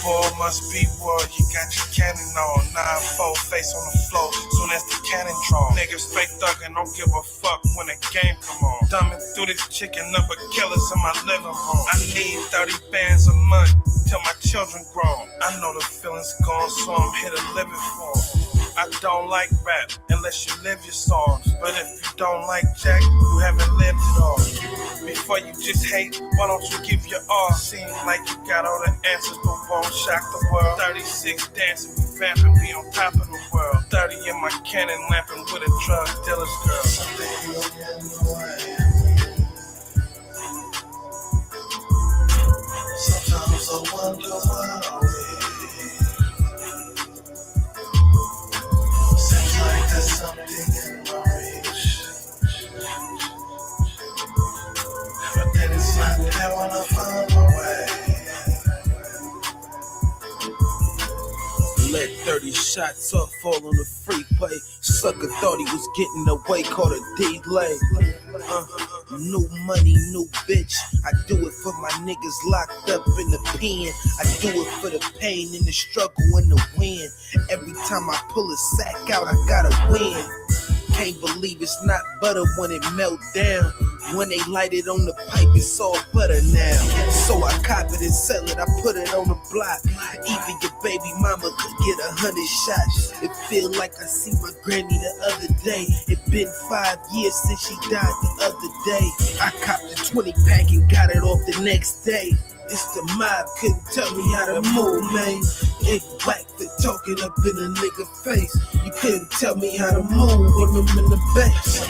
War must be war, you got your cannon on. 9-4 face on the floor, soon as the cannon drawn. Niggas fake thuggin', don't give a fuck when the game come on. Thumbing through this chicken number killers in my living room. I need 30 bands a month till my children grow. I know the feeling's gone, so I'm here to live it for 'em. I don't like rap unless you live your songs. But if you don't like Jack, you haven't lived it all. Before you just hate, why don't you give your all? Seems like you got all the answers, but won't shock the world. 36 dancing, we vamping, we on top of the world. 30 in my cannon, lamping with a drug dealer's girl. Something you'll get in the way. Sometimes I wonder why we. Seems like there's something in my reach. But then it's not there when I find my way. Let 30 shots off all on the freeway. Sucker thought he was getting away, caught a delay. New money, new bitch. I do it for my niggas locked up in the pen. I do it for the pain and the struggle and the win. Every time I pull a sack out, I gotta win. Can't believe it's not butter when it melt down. When they light it on the pipe, it's all butter now. So I cop it and sell it, I put it on the block. Even your baby mama could get 100 shots. It feel like I see my granny the other day. It been 5 years since she died the other day. I copped a 20 pack and got it off the next day. It's the mob, couldn't tell me how to move, man. It whack for talking up in a nigga face. You couldn't tell me how to move when I'm in the base.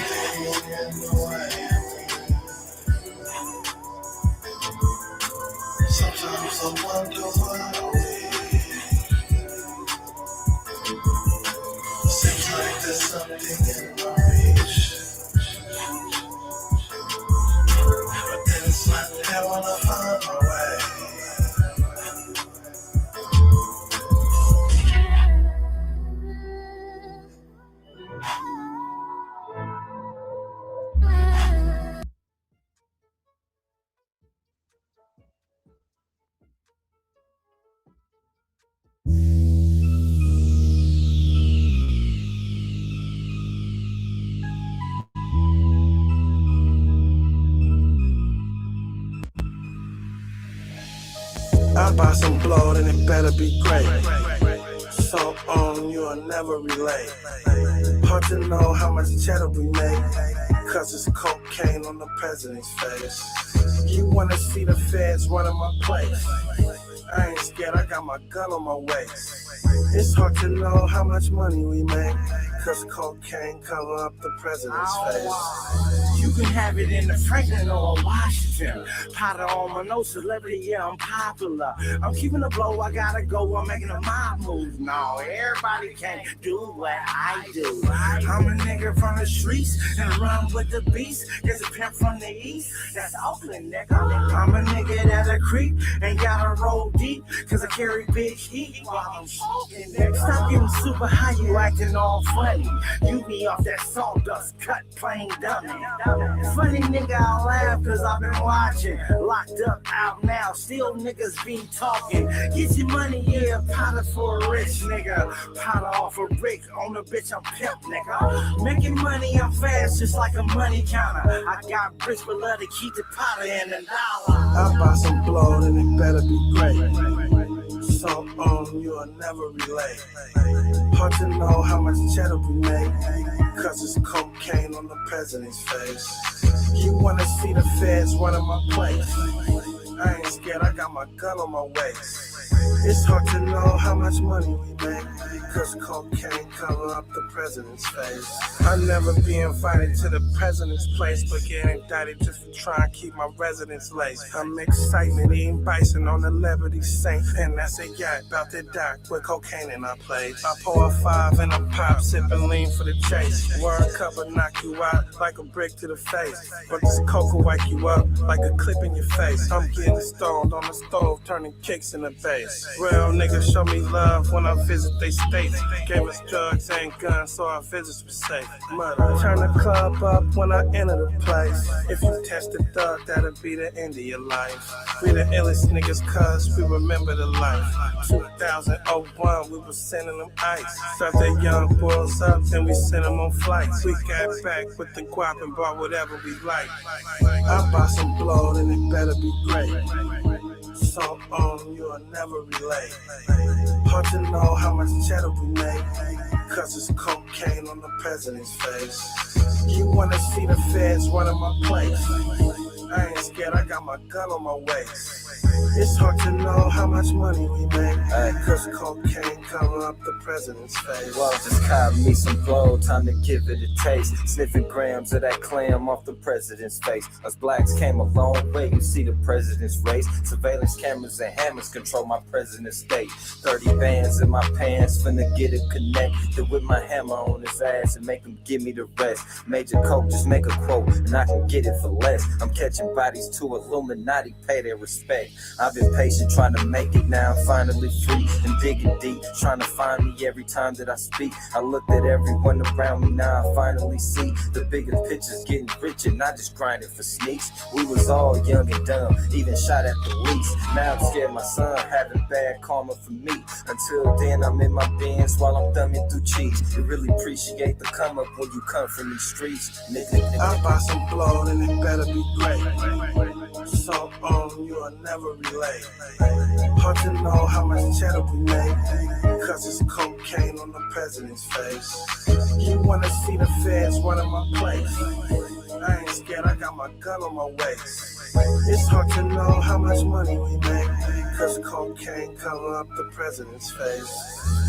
Sometimes I wonder why. Seems like there's something in my reach, but then it's like I wanna find my way. I buy some blood and it better be great. So on, you'll never relate. Hard to know how much cheddar we make, cause it's cocaine on the president's face. You wanna see the feds running my place? I ain't scared, I got my gun on my waist. It's hard to know how much money we make, cause cocaine cover up the president's face. You can have it in the Franklin or Washington. Powder on my nose, celebrity, yeah, I'm popular. I'm keeping the blow, I gotta go, I'm making a mob move. No, everybody can't do what I do. I'm a nigga from the streets and run with the beast. There's a pimp from the east, that's Oakland, nigga. I'm a nigga that's a creep and gotta roll deep, cause I carry big heat while I'm smoking, nigga. Stop getting super high, you acting all funny. You be off that sawdust cut, plain dummy. Funny nigga, I laugh cause I've been watching. Locked up, out now, still niggas be talking. Get your money, yeah, powder for a rich nigga. Powder off a brick, on a bitch, I'm pimp, nigga. Making money, I'm fast, just like a money counter. I got bricks, but love to keep the powder in the dollar. I buy some blood and it better be great. So on, you'll never relate. Hard to know how much cheddar we make, cause it's cocaine on the president's face. You wanna see the feds running my place? I ain't scared, I got my gun on my waist. It's hard to know how much money we make, cause cocaine cover up the president's face. I never be invited to the president's place, but get indicted just for trying to keep my residence laced. I'm excitement, eating bison on the Liberty Saint, and that's a yacht about to dock with cocaine in our place. I pour a 5 and a pop, sipping lean for the chase. Word cup will knock you out like a brick to the face, but this coke will wake you up like a clip in your face. I'm getting stoned on the stove, turning kicks in the bass. Real niggas show me love when I visit they states. Gave us drugs and guns so our visits were safe. Mother, turn the club up when I enter the place. If you test the thug, that'll be the end of your life. We the illest niggas cause we remember the life. 2001, we was sending them ice. Served the young boys up, then we sent them on flights. We got back with the guap and bought whatever we like. I buy some blood and it better be great. So on, you'll never relate. Hard to know how much cheddar we make, cause it's cocaine on the president's face. You wanna see the feds running my place? I ain't scared, I got my gun on my waist. It's hard to know how much money we make, cause cocaine cover up the president's face. Well, just cop me some blow, time to give it a taste. Sniffing grams of that clam off the president's face. Us blacks came a long way, you see the president's race. Surveillance cameras and hammers control my president's state. 30 bands in my pants, finna get it connected with my hammer on his ass and make him give me the rest. Major Coke, just make a quote and I can get it for less. I'm catching bodies to Illuminati, pay their respect. I've been patient trying to make it, now I'm finally free and digging deep, trying to find me every time that I speak. I looked at everyone around me, now I finally see the bigger picture's getting richer, not just grinding for sneaks. We was all young and dumb, even shot at police. Now I'm scared my son having bad karma for me. Until then I'm in my Benz while I'm thumbing through cheese. You really appreciate the come up when you come from these streets. I buy some blood and it better be great. So on, you'll never relate. Hard to know how much cheddar we make, cause it's cocaine on the president's face. You wanna see the feds running my place? I ain't scared, I got my gun on my waist. It's hard to know how much money we make, cause cocaine cover up the president's face.